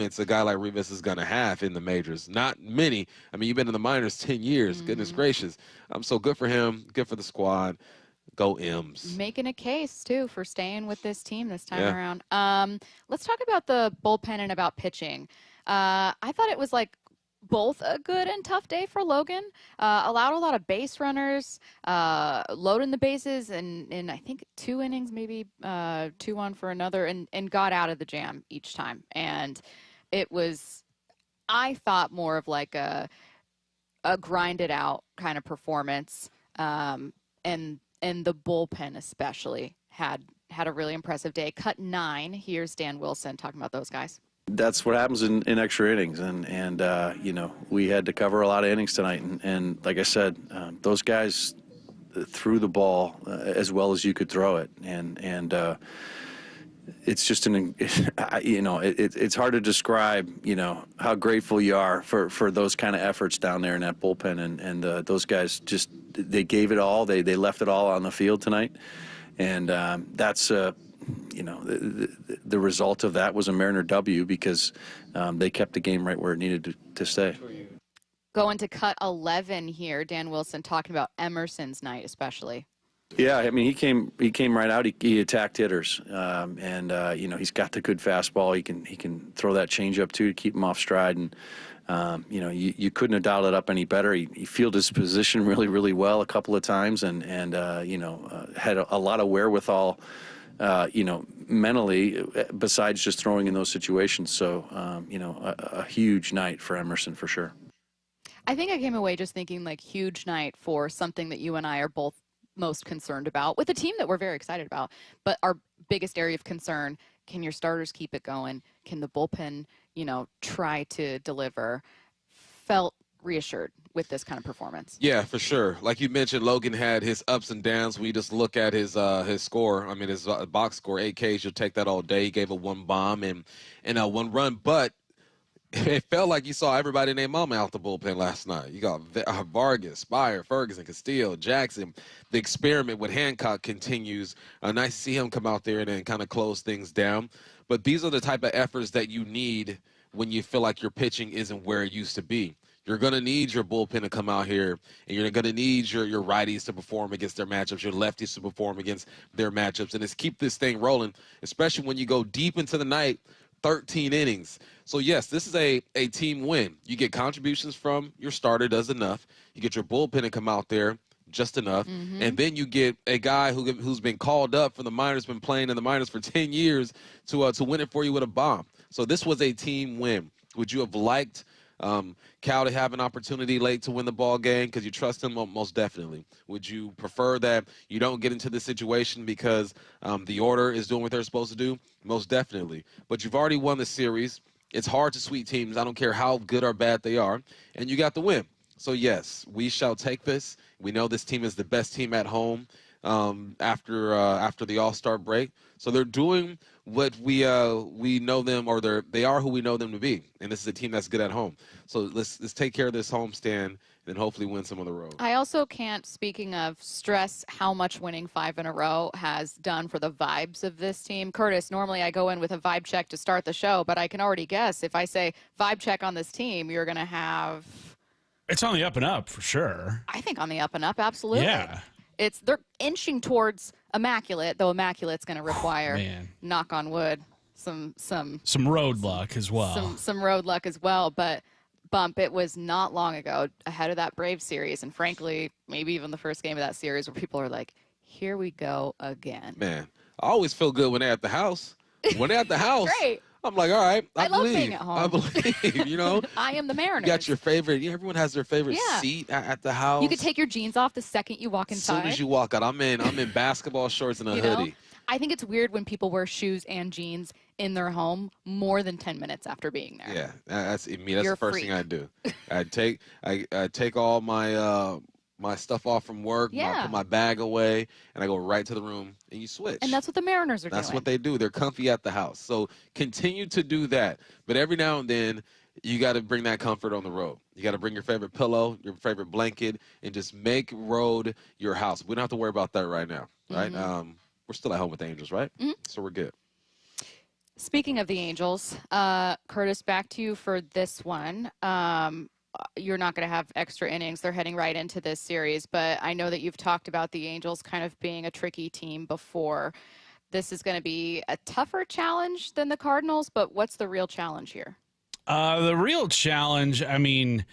It's a guy like Rivas is going to have in the majors. Not many. I mean, you've been in the minors 10 years. Goodness gracious. So good for him. Good for the squad. Go M's. Making a case, too, for staying with this team this time Yeah. around. Let's talk about the bullpen and about pitching. I thought it was like both a good and tough day for Logan. Allowed a lot of base runners, loading the bases in I think 2 innings, maybe 2-1 for another, and got out of the jam each time. And it was, I thought, more of like a grinded out kind of performance. And the bullpen especially had a really impressive day. Cut 9. Here's Dan Wilson talking about those guys. That's what happens in extra innings, and you know, we had to cover a lot of innings tonight, and like I said, those guys threw the ball as well as you could throw it, and it's just you know, it's hard to describe, you know, how grateful you are for those kind of efforts down there in that bullpen, and those guys just, they gave it all, they left it all on the field tonight, and that's you know, the result of that was a Mariner W, because they kept the game right where it needed to stay. Going to cut 11 here, Dan Wilson talking about Emerson's night especially. Yeah, I mean, he came right out. He attacked hitters, and you know, he's got the good fastball. He can throw that changeup too to keep him off stride, and you know, you couldn't have dialed it up any better. He fielded his position really well a couple of times, and you know, had a lot of wherewithal, you know, mentally, besides just throwing in those situations. So you know, a huge night for Emerson for sure. I think I came away just thinking like huge night for something that you and I are both most concerned about, with a team that we're very excited about. But our biggest area of concern, can your starters keep it going? Can the bullpen, you know, try to deliver? Felt reassured with this kind of performance. Yeah, for sure. Like you mentioned, Logan had his ups and downs. We just look at his score. I mean, his box score, 8 Ks. You'll take that all day. He gave a 1 bomb and 1 run, but it felt like you saw everybody named Mama out the bullpen last night. You got Vargas, Spire, Ferguson, Castillo, Jackson. The experiment with Hancock continues. Nice to see him come out there and then kind of close things down. But these are the type of efforts that you need when you feel like your pitching isn't where it used to be. You're going to need your bullpen to come out here, and you're going to need your righties to perform against their matchups, your lefties to perform against their matchups, and just keep this thing rolling, especially when you go deep into the night, 13 innings. So, yes, this is a team win. You get contributions from your starter, does enough. You get your bullpen to come out there, just enough. And then you get a guy who's been called up from the minors, been playing in the minors for 10 years to win it for you with a bomb. So this was a team win. Would you have liked Cal to have an opportunity late to win the ball game because you trust him? Most definitely. Would you prefer that you don't get into this situation because the order is doing what they're supposed to do? Most definitely. But you've already won the series. It's hard to sweep teams. I don't care how good or bad they are. And you got the win. So, yes, we shall take this. We know this team is the best team at home after the All-Star break. So they're doing what we know them, or they are who we know them to be. And this is a team that's good at home. So let's take care of this homestand and hopefully win some on the road. I also can't, speaking of, stress how much winning 5 in a row has done for the vibes of this team. Curtis, normally I go in with a vibe check to start the show, but I can already guess if I say vibe check on this team, you're going to have... It's on the up and up for sure. I think on the up and up, absolutely. Yeah. They're inching towards immaculate, though immaculate's going to require, knock on wood, some road luck as well. Some road luck as well. But Bump, it was not long ago, ahead of that Braves series, and frankly, maybe even the first game of that series, where people are like, "Here we go again." Man, I always feel good when they're at the house. When they're at the house, Great. I'm like, all right, I love believe. being at home. I believe, you know. I am the Mariners. You got your favorite. Yeah, everyone has their favorite seat at the house. You could take your jeans off the second you walk inside. As soon as you walk out, I'm in basketball shorts and a hoodie. I think it's weird when people wear shoes and jeans in their home more than 10 minutes after being there. Yeah, that's me. That's You're the first freak. thing I do. I take all my stuff off from work, put my bag away, and I go right to the room, and you switch. And that's what the Mariners are doing. That's what they do. They're comfy at the house. So continue to do that. But every now and then, you got to bring that comfort on the road. You got to bring your favorite pillow, your favorite blanket, and just make road your house. We don't have to worry about that right now, right? We're still at home with the Angels, right? So we're good. Speaking of the Angels, Curtis, back to you for this one. You're not going to have extra innings. They're heading right into this series, but I know that you've talked about the Angels kind of being a tricky team before. This is going to be a tougher challenge than the Cardinals, but what's the real challenge here? The real challenge, I mean,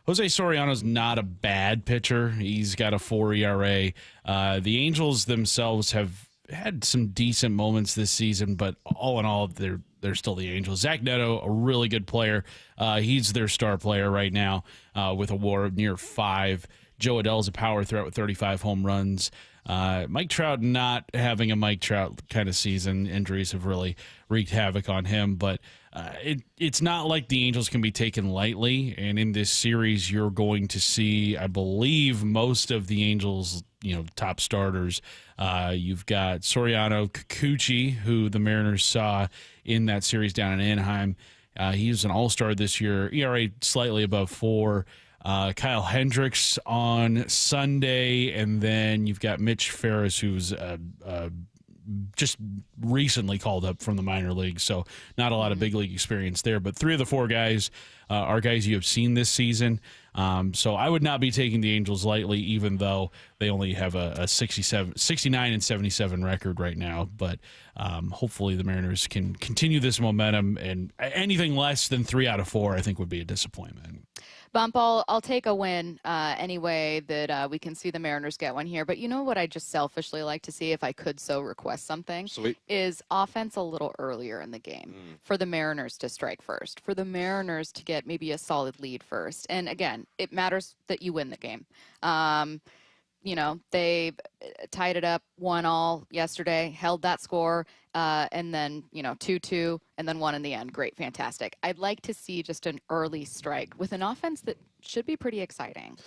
Jose Soriano's not a bad pitcher. He's got a 4 ERA. The Angels themselves have had some decent moments this season, but all in all, they're still the Angels. Zach Neto, a really good player. He's their star player right now with a WAR of near 5. Joe Adell's a power threat with 35 home runs. Mike Trout not having a Mike Trout kind of season. Injuries have really wreaked havoc on him, but it's not like the Angels can be taken lightly. And in this series, you're going to see, I believe, most of the Angels, top starters. You've got Soriano, Kikuchi, who the Mariners saw in that series down in Anaheim. He was an all-star this year, ERA slightly above 4. Kyle Hendricks on Sunday, and then you've got Mitch Ferris, who's just recently called up from the minor leagues, so not a lot of big league experience there. But 3 of the 4 guys are guys you have seen this season. So I would not be taking the Angels lightly, even though they only have a 69 and 77 record right now. But hopefully the Mariners can continue this momentum, and anything less than 3 out of 4, I think, would be a disappointment. Bump, I'll take a win any way that we can see the Mariners get one here. But you know what I just selfishly like to see, if I could so request something? Sweet. Is offense a little earlier in the game for the Mariners to strike first, for the Mariners to get maybe a solid lead first. And again, it matters that you win the game. They tied it up 1-1 yesterday, held that score, and then, 2-2, and then 1 in the end. Great, fantastic. I'd like to see just an early strike with an offense that should be pretty exciting.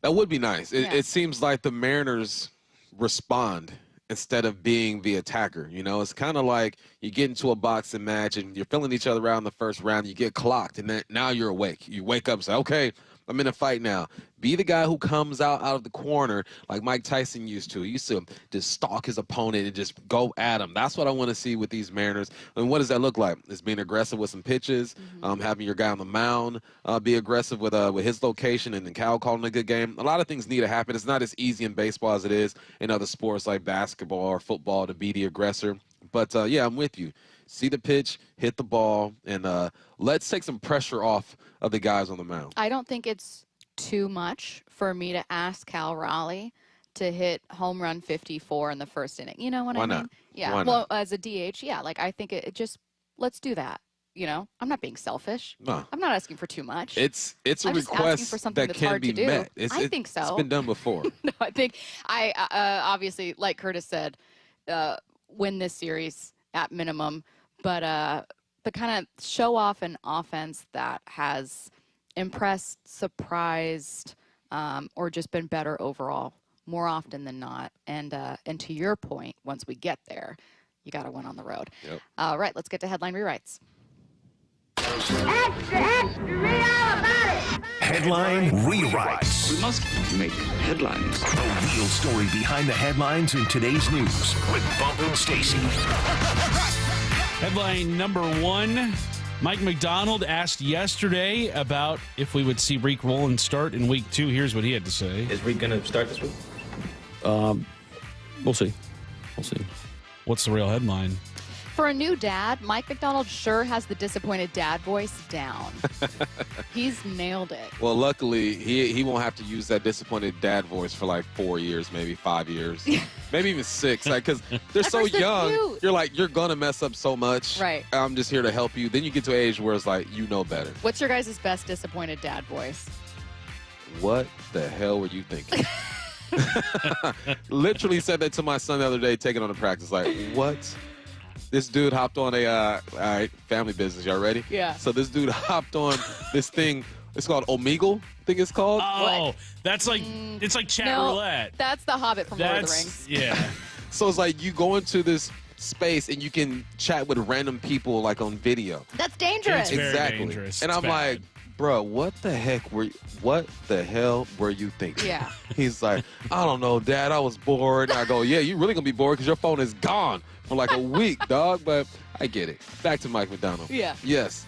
That would be nice. It seems like the Mariners respond instead of being the attacker. It's kind of like you get into a boxing match and you're feeling each other out in the first round, you get clocked, and then now you're awake. You wake up and say, okay, I'm in a fight now. Be the guy who comes out of the corner like Mike Tyson used to. He used to just stalk his opponent and just go at him. That's what I want to see with these Mariners. And what does that look like? It's being aggressive with some pitches, having your guy on the mound be aggressive with his location, and then Cal calling a good game. A lot of things need to happen. It's not as easy in baseball as it is in other sports like basketball or football to be the aggressor. But, yeah, I'm with you. See the pitch, hit the ball, and let's take some pressure off of the guys on the mound. I don't think it's too much for me to ask Cal Raleigh to hit home run 54 in the first inning. You know what I mean? Not? Yeah. Why well, not? As a DH, yeah. Like, I think it just, let's do that. I'm not being selfish. No. I'm not asking for too much. It's a I'm just asking request for something that that's can hard be to do. met. I think so. It's been done before. No, I think I obviously, like Curtis said, win this series at minimum. But the kind of show off an offense that has impressed, surprised, or just been better overall more often than not. And to your point, once we get there, you got to win on the road. Yep. All right, let's get to headline rewrites. Extra, extra, read all about it. Headline rewrites. We must make headlines. The real story behind the headlines in today's news with Bump and Stacy. Headline number 1, Mike McDonald asked yesterday about if we would see Reek Rowland start in week 2. Here's what he had to say. Is Reek going to start this week? We'll see. We'll see. What's the real headline? For a new dad, Mike McDonald sure has the disappointed dad voice down. He's nailed it. Well, luckily, he won't have to use that disappointed dad voice for like 4 years, maybe 5 years, maybe even 6. Like, because they're so first they're young, cute. you're like, you're going to mess up so much. Right. I'm just here to help you. Then you get to an age where it's like, you know better. What's your guys' best disappointed dad voice? What the hell were you thinking? Literally said that to my son the other day, taking on a practice. Like, what? This dude hopped on all right, family business. Y'all ready? Yeah. So this dude hopped on this thing. It's called Omegle, I think it's called. Oh, that's like, it's like chat roulette. That's the Hobbit from Lord of the Rings. Yeah. So it's like you go into this space and you can chat with random people like on video. That's dangerous. It's very Exactly. dangerous. And It's I'm bad. like, bro, what the hell were you thinking? Yeah. He's like, I don't know, Dad, I was bored. I go, yeah, you really gonna be bored because your phone is gone for like a week, dog. But I get it. Back to Mike McDonald. Yeah. Yes,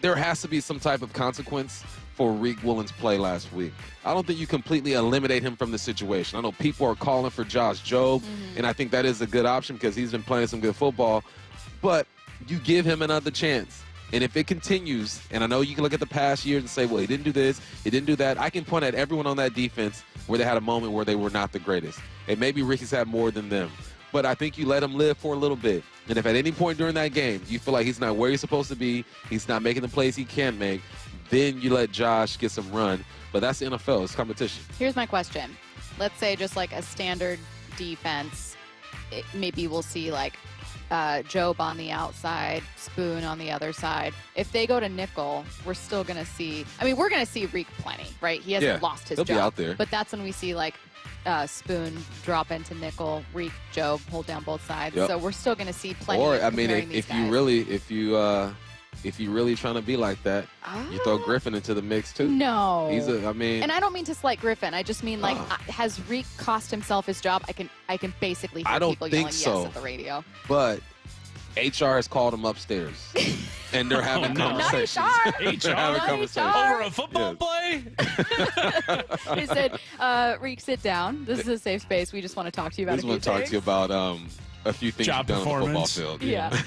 there has to be some type of consequence for Reek Willen's play last week. I don't think you completely eliminate him from the situation. I know people are calling for Josh Jobe, and I think that is a good option because he's been playing some good football. But you give him another chance. And if it continues, and I know you can look at the past years and say, well, he didn't do this, he didn't do that. I can point at everyone on that defense where they had a moment where they were not the greatest. And maybe Ricky's had more than them. But I think you let him live for a little bit. And if at any point during that game you feel like he's not where he's supposed to be, he's not making the plays he can make, then you let Josh get some run. But that's the NFL. It's competition. Here's my question. Let's say just like a standard defense, maybe we'll see like Jobe on the outside, Spoon on the other side. If they go to nickel, we're still going to see – I mean, we're going to see Reek plenty, right? He hasn't lost his he'll job. be out there. But that's when we see like Spoon drop into nickel, Reek, Jobe hold down both sides. Yep. So we're still going to see plenty Or, of I mean, comparing these if guys. you really trying to be like that, you throw Griffin into the mix too. No. And I don't mean to slight Griffin. I just mean like, has Reek cost himself his job? I can basically hear I don't people think yelling so. yes at the radio. But HR has called him upstairs, and they're having conversations. Not HR. They're having Not conversations. HR. Over a football play? He said, Reek, sit down. This is a safe space. We just want to talk to you about Just a few want to talk things. to you about a few things Job you've done on the football performance. field. Yeah.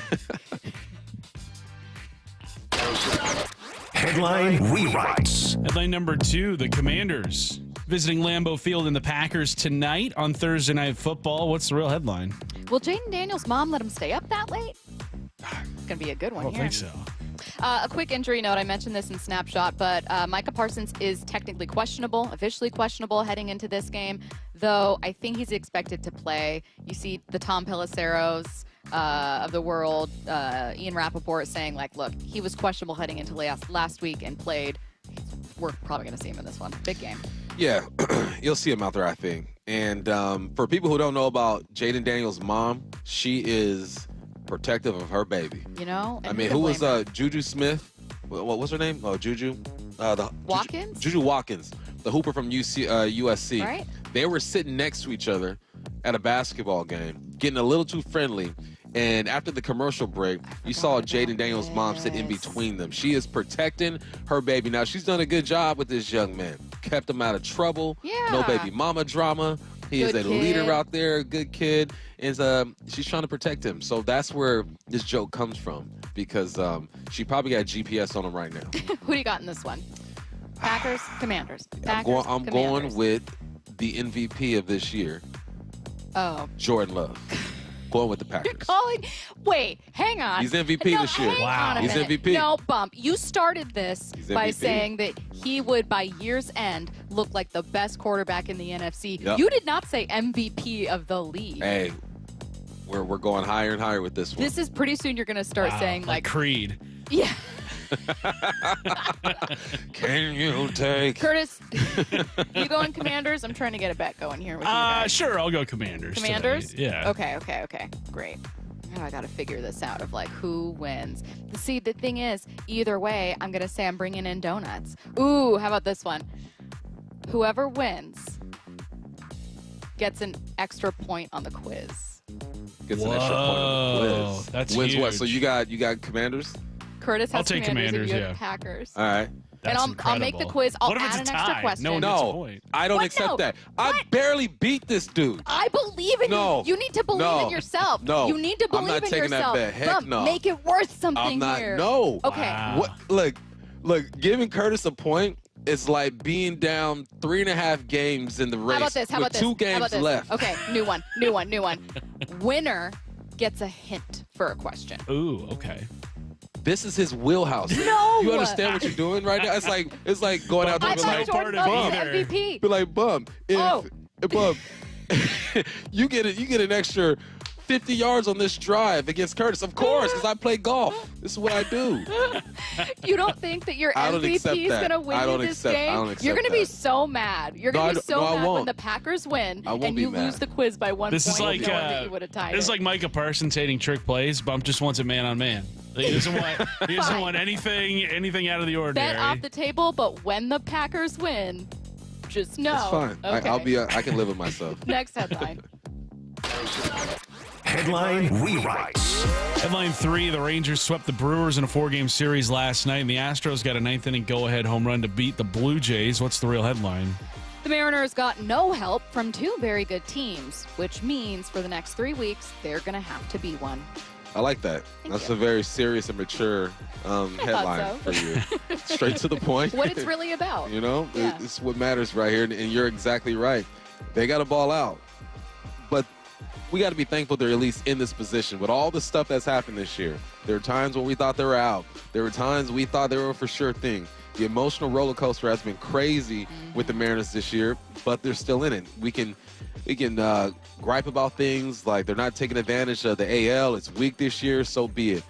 Headline rewrites. Headline number 2, the Commanders visiting Lambeau Field and the Packers tonight on Thursday Night Football. What's the real headline? Will Jaden Daniels' mom let him stay up that late? It's going to be a good I one don't here. think so. A quick injury note. I mentioned this in Snapshot, but Micah Parsons is technically questionable, officially questionable heading into this game, though I think he's expected to play. You see the Tom Pelisseros of the world, Ian Rappaport saying, like, look, he was questionable heading into last week and played. We're probably going to see him in this one. Big game. Yeah, you'll see him out there, I think. And for people who don't know about Jaden Daniels' mom, she is protective of her baby. You know? I And mean, can who was blame her? Juju Smith? What was her name? Oh, Juju. Watkins? Juju Watkins, the hooper from USC. Right. They were sitting next to each other at a basketball game, getting a little too friendly. And after the commercial break, you saw Jaden Daniels' mom sit in between them. She is protecting her baby. Now, she's done a good job with this young man. Kept him out of trouble. Yeah. No baby mama drama. He Good is a kid. leader out there, good kid. And she's trying to protect him. So that's where this joke comes from, because she probably got GPS on him right now. Who do you got in this one? Packers, Commanders. I'm Packers, going Commanders. with the MVP of this year, Oh. Jordan Love. Going with the Packers. You're calling. Wait, hang on. He's MVP no, this year. Hang Wow. on a He's minute. MVP. No, Bump. You started this He's by MVP. saying that he would, by year's end, look like the best quarterback in the NFC. Yep. You did not say MVP of the league. Hey, we're going higher and higher with this one. This is pretty soon you're going to start Wow, saying, like, Creed. yeah. Can you take? Curtis, you going Commanders? I'm trying to get a bet going here with you guys. Sure, I'll go Commanders. Commanders? tonight. Yeah. Okay. Great. Now I got to figure this out of like who wins. See, the thing is, either way, I'm going to say I'm bringing in donuts. Ooh, how about this one? Whoever wins gets an extra point on the quiz. Gets an extra point on the Whoa, quiz. that's Wins what? huge. So you got Commanders? Curtis has I'll take Commanders and you Commanders, have yeah. Packers. All right. That's and I'll make the incredible. quiz. I'll What if add it's an a extra tie? question. No one gets a No, point. I don't What? accept No. that. I What? barely beat this dude. I believe in No. you. You need to believe No. in yourself. No. You need to I'm believe not in taking that yourself. bet. Heck Bump, no. Make it worth something I'm not. here. No. Okay. Wow. What? Look. Giving Curtis a point is like being down 3.5 games in the race. How about this? How with about this? 2 How games about this? left. Okay, new one. Winner gets a hint for a question. Ooh, okay. This is his wheelhouse. No. You understand what you're doing right now? It's like going out there I and be thought like, part Jordan of Love was either. MVP. be like, Bum. Oh. Bum. you get an extra 50 yards on this drive against Curtis. Of course, because I play golf. This is what I do. You don't think that your I don't accept MVP is that. going to win I you don't this accept- I game? don't accept You're going to be that. so mad. You're No, going I to be don't- so no, I mad when won't. the Packers win I won't and be you mad. lose the quiz by 1 This point. is like knowing that you would have tied this is it. like Micah Parsons hating trick plays. Bump just wants a man on man. He doesn't want anything out of the ordinary. Bet off the table, but when the Packers win, just know. It's fine. Okay. I can live with myself. Next headline. Headline rewrites. Headline 3, the Rangers swept the Brewers in a 4-game series last night, and the Astros got a 9th-inning go-ahead home run to beat the Blue Jays. What's the real headline? The Mariners got no help from 2 very good teams, which means for the next 3 weeks, they're going to have to be one. I like that. That's a very serious and mature headline so. for you. Straight to the point. What it's really about. You know, Yeah. it's what matters right here, and you're exactly right. They got to ball out. But we got to be thankful they're at least in this position. With all the stuff that's happened this year, there were times when we thought they were out. There were times we thought they were a for sure thing. The emotional roller coaster has been crazy with the Mariners this year, but they're still in it. We can gripe about things like they're not taking advantage of the AL. It's weak this year, so be it.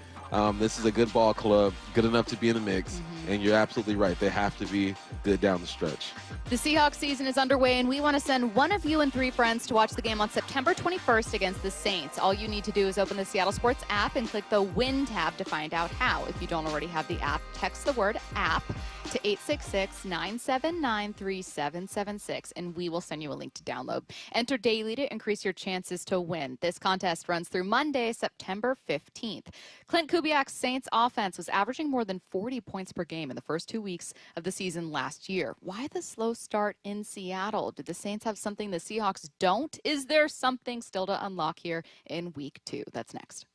This is a good ball club, good enough to be in the mix, and you're absolutely right. They have to be good down the stretch. The Seahawks season is underway, and we want to send one of you and 3 friends to watch the game on September 21st against the Saints. All you need to do is open the Seattle Sports app and click the Win tab to find out how. If you don't already have the app, text the word app to 866-979-3776, and we will send you a link to download. Enter daily to increase your chances to win. This contest runs through Monday, September 15th. Clint Kubiak's Saints offense was averaging more than 40 points per game in the first 2 weeks of the season last year. Why the slow start in Seattle? Did the Saints have something the Seahawks don't? Is there something still to unlock here in week 2? That's next.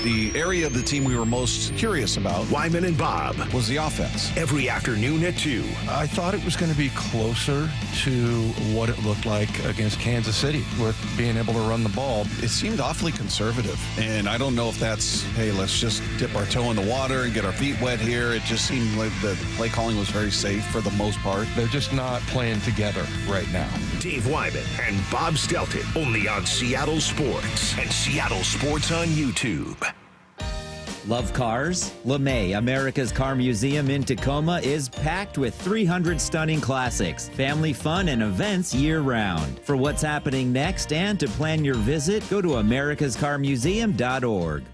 The area of the team we were most curious about Wyman and Bob. was the offense. Every afternoon at 2. I thought it was going to be closer to what it looked like against Kansas City with being able to run the ball. It seemed awfully conservative, and I don't know if that's, hey, let's just dip our toe in the water and get our feet wet here. It just seemed like the play calling was very safe for the most part. They're just not playing together right now. Dave Wyman and Bob Stelton, only on Seattle Sports and Seattle Sports on YouTube. Love cars? LeMay, America's Car Museum in Tacoma, is packed with 300 stunning classics, family fun, and events year-round. For what's happening next and to plan your visit, go to americascarmuseum.org.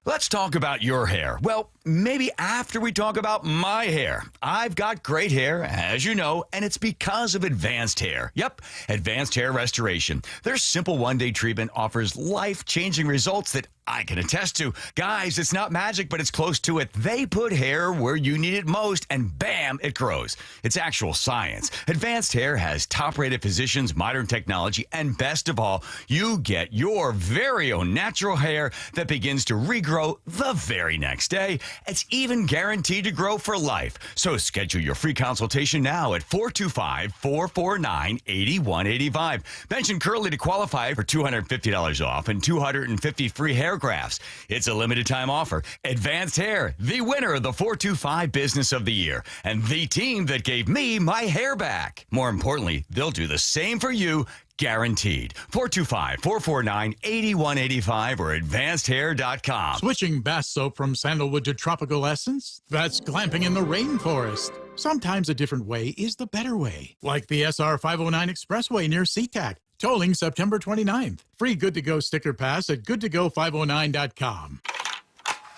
Let's talk about your hair. Well, maybe after we talk about my hair. I've got great hair, as you know, and it's because of Advanced Hair. Yep, Advanced Hair Restoration. Their simple one-day treatment offers life-changing results that I can attest to. Guys, it's not magic, but it's close to it. They put hair where you need it most, and bam, it grows. It's actual science. Advanced Hair has top-rated physicians, modern technology, and best of all, you get your very own natural hair that begins to regrow the very next day. It's even guaranteed to grow for life. So schedule your free consultation now at 425-449-8185. Mention Curly to qualify for $250 off and 250 free hair grafts. It's a limited time offer. Advanced Hair, the winner of the 425 Business of the Year, and the team that gave me my hair back. More importantly, they'll do the same for you, guaranteed. 425-449-8185 or advancedhair.com. Switching bath soap from sandalwood to tropical essence? That's glamping in the rainforest. Sometimes a different way is the better way. Like the SR 509 Expressway near SeaTac. Tolling September 29th. Free Good-to-Go sticker pass at goodtogo509.com.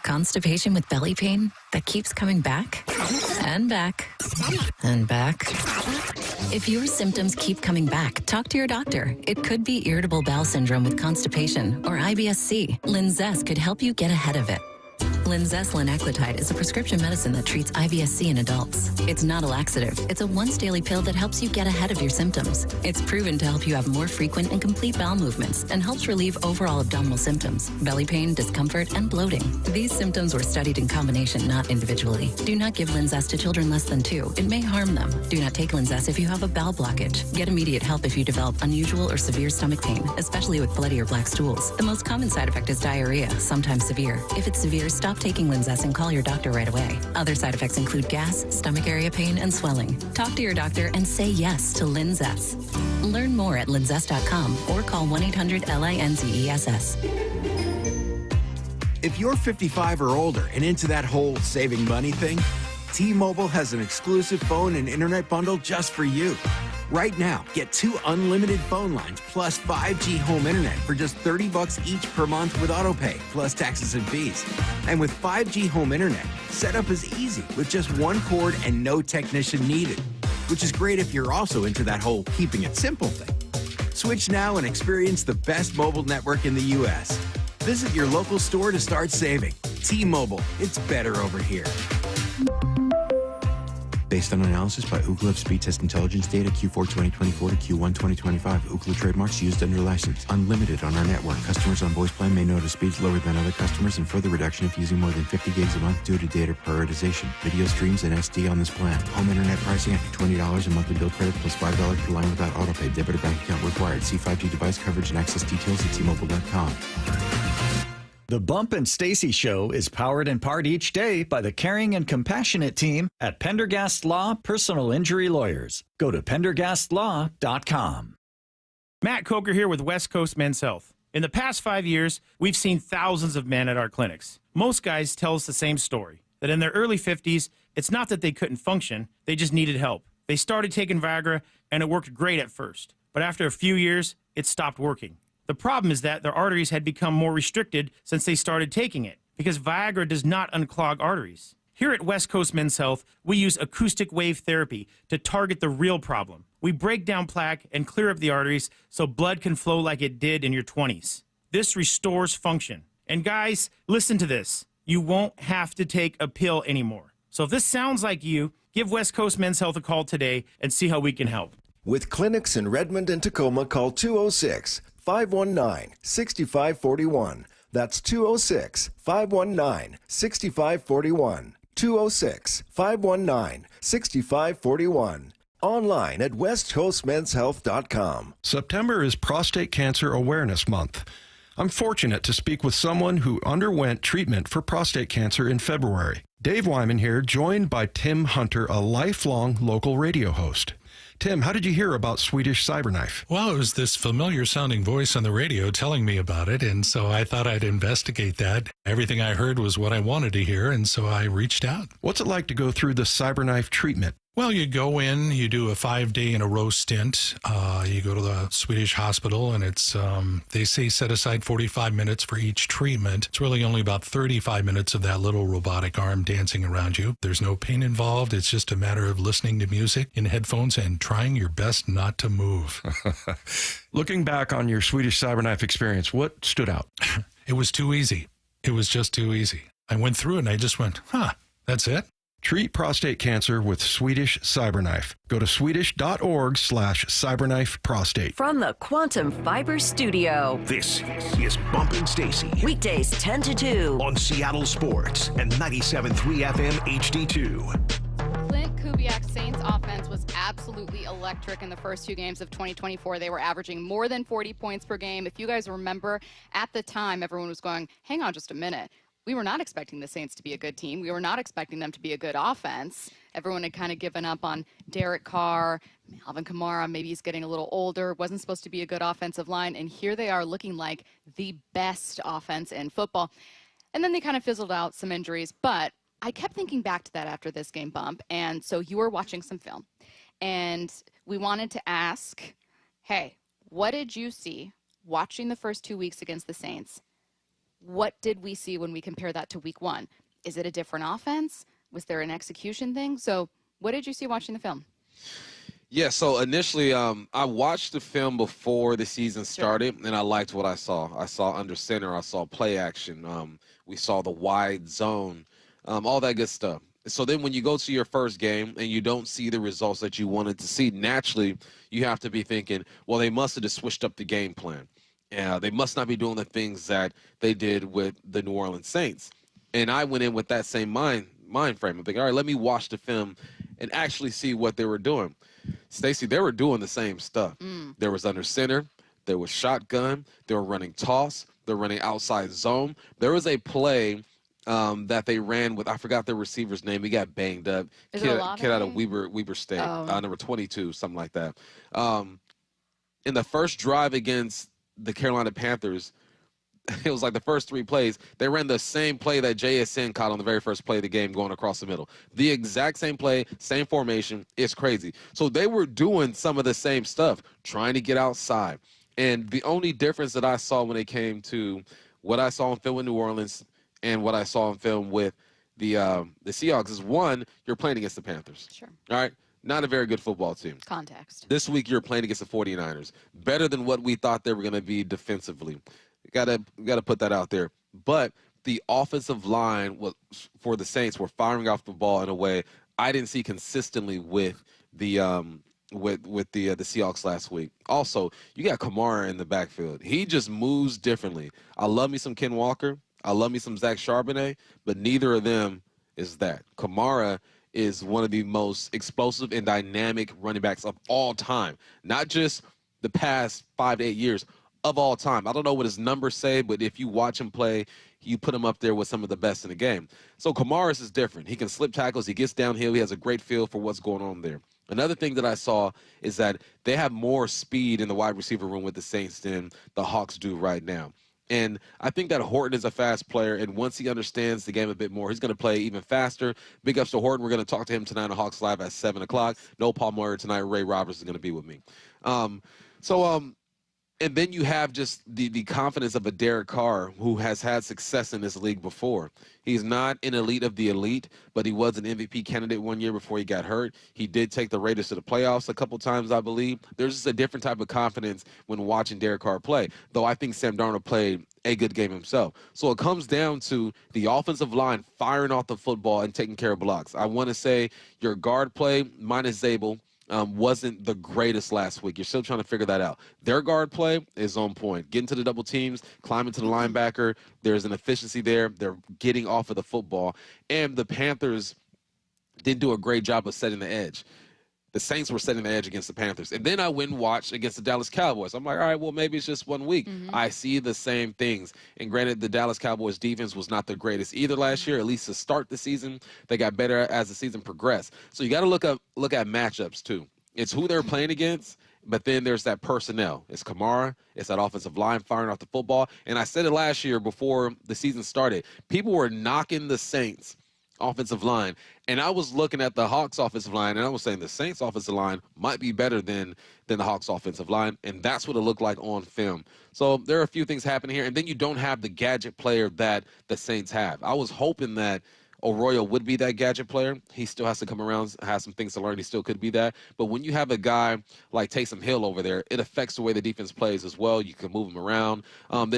Constipation with belly pain that keeps coming back and back and back. If your symptoms keep coming back, talk to your doctor. It could be irritable bowel syndrome with constipation or IBS-C. Linzess could help you get ahead of it. Linzess linaclotide is a prescription medicine that treats IBS-C in adults. It's not a laxative. It's a once-daily pill that helps you get ahead of your symptoms. It's proven to help you have more frequent and complete bowel movements and helps relieve overall abdominal symptoms, belly pain, discomfort, and bloating. These symptoms were studied in combination, not individually. Do not give Linzess to children less than 2. It may harm them. Do not take Linzess if you have a bowel blockage. Get immediate help if you develop unusual or severe stomach pain, especially with bloody or black stools. The most common side effect is diarrhea, sometimes severe. If it's severe, stop taking Linzess and call your doctor right away. Other side effects include gas, stomach area pain, and swelling. Talk to your doctor and say yes to Linzess. Learn more at linzess.com or call 1-800-LINZESS. If you're 55 or older and into that whole saving money thing, T-Mobile has an exclusive phone and internet bundle just for you. Right now, get 2 unlimited phone lines plus 5G home internet for just $30 each per month with AutoPay, plus taxes and fees. And with 5G home internet, setup is easy with just 1 cord and no technician needed, which is great if you're also into that whole keeping it simple thing. Switch now and experience the best mobile network in the U.S. Visit your local store to start saving. T-Mobile, it's better over here. Based on analysis by Ookla of speed test intelligence data Q4 2024 to Q1 2025. Ookla trademarks used under license. Unlimited on our network. Customers on voice plan may notice speeds lower than other customers and further reduction if using more than 50 gigs a month due to data prioritization. Video streams and SD on this plan. Home internet pricing after $20 a monthly bill credit plus $5 per line without autopay. Debit or bank account required. See 5G device coverage and access details at T-Mobile.com. The Bump and Stacy Show is powered in part each day by the caring and compassionate team at Pendergast Law Personal Injury Lawyers. Go to pendergastlaw.com. Matt Coker here with West Coast Men's Health. In the past 5 years, we've seen thousands of men at our clinics. Most guys tell us the same story, that in their early 50s, it's not that they couldn't function, they just needed help. They started taking Viagra, and it worked great at first. But after a few years, it stopped working. The problem is that their arteries had become more restricted since they started taking it, because Viagra does not unclog arteries. Here at West Coast Men's Health, we use acoustic wave therapy to target the real problem. We break down plaque and clear up the arteries so blood can flow like it did in your 20s. This restores function. And guys, listen to this. You won't have to take a pill anymore. So if this sounds like you, give West Coast Men's Health a call today and see how we can help. With clinics in Redmond and Tacoma, call 206-519-6541. That's 206-519-6541. 206-519-6541. Online at westcoastmenshealth.com. September is Prostate Cancer Awareness Month. I'm fortunate to speak with someone who underwent treatment for prostate cancer in February. Dave Wyman here, joined by Tim Hunter, a lifelong local radio host. Tim, how did you hear about Swedish Cyberknife? Well, it was this familiar sounding voice on the radio telling me about it, and so I thought I'd investigate that. Everything I heard was what I wanted to hear, and so I reached out. What's it like to go through the Cyberknife treatment? Well, you go in, you do a 5-day in a row stint. You go to the Swedish hospital, and it's, they say set aside 45 minutes for each treatment. It's really only about 35 minutes of that little robotic arm dancing around you. There's no pain involved. It's just a matter of listening to music in headphones and trying your best not to move. Looking back on your Swedish Cyberknife experience, what stood out? It was too easy. It was just too easy. I went through it, and I just went, that's it? Treat prostate cancer with Swedish Cyberknife. Go to swedish.org/cyberknifeprostate. From the Quantum Fiber Studio. This is Bumpin' Stacy. Weekdays 10 to 2. On Seattle Sports and 97.3 FM HD2. Clint Kubiak's Saints offense was absolutely electric in the first 2 games of 2024. They were averaging more than 40 points per game. If you guys remember, at the time, everyone was going, hang on just a minute. We were not expecting the Saints to be a good team. We were not expecting them to be a good offense. Everyone had kind of given up on Derek Carr, Alvin Kamara. Maybe he's getting a little older. Wasn't supposed to be a good offensive line. And here they are looking like the best offense in football. And then they kind of fizzled out, some injuries. But I kept thinking back to that after this game, Bump. And so you were watching some film. And we wanted to ask, hey, what did you see watching the first 2 weeks against the Saints? What did we see when we compare that to week 1? Is it a different offense? Was there an execution thing? So what did you see watching the film? Yeah, so initially I watched the film before the season started, and I liked what I saw. I saw under center. I saw play action. We saw the wide zone, all that good stuff. So then when you go to your first game and you don't see the results that you wanted to see, naturally you have to be thinking, well, they must have just switched up the game plan. They must not be doing the things that they did with the New Orleans Saints. And I went in with that same mind frame. I'm thinking, all right, let me watch the film and actually see what they were doing. Stacy, they were doing the same stuff. There was under center. There was shotgun. They were running toss. They were running outside zone. There was a play that they ran with, I forgot the receiver's name. He got banged up. Kid out of Weber State, number 22, something like that. In the first drive against the Carolina Panthers, it was like the first 3 plays, they ran the same play that JSN caught on the very first play of the game going across the middle. The exact same play, same formation. It's crazy. So they were doing some of the same stuff, trying to get outside. And the only difference that I saw when it came to what I saw on film with New Orleans and what I saw on film with the Seahawks is, one, you're playing against the Panthers. Sure. All right? Not a very good football team. Context. This week you're playing against the 49ers. Better than what we thought they were going to be defensively. Gotta put that out there. But the offensive line was, for the Saints, were firing off the ball in a way I didn't see consistently with the Seahawks last week. Also, you got Kamara in the backfield. He just moves differently. I love me some Ken Walker. I love me some Zach Charbonnet, but neither of them is that. Kamara is one of the most explosive and dynamic running backs of all time. Not just the past 5 to 8 years, of all time. I don't know what his numbers say, but if you watch him play, you put him up there with some of the best in the game. So Kamara is different. He can slip tackles. He gets downhill. He has a great feel for what's going on there. Another thing that I saw is that they have more speed in the wide receiver room with the Saints than the Hawks do right now. And I think that Horton is a fast player, and once he understands the game a bit more, he's going to play even faster. Big ups to Horton. We're going to talk to him tonight on Hawks Live at 7 o'clock. No Paul Moyer tonight. Ray Roberts is going to be with me. And then you have just the confidence of a Derek Carr, who has had success in this league before. He's not an elite of the elite, but he was an MVP candidate one year before he got hurt. He did take the Raiders to the playoffs a couple times, I believe. There's just a different type of confidence when watching Derek Carr play, though I think Sam Darnold played a good game himself. So it comes down to the offensive line firing off the football and taking care of blocks. I want to say your guard play, minus Zabel, wasn't the greatest last week. You're still trying to figure that out. Their guard play is on point. Getting to the double teams, climbing to the linebacker, there's an efficiency there. They're getting off of the football. And the Panthers didn't do a great job of setting the edge. The Saints were setting the edge against the Panthers. And then I went and watched against the Dallas Cowboys. I'm like, all right, well, maybe it's just 1 week. I see the same things. And granted, the Dallas Cowboys defense was not the greatest either last year, at least to start the season. They got better as the season progressed. So you got to look at matchups, too. It's who they're playing against, but then there's that personnel. It's Kamara. It's that offensive line firing off the football. And I said it last year before the season started. People were knocking the Saints offensive line, and I was looking at the Hawks offensive line, and I was saying the Saints offensive line might be better than the Hawks offensive line, and that's what it looked like on film. So there are a few things happening here, and then you don't have the gadget player that the Saints have. I was hoping that Arroyo would be that gadget player. He still has to come around, has some things to learn. He still could be that. But when you have a guy like Taysom Hill over there, it affects the way the defense plays as well. You can move him around.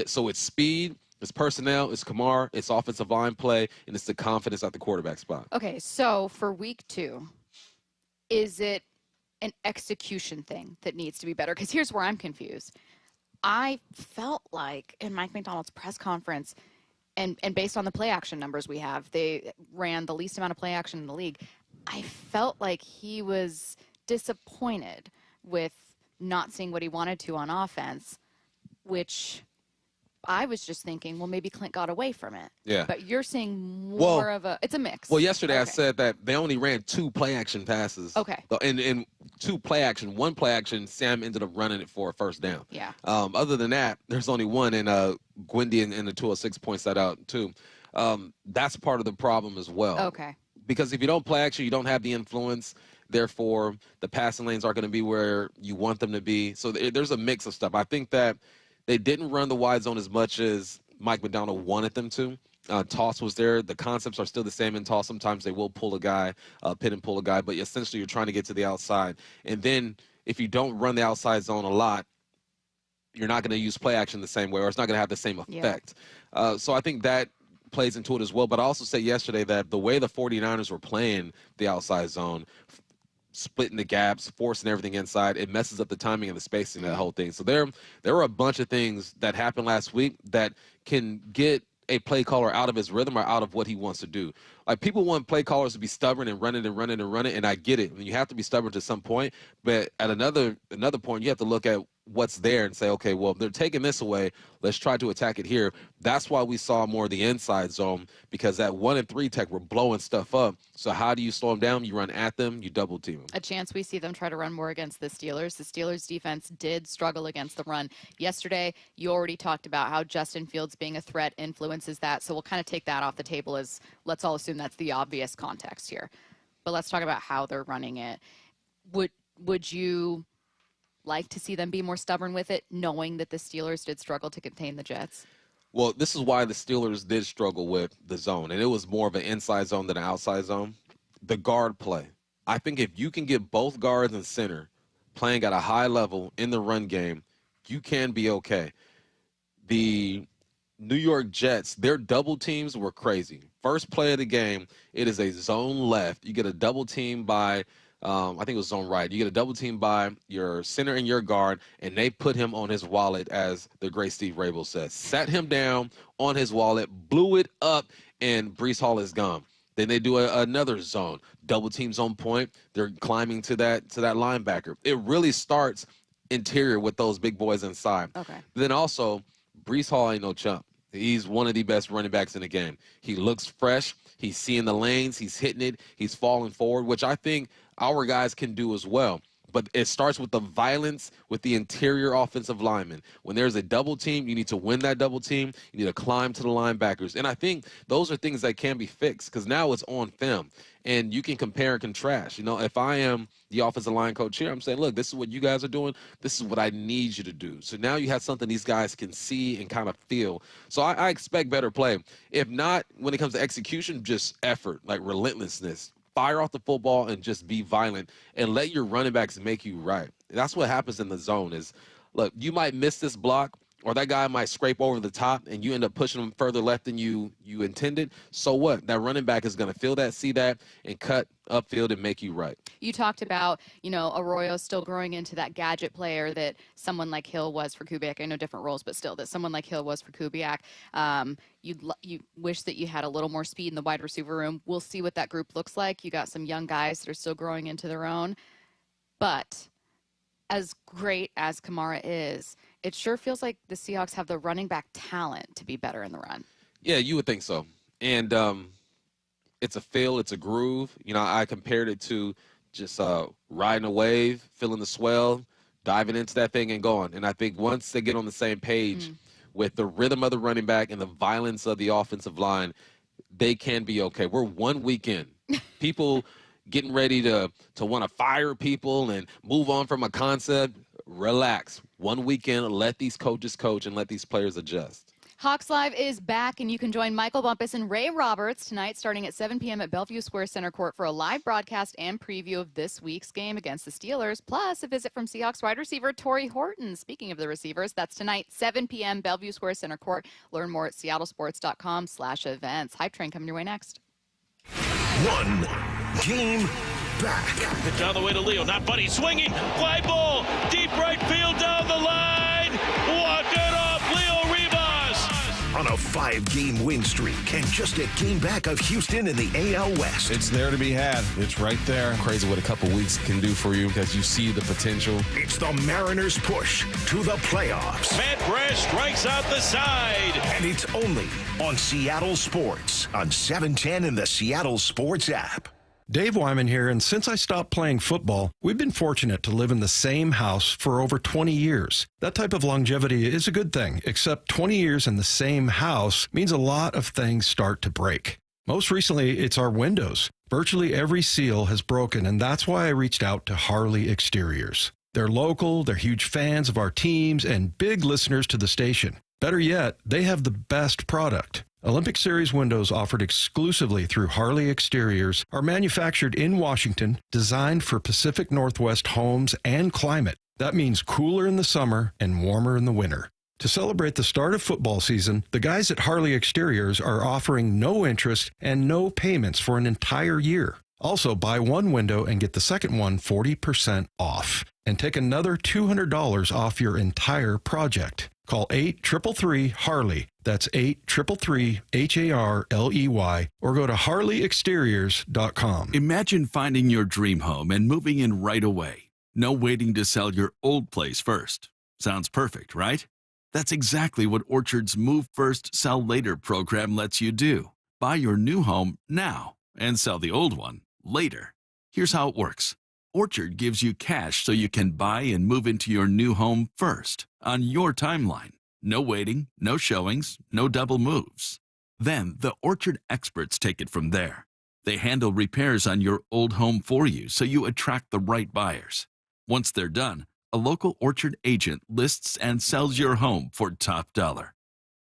So it's speed, it's personnel, it's Kamara, it's offensive line play, and it's the confidence at the quarterback spot. Okay, so for week 2, is it an execution thing that needs to be better? Because here's where I'm confused. I felt like in Mike McDonald's press conference, and based on the play action numbers we have, they ran the least amount of play action in the league. I felt like he was disappointed with not seeing what he wanted to on offense, which I was just thinking, well, maybe Clint got away from it. Yeah. But you're seeing more of it's a mix. Well, yesterday I said that they only ran 2 play action passes. Okay. And 2 play action, 1 play action, Sam ended up running it for a first down. Yeah. Other than that, there's only 1, and Gwyndy in the 206 points that out too. That's part of the problem as well. Okay. Because if you don't play action, you don't have the influence. Therefore, the passing lanes aren't going to be where you want them to be. So there's a mix of stuff. I think that they didn't run the wide zone as much as Mike McDonald wanted them to. Toss was there. The concepts are still the same in toss. Sometimes they will pull a guy, pin and pull a guy, but essentially you're trying to get to the outside. And then if you don't run the outside zone a lot, you're not going to use play action the same way, or it's not going to have the same effect. Yeah. So I think that plays into it as well. But I also said yesterday that the way the 49ers were playing the outside zone, splitting the gaps, forcing everything inside, it messes up the timing and the spacing of that whole thing. So there were a bunch of things that happened last week that can get a play caller out of his rhythm or out of what he wants to do. Like, people want play callers to be stubborn and run it and run it and run it, and I get it. I mean, you have to be stubborn to some point, but at another point, you have to look at what's there and say, okay, well, they're taking this away. Let's try to attack it here. That's why we saw more of the inside zone, because that 1 and 3 tech were blowing stuff up. So how do you slow them down? You run at them, you double team them. A chance we see them try to run more against the Steelers. The Steelers defense did struggle against the run yesterday. You already talked about how Justin Fields being a threat influences that. So we'll kind of take that off the table, as let's all assume that's the obvious context here. But let's talk about how they're running it. Would you like to see them be more stubborn with it, knowing that the Steelers did struggle to contain the Jets? Well, this is why the Steelers did struggle with the zone, and it was more of an inside zone than an outside zone. The guard play. I think if you can get both guards and center playing at a high level in the run game, you can be okay. The New York Jets, their double teams were crazy. First play of the game, it is a zone left. You get a double team by I think it was zone right. You get a double team by your center and your guard, and they put him on his wallet, as the great Steve Rabel says. Sat him down on his wallet, blew it up, and Breece Hall is gone. Then they do another zone. Double teams on point. They're climbing to that linebacker. It really starts interior with those big boys inside. Okay. Then also, Breece Hall ain't no chump. He's one of the best running backs in the game. He looks fresh. He's seeing the lanes. He's hitting it. He's falling forward, which I think our guys can do as well. But it starts with the violence with the interior offensive linemen. When there's a double team, you need to win that double team. You need to climb to the linebackers. And I think those are things that can be fixed, because now it's on film. And you can compare and contrast. You know, if I am the offensive line coach here, I'm saying, look, this is what you guys are doing. This is what I need you to do. So now you have something these guys can see and kind of feel. So I expect better play. If not, when it comes to execution, just effort, like relentlessness. Fire off the football and just be violent, and let your running backs make you right. That's what happens in the zone is, look, you might miss this block, or that guy might scrape over the top, and you end up pushing him further left than you intended. So what? That running back is going to feel that, see that, and cut upfield and make you right. You talked about, Arroyo still growing into that gadget player that someone like Hill was for Kubiak. I know different roles, but still, that someone like Hill was for Kubiak. You wish that you had a little more speed in the wide receiver room. We'll see what that group looks like. You got some young guys that are still growing into their own. But as great as Kamara is, it sure feels like the Seahawks have the running back talent to be better in the run. Yeah, you would think so. And it's a feel, it's a groove. I compared it to just riding a wave, feeling the swell, diving into that thing and going. And I think once they get on the same page with the rhythm of the running back and the violence of the offensive line, they can be okay. We're 1 week in. People getting ready to want to fire people and move on from a concept. Relax. 1 weekend, let these coaches coach and let these players adjust. Hawks Live is back, and you can join Michael Bumpus and Ray Roberts tonight starting at 7 p.m. at Bellevue Square Center Court for a live broadcast and preview of this week's game against the Steelers, plus a visit from Seahawks wide receiver Torrey Horton. Speaking of the receivers, that's tonight, 7 p.m., Bellevue Square Center Court. Learn more at seattlesports.com/events. Hype Train coming your way next. One game back. Pitch all the way to Leo. Not Buddy swinging. Fly ball. Deep right field down the line. Walk it off. Leo Rivas. On a 5-game win streak and just a game back of Houston in the AL West. It's there to be had. It's right there. Crazy what a couple weeks can do for you, because you see the potential. It's the Mariners' push to the playoffs. Matt Brash strikes out the side. And it's only on Seattle Sports on 710 in the Seattle Sports app. Dave Wyman here, and since I stopped playing football, we've been fortunate to live in the same house for over 20 years. That type of longevity is a good thing, except 20 years in the same house means a lot of things start to break. Most recently, it's our windows. Virtually every seal has broken, and that's why I reached out to Harley Exteriors. They're local, they're huge fans of our teams, and big listeners to the station. Better yet, they have the best product. Olympic Series windows offered exclusively through Harley Exteriors are manufactured in Washington, designed for Pacific Northwest homes and climate. That means cooler in the summer and warmer in the winter. To celebrate the start of football season, the guys at Harley Exteriors are offering no interest and no payments for an entire year. Also, buy one window and get the second one 40% off. And take another $200 off your entire project. Call 833-HARLEY. That's 833-HARLEY. Or go to harleyexteriors.com. Imagine finding your dream home and moving in right away. No waiting to sell your old place first. Sounds perfect, right? That's exactly what Orchard's Move First, Sell Later program lets you do. Buy your new home now and sell the old one later. Here's how it works. Orchard gives you cash so you can buy and move into your new home first, on your timeline. No waiting, no showings, no double moves. Then the Orchard experts take it from there. They handle repairs on your old home for you so you attract the right buyers. Once they're done, a local Orchard agent lists and sells your home for top dollar.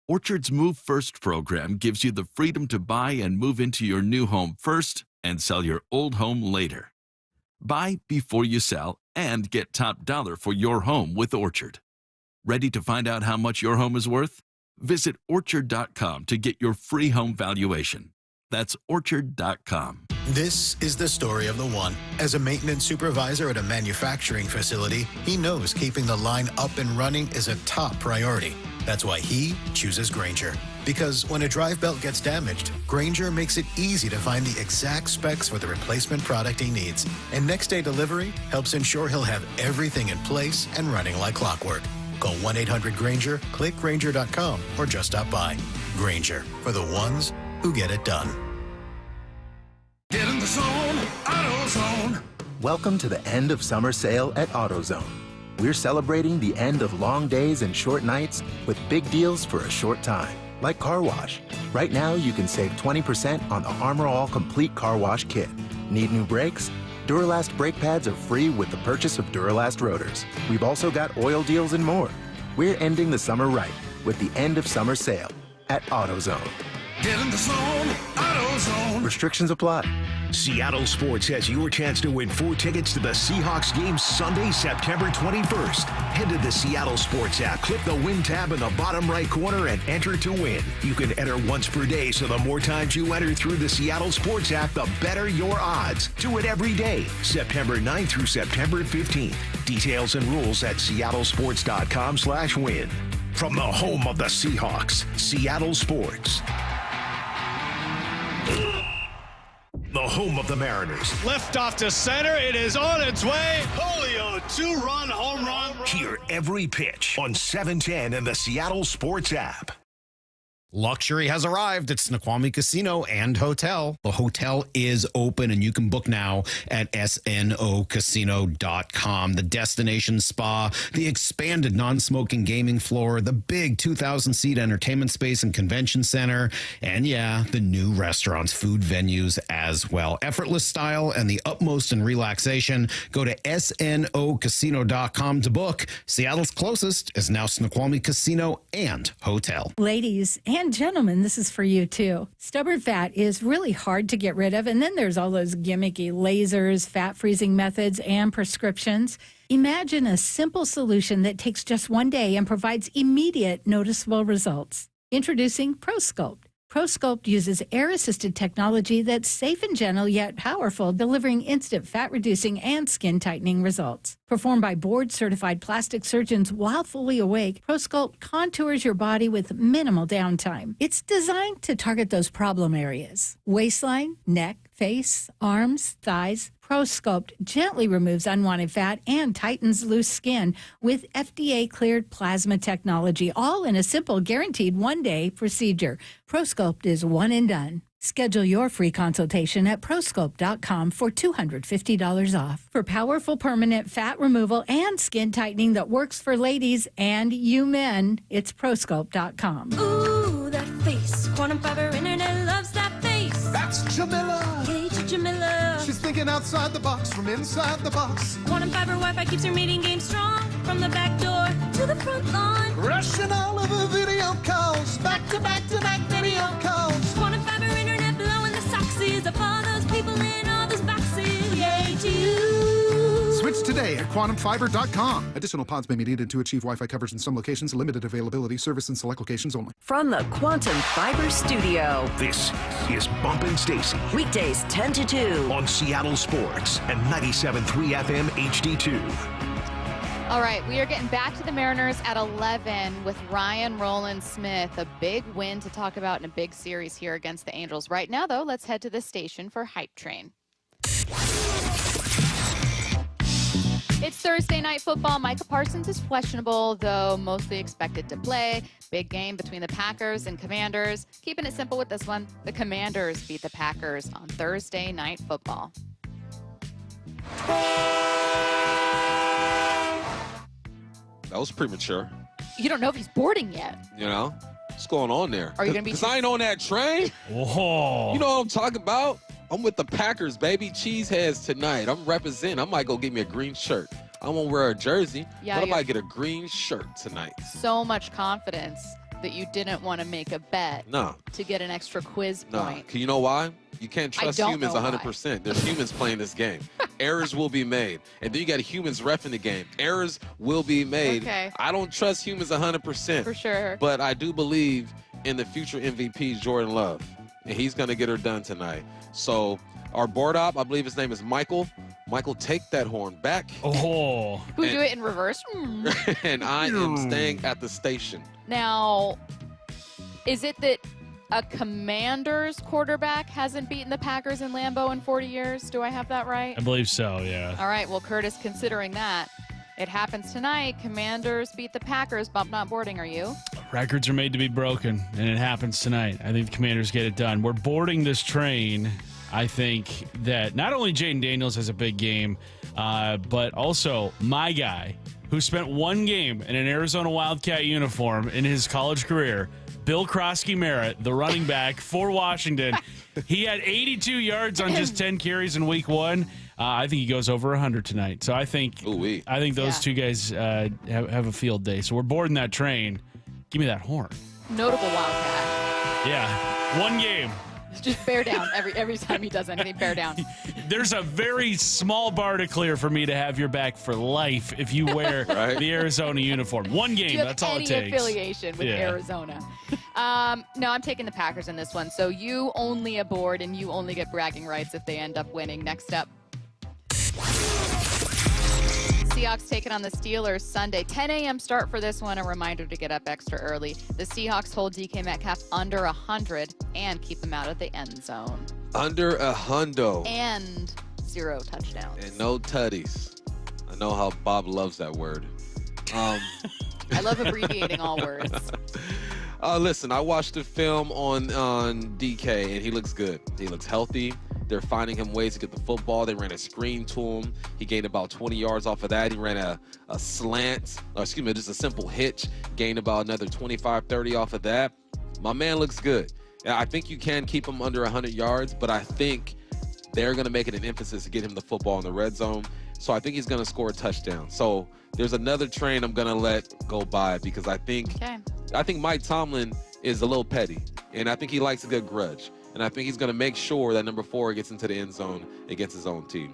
Orchard's Move First program gives you the freedom to buy and move into your new home first and sell your old home later. Buy before you sell and get top dollar for your home with Orchard. Ready to find out how much your home is worth? Visit Orchard.com to get your free home valuation. That's Orchard.com. This is the story of the one. As a maintenance supervisor at a manufacturing facility, he knows keeping the line up and running is a top priority. That's why he chooses Grainger. Because when a drive belt gets damaged, Grainger makes it easy to find the exact specs for the replacement product he needs. And next day delivery helps ensure he'll have everything in place and running like clockwork. Call 1-800-GRAINGER, click Grainger.com, or just stop by. Grainger, for the ones who get it done. Get in the zone, AutoZone. Welcome to the end of summer sale at AutoZone. We're celebrating the end of long days and short nights with big deals for a short time, like car wash. Right now, you can save 20% on the Armor All Complete Car Wash Kit. Need new brakes? Duralast brake pads are free with the purchase of Duralast rotors. We've also got oil deals and more. We're ending the summer right with the end of summer sale at AutoZone. Get in the zone, AutoZone. Restrictions apply. Seattle Sports has your chance to win 4 tickets to the Seahawks game Sunday, September 21st. Head to the Seattle Sports app, click the Win tab in the bottom right corner, and enter to win. You can enter once per day, so the more times you enter through the Seattle Sports app, the better your odds. Do it every day, September 9th through September 15th. Details and rules at seattlesports.com/win. From the home of the Seahawks, Seattle Sports. The home of the Mariners. Lift off to center. It is on its way. Julio, 2-run home run. Hear every pitch on 710 and the Seattle Sports app. Luxury has arrived at Snoqualmie Casino and Hotel. The hotel is open and you can book now at snocasino.com. The destination spa, the expanded non-smoking gaming floor, the big 2,000-seat entertainment space and convention center, and yeah, the new restaurants, food venues as well. Effortless style and the utmost in relaxation. Go to snocasino.com to book. Seattle's closest is now Snoqualmie Casino and Hotel. Ladies and gentlemen, this is for you too. Stubborn fat is really hard to get rid of, and then there's all those gimmicky lasers, fat freezing methods, and prescriptions. Imagine a simple solution that takes just one day and provides immediate noticeable results. Introducing ProSculpt. ProSculpt uses air-assisted technology that's safe and gentle yet powerful, delivering instant fat-reducing and skin-tightening results. Performed by board-certified plastic surgeons while fully awake, ProSculpt contours your body with minimal downtime. It's designed to target those problem areas: waistline, neck, face, arms, thighs. ProSculpt gently removes unwanted fat and tightens loose skin with FDA-cleared plasma technology, all in a simple, guaranteed one-day procedure. ProSculpt is one and done. Schedule your free consultation at prosculpt.com for $250 off. For powerful permanent fat removal and skin tightening that works for ladies and you men, it's prosculpt.com. Ooh, that face. Quantum fiber internet loves that face. That's Jamila. Hey, Jamila. She's thinking outside the box from inside the box. Quantum fiber Wi-Fi keeps her meeting game strong. From the back door to the front lawn. Rushing all of her video calls. Back to back to back video calls. Quantum fiber internet blowing the soxies of all those people in all those boxes. Yay to you. Switch today at quantumfiber.com. Additional pods may be needed to achieve Wi-Fi coverage in some locations. Limited availability. Service in select locations only. From the Quantum Fiber Studio. This is Bumpin' Stacy. Weekdays 10 to 2. On Seattle Sports and 97.3 FM HD2. All right, we are getting back to the Mariners at 11 with Ryan Rowland-Smith. A big win to talk about in a big series here against the Angels. Right now, though, let's head to the station for Hype Train. It's Thursday night football. Micah Parsons is questionable, though mostly expected to play. Big game between the Packers and Commanders. Keeping it simple with this one, the Commanders beat the Packers on Thursday night football. That was premature. You don't know if he's boarding yet. You know? What's going on there? Are you going to be... Because I ain't on that train. Whoa. You know what I'm talking about? I'm with the Packers, baby. Cheeseheads tonight. I'm representing. I might go get me a green shirt. I won't wear a jersey, Yeah, but I might get a green shirt tonight. So much confidence that you didn't want to make a bet No. to get an extra quiz point. You know why? You can't trust don't humans know 100%. There's humans playing this game. Errors will be made. And then you got humans reffing the game. Errors will be made. Okay. I don't trust humans 100%. For sure. But I do believe in the future MVP, Jordan Love. And he's going to get her done tonight. So our board op, I believe his name is Michael. Michael, take that horn back. Oh. Who do it in reverse? And I am staying at the station. Now, is it that a Commanders quarterback hasn't beaten the Packers in Lambeau in 40 years? Do I have that right? I believe so, yeah. All right, well, Curtis, considering that, it happens tonight. Commanders beat the Packers. Bump not boarding, are you? Records are made to be broken, and it happens tonight. I think the Commanders get it done. We're boarding this train. I think that not only Jaden Daniels has a big game, but also my guy who spent one game in an Arizona Wildcat uniform in his college career, Bill Krosky-Merritt, the running back for Washington. He had 82 yards on just 10 carries in week one. I think he goes over 100 tonight. So I think those two guys have a field day. So we're boarding that train. Give me that horn. Notable Wildcat. Yeah, one game. Just bear down every time he does anything. Bear down. There's a very small bar to clear for me to have your back for life if you wear the Arizona uniform. One game, Do you have that's all it any takes. affiliation with Arizona? No, I'm taking the Packers in this one. So you only aboard and you only get bragging rights if they end up winning. Next up. Seahawks taking on the Steelers Sunday. 10 a.m. start for this one. A reminder to get up extra early. The Seahawks hold DK Metcalf under 100 and keep him out of the end zone. Under a hundo. And 0 touchdowns. And no tutties. I know how Bob loves that word. I love abbreviating all words. Listen, I watched the film on DK, and he looks good. He looks healthy. They're finding him ways to get the football. They ran a screen to him. He gained about 20 yards off of that. He ran a slant, just a simple hitch, gained about another 25, 30 off of that. My man looks good. I think you can keep him under 100 yards, but I think they're going to make it an emphasis to get him the football in the red zone. So I think he's going to score a touchdown. So there's another train I'm going to let go by because I think Mike Tomlin is a little petty, and I think he likes a good grudge. And I think he's going to make sure that number 4 gets into the end zone against his old team.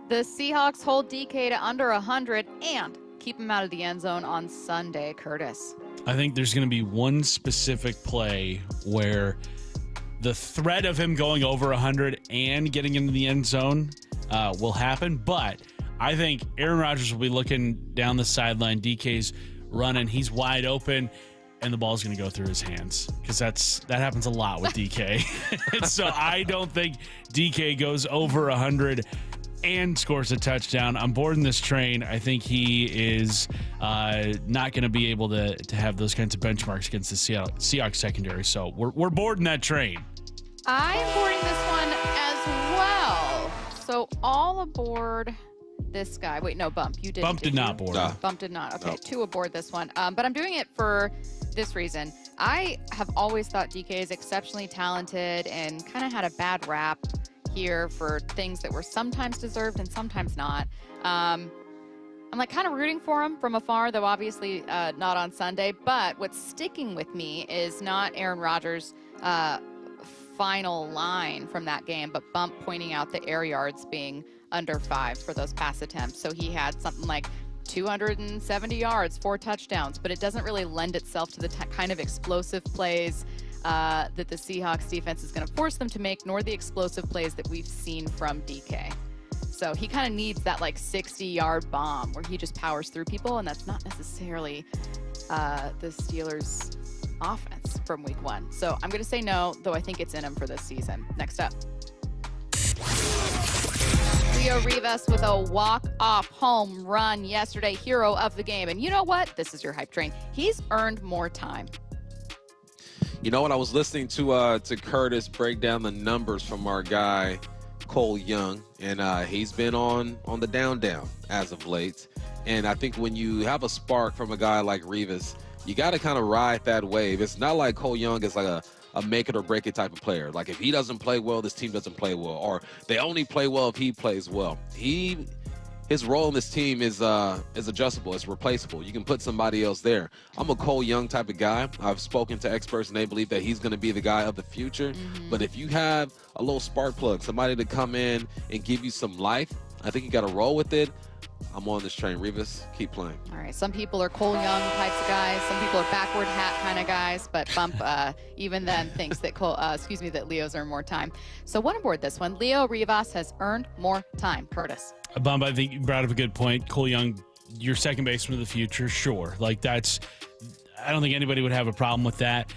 The Seahawks hold DK to under 100 and keep him out of the end zone on Sunday. Curtis. I think there's going to be one specific play where the threat of him going over 100 and getting into the end zone will happen. But I think Aaron Rodgers will be looking down the sideline. DK's running. He's wide open. And the ball's going to go through his hands because that happens a lot with DK. So I don't think DK goes over 100 and scores a touchdown. I'm boarding this train. I think he is not going to be able to have those kinds of benchmarks against the Seahawks secondary. So we're boarding that train. I am boarding this one as well. So all aboard this guy. Wait, no, Bump. You didn't. Bump did not board. Bump did not. Okay, Nope. 2 aboard this one. But I'm doing it for this reason. I have always thought DK is exceptionally talented and kind of had a bad rap here for things that were sometimes deserved and sometimes not. I'm like kind of rooting for him from afar, though obviously not on Sunday. But what's sticking with me is not Aaron Rodgers' final line from that game, but Bump pointing out the air yards being under 5 for those pass attempts. So he had something like 270 yards, 4 touchdowns, but it doesn't really lend itself to the kind of explosive plays that the Seahawks defense is going to force them to make, nor the explosive plays that we've seen from DK. So he kind of needs that like 60-yard bomb where he just powers through people, and that's not necessarily the Steelers' offense from week 1. So I'm going to say no, though I think it's in him for this season. Next up. We Leo Rivas with a walk-off home run yesterday, hero of the game. And you know what? This is your hype train. He's earned more time. You know what? I was listening to Curtis break down the numbers from our guy Cole Young, and he's been on the down as of late. And I think when you have a spark from a guy like Rivas, you got to kind of ride that wave. It's not like Cole Young is like a make it or break it type of player. Like if he doesn't play well, this team doesn't play well, or they only play well if he plays well. His role in this team is adjustable. It's replaceable. You can put somebody else there. I'm a Cole Young type of guy. I've spoken to experts, and they believe that he's going to be the guy of the future. But if you have a little spark plug, somebody to come in and give you some life, I think you got to roll with it. I'm on this train. Rivas, keep playing. All right. Some people are Cole Young types of guys. Some people are backward hat kind of guys. But Bump, even then, thinks that that Leo's earned more time. So one aboard this one. Leo Rivas has earned more time. Curtis. Bump, I think you brought up a good point. Cole Young, your second baseman of the future, sure. Like I don't think anybody would have a problem with that.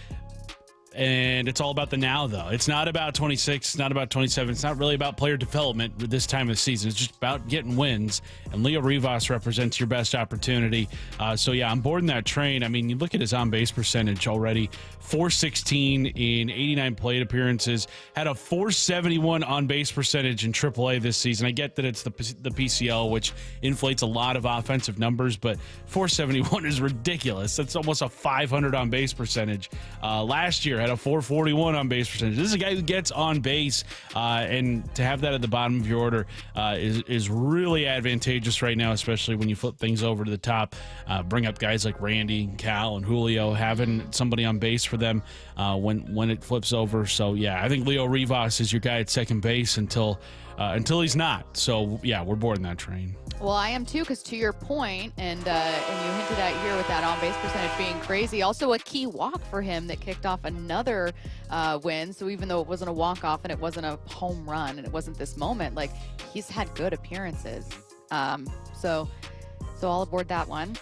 And it's all about the now, though. It's not about 26. It's not about 27. It's not really about player development with this time of the season. It's just about getting wins. And Leo Rivas represents your best opportunity. So, yeah, I'm boarding that train. I mean, you look at his on-base percentage already. 416 in 89 plate appearances. Had a 471 on-base percentage in AAA this season. I get that it's the PCL, which inflates a lot of offensive numbers, but 471 is ridiculous. That's almost a 500 on-base percentage. Last year, had a 441 on base percentage. This is a guy who gets on base, and to have that at the bottom of your order is really advantageous right now, especially when you flip things over to the top. Bring up guys like Randy, Cal, and Julio, having somebody on base for them when it flips over. So yeah, I think Leo Rivas is your guy at second base until he's not. So yeah, we're boarding that train. Well, I am too, because to your point, and you hinted at here with that on-base percentage being crazy, also a key walk for him that kicked off another win. So even though it wasn't a walk-off and it wasn't a home run and it wasn't this moment, like he's had good appearances. So all aboard that one.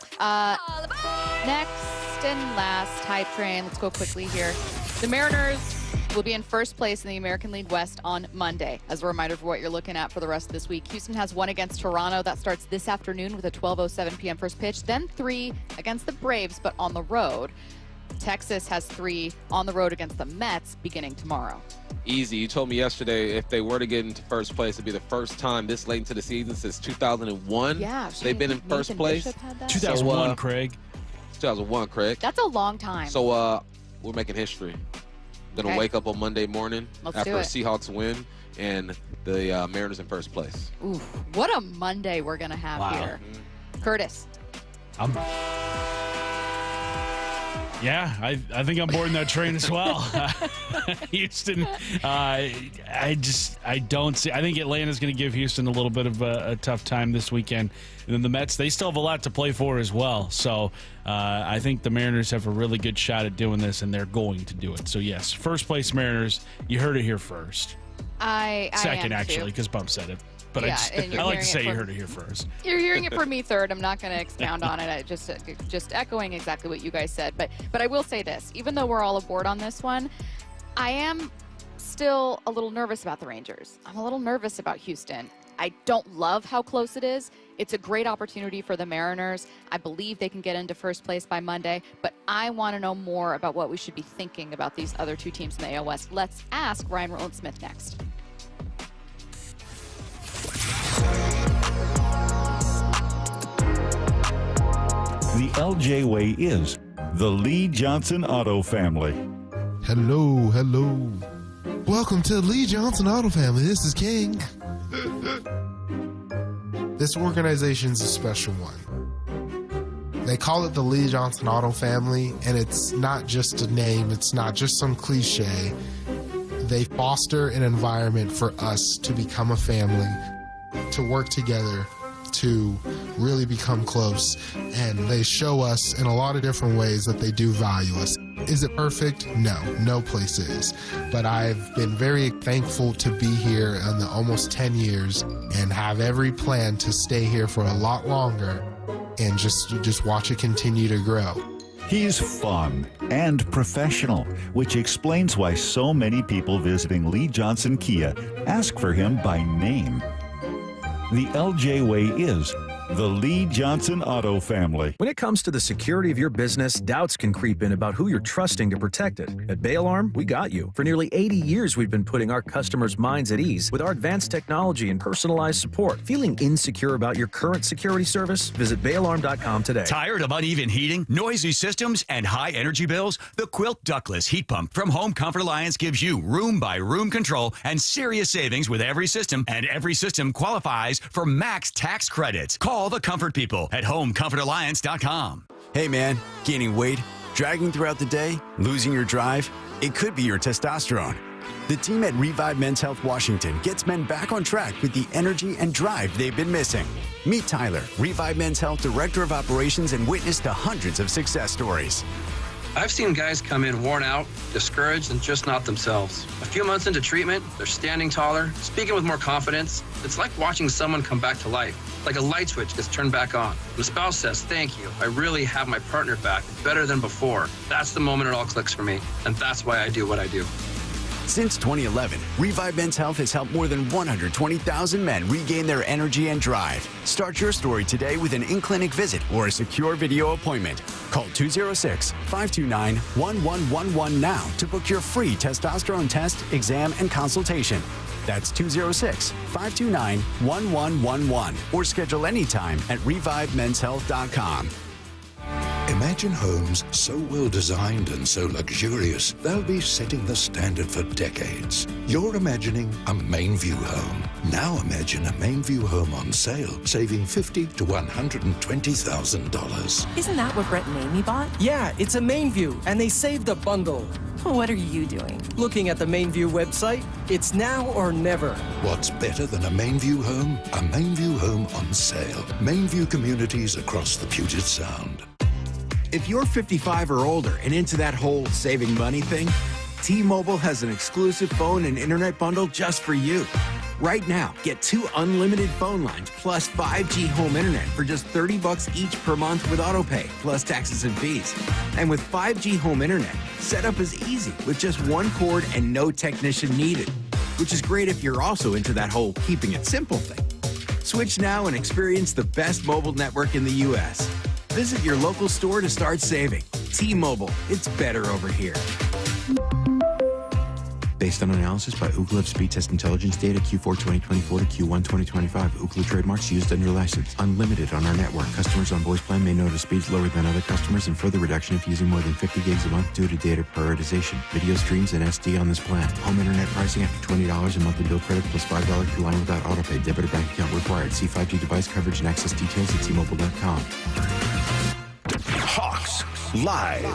Next and last hype train. Let's go quickly here. The Mariners will be in first place in the American League West on Monday. As a reminder for what you're looking at for the rest of this week, Houston has one against Toronto. That starts this afternoon with a 12:07 p.m. first pitch. Then 3 against the Braves, but on the road. Texas has 3 on the road against the Mets beginning tomorrow. Easy. You told me yesterday if they were to get into first place, it'd be the first time this late into the season since 2001. Yeah, they've been in first place. 2001, Craig. 2001, Craig. That's a long time. So we're making history. Gonna wake up on Monday morning after a Seahawks win and the Mariners in first place. Ooh, what a Monday we're gonna have here. Curtis. Yeah, I think I'm boarding that train as well. Houston, I don't see. I think Atlanta's going to give Houston a little bit of a tough time this weekend. And then the Mets, they still have a lot to play for as well. So I think the Mariners have a really good shot at doing this, and they're going to do it. So yes, first place Mariners. You heard it here first. Second, actually, because Bump said it. But yeah, I like to say you heard it here first. You're hearing it from me third. I'm not going to expound on it. I just echoing exactly what you guys said. But I will say this. Even though we're all aboard on this one, I am still a little nervous about the Rangers. I'm a little nervous about Houston. I don't love how close it is. It's a great opportunity for the Mariners. I believe they can get into first place by Monday. But I want to know more about what we should be thinking about these other 2 teams in the AL West. Let's ask Ryan Rowland-Smith next. The LJ Way is the Lee Johnson Auto Family. Hello. Welcome to Lee Johnson Auto Family. This is King. This organization's a special one. They call it the Lee Johnson Auto Family, and it's not just a name. It's not just some cliche. They foster an environment for us to become a family, to work together, to really become close, and they show us in a lot of different ways that they do value us. Is it perfect? No place is. But I've been very thankful to be here in the almost 10 years and have every plan to stay here for a lot longer and just watch it continue to grow. He's fun and professional, which explains why so many people visiting Lee Johnson Kia ask for him by name. The LJ way is the Lee Johnson Auto Family. When it comes to the security of your business, doubts can creep in about who you're trusting to protect it. At Bay Alarm, we got you. For nearly 80 years, we've been putting our customers' minds at ease with our advanced technology and personalized support. Feeling insecure about your current security service? Visit bayalarm.com today. Tired of uneven heating, noisy systems, and high energy bills? The Quilt Ductless Heat Pump from Home Comfort Alliance gives you room-by-room control and serious savings with every system, and every system qualifies for max tax credits. Call the comfort people at homecomfortalliance.com. Hey man, gaining weight, dragging throughout the day, losing your drive? It could be your testosterone. The team at Revive Men's Health Washington gets men back on track with the energy and drive they've been missing. Meet Tyler, Revive Men's Health Director of Operations and witness to hundreds of success stories. I've seen guys come in worn out, discouraged, and just not themselves. A few months into treatment, they're standing taller, speaking with more confidence. It's like watching someone come back to life, like a light switch gets turned back on. The spouse says, "Thank you. I really have my partner back, better than before." That's the moment it all clicks for me, and that's why I do what I do. Since 2011, Revive Men's Health has helped more than 120,000 men regain their energy and drive. Start your story today with an in-clinic visit or a secure video appointment. Call 206-529-1111 now to book your free testosterone test, exam, and consultation. That's 206-529-1111 or schedule anytime at revivemenshealth.com. Imagine homes so well designed and so luxurious, they'll be setting the standard for decades. You're imagining a Mainview home. Now imagine a Mainview home on sale, saving $50,000 to $120,000. Isn't that what Brett and Amy bought? Yeah, it's a Mainview, and they saved a bundle. What are you doing? Looking at the Mainview website. It's now or never. What's better than a Mainview home? A Mainview home on sale. Mainview communities across the Puget Sound. If you're 55 or older and into that whole saving money thing, T-Mobile has an exclusive phone and internet bundle just for you. Right now, get 2 unlimited phone lines plus 5G home internet for just $30 each per month with autopay, plus taxes and fees. And with 5G home internet, setup is easy with just 1 cord and no technician needed, which is great if you're also into that whole keeping it simple thing. Switch now and experience the best mobile network in the U.S. Visit your local store to start saving. T-Mobile, it's better over here. Based on analysis by Ookla of speed test intelligence data Q4 2024 to Q1 2025. Ookla trademarks used under license. Unlimited on our network. Customers on voice plan may notice speeds lower than other customers and further reduction if using more than 50 gigs a month due to data prioritization. Video streams and SD on this plan. Home internet pricing after $20 a monthly bill credit plus $5 per line without autopay. Debit or bank account required. See 5G device coverage and access details at T-Mobile.com. Hawks Live.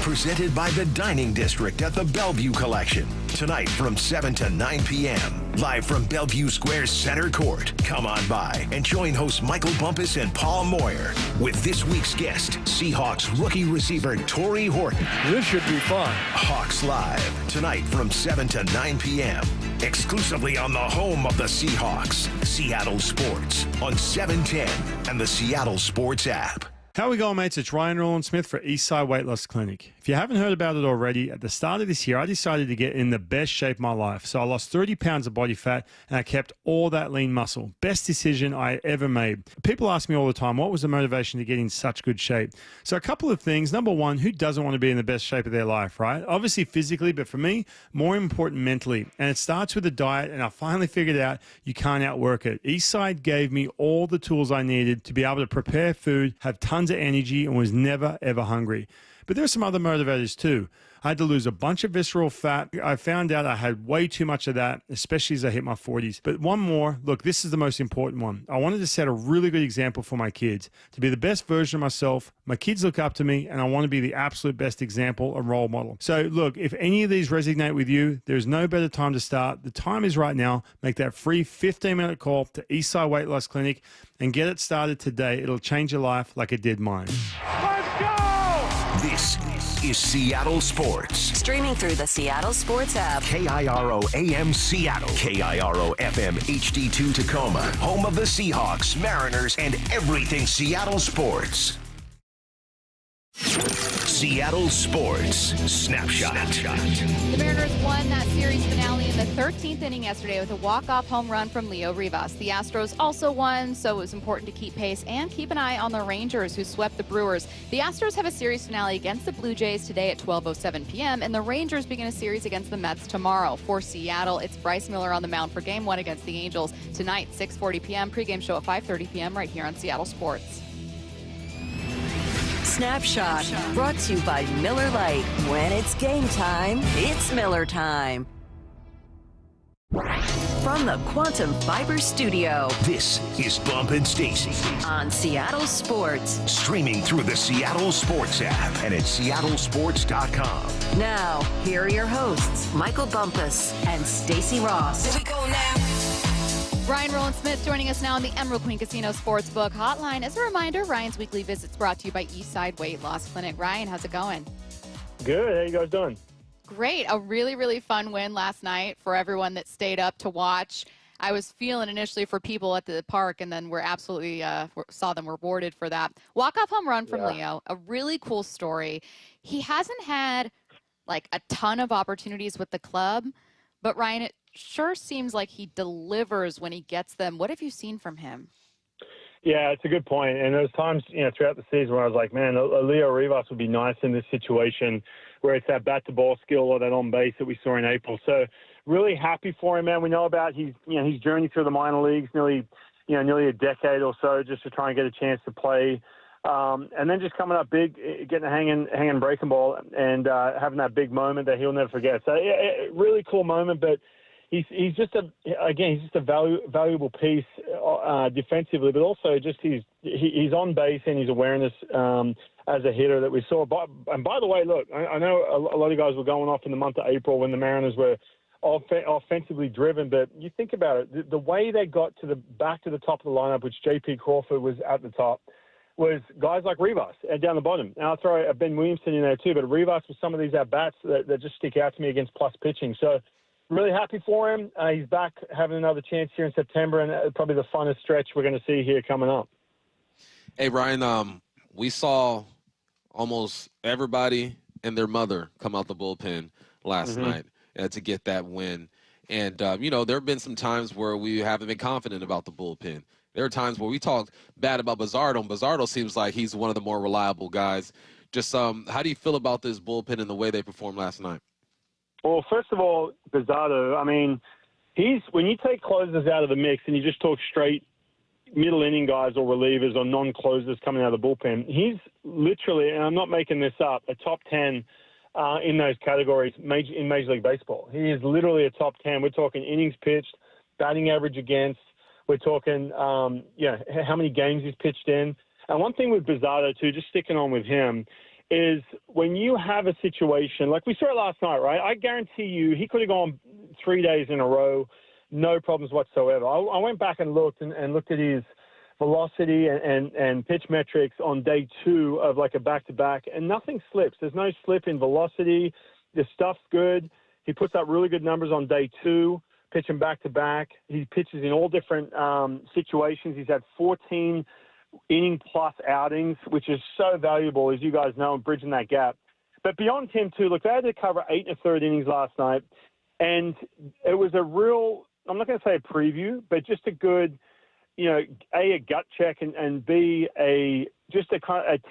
Presented by the Dining District at the Bellevue Collection. Tonight from 7 to 9 p.m. Live from Bellevue Square's Center Court. Come on by and join hosts Michael Bumpus and Paul Moyer with this week's guest, Seahawks rookie receiver Torrey Horton. This should be fun. Hawks Live. Tonight from 7 to 9 p.m. Exclusively on the home of the Seahawks, Seattle Sports, on 710 and the Seattle Sports app. How we going, mates? It's Ryan Rowland-Smith for Eastside Weight Loss Clinic. If you haven't heard about it already, at the start of this year, I decided to get in the best shape of my life. So I lost 30 pounds of body fat, and I kept all that lean muscle. Best decision I ever made. People ask me all the time, what was the motivation to get in such good shape? So a couple of things. Number one, who doesn't want to be in the best shape of their life, right? Obviously physically, but for me, more important mentally. And it starts with a diet, and I finally figured out you can't outwork it. Eastside gave me all the tools I needed to be able to prepare food, have tons of energy, and was never, ever hungry. But there's some other motivators too. I had to lose a bunch of visceral fat. I found out I had way too much of that, especially as I hit my 40s. But one more, look, this is the most important one. I wanted to set a really good example for my kids, to be the best version of myself. My kids look up to me, and I want to be the absolute best example and role model. So look, if any of these resonate with you, there's no better time to start. The time is right now. Make that free 15-minute call to Eastside Weight Loss Clinic and get it started today. It'll change your life like it did mine. This is Seattle Sports. Streaming through the Seattle Sports app. KIRO AM Seattle. KIRO FM HD2 Tacoma. Home of the Seahawks, Mariners, and everything Seattle sports. Seattle Sports Snapshot. The Mariners won that series finale in the 13th inning yesterday with a walk-off home run from Leo Rivas. The Astros also won, so it was important to keep pace and keep an eye on the Rangers, who swept the Brewers. The Astros have a series finale against the Blue Jays today at 12:07 p.m., and the Rangers begin a series against the Mets tomorrow. For Seattle, it's Bryce Miller on the mound for Game 1 against the Angels tonight, 6:40 p.m. Pregame show at 5:30 p.m. right here on Seattle Sports. Snapshot, brought to you by Miller Lite. When it's game time, it's Miller time. From the Quantum Fiber Studio, this is Bump and Stacy on Seattle Sports. Streaming through the Seattle Sports app and at seattlesports.com. Now, here are your hosts, Michael Bumpus and Stacy Ross. Here we go now. Ryan Rowland-Smith joining us now on the Emerald Queen Casino Sportsbook Hotline. As a reminder, Ryan's weekly visit's brought to you by Eastside Weight Loss Clinic. Ryan, how's it going? Good. How you guys doing? Great. A really, really fun win last night for everyone that stayed up to watch. I was feeling initially for people at the park, and then we're absolutely saw them rewarded for that. Walk-off home run from Leo. A really cool story. He hasn't had like a ton of opportunities with the club, but Ryan, it sure seems like he delivers when he gets them. What have you seen from him? Yeah, it's a good point. And there's times, throughout the season where I was like, man, a Leo Rivas would be nice in this situation where it's that bat-to-ball skill or that on base that we saw in April. So really happy for him, man. We know about his journey through the minor leagues, nearly a decade or so, just to try and get a chance to play. And then just coming up big, getting a hanging breaking ball and having that big moment that he'll never forget. So really cool moment, but he's just a valuable piece defensively, but also just he's on base and his awareness as a hitter that we saw. And by the way, look, I know a lot of guys were going off in the month of April when the Mariners were offensively driven, but you think about it, the way they got back to the top of the lineup, which J.P. Crawford was at the top, was guys like Rivas down the bottom. And I'll throw Ben Williamson in there too, but Rivas with some of these at-bats that just stick out to me against plus pitching. So really happy for him. He's back having another chance here in September, and probably the funnest stretch we're going to see here coming up. Hey, Ryan, we saw almost everybody and their mother come out the bullpen last night to get that win. And, there have been some times where we haven't been confident about the bullpen. There are times where we talked bad about Bizzardo, and Bizzardo seems like he's one of the more reliable guys. Just how do you feel about this bullpen and the way they performed last night? Well, first of all, Bizzardo, I mean, when you take closers out of the mix and you just talk straight middle inning guys or relievers or non-closers coming out of the bullpen, he's literally, and I'm not making this up, a top 10 in those categories in Major League Baseball. He is literally a top 10. We're talking innings pitched, batting average against. We're talking, how many games he's pitched in. And one thing with Bizzardo, too, just sticking on with him, is when you have a situation, like we saw it last night, right? I guarantee you he could have gone 3 days in a row, no problems whatsoever. I went back and looked at his velocity and pitch metrics on day 2 of like a back-to-back, and nothing slips. There's no slip in velocity. The stuff's good. He puts up really good numbers on day 2, pitching back-to-back. He pitches in all different situations. He's had 14 inning-plus outings, which is so valuable, as you guys know, in bridging that gap. But beyond him, too, look, they had to cover 8 1/3 innings last night, and it was a real, I'm not going to say a preview, but just a good, A, gut check, and B, a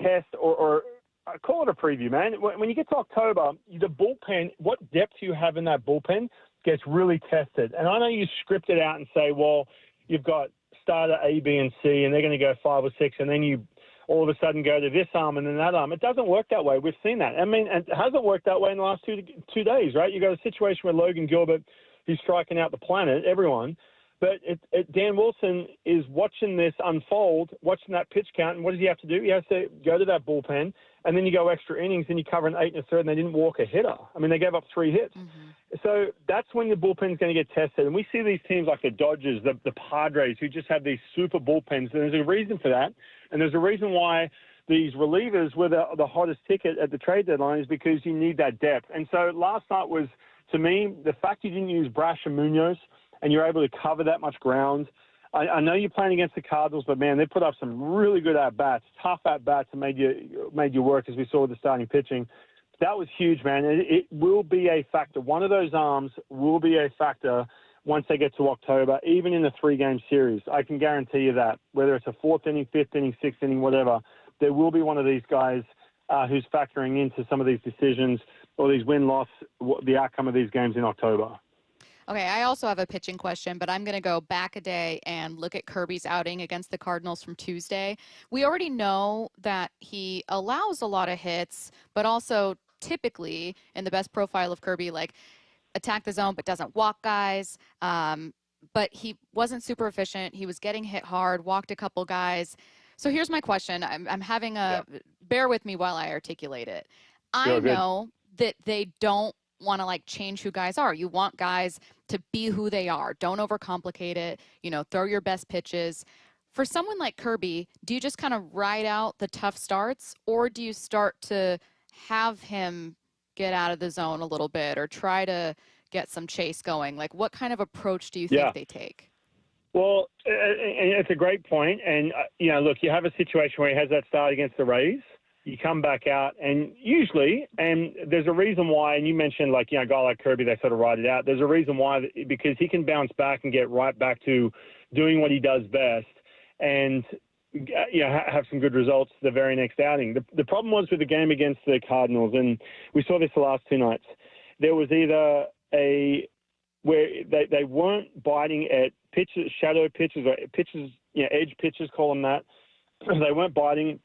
test or I call it a preview, man. When you get to October, the bullpen, what depth you have in that bullpen gets really tested. And I know you script it out and say, well, you've got starter A, B, and C, and they're going to go 5 or 6, and then you all of a sudden go to this arm and then that arm. It doesn't work that way. We've seen that. I mean, it hasn't worked that way in the last two days, right? You got a situation where Logan Gilbert, he's striking out the planet, everyone. But Dan Wilson is watching this unfold, watching that pitch count, and what does he have to do? He has to go to that bullpen, and then you go extra innings, and you cover an 8 1/3, and they didn't walk a hitter. I mean, they gave up 3 hits. So that's when the bullpen's going to get tested. And we see these teams like the Dodgers, the Padres, who just have these super bullpens. And there's a reason for that. And there's a reason why these relievers were the hottest ticket at the trade deadline, is because you need that depth. And so last night was, to me, the fact you didn't use Brash and Munoz, and you're able to cover that much ground, I know you're playing against the Cardinals, but, man, they put up some really good at-bats, tough at-bats, and made you work, as we saw with the starting pitching. That was huge, man. It will be a factor. One of those arms will be a factor once they get to October, even in a 3-game series. I can guarantee you that. Whether it's a 4th inning, 5th inning, 6th inning, whatever, there will be one of these guys who's factoring into some of these decisions or these win-loss, the outcome of these games in October. Okay, I also have a pitching question, but I'm going to go back a day and look at Kirby's outing against the Cardinals from Tuesday. We already know that he allows a lot of hits, but also typically in the best profile of Kirby, like attack the zone but doesn't walk guys. But he wasn't super efficient. He was getting hit hard, walked a couple guys. So here's my question. I'm having bear with me while I articulate it. I know that they don't want to like change who guys are. You want guys to be who they are. Don't overcomplicate it. Throw your best pitches. For someone like Kirby, do you just kind of ride out the tough starts, or do you start to have him get out of the zone a little bit or try to get some chase going? Like, what kind of approach do you think they take? Well, it's a great point. And, look, you have a situation where he has that start against the Rays. You come back out, and usually, and there's a reason why, and you mentioned, like, a guy like Kirby, they sort of ride it out. There's a reason why, because he can bounce back and get right back to doing what he does best and, have some good results the very next outing. The problem was with the game against the Cardinals, and we saw this the last 2 nights. There was either where they weren't biting at pitches, shadow pitches, or pitches, edge pitches, call them that. They weren't biting.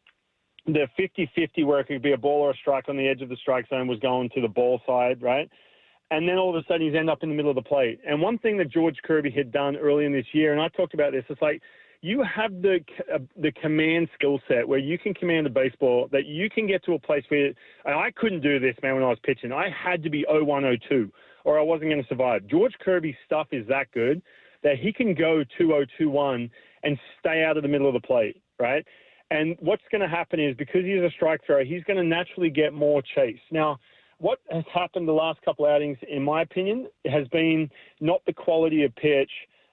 The 50-50 where it could be a ball or a strike on the edge of the strike zone was going to the ball side, right? And then all of a sudden he's end up in the middle of the plate. And one thing that George Kirby had done early in this year, and I talked about this, it's like you have the command skill set where you can command the baseball, that you can get to a place where, and I couldn't do this, man, when I was pitching. I had to be 0-1, 0-2, or I wasn't going to survive. George Kirby's stuff is that good that he can go 2-0, 2-1 and stay out of the middle of the plate, right? And what's going to happen is, because he's a strike thrower, he's going to naturally get more chase. Now, what has happened the last couple outings, in my opinion, has been not the quality of pitch.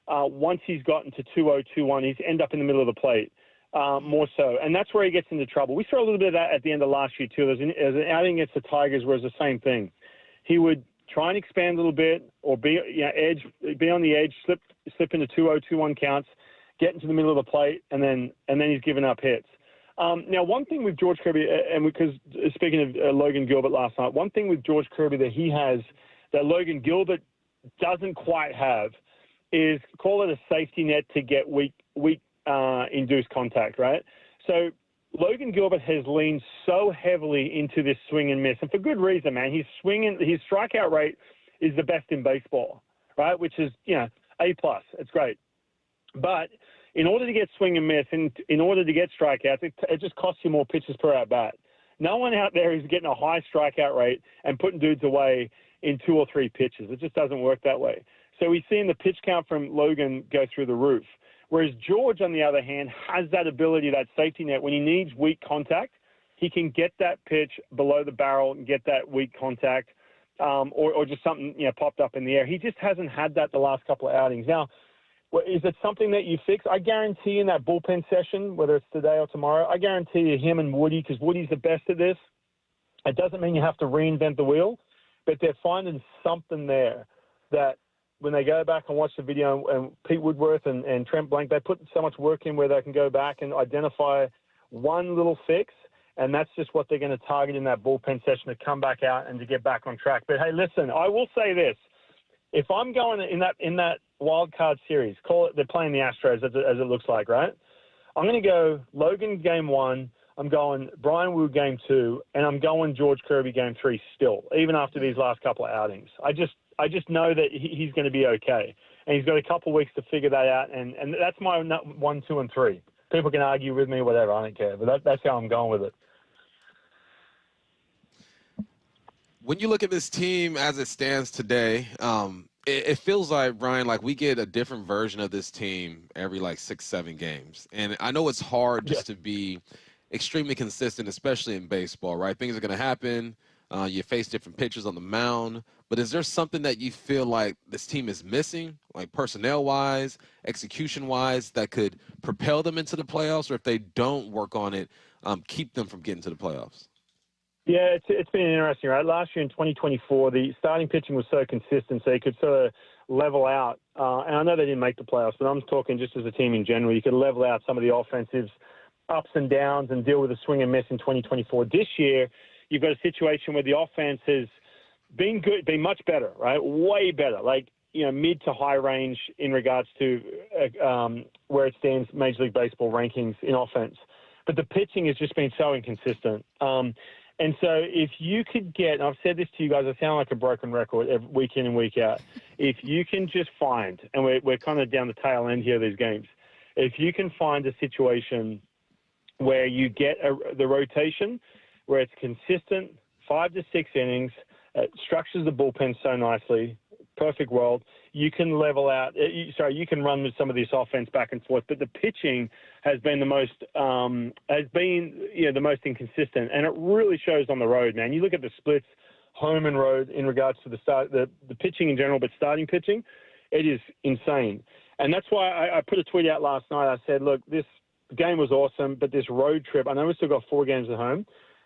Once he's gotten to 2-0, 2-1, he's end up in the middle of the plate, more so. And that's where he gets into trouble. We saw a little bit of that at the end of last year, too. There's an outing against the Tigers where it was the same thing. He would try and expand a little bit or be on the edge, slip into 2-0, 2-1 counts, get into the middle of the plate, and then he's giving up hits. Now, one thing with George Kirby, and because speaking of Logan Gilbert last night, one thing with George Kirby that he has that Logan Gilbert doesn't quite have is, call it a safety net to get weak induced contact, right? So Logan Gilbert has leaned so heavily into this swing and miss, and for good reason, man. His strikeout rate is the best in baseball, right? Which is, A+. It's great. But in order to get swing and miss, and in order to get strikeouts, it just costs you more pitches per at-bat. No one out there is getting a high strikeout rate and putting dudes away in 2 or 3 pitches. It just doesn't work that way. So we've seen the pitch count from Logan go through the roof. Whereas George, on the other hand, has that ability, that safety net. When he needs weak contact, he can get that pitch below the barrel and get that weak contact, or just something popped up in the air. He just hasn't had that the last couple of outings. Now, is it something that you fix? I guarantee in that bullpen session, whether it's today or tomorrow, I guarantee you him and Woody, because Woody's the best at this. It doesn't mean you have to reinvent the wheel, but they're finding something there that when they go back and watch the video, and Pete Woodworth and Trent Blank, they put so much work in where they can go back and identify one little fix, and that's just what they're going to target in that bullpen session to come back out and to get back on track. But, hey, listen, I will say this. If I'm going in that wild card series, call it, they're playing the Astros as it looks like, right? I'm going to go Logan game 1. I'm going Brian Wu game 2, and I'm going George Kirby game 3 still, even after these last couple of outings. I just know that he's going to be okay, and he's got a couple of weeks to figure that out, and that's my 1, 2, and 3. People can argue with me, whatever, I don't care, but that's how I'm going with it. When you look at this team as it stands today, it feels like, Brian, like we get a different version of this team every 6-7 games. And I know it's hard just to be extremely consistent, especially in baseball, right? Things are going to happen. You face different pitchers on the mound. But is there something that you feel like this team is missing, like personnel-wise, execution-wise, that could propel them into the playoffs, or if they don't work on it, keep them from getting to the playoffs? Yeah, it's been interesting, right? Last year in 2024, the starting pitching was so consistent, so you could sort of level out. And I know they didn't make the playoffs, but I'm talking just as a team in general. You could level out some of the offensive ups and downs and deal with a swing and miss in 2024. This year, you've got a situation where the offense has been good, been much better, right? Way better, like, mid to high range in regards to where it stands Major League Baseball rankings in offense. But the pitching has just been so inconsistent. And so if you could get, and I've said this to you guys, I sound like a broken record week in and week out. If you can just find, and we're kind of down the tail end here of these games, if you can find a situation where you get the rotation, where it's consistent, 5 to 6 innings, structures the bullpen so nicely, perfect world, you can level out. You can run with some of this offense back and forth, but the pitching has been the most the most inconsistent, and it really shows on the road, man. You look at the splits, home and road, in regards to the pitching in general, but starting pitching, it is insane. And that's why I put a tweet out last night. I said, look, this game was awesome, but this road trip, I know we still got 4 games at home.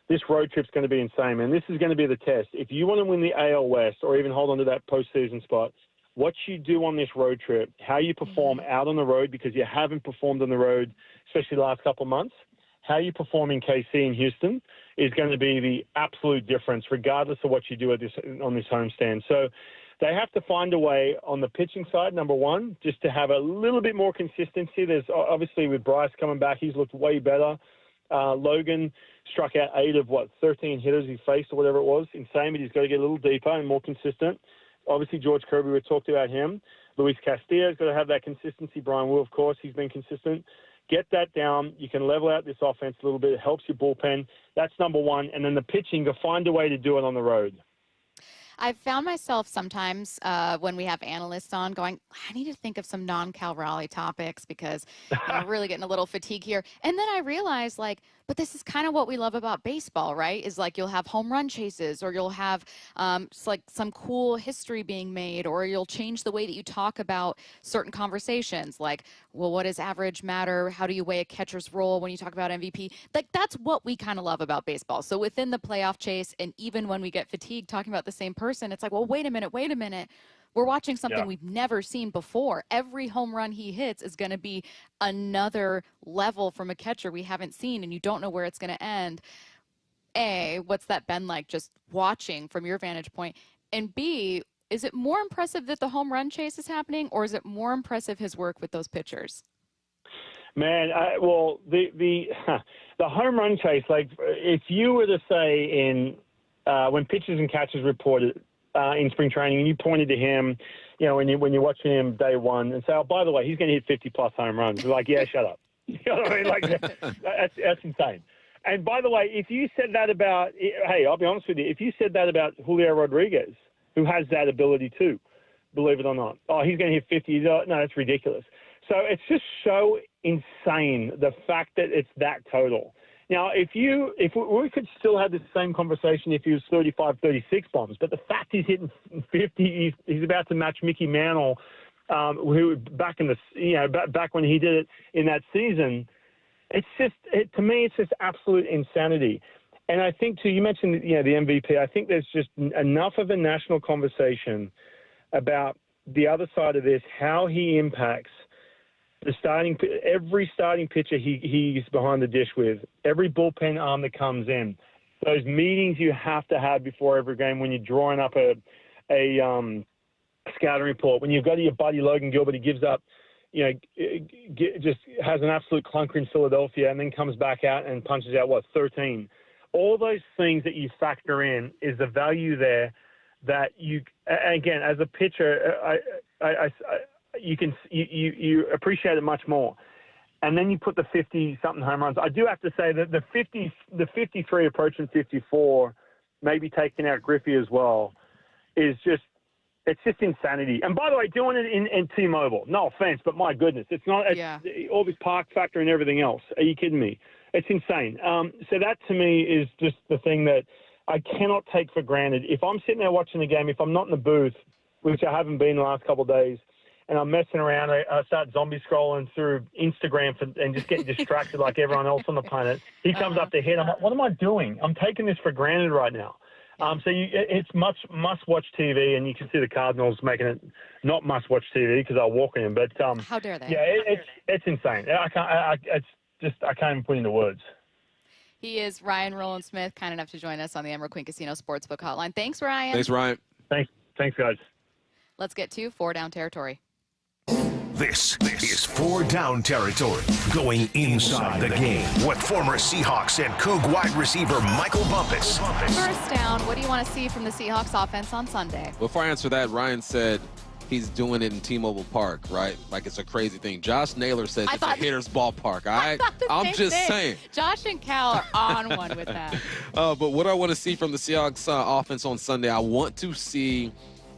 This road trip's going to be insane, man. This is going to be the test. If you want to win the AL West or even hold on to that postseason spot, what you do on this road trip, how you perform out on the road, because you haven't performed on the road, especially the last couple of months, how you perform in KC and Houston is going to be the absolute difference, regardless of what you do on this homestand. So they have to find a way on the pitching side, number one, just to have a little bit more consistency. There's obviously, with Bryce coming back, he's looked way better. Logan struck out 8 of 13 hitters he faced, or whatever it was. Insane, but he's got to get a little deeper and more consistent. Obviously, George Kirby, we talked about him. Luis Castillo's got to have that consistency. Brian Will, of course, he's been consistent. Get that down. You can level out this offense a little bit. It helps your bullpen. That's number one. And then the pitching, to find a way to do it on the road. I've found myself sometimes when we have analysts on going, I need to think of some non-Cal Raleigh topics because I'm really getting a little fatigue here. And then I realized, but this is kind of what we love about baseball, right? Is you'll have home run chases, or you'll have some cool history being made, or you'll change the way that you talk about certain conversations. Like, well, what does average matter? How do you weigh a catcher's role when you talk about MVP? That's what we kind of love about baseball. So within the playoff chase, and even when we get fatigued talking about the same person, it's like, well, wait a minute. We're watching something we've never seen before. Every home run he hits is going to be another level from a catcher we haven't seen, and you don't know where it's going to end. A, what's that been like just watching from your vantage point? And B, is it more impressive that the home run chase is happening, or is it more impressive his work with those pitchers? Man, the home run chase, if you were to say when pitchers and catchers reported in spring training, and you pointed to him, when you're watching him day one, and say, oh, by the way, he's going to hit 50-plus home runs. You're like, yeah, shut up. You know what I mean? That's insane. And by the way, if you said that about, hey, I'll be honest with you, if you said that about Julio Rodriguez, who has that ability too, believe it or not, oh, he's going to hit 50. No, that's ridiculous. So it's just so insane, the fact that it's that total. Now, if we could still have the same conversation if he was 35, 36 bombs, but the fact he's hitting 50, he's about to match Mickey Mantle, who back in back when he did it in that season. It's just, to me, it's just absolute insanity. And I think too, you mentioned the MVP. I think there's just enough of a national conversation about the other side of this, how he impacts every starting pitcher he's behind the dish with, every bullpen arm that comes in, those meetings you have to have before every game when you're drawing up a scouting report, when you've got your buddy Logan Gilbert, he gives up, just has an absolute clunker in Philadelphia and then comes back out and punches out, 13. All those things that you factor in is the value there that you, again, as a pitcher, you appreciate it much more. And then you put the 50-something home runs. I do have to say that the 53 approaching 54, maybe taking out Griffey as well, it's just insanity. And by the way, doing it in T-Mobile, no offense, but my goodness, it's not all this park factor and everything else. Are you kidding me? It's insane. So that to me is just the thing that I cannot take for granted. If I'm sitting there watching the game, if I'm not in the booth, which I haven't been the last couple of days, and I'm messing around, I start zombie scrolling through Instagram and just getting distracted like everyone else on the planet. He comes up to hit. I'm like, what am I doing? I'm taking this for granted right now. It's must-watch TV, and you can see the Cardinals making it not must-watch TV because I'll walk in. But how dare they? Yeah, it's insane. I can't even put into words. He is Ryan Roland Smith, kind enough to join us on the Emerald Queen Casino Sportsbook Hotline. Thanks, Ryan. Thanks, Ryan. Thanks, guys. Let's get to 4 Down territory. This is 4 Down territory, going inside the game with former Seahawks and Coug wide receiver Michael Bumpus. First down, what do you want to see from the Seahawks offense on Sunday? Before I answer that, Ryan said he's doing it in T-Mobile Park, right? Like it's a crazy thing. Josh Naylor says it's a hitter's ballpark, all right? I'm just saying. Josh and Cal are on one with that. But what I want to see from the Seahawks offense on Sunday, I want to see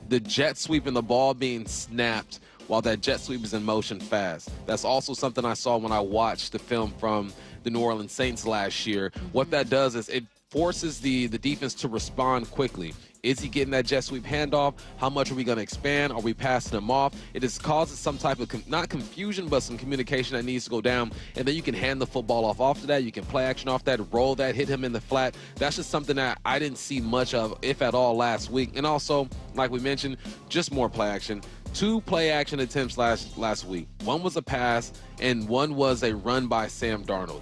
the jet sweep and the ball being snapped while that jet sweep is in motion fast. That's also something I saw when I watched the film from the New Orleans Saints last year. What that does is it forces the defense to respond quickly. Is he getting that jet sweep handoff? How much are we going to expand? Are we passing him off? It just causes some type of, not confusion, but some communication that needs to go down. And then you can hand the football off after that. You can play action off that, roll that, hit him in the flat. That's just something that I didn't see much of, if at all, last week. And also, like we mentioned, just more play action. 2 play action attempts last week. One was a pass, and one was a run by Sam Darnold.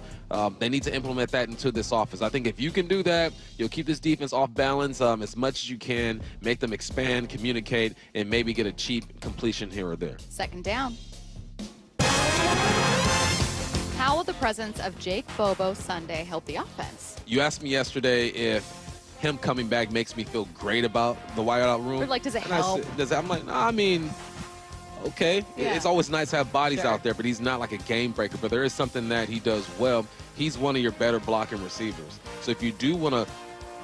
They need to implement that into this offense. I think if you can do that, you'll keep this defense off balance as much as you can, make them expand, communicate, and maybe get a cheap completion here or there. Second down. How will the presence of Jake Bobo Sunday help the offense? You asked me yesterday if him coming back makes me feel great about the wideout room. Or like, does it help? I'm like, nah, I mean, okay. Yeah. It's always nice to have bodies Sure. out there, but he's not like a game breaker. But there is something that he does well. He's one of your better blocking receivers. So if you do want to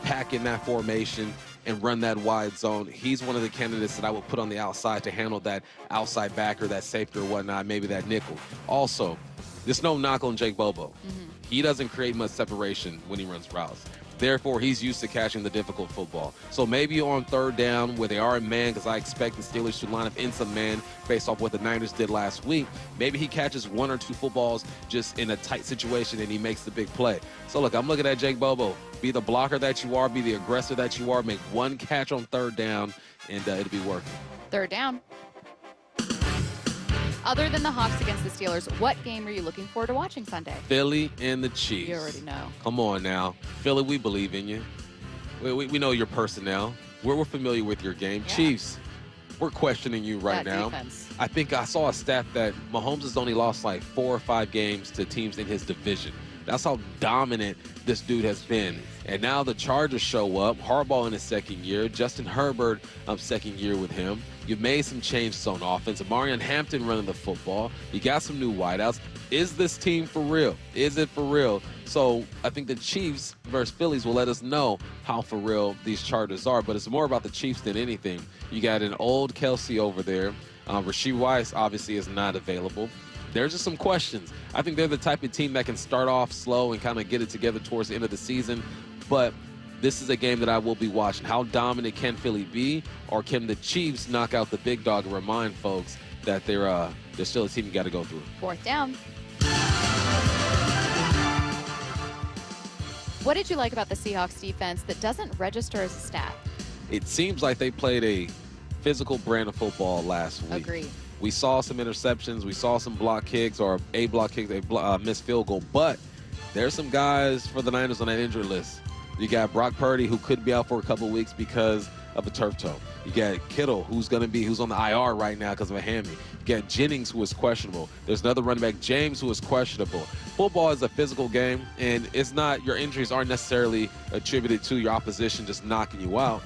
pack in that formation and run that wide zone, he's one of the candidates that I would put on the outside to handle that outside backer, that safety or whatnot, maybe that nickel. Also, there's no knock on Jake Bobo. He doesn't create much separation when he runs routes. Therefore, he's used to catching the difficult football. So maybe on third down where they are in man, because I expect the Steelers to line up in some man based off what the Niners did last week, maybe he catches 1 or 2 footballs just in a tight situation and he makes the big play. So look, I'm looking at Jake Bobo. Be the blocker that you are, be the aggressor that you are, make 1 catch on third down, and it'll be working. Third down. Other than the Hawks against the Steelers, what game are you looking forward to watching Sunday? Philly and the Chiefs. You already know. Come on now. Philly, we believe in you. We know your personnel. We're familiar with your game. Yeah. Chiefs, we're questioning you right That now. defense. I think I saw a stat that Mahomes has only lost like 4 or 5 games to teams in his division. That's how dominant this dude has been. And now the Chargers show up. Harbaugh in his second year. Justin Herbert, second year with him. You've made some changes on offense. Amarian Hampton running the football. You got some new wideouts. Is this team for real? Is it for real? So I think the Chiefs versus Phillies will let us know how for real these Chargers are. But it's more about the Chiefs than anything. You got an old Kelsey over there. Rashee Rice obviously is not available. There's just some questions. I think they're the type of team that can start off slow and kind of get it together towards the end of the season. But this is a game that I will be watching. How dominant can Philly be? Or can the Chiefs knock out the big dog and remind folks that they're still a team you got to go through? Fourth down. What did you like about the Seahawks defense that doesn't register as a stat? It seems like they played a physical brand of football last week. Agreed. We saw some interceptions. We saw some block kicks or a block kick, a missed field goal. But there's some guys for the Niners on that injury list. You got Brock Purdy, who could be out for a couple of weeks because of a turf toe. You got Kittle, who's on the IR right now because of a hammy. You got Jennings, who is questionable. There's another running back, James, who is questionable. Football is a physical game, and it's not, your injuries aren't necessarily attributed to your opposition just knocking you out.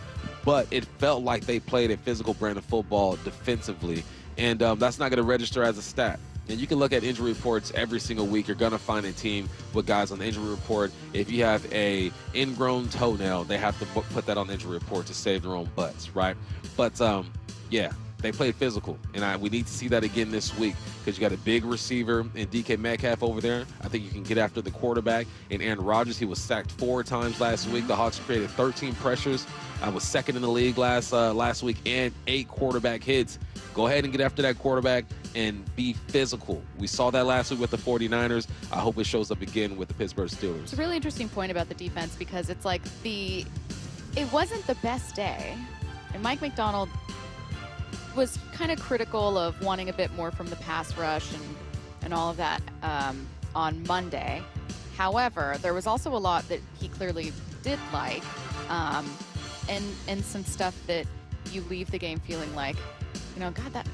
But it felt like they played a physical brand of football defensively, and that's not going to register as a stat. And you can look at injury reports every single week. You're going to find a team with guys on the injury report. If you have a ingrown toenail, they have to put that on the injury report to save their own butts, right? But, yeah, they played physical, and we need to see that again this week because you got a big receiver in DK Metcalf over there. I think you can get after the quarterback. And Aaron Rodgers, he was sacked 4 times last week. The Hawks created 13 pressures. I was second in the league last week, and 8 quarterback hits. Go ahead and get after that quarterback and be physical. We saw that last week with the 49ers. I hope it shows up again with the Pittsburgh Steelers. It's a really interesting point about the defense because it's like it wasn't the best day. And Mike McDonald was kind of critical of wanting a bit more from the pass rush and all of that on Monday. However, there was also a lot that he clearly did like and some stuff that you leave the game feeling like, God, that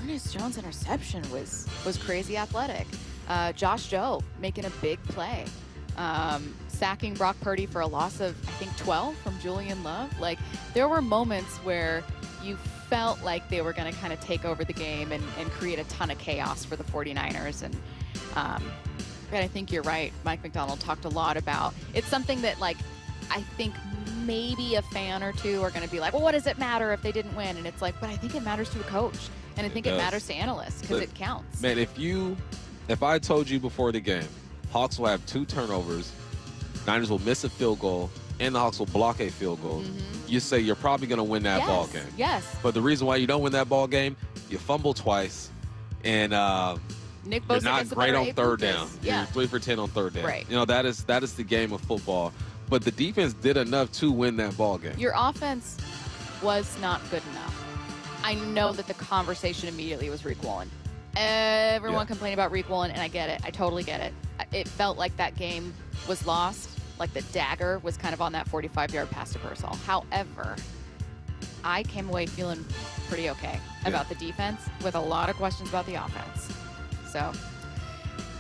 Ernest Jones interception was crazy athletic. Josh Joe making a big play. Sacking Brock Purdy for a loss of, I think, 12 from Julian Love. Like, there were moments where you felt like they were going to kind of take over the game and create a ton of chaos for the 49ers. And I think you're right. Mike McDonald talked a lot about it's something that, like, I think maybe a fan or two are going to be like, well, what does it matter if they didn't win? And it's like, but I think it matters to a coach. And I think it matters to analysts because it counts. Man, if I told you before the game, Hawks will have 2 turnovers, Niners will miss a field goal, and the Hawks will block a field goal, you say you're probably going to win that ball game. Yes. But the reason why you don't win that ball game, you fumble twice, and Nick you're Bosa not gets great about on 8 third Lucas. down. Yeah. You're 3 for 10 on third down. Right. That is the game of football. But the defense did enough to win that ball game. Your offense was not good enough. I know that the conversation immediately was Reek Wallen. Everyone complained about Reek Wallen, and I get it. I totally get it. It felt like that game was lost, like the dagger was kind of on that 45-yard pass to Purcell. However, I came away feeling pretty okay about the defense with a lot of questions about the offense. So,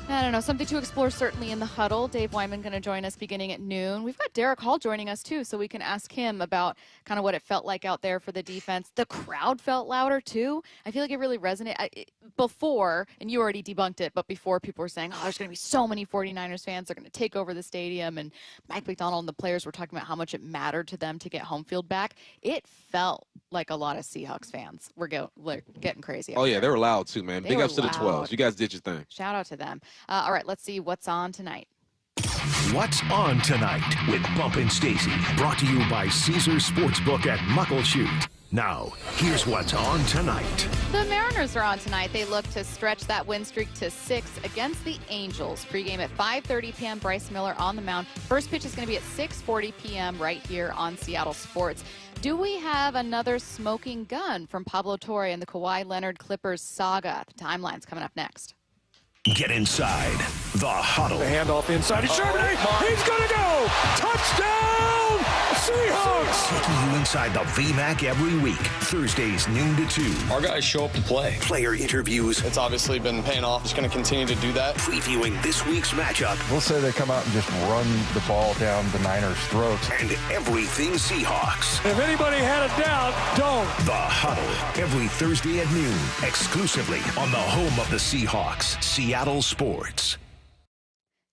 I don't know, something to explore certainly in the huddle. Dave Wyman going to join us beginning at noon. We've got Derek Hall joining us too, so we can ask him about kind of what it felt like out there for the defense. The crowd felt louder too. I feel like it really resonated before, and you already debunked it, but before people were saying, oh, there's going to be so many 49ers fans. They're going to take over the stadium. And Mike McDonald and the players were talking about how much it mattered to them to get home field back. It felt like a lot of Seahawks fans were getting crazy. Oh, yeah, they were loud too, man. Big ups to the 12s. You guys did your thing. Shout out to them. All right, let's see what's on tonight. What's on tonight with Bump and Stacy, brought to you by Caesars Sportsbook at Muckleshoot. Now, here's what's on tonight. The Mariners are on tonight. They look to stretch that win streak to 6 against the Angels. Pregame at 5:30 p.m. Bryce Miller on the mound. First pitch is going to be at 6:40 p.m. right here on Seattle Sports. Do we have another smoking gun from Pablo Torre and the Kawhi Leonard Clippers saga? The timeline's coming up next. Get inside the huddle. The handoff inside. He's Charbonnet. He's going to go. Touchdown, Seahawks. Taking you inside the VMAC every week. Thursdays, noon to 2. Our guys show up to play. Player interviews. It's obviously been paying off. Just going to continue to do that. Previewing this week's matchup. We'll say they come out and just run the ball down the Niners' throats. And everything Seahawks. If anybody had a doubt, don't. The Huddle. Every Thursday at noon. Exclusively on the home of the Seahawks. Seattle Sports.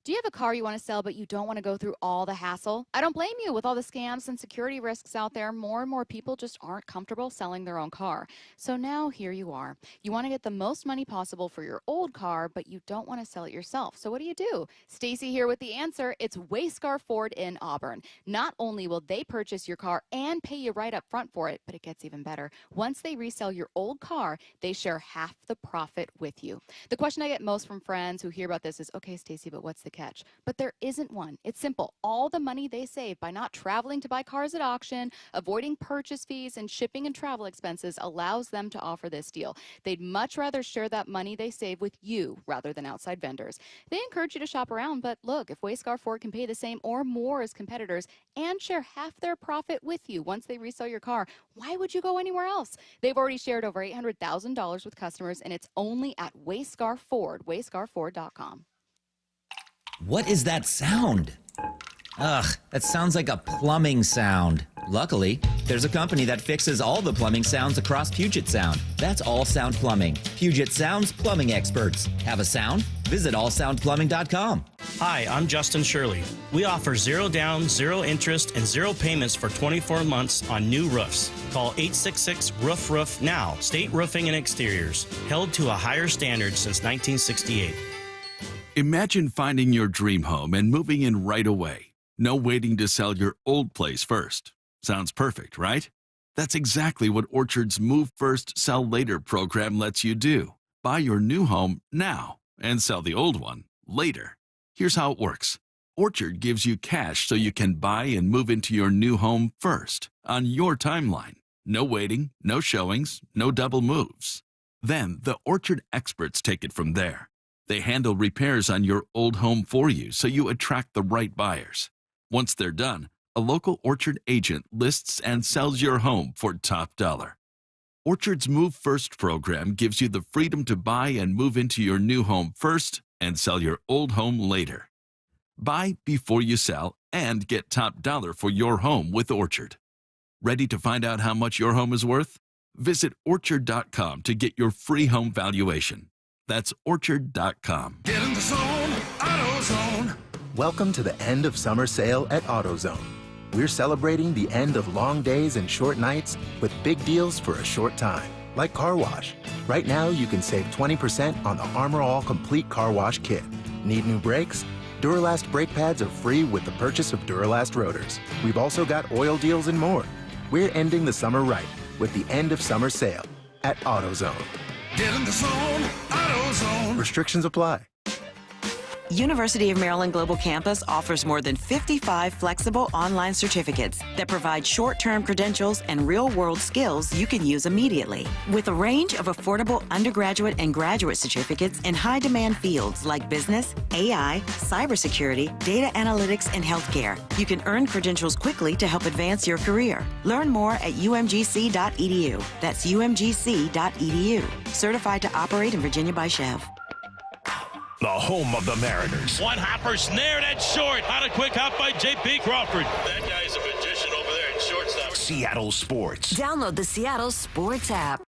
Do you have a car you want to sell, but you don't want to go through all the hassle? I don't blame you. With all the scams and security risks out there, more and more people just aren't comfortable selling their own car. So now here you are. You want to get the most money possible for your old car, but you don't want to sell it yourself. So what do? Stacy here with the answer. It's Wayscar Ford in Auburn. Not only will they purchase your car and pay you right up front for it, but it gets even better. Once they resell your old car, they share half the profit with you. The question I get most from friends who hear about this is, okay, Stacy, but what's the catch? But there isn't one. It's simple. All the money they save by not traveling to buy cars at auction, avoiding purchase fees, and shipping and travel expenses allows them to offer this deal. They'd much rather share that money they save with you rather than outside vendors. They encourage you to shop around, but look, if Wayscar Ford can pay the same or more as competitors and share half their profit with you once they resell your car, why would you go anywhere else? They've already shared over $800,000 with customers, and it's only at Wayscar Ford, wayscarford.com. What is that sound? Ugh, that sounds like a plumbing sound. Luckily, there's a company that fixes all the plumbing sounds across Puget Sound. That's All Sound Plumbing. Puget Sound's plumbing experts. Have a sound? Visit allsoundplumbing.com. Hi, I'm Justin Shirley. We offer 0 down, 0 interest, and 0 payments for 24 months on new roofs. Call 866-ROOF-ROOF now. State Roofing and Exteriors, held to a higher standard since 1968. Imagine finding your dream home and moving in right away. No waiting to sell your old place first. Sounds perfect, right? That's exactly what Orchard's Move First, Sell Later program lets you do. Buy your new home now and sell the old one later. Here's how it works. Orchard gives you cash so you can buy and move into your new home first on your timeline. No waiting, no showings, no double moves. Then the Orchard experts take it from there. They handle repairs on your old home for you so you attract the right buyers. Once they're done, a local Orchard agent lists and sells your home for top dollar. Orchard's Move First program gives you the freedom to buy and move into your new home first and sell your old home later. Buy before you sell and get top dollar for your home with Orchard. Ready to find out how much your home is worth? Visit Orchard.com to get your free home valuation. That's Orchard.com. Get in the zone, AutoZone. Welcome to the end of summer sale at AutoZone. We're celebrating the end of long days and short nights with big deals for a short time, like car wash. Right now, you can save 20% on the Armor All Complete Car Wash Kit. Need new brakes? Duralast brake pads are free with the purchase of Duralast rotors. We've also got oil deals and more. We're ending the summer right with the end of summer sale at AutoZone. Get in the zone, AutoZone. Restrictions apply. University of Maryland Global Campus offers more than 55 flexible online certificates that provide short-term credentials and real-world skills you can use immediately. With a range of affordable undergraduate and graduate certificates in high-demand fields like business, AI, cybersecurity, data analytics, and healthcare, you can earn credentials quickly to help advance your career. Learn more at umgc.edu. That's umgc.edu. Certified to operate in Virginia by Chev. The home of the Mariners. One hopper snared at short. On a quick hop by J.P. Crawford. That guy's a magician over there in shortstop. Seattle Sports. Download the Seattle Sports app.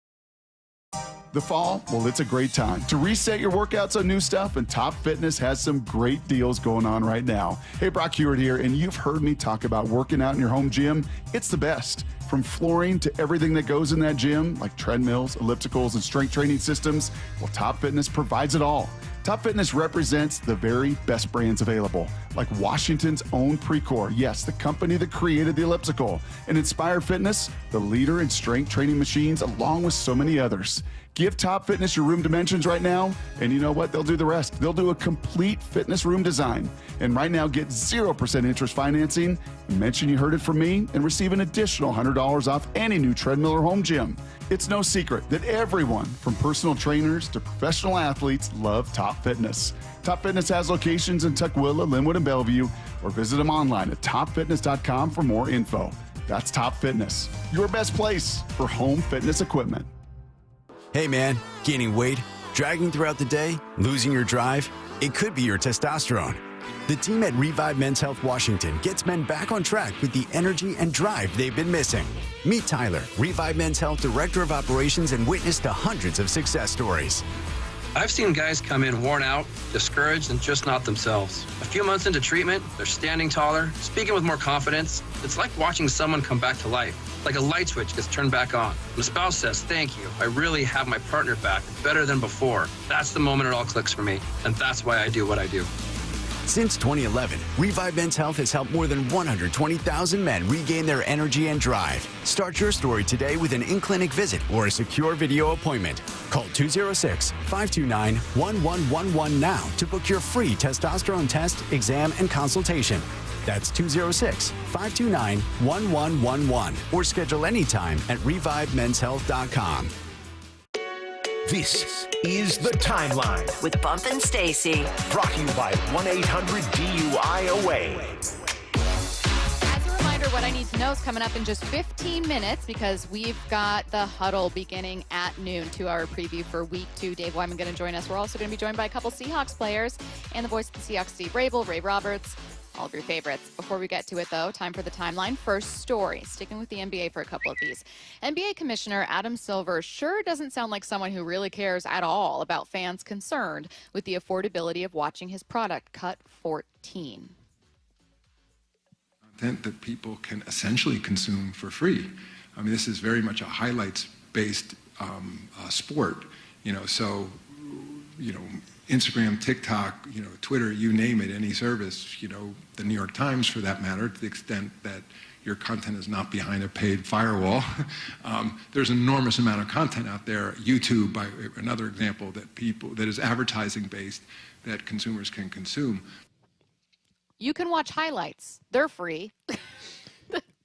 The fall, well, it's a great time to reset your workouts on new stuff, and Top Fitness has some great deals going on right now. Hey, Brock Hewitt here, and you've heard me talk about working out in your home gym. It's the best. From flooring to everything that goes in that gym, like treadmills, ellipticals, and strength training systems, well, Top Fitness provides it all. Top Fitness represents the very best brands available, like Washington's own Precor, yes, the company that created the elliptical, and Inspire Fitness, the leader in strength training machines, along with so many others. Give Top Fitness your room dimensions right now, and you know what? They'll do the rest. They'll do a complete fitness room design. And right now, get 0% interest financing. Mention you heard it from me and receive an additional $100 off any new treadmill or home gym. It's no secret that everyone, from personal trainers to professional athletes, love Top Fitness. Top Fitness has locations in Tukwila, Linwood, and Bellevue, or visit them online at topfitness.com for more info. That's Top Fitness, your best place for home fitness equipment. Hey man, gaining weight, dragging throughout the day, losing your drive? It could be your testosterone. The team at Revive Men's Health Washington gets men back on track with the energy and drive they've been missing. Meet Tyler, Revive Men's Health Director of Operations and witness to hundreds of success stories. I've seen guys come in worn out, discouraged, and just not themselves. A few months into treatment, they're standing taller, speaking with more confidence. It's like watching someone come back to life, like a light switch gets turned back on. When a spouse says, "Thank you, I really have my partner back, better than before," that's the moment it all clicks for me, and that's why I do what I do. Since 2011, Revive Men's Health has helped more than 120,000 men regain their energy and drive. Start your story today with an in-clinic visit or a secure video appointment. Call 206-529-1111 now to book your free testosterone test, exam, and consultation. That's 206-529-1111 or schedule anytime at revivemenshealth.com. This is The Timeline with Bump and Stacy. Brought to you by 1-800-DUI-AWAY. As a reminder, what I need to know is coming up in just 15 minutes because we've got the huddle beginning at noon, 2-hour preview for week 2. Dave Wyman going to join us. We're also going to be joined by a couple Seahawks players and the voice of the Seahawks, Steve Rabel, Ray Roberts. all of your favorites. Before we get to it, though, time for the timeline. First story, sticking with the NBA for a couple of these. NBA Commissioner Adam Silver sure doesn't sound like someone who really cares at all about fans concerned with the affordability of watching his product cut 14. Content that people can essentially consume for free. I mean, this is very much a highlights-based sport, so, Instagram, TikTok, Twitter, you name it, any service, the New York Times for that matter, to the extent that your content is not behind a paid firewall. There's an enormous amount of content out there. YouTube, by another example, that is advertising-based that consumers can consume. You can watch highlights. They're free.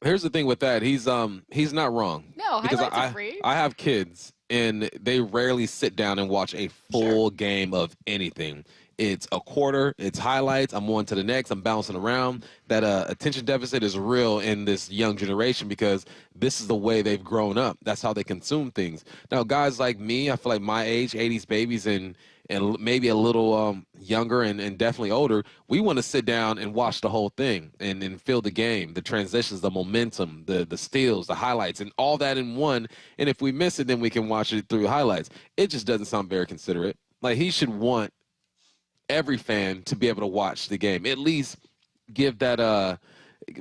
Here's the thing with that. He's not wrong. No, because highlights are free. I have kids, and they rarely sit down and watch a full game of anything. It's a quarter, it's highlights, I'm on to the next, I'm bouncing around. That attention deficit is real in this young generation because this is the way they've grown up. That's how they consume things. Now, guys like me, I feel like my age, 80s babies and maybe a little younger and definitely older, we want to sit down and watch the whole thing and feel the game, the transitions, the momentum, the steals, the highlights, and all that in one. And if we miss it, then we can watch it through highlights. It just doesn't sound very considerate. Like, he should want every fan to be able to watch the game, at least give that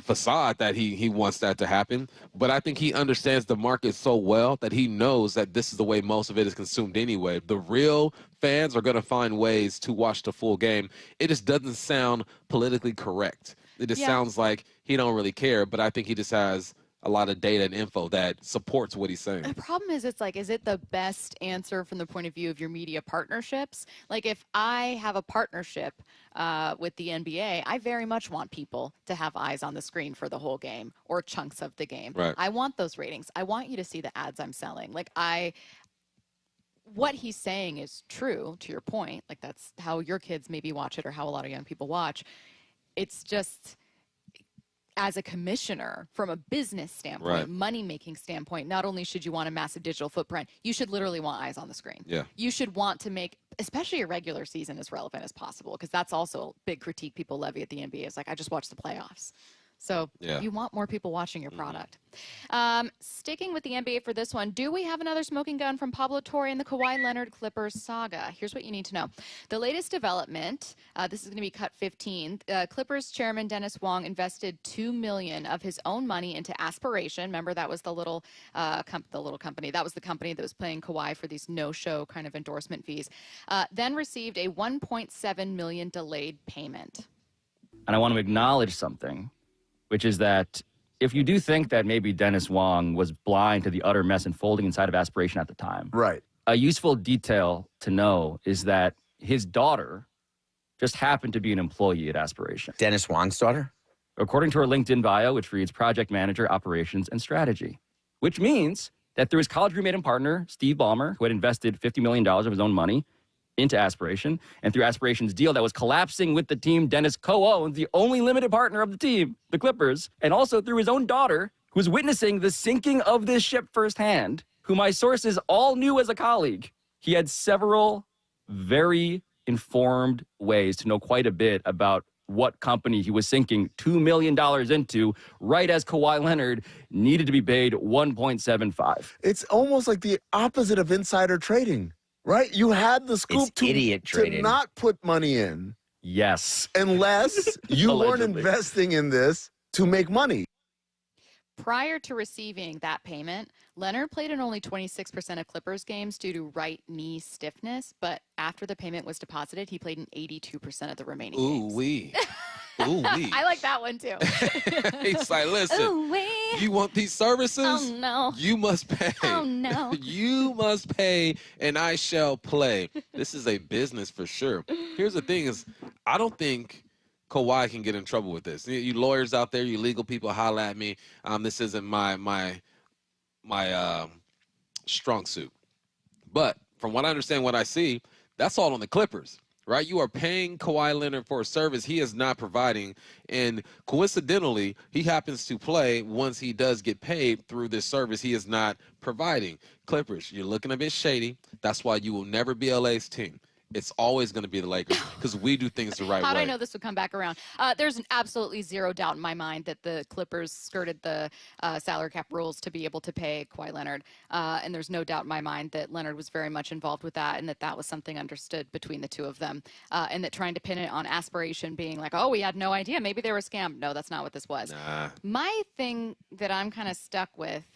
facade that he wants that to happen. But I think he understands the market so well that he knows that this is the way most of it is consumed anyway. The real fans are going to find ways to watch the full game. It just doesn't sound politically correct. It just sounds like he don't really care, but I think he just has a lot of data and info that supports what he's saying. The problem is, it's like, is it the best answer from the point of view of your media partnerships? Like, if I have a partnership with the NBA, I very much want people to have eyes on the screen for the whole game or chunks of the game. Right. I want those ratings. I want you to see the ads I'm selling. Like, what he's saying is true, to your point. Like, that's how your kids maybe watch it or how a lot of young people watch. It's just, as a commissioner, from a business standpoint, money-making standpoint, not only should you want a massive digital footprint, you should literally want eyes on the screen. Yeah. You should want to make, especially a regular season, as relevant as possible, because that's also a big critique people levy at the NBA. Is like, I just watched the playoffs. So you want more people watching your product. Sticking with the NBA for this one, do we have another smoking gun from Pablo Torre and the Kawhi Leonard Clippers saga? Here's what you need to know. The latest development, this is going to be cut 15. Clippers chairman Dennis Wong invested $2 million of his own money into Aspiration. Remember, that was the little company. That was the company that was paying Kawhi for these no-show kind of endorsement fees. Then received a $1.7 million delayed payment. And I want to acknowledge something, which is that if you do think that maybe Dennis Wong was blind to the utter mess unfolding inside of Aspiration at the time, right? A useful detail to know is that his daughter just happened to be an employee at Aspiration. Dennis Wong's daughter? According to her LinkedIn bio, which reads Project Manager, Operations, and Strategy, which means that through his college roommate and partner, Steve Ballmer, who had invested $50 million of his own money into Aspiration, and through Aspiration's deal that was collapsing with the team Dennis co-owned, the only limited partner of the team, the Clippers, and also through his own daughter, who was witnessing the sinking of this ship firsthand, who my sources all knew as a colleague. He had several very informed ways to know quite a bit about what company he was sinking $2 million into right as Kawhi Leonard needed to be paid $1.75. It's almost like the opposite of insider trading. Right? You had the scoop to not put money in. Yes. Unless you weren't investing in this to make money. Prior to receiving that payment, Leonard played in only 26% of Clippers games due to right knee stiffness, but after the payment was deposited, he played in 82% of the remaining games. Ooh-wee. Ooh-wee. I like that one, too. He's like, listen, you want these services? Oh, no. You must pay. Oh, no. You must pay, and I shall play. This is a business for sure. Here's the thing is, I don't think Kawhi can get in trouble with this. You lawyers out there, you legal people, holla at me. This isn't my strong suit. But from what I understand, what I see, that's all on the Clippers, right? You are paying Kawhi Leonard for a service he is not providing, and coincidentally, he happens to play once he does get paid through this service he is not providing. Clippers, you're looking a bit shady. That's why you will never be LA's team. it's always going to be the Lakers because we do things the right How way. did I know this would come back around? There's absolutely zero doubt in my mind that the Clippers skirted the salary cap rules to be able to pay Kawhi Leonard. And there's no doubt in my mind that Leonard was very much involved with that and that was something understood between the two of them. And that trying to pin it on aspiration being like, oh, we had no idea. Maybe they were scammed. No, that's not what this was. Nah. My thing that I'm kind of stuck with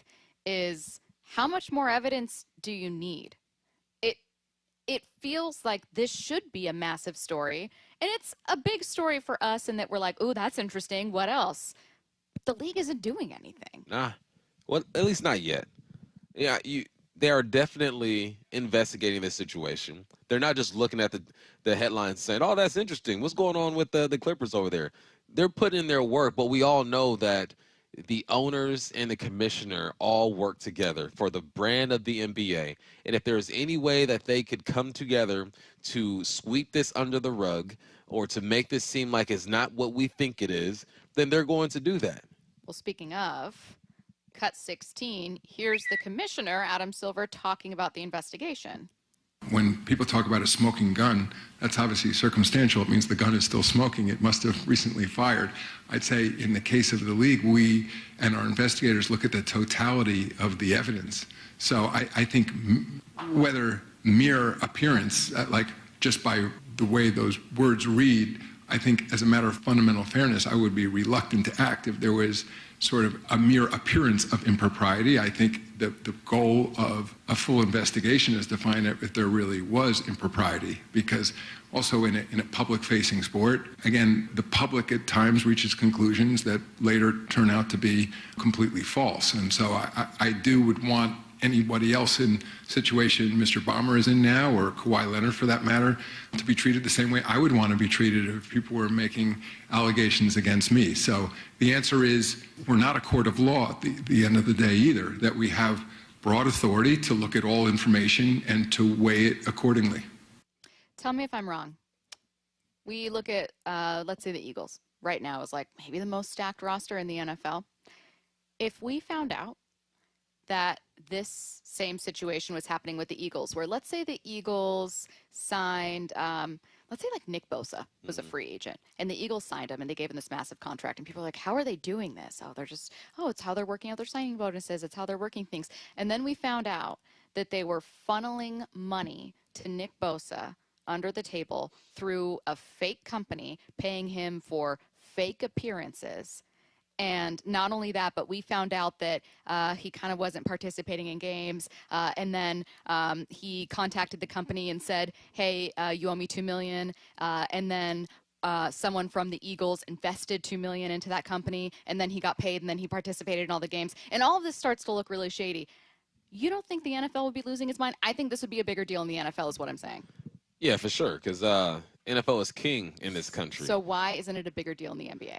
is how much more evidence do you need? It feels like this should be a massive story, and it's a big story for us in that we're like, oh, that's interesting. What else? But the league isn't doing anything. Nah. Well, at least not yet. Yeah, they are definitely investigating this situation. They're not just looking at the headlines saying, oh, that's interesting. What's going on with the Clippers over there? They're putting in their work, but we all know that the owners and the commissioner all work together for the brand of the NBA. And if there's any way that they could come together to sweep this under the rug or to make this seem like it's not what we think it is, then they're going to do that. Well, speaking of, cut 16, here's the commissioner, Adam Silver, talking about the investigation. When people talk about a smoking gun, that's obviously circumstantial. It means the gun is still smoking. It must have recently fired. I'd say in the case of the league, we and our investigators look at the totality of the evidence. So I think whether mere appearance, like just by the way those words read, I think as a matter of fundamental fairness, I would be reluctant to act if there was sort of a mere appearance of impropriety. I think that the goal of a full investigation is to find out if there really was impropriety, because also in a public-facing sport, again, the public at times reaches conclusions that later turn out to be completely false. And so I would want anybody else in situation Mr. Ballmer is in now, or Kawhi Leonard for that matter, to be treated the same way I would want to be treated if people were making allegations against me. So the answer is we're not a court of law at the end of the day either, that we have broad authority to look at all information and to weigh it accordingly. Tell me if I'm wrong. We look at, let's say the Eagles right now is like maybe the most stacked roster in the NFL. If we found out that this same situation was happening with the Eagles, where let's say the Eagles signed, let's say like Nick Bosa was a free agent, and the Eagles signed him and they gave him this massive contract, and people are like, how are they doing this? It's how they're working out their signing bonuses. It's how they're working things. And then we found out that they were funneling money to Nick Bosa under the table through a fake company, paying him for fake appearances. And not only that, but we found out that he kind of wasn't participating in games. And then he contacted the company and said, hey, you owe me $2 million. And then someone from the Eagles invested $2 million into that company. And then he got paid, and then he participated in all the games. And all of this starts to look really shady. You don't think the NFL would be losing its mind? I think this would be a bigger deal in the NFL is what I'm saying. Yeah, for sure, because NFL is king in this country. So why isn't it a bigger deal in the NBA?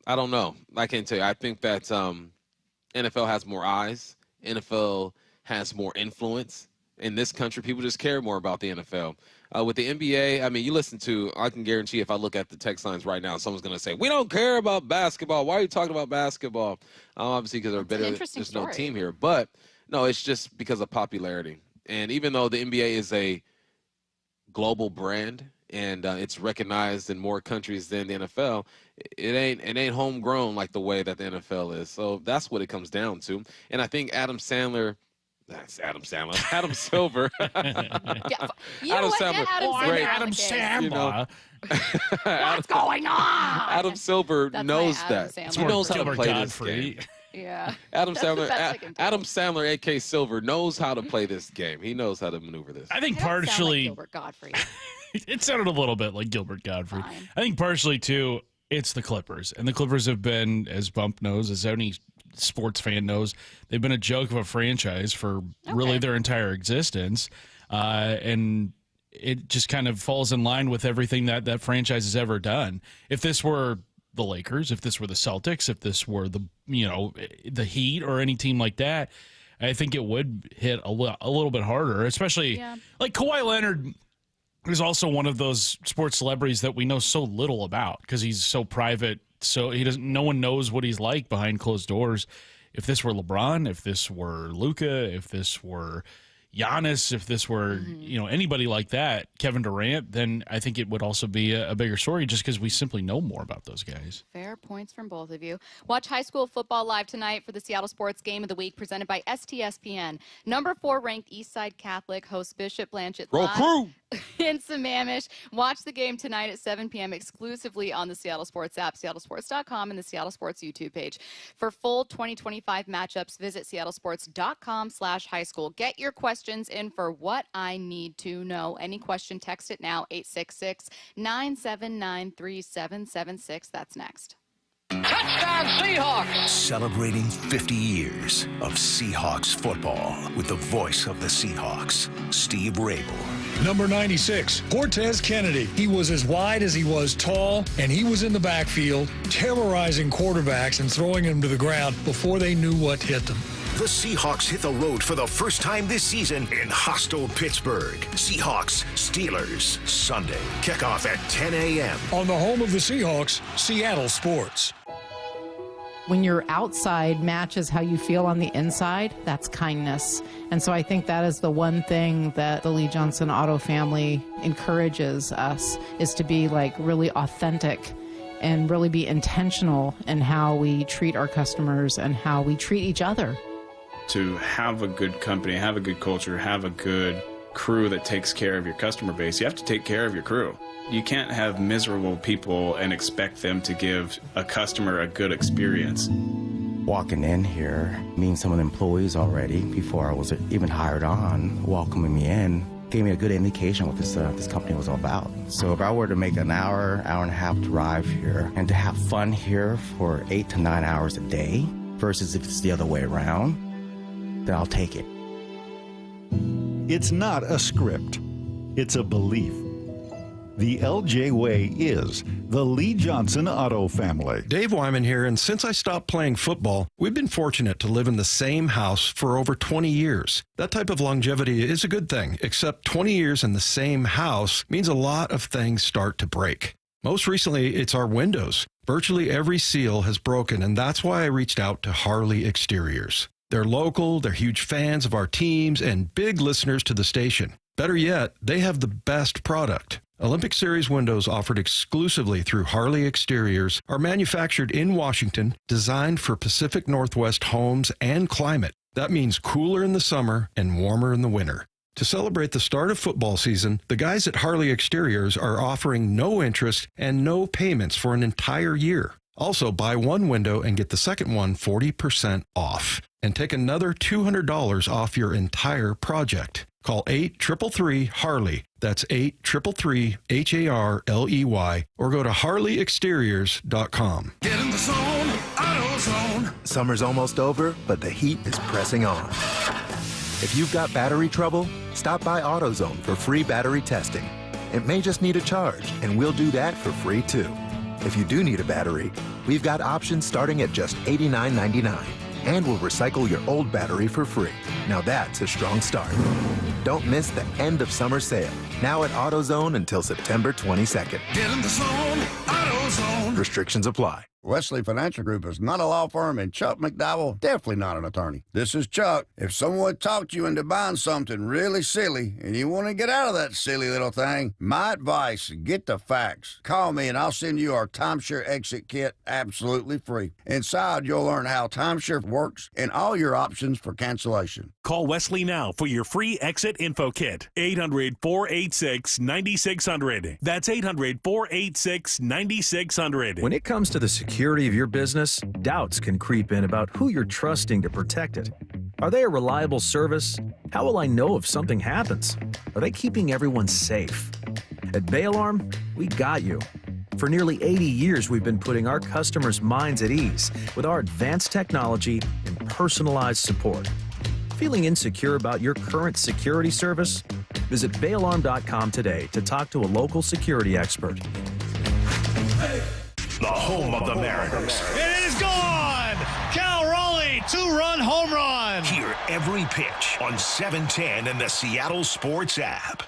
I don't know. I can't tell you. I think that NFL has more eyes. NFL has more influence. In this country, people just care more about the NFL. With the NBA, I mean, I can guarantee if I look at the text lines right now, someone's going to say, we don't care about basketball. Why are you talking about basketball? Obviously, because there's no team here. But, no, it's just because of popularity. And even though the NBA is a global brand and it's recognized in more countries than the NFL, it ain't homegrown like the way that the NFL is. So that's what it comes down to. And I think Adam Silver. Yeah, Adam Silver. Adam Sandler. What's going on? Adam Silver knows that. He knows how to play this game. Yeah. Adam Sandler, a.k.a. Silver, knows how to play this game. He knows how to maneuver this. I think partially. Gilbert Godfrey. It sounded a little bit like Gilbert Godfrey. Fine. I think partially, too, it's the Clippers. And the Clippers have been, as Bump knows, as any sports fan knows, they've been a joke of a franchise for really their entire existence. And it just kind of falls in line with everything that franchise has ever done. If this were the Lakers, if this were the Celtics, if this were the Heat or any team like that, I think it would hit a little bit harder, especially like Kawhi Leonard is also one of those sports celebrities that we know so little about because he's so private. So no one knows what he's like behind closed doors. If this were LeBron, if this were Luka, if this were, Giannis, if this were, anybody like that, Kevin Durant, then I think it would also be a bigger story just because we simply know more about those guys. Fair points from both of you. Watch high school football live tonight for the Seattle Sports Game of the Week presented by STSPN. Number 4 ranked Eastside Catholic hosts Bishop Blanchett Roll live Crew in Sammamish. Watch the game tonight at 7 p.m. exclusively on the Seattle Sports app, seattlesports.com, and the Seattle Sports YouTube page. For full 2025 matchups, visit seattlesports.com/highschool. Get your questions in for What I Need to Know. Any question, text it now, 866-979-3776. That's next. Touchdown Seahawks! Celebrating 50 years of Seahawks football with the voice of the Seahawks, Steve Rabel. Number 96, Cortez Kennedy. He was as wide as he was tall, and he was in the backfield terrorizing quarterbacks and throwing them to the ground before they knew what hit them. The Seahawks hit the road for the first time this season in hostile Pittsburgh. Seahawks, Steelers, Sunday. Kickoff at 10 a.m. On the home of the Seahawks, Seattle Sports. When your outside matches how you feel on the inside, that's kindness. And so I think that is the one thing that the Lee Johnson Auto family encourages us, is to be like really authentic and really be intentional in how we treat our customers and how we treat each other. To have a good company, have a good culture, have a good crew that takes care of your customer base, you have to take care of your crew. You can't have miserable people and expect them to give a customer a good experience. Walking in here, meeting some of the employees already before I was even hired on, welcoming me in, gave me a good indication what this company was all about. So if I were to make an hour and a half drive here and to have fun here for 8 to 9 hours a day versus if it's the other way around, then I'll take it. It's not a script. It's a belief. The LJ Way is the Lee Johnson Auto family. Dave Wyman here, and since I stopped playing football, we've been fortunate to live in the same house for over 20 years. That type of longevity is a good thing, except 20 years in the same house means a lot of things start to break. Most recently, it's our windows. Virtually every seal has broken, and that's why I reached out to Harley Exteriors. They're local, they're huge fans of our teams, and big listeners to the station. Better yet, they have the best product. Olympic Series windows offered exclusively through Harley Exteriors are manufactured in Washington, designed for Pacific Northwest homes and climate. That means cooler in the summer and warmer in the winter. To celebrate the start of football season, the guys at Harley Exteriors are offering no interest and no payments for an entire year. Also, buy one window and get the second one 40% off. And take another $200 off your entire project. Call 833-HARLEY. That's 833-HARLEY. Or go to harleyexteriors.com. Get in the zone, AutoZone. Summer's almost over, but the heat is pressing on. If you've got battery trouble, stop by AutoZone for free battery testing. It may just need a charge, and we'll do that for free too. If you do need a battery, we've got options starting at just $89.99. And we'll recycle your old battery for free. Now that's a strong start. Don't miss the end of summer sale. Now at AutoZone until September 22nd. Get in the zone, AutoZone. Restrictions apply. Wesley Financial Group is not a law firm, and Chuck McDowell definitely not an attorney. This is Chuck. If someone talked you into buying something really silly and you want to get out of that silly little thing, my advice, get the facts. Call me and I'll send you our timeshare exit kit absolutely free. Inside, you'll learn how timeshare works and all your options for cancellation. Call Wesley now for your free exit info kit. 800-486-9600. That's 800-486-9600. When it comes to the security of your business, doubts can creep in about who you're trusting to protect it. Are they a reliable service? How will I know if something happens? Are they keeping everyone safe? At Bay Alarm, we got you. For nearly 80 years, we've been putting our customers' minds at ease with our advanced technology and personalized support. Feeling insecure about your current security service? Visit bayalarm.com today to talk to a local security expert. The home of the Mariners. It is gone! Cal Raleigh, 2-run home run! Hear every pitch on 710 and the Seattle Sports app.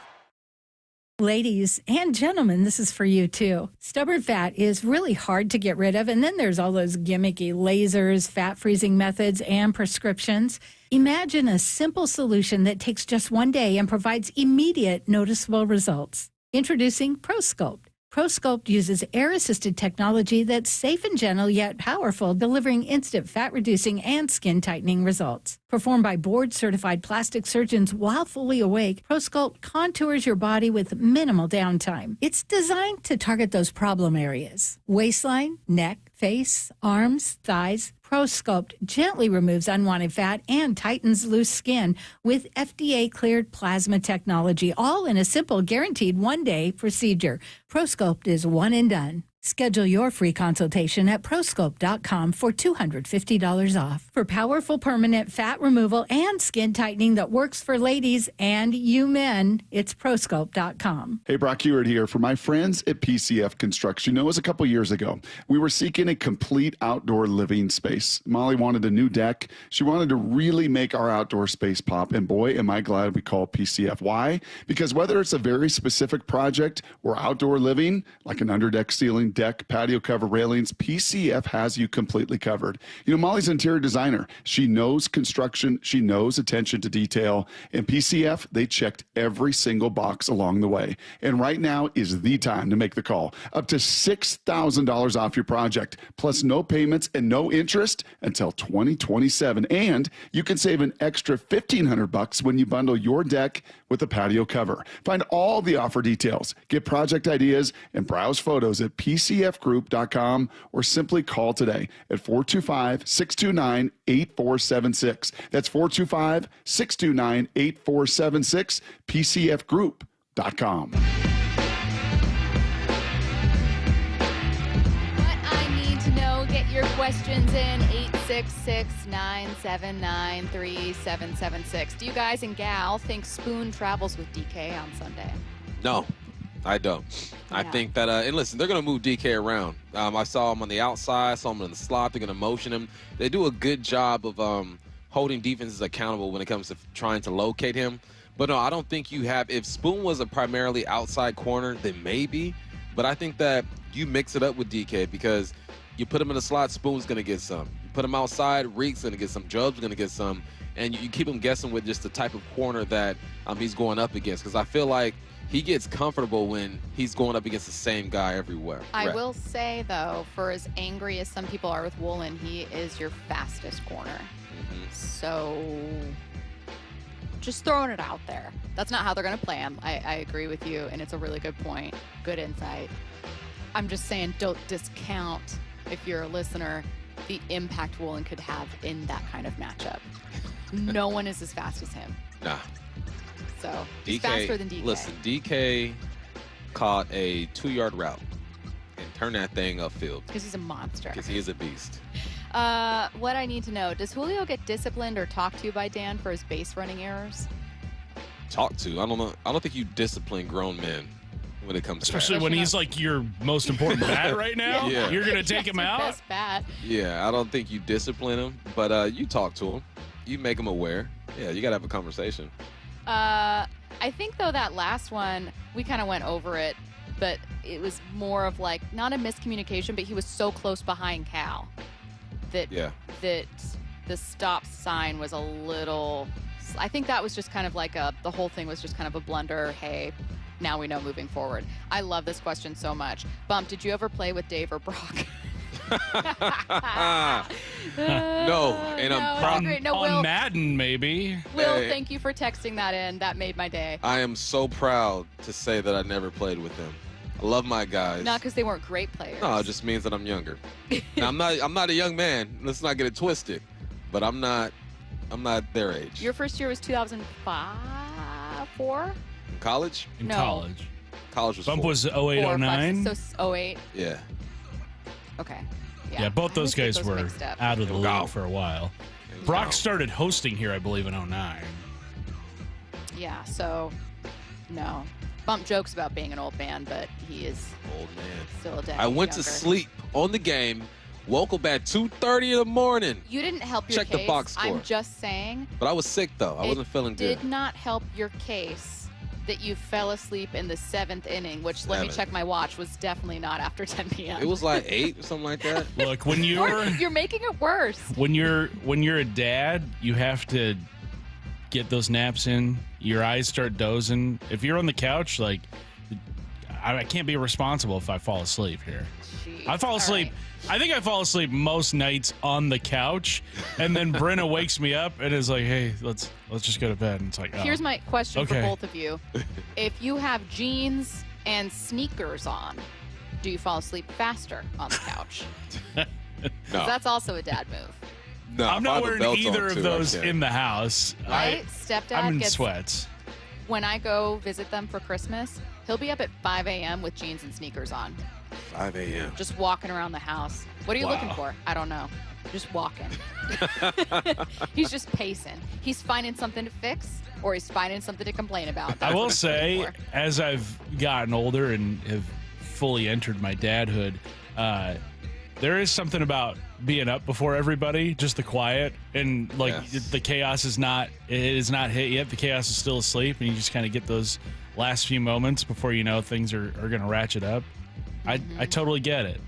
Ladies and gentlemen, this is for you too. Stubborn fat is really hard to get rid of, and then there's all those gimmicky lasers, fat freezing methods, and prescriptions. Imagine a simple solution that takes just one day and provides immediate noticeable results. Introducing ProSculpt. ProSculpt uses air-assisted technology that's safe and gentle yet powerful, delivering instant fat-reducing and skin-tightening results. Performed by board-certified plastic surgeons while fully awake, ProSculpt contours your body with minimal downtime. It's designed to target those problem areas: waistline, neck, face, arms, thighs. ProSculpt gently removes unwanted fat and tightens loose skin with FDA-cleared plasma technology, all in a simple, guaranteed one-day procedure. ProSculpt is one and done. Schedule your free consultation at prosculpt.com for $250 off. For powerful permanent fat removal and skin tightening that works for ladies and you men, it's prosculpt.com. Hey, Brock Heward here for my friends at PCF Construction. It was a couple years ago. We were seeking a complete outdoor living space. Molly wanted a new deck. She wanted to really make our outdoor space pop, and boy, am I glad we called PCF. Why? Because whether it's a very specific project or outdoor living, like an underdeck ceiling, deck, patio cover, railings, PCF has you completely covered. You know, Molly's an interior designer. She knows construction. She knows attention to detail. And PCF, they checked every single box along the way. And right now is the time to make the call. Up to $6,000 off your project, plus no payments and no interest until 2027. And you can save an extra $1,500 when you bundle your deck with a patio cover. Find all the offer details, get project ideas, and browse photos at PCFgroup.com or simply call today at 425-629-8476. That's 425-629-8476, PCFgroup.com. Get your questions in 866-979-3776. Do you guys and gal think Spoon travels with DK on Sunday? No, I don't. I think that, and listen, they're going to move DK around. I saw him on the outside, I saw him in the slot. They're going to motion him. They do a good job of holding defenses accountable when it comes to trying to locate him. But no, I don't think you have. If Spoon was a primarily outside corner, then maybe. But I think that you mix it up with DK because you put him in the slot, Spoon's going to get some. You put him outside, Reek's going to get some. Job's going to get some. And you keep him guessing with just the type of corner that he's going up against. Because I feel like he gets comfortable when he's going up against the same guy everywhere. I will say, though, for as angry as some people are with Woolen, he is your fastest corner. So just throwing it out there. That's not how they're going to play him. I agree with you, and it's a really good point. Good insight. I'm just saying don't discount, if you're a listener, the impact Woolen could have in that kind of matchup. No one is as fast as him. Nah. So he's faster than DK. Listen, DK caught a 2-yard route and turned that thing upfield. Because he's a monster. Because he is a beast. What I need to know, does Julio get disciplined or talked to by Dan for his base running errors? Talk to? I don't know. I don't think you discipline grown men when it comes to especially when he's like your most important bat right now. Yeah. You're gonna take him out. Best bat. Yeah, I don't think you discipline him, but you talk to him, you make him aware. Yeah, you gotta have a conversation. I think though that last one we kind of went over it, but it was more of like not a miscommunication, but he was so close behind Cal that that the stop sign was a little. I think that was just kind of like the whole thing was just kind of a blunder. Hey. Now we know moving forward. I love this question so much. Bump, did you ever play with Dave or Brock? No, and I'm proud. No, on Madden, maybe. Will, thank you for texting that in. That made my day. I am so proud to say that I never played with them. I love my guys. Not because they weren't great players. No, it just means that I'm younger. Now, I'm not a young man. Let's not get it twisted. But I'm not their age. Your first year was 2005, 4? In college? In college. College was Bump 4. was 08, 09. So 08? Yeah. Okay. Yeah, both those guys were out of the league for a while. Brock Wow. started hosting here, I believe, in 09. Yeah, so no. Bump jokes about being an old man, but he is old man. Still a decade I went to younger. sleep on the game, woke up at 2:30 in the morning. You didn't help your Check case. the box score. I'm just saying. But I was sick though. I wasn't feeling good. Did not help your case that you fell asleep in the 7th inning, which, let me check my watch, was definitely not after 10 p.m. It was like 8 or something like that. Look, when you're making it worse. When you're a dad, you have to get those naps in. Your eyes start dozing. If you're on the couch, like, I can't be responsible if I fall asleep here. Jeez. I fall asleep. I think I fall asleep most nights on the couch, and then Brenna wakes me up and is like, "Hey, let's just go to bed." And it's like, oh, Here's my question for okay. both of you. If you have jeans and sneakers on, do you fall asleep faster on the couch? No. That's also a dad move. No, I'm not wearing either of those in the house. My stepdad I'm in gets sweats. When I go visit them for Christmas, he'll be up at 5 a.m. with jeans and sneakers on. 5 a.m. Just walking around the house. What are you looking for? I don't know. Just walking. He's just pacing. He's finding something to fix, or he's finding something to complain about. I will say, as I've gotten older and have fully entered my dadhood, there is something about being up before everybody, just the quiet, and the chaos is not hit yet. The chaos is still asleep, and you just kind of get those last few moments before you know things are going to ratchet up. I totally get it.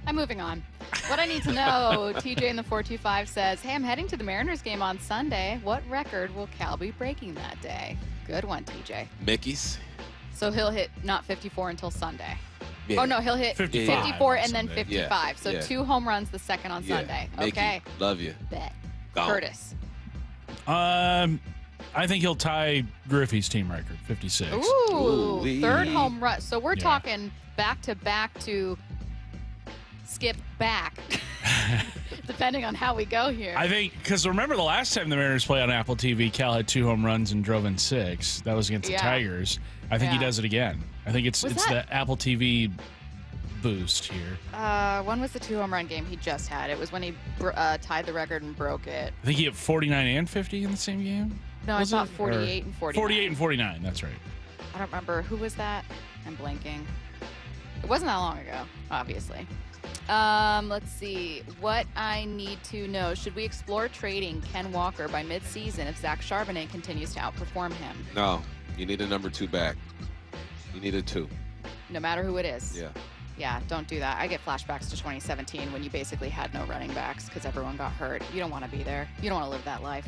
I'm moving on. What I need to know, TJ in the 425 says, hey, I'm heading to the Mariners game on Sunday. What record will Cal be breaking that day? Good one, TJ. Mickey's. So he'll hit not 54 until Sunday. Yeah. Oh, no, he'll hit 54 and then 55. Yeah. So Yeah. 2 home runs the second on Sunday. Mickey, Okay. love you. Bet. Gone. Curtis. I think he'll tie Griffey's team record, 56. Ooh, Ooh-wee. 3rd home run. So we're Yeah. talking back-to-back to skip back, depending on how we go here. I think, because remember the last time the Mariners played on Apple TV, Cal had 2 home runs and drove in 6. That was against the Yeah. Tigers. I think he Yeah. does it again. I think it's Was the Apple TV boost here. When was the 2 home run game he just had? It was when he tied the record and broke it. I think he hit 49 and 50 in the same game. No, Was I thought it? 48 Or and 49. 48 and 49, that's right. I don't remember. Who was that? I'm blanking. It wasn't that long ago, obviously. Let's see. What I need to know. Should we explore trading Ken Walker by midseason if Zach Charbonnet continues to outperform him? No, you need a number 2 back. You need a 2. No matter who it is. Yeah. Yeah, don't do that. I get flashbacks to 2017 when you basically had no running backs because everyone got hurt. You don't want to be there. You don't want to live that life.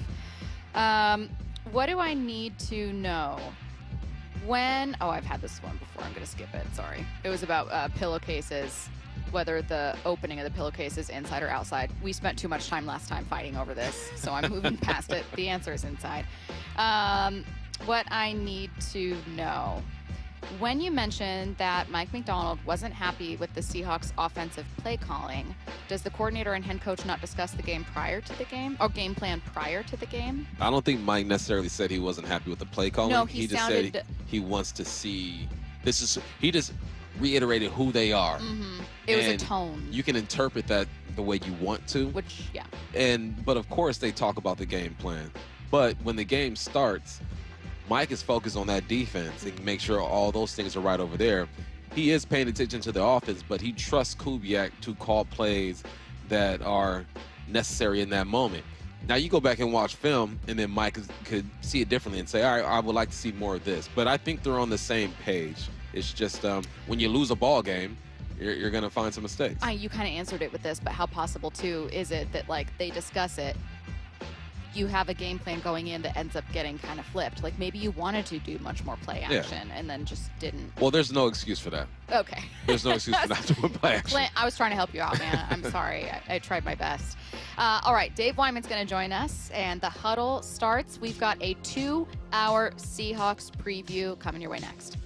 What do I need to know? I've had this one before. I'm going to skip it. Sorry. It was about pillowcases, whether the opening of the pillowcase is inside or outside. We spent too much time last time fighting over this, so I'm moving past it. The answer is inside. What I need to know. When you mentioned that Mike McDonald wasn't happy with the Seahawks offensive play calling, does the coordinator and head coach not discuss the game prior to the game or game plan prior to the game? I don't think Mike necessarily said he wasn't happy with the play calling. No, he just said he wants to see he just reiterated who they are. Mm-hmm. It was a tone. You can interpret that the way you want to. Which, yeah. But of course they talk about the game plan. But when the game starts, Mike is focused on that defense and make sure all those things are right over there. He is paying attention to the offense, but he trusts Kubiak to call plays that are necessary in that moment. Now you go back and watch film, and then Mike could see it differently and say, all right, I would like to see more of this. But I think they're on the same page. It's just when you lose a ball game, you're going to find some mistakes. You kind of answered it with this, but how possible, too, is it that, they discuss it, you have a game plan going in that ends up getting kind of flipped? Like, maybe you wanted to do much more play action and then just didn't. Well, there's no excuse for that. Okay. There's no excuse for not doing play action. Clint, I was trying to help you out, man. I'm sorry. I tried my best. All right, Dave Wyman's going to join us, and the huddle starts. We've got a 2-hour Seahawks preview coming your way next.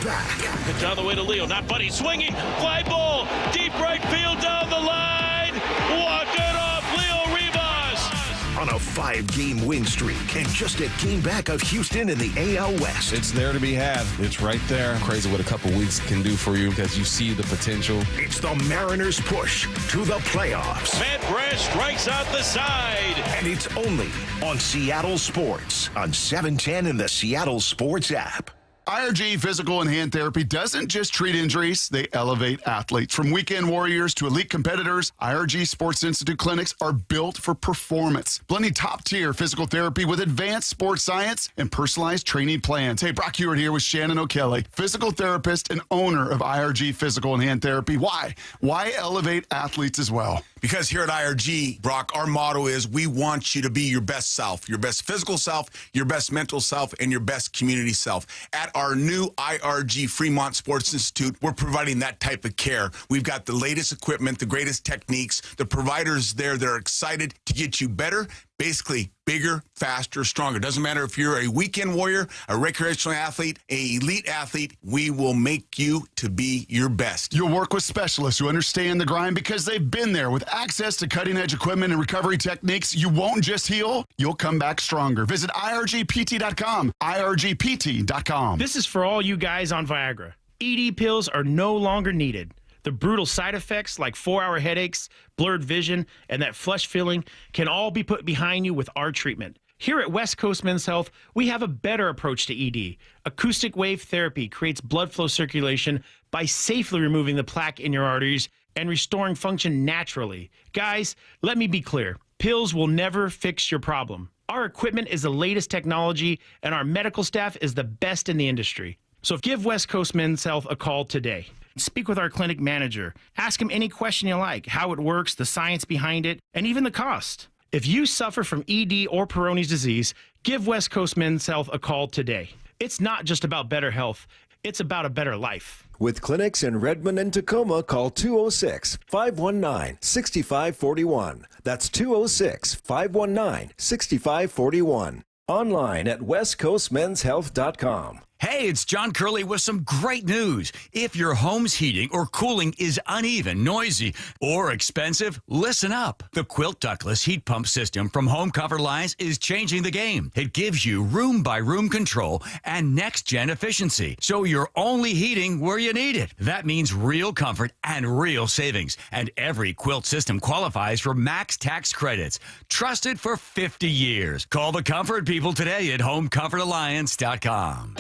It's on the way to Leo, not Buddy, swinging, fly ball, deep right field down the line, walk it off, Leo Rivas. On a 5-game win streak and just a game back of Houston in the AL West. It's there to be had. It's right there. Crazy what a couple weeks can do for you because you see the potential. It's the Mariners' push to the playoffs. Matt Brash strikes out the side. And it's only on Seattle Sports on 710 in the Seattle Sports app. IRG Physical and Hand Therapy doesn't just treat injuries, they elevate athletes. From weekend warriors to elite competitors, IRG Sports Institute clinics are built for performance, blending top-tier physical therapy with advanced sports science and personalized training plans. Hey, Brock Hewitt here with Shannon O'Kelly, physical therapist and owner of IRG Physical and Hand Therapy. Why? Why elevate athletes as well? Because here at IRG, Brock, our motto is we want you to be your best self, your best physical self, your best mental self, and your best community self. At our new IRG Fremont Sports Institute, we're providing that type of care. We've got the latest equipment, the greatest techniques, the providers there that are excited to get you better, basically bigger, faster, stronger. Doesn't matter if you're a weekend warrior, a recreational athlete, an elite athlete, we will make you to be your best. You'll work with specialists who understand the grind because they've been there. With access to cutting-edge equipment and recovery techniques, you won't just heal, you'll come back stronger. Visit irgpt.com, irgpt.com. This is for all you guys on Viagra. ED pills are no longer needed. The brutal side effects like 4-hour headaches, blurred vision, and that flush feeling can all be put behind you with our treatment. Here at West Coast Men's Health, we have a better approach to ED. Acoustic wave therapy creates blood flow circulation by safely removing the plaque in your arteries and restoring function naturally. Guys, let me be clear. Pills will never fix your problem. Our equipment is the latest technology, and our medical staff is the best in the industry. So give West Coast Men's Health a call today. Speak with our clinic manager. Ask him any question you like, how it works, the science behind it, and even the cost. If you suffer from ED or Peyronie's disease, give West Coast Men's Health a call today. It's not just about better health, it's about a better life. With clinics in Redmond and Tacoma, call 206-519-6541. That's 206-519-6541. Online at westcoastmenshealth.com. Hey, it's John Curley with some great news. If your home's heating or cooling is uneven, noisy, or expensive, listen up. The Quilt Ductless Heat Pump System from Home Comfort Lines is changing the game. It gives you room-by-room control and next-gen efficiency, so you're only heating where you need it. That means real comfort and real savings, and every quilt system qualifies for max tax credits. Trusted for 50 years. Call the comfort people today at homecomfortalliance.com.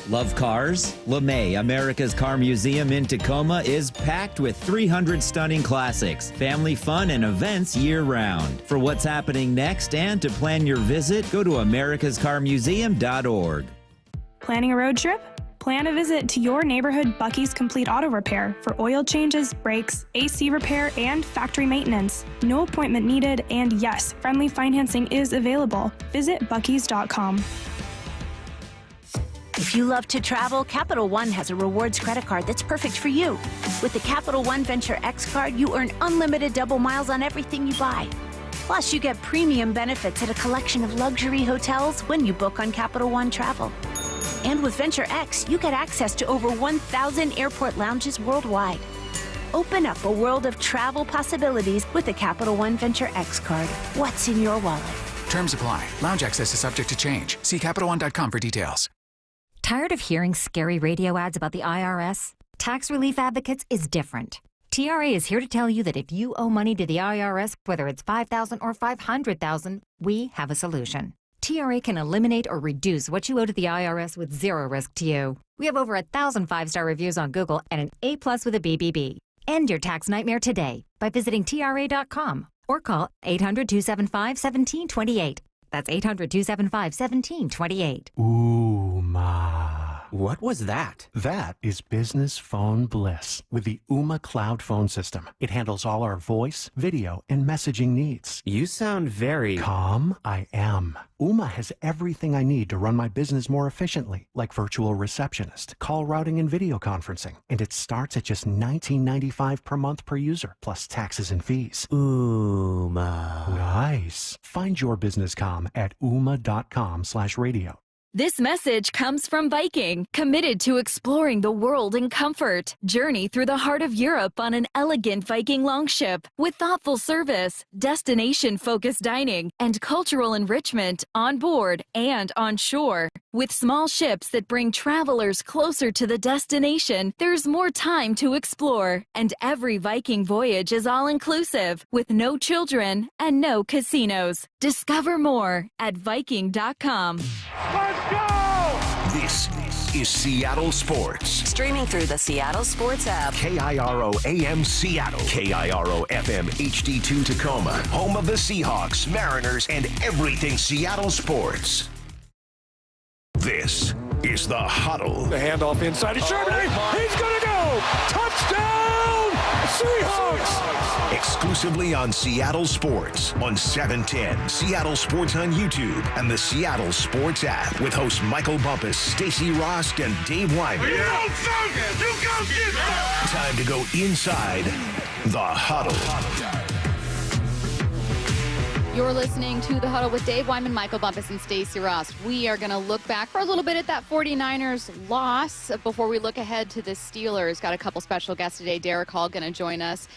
Love cars? LeMay, America's Car Museum in Tacoma, is packed with 300 stunning classics, family fun, and events year-round. For what's happening next and to plan your visit, go to americascarmuseum.org. Planning a road trip? Plan a visit to your neighborhood Bucky's Complete Auto Repair for oil changes, brakes, AC repair, and factory maintenance. No appointment needed, and yes, friendly financing is available. Visit buckys.com. If you love to travel, Capital One has a rewards credit card that's perfect for you. With the Capital One Venture X card, you earn unlimited double miles on everything you buy. Plus, you get premium benefits at a collection of luxury hotels when you book on Capital One Travel. And with Venture X, you get access to over 1,000 airport lounges worldwide. Open up a world of travel possibilities with the Capital One Venture X card. What's in your wallet? Terms apply. Lounge access is subject to change. See CapitalOne.com for details. Tired of hearing scary radio ads about the IRS? Tax Relief Advocates is different. TRA is here to tell you that if you owe money to the IRS, whether it's $5,000 or $500,000, we have a solution. TRA can eliminate or reduce what you owe to the IRS with zero risk to you. We have over 1,000 5-star reviews on Google and an A+ with a BBB. End your tax nightmare today by visiting TRA.com or call 800-275-1728. That's 800-275-1728. What was that? That is business phone bliss with the Ooma Cloud phone system. It handles all our voice, video, and messaging needs. You sound very... Calm? I am. Ooma has everything I need to run my business more efficiently, like virtual receptionist, call routing, and video conferencing. And it starts at just $19.95 per month per user, plus taxes and fees. Ooma. Nice. Find your business calm at ooma.com/radio. This message comes from Viking, committed to exploring the world in comfort. Journey through the heart of Europe on an elegant Viking longship with thoughtful service, destination-focused dining, and cultural enrichment on board and on shore. With small ships that bring travelers closer to the destination, there's more time to explore. And every Viking voyage is all-inclusive, with no children and no casinos. Discover more at Viking.com. This is Seattle Sports. Streaming through the Seattle Sports app. KIRO AM Seattle. KIRO FM HD2 Tacoma. Home of the Seahawks, Mariners, and everything Seattle sports. This is The Huddle. The handoff inside to Sherman. He's going to go. Touchdown, Seahawks. Exclusively on Seattle Sports on 710, Seattle Sports on YouTube, and the Seattle Sports app with hosts Michael Bumpus, Stacy Rost, and Dave Wyman. You don't suck it. You come get that. Time to go inside The Huddle. You're listening to The Huddle with Dave Wyman, Michael Bumpus, and Stacy Ross. We are going to look back for a little bit at that 49ers loss before we look ahead to the Steelers. Got a couple special guests today. Derek Hall going to join us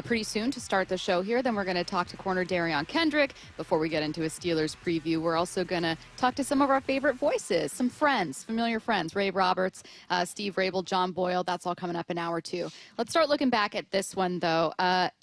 pretty soon to start the show here. Then we're going to talk to corner Darion Kendrick before we get into a Steelers preview. We're also going to talk to some of our favorite voices, some friends, familiar friends, Ray Roberts, Steve Rabel, John Boyle. That's all coming up in hour 2. Let's start looking back at this one, though.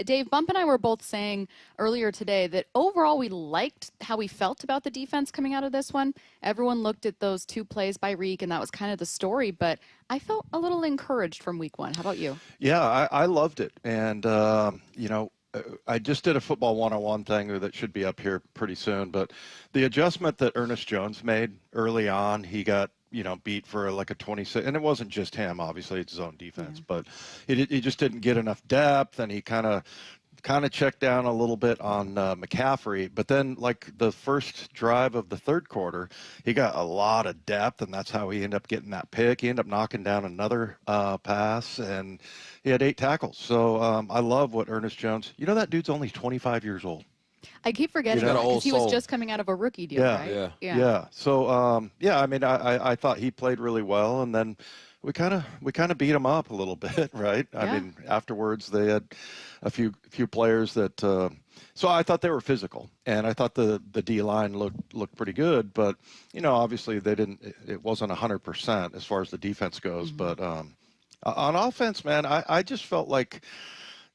Dave, Bump and I were both saying earlier today that overall we liked how we felt about the defense coming out of this one. Everyone looked at those 2 plays by Reek, and that was kind of the story, but I felt a little encouraged from week 1. How about you? Yeah, I loved it. And, I just did a football 101 thing that should be up here pretty soon, but the adjustment that Ernest Jones made early on, he got beat for like a 26, and it wasn't just him, obviously it's his own defense, but he just didn't get enough depth, and he kind of checked down a little bit on McCaffrey. But then, like the first drive of the third quarter, he got a lot of depth, and that's how he ended up getting that pick. He ended up knocking down another pass, and he had 8 tackles. So I love what Ernest Jones, that dude's only 25 years old. I keep forgetting that because he was just coming out of a rookie deal, right? Yeah. So, I mean, I thought he played really well, and then we kind of beat him up a little bit, right? I mean, afterwards they had a few players that. So I thought they were physical, and I thought the D line looked pretty good, but obviously they didn't. It wasn't 100% as far as the defense goes, but on offense, man, I just felt like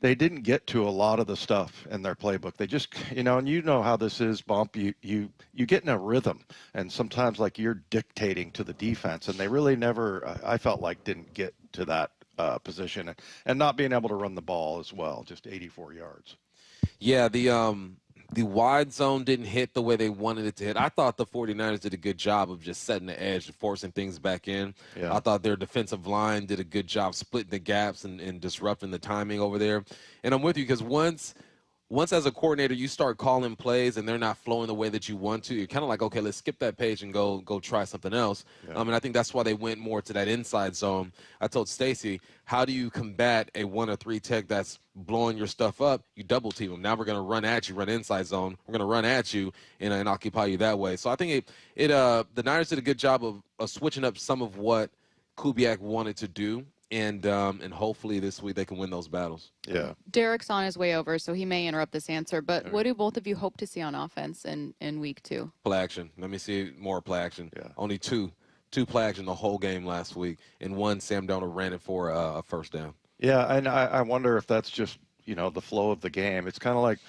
they didn't get to a lot of the stuff in their playbook. They just, and how this is, Bump. You get in a rhythm, and sometimes like you're dictating to the defense, and they really never. I felt like didn't get to that position, and not being able to run the ball as well. Just 84 yards. Yeah, the wide zone didn't hit the way they wanted it to hit. I thought the 49ers did a good job of just setting the edge and forcing things back in. Yeah. I thought their defensive line did a good job splitting the gaps and disrupting the timing over there. And I'm with you because once as a coordinator you start calling plays and they're not flowing the way that you want to, you're kind of like, okay, let's skip that page and go try something else. Yeah. And I think that's why they went more to that inside zone. I told Stacy, how do you combat a 1 or 3 tech that's blowing your stuff up? You double team them. Now we're going to run at you, run inside zone. We're going to run at you and occupy you that way. So I think the Niners did a good job of switching up some of what Kubiak wanted to do. And hopefully this week they can win those battles. Yeah. Derek's on his way over, so he may interrupt this answer. But what do both of you hope to see on offense in week 2? Play action. Let me see more play action. Yeah. Only two play action the whole game last week. And one, Sam Darnold ran it for a first down. Yeah, and I wonder if that's just, the flow of the game. It's kind of like,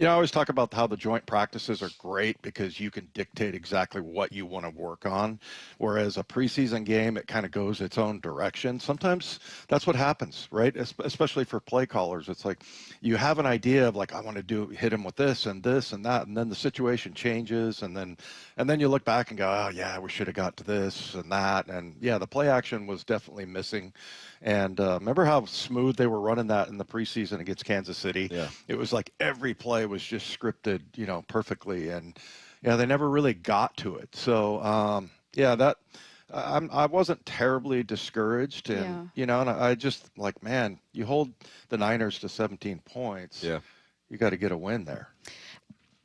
I always talk about how the joint practices are great because you can dictate exactly what you want to work on, whereas a preseason game, it kind of goes its own direction. Sometimes that's what happens, right? Especially for play callers. It's like you have an idea of like, I want to hit him with this and that, and then the situation changes, and then you look back and go, oh, yeah, we should have got to this and that. And, yeah, the play action was definitely missing. And remember how smooth they were running that in the preseason against Kansas City? Yeah. It was like every play was just scripted, perfectly. And, they never really got to it. So, I wasn't terribly discouraged. And, and I just like, man, you hold the Niners to 17 points. Yeah. You got to get a win there.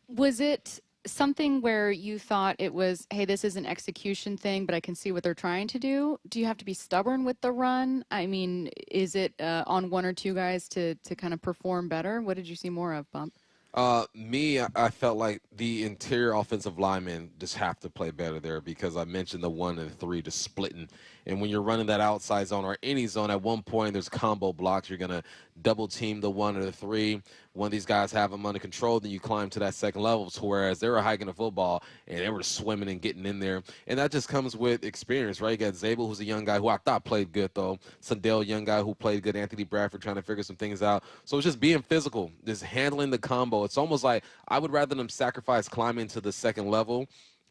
Was it something where you thought it was, hey, this is an execution thing, but I can see what they're trying to do? Do you have to be stubborn with the run? I mean, is it on 1 or 2 guys to kind of perform better? What did you see more of, Bump? I felt like the interior offensive linemen just have to play better there because I mentioned the 1 and 3 just splitting. And when you're running that outside zone or any zone, at one point there's combo blocks. You're going to double team the 1 or the 3. when these guys have them under control, then you climb to that second level. So whereas they were hiking the football and they were swimming and getting in there, and that just comes with experience, right? You got Zabel, who's a young guy who I thought played good though. Sundell, young guy who played good. Anthony Bradford trying to figure some things out. So it's just being physical, just handling the combo. It's almost like I would rather them sacrifice climbing to the second level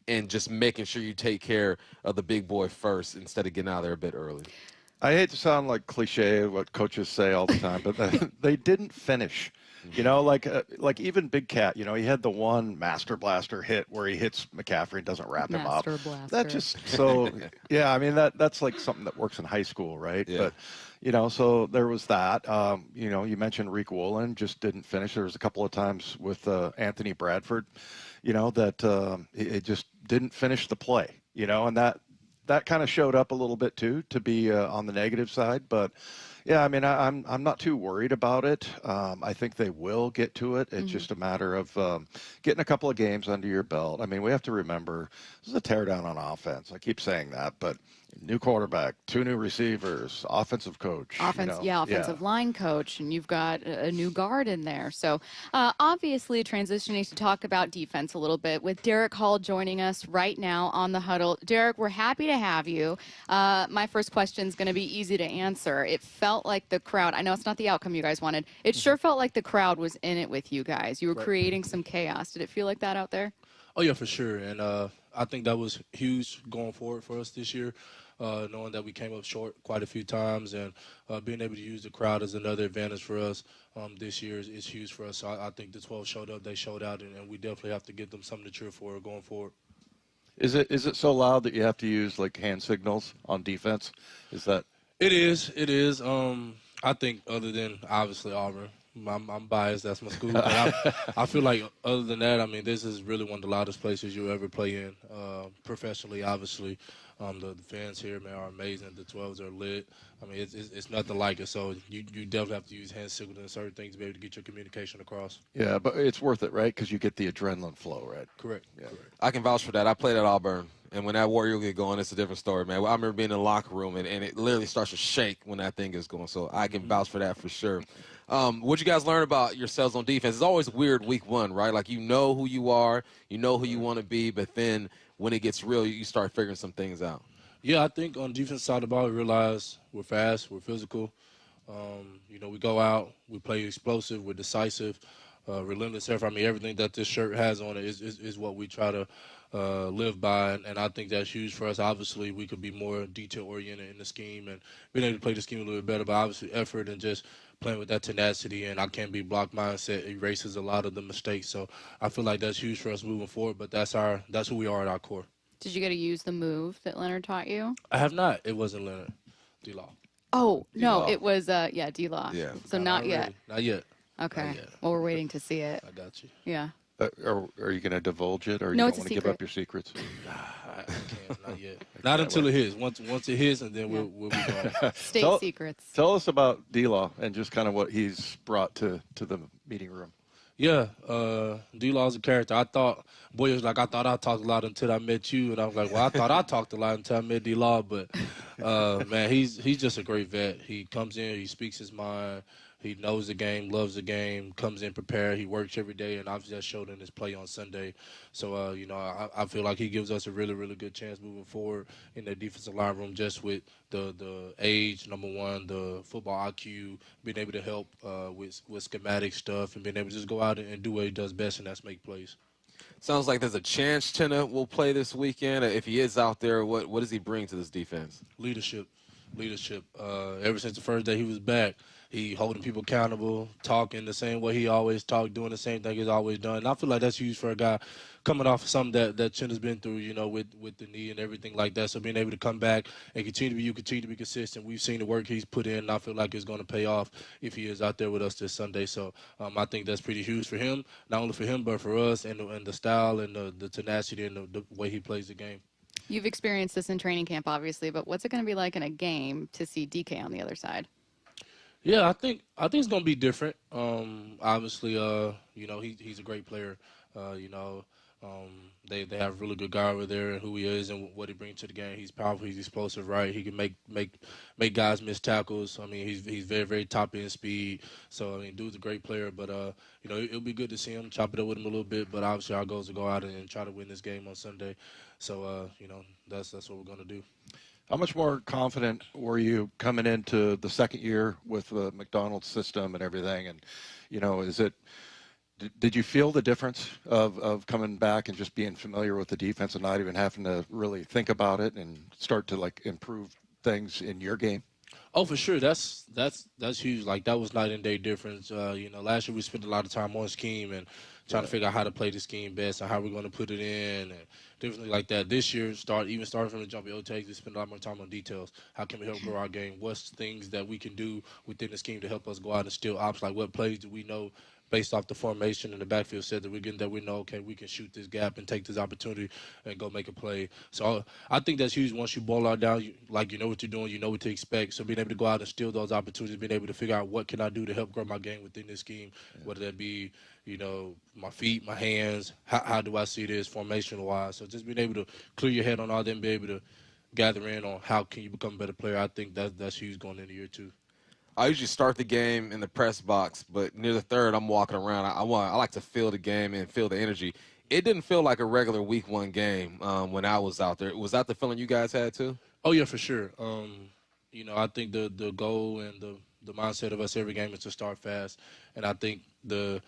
and just making sure you take care of the big boy first instead of getting out of there a bit early. I hate to sound like cliche, what coaches say all the time, but they didn't finish. You know, like even Big Cat, you know, he had the one Master Blaster hit where he hits McCaffrey and doesn't wrap him up. Master Blaster. That just so yeah, I mean that's like something that works in high school, right? Yeah. But you know, so there was that. You know, you mentioned Reek Woolen just didn't finish. There was a couple of times with Anthony Bradford, you know, that it just didn't finish the play. You know, and that kind of showed up a little bit too, to be on the negative side. But yeah, I mean, I'm not too worried about it. I think they will get to it. It's just a matter of getting a couple of games under your belt. I mean, we have to remember this is a teardown on offense. I keep saying that, but new quarterback, 2 new receivers, offensive coach. Offensive line coach, and you've got a new guard in there. So obviously transitioning to talk about defense a little bit with Derek Hall joining us right now on the huddle. Derek, we're happy to have you. My first question is going to be easy to answer. It felt like the crowd, I know it's not the outcome you guys wanted, it sure felt like the crowd was in it with you guys. You were creating some chaos. Did it feel like that out there? Oh, yeah, for sure. And I think that was huge going forward for us this year, knowing that we came up short quite a few times, and being able to use the crowd as another advantage for us this year is huge for us. So I think the 12 showed up, they showed out, and we definitely have to give them something to cheer for going forward. Is it so loud that you have to use like hand signals on defense? Is that? It is. It is. I think other than obviously Auburn, I'm biased. That's my school. But I feel like other than that, I mean, this is really one of the loudest places you'll ever play in professionally, obviously. The fans here, man, are amazing. The 12s are lit. I mean, it's nothing like it. So you definitely have to use hand signals and certain things to be able to get your communication across. Yeah, but it's worth it, right? Because you get the adrenaline flow, right? Correct. Yeah. Correct. I can vouch for that. I played at Auburn, and when that Warrior get going, it's a different story, man. I remember being in the locker room, and it literally starts to shake when that thing is going. So I can vouch for that for sure. What you guys learn about yourselves on defense? It's always weird week one, right? Like you know who you are, you know who you want to be, but then when it gets real, you start figuring some things out. Yeah, I think on the defense side of the ball, we realize we're fast, we're physical. You know, we go out, we play explosive, we're decisive, relentless effort. I mean, everything that this shirt has on it is what we try to live by, and I think that's huge for us. Obviously, we could be more detail-oriented in the scheme and being able to play the scheme a little bit better, but obviously effort and just playing with that tenacity and I can't be blocked mindset erases a lot of the mistakes. So I feel like that's huge for us moving forward, but that's who we are at our core. Did you get to use the move that Leonard taught you? I have not. It wasn't Leonard. D-Law. Oh, no, D-Law. it was, D-Law. Yeah. So not yet. Not yet. Okay. Not yet. Well, we're waiting to see it. I got you. Yeah. Are you going to divulge it, or No, you it's don't a want to give secret. up your secrets? I can't. Not yet. Not until it hits. Once it hits, and then we'll be going. State secrets. Tell us about D-Law and just kind of what he's brought to the meeting room. Yeah, D-Law's a character. I thought I thought I talked a lot until I met you, and I was like, well, I thought I talked a lot until I met D-Law, but man, he's just a great vet. He comes in, he speaks his mind, he knows the game, loves the game, comes in prepared, he works every day, and obviously that showed in his play on Sunday. So, you know, I feel like he gives us a really, really good chance moving forward in the defensive line room just with the age, number one, the football IQ, being able to help with schematic stuff and being able to just go out and do what he does best, and that's make plays. Sounds like there's a chance Chenna will play this weekend. If he is out there, what does he bring to this defense? Leadership. Ever since the first day he was back, he holding people accountable, talking the same way he always talked, doing the same thing he's always done. And I feel like that's huge for a guy coming off of something that Chin has been through, you know, with the knee and everything like that. So being able to come back and continue to be consistent. We've seen the work he's put in, and I feel like it's going to pay off if he is out there with us this Sunday. So I think that's pretty huge for him, not only for him but for us and the style and the tenacity and the way he plays the game. You've experienced this in training camp, obviously, but what's it going to be like in a game to see DK on the other side? Yeah, I think it's gonna be different. Obviously, you know, he's a great player. You know, They have a really good guy over there and who he is and what he brings to the game. He's powerful. He's explosive, right? He can make guys miss tackles. I mean, he's very, very top end speed. So I mean, dude's a great player. But you know, it'll be good to see him, chop it up with him a little bit. But obviously, our goal is to go out and try to win this game on Sunday. So you know, that's what we're gonna do. How much more confident were you coming into the second year with the McDonald's system and everything? And, you know, did you feel the difference of coming back and just being familiar with the defense and not even having to really think about it and start to like improve things in your game? Oh, for sure. That's huge. Like that was night and day difference. You know, last year we spent a lot of time on scheme and trying to figure out how to play the scheme best and how we're going to put it in and different like that. This year, starting from the jump, it takes we spend a lot more time on details. How can we help grow our game? What's things that we can do within the scheme to help us go out and steal ops? Like what plays do we know based off the formation in the backfield set that we're getting that we know, okay, we can shoot this gap and take this opportunity and go make a play. So I think that's huge. Once you boil out down, you know what you're doing, you know what to expect. So being able to go out and steal those opportunities, being able to figure out what can I do to help grow my game within this scheme, whether that be, you know, my feet, my hands, how do I see this formation-wise. So just being able to clear your head on all that and be able to gather in on how can you become a better player, I think that's huge going into year two. I usually start the game in the press box, but near the third, I'm walking around. I like to feel the game and feel the energy. It didn't feel like a regular week one game when I was out there. Was that the feeling you guys had too? Oh yeah, for sure. You know, I think the goal and the mindset of us every game is to start fast, and I think the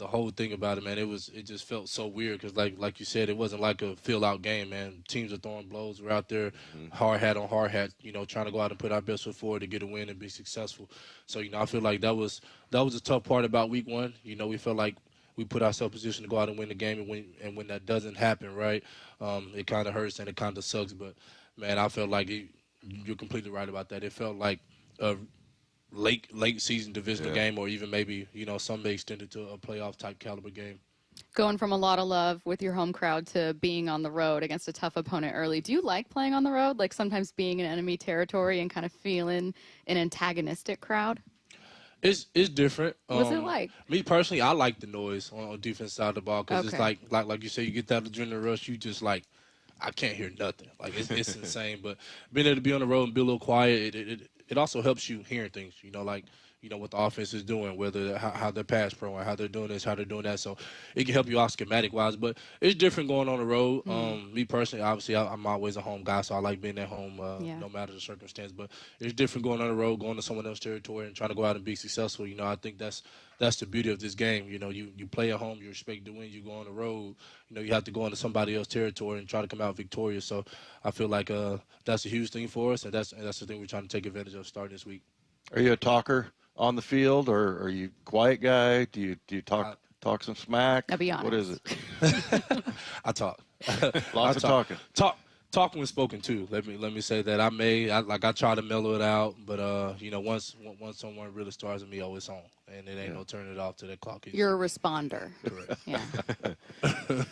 whole thing about it, man, it just felt so weird because like you said, it wasn't like a fill out game, man. Teams are throwing blows. We're out there, hard hat on hard hat, you know, trying to go out and put our best foot forward to get a win and be successful. So you know, I feel like that was a tough part about week one. You know, we felt like we put ourselves in position to go out and win the game, and when that doesn't happen, right, it kind of hurts and it kind of sucks. But man, I felt like you're completely right about that. It felt like a late season divisional game, or even maybe, you know, some may extend it to a playoff type caliber game. Going from a lot of love with your home crowd to being on the road against a tough opponent early. Do you like playing on the road? Like sometimes being in enemy territory and kind of feeling an antagonistic crowd? It's different. What's it like? Me personally, I like the noise on the defense side of the ball because it's like you say, you get that adrenaline rush. You just like, I can't hear nothing. Like it's insane. But being able to be on the road and be a little quiet, it also helps you hearing things. You know, like, you know, what the offense is doing, whether how they're pass pro and how they're doing this, how they're doing that. So it can help you out schematic wise, but it's different going on the road. Me personally, obviously, I'm always a home guy, so I like being at home no matter the circumstance. But it's different going on the road, going to someone else's territory and trying to go out and be successful. You know, I think that's the beauty of this game. You know, you play at home, you expect to win. You go on the road, you know, you have to go into somebody else's territory and try to come out victorious. So I feel like that's a huge thing for us, and that's the thing we're trying to take advantage of starting this week. Are you a talker on the field, or are you a quiet guy? Do you talk some smack? I'll be honest. What is it? I talk. Lots of talking. Talk when spoken to. Let me say that I try to mellow it out, but you know, once someone really starts with me, oh, it's on, and it ain't no turning it off till that clock is. You're a responder. Correct. Yeah.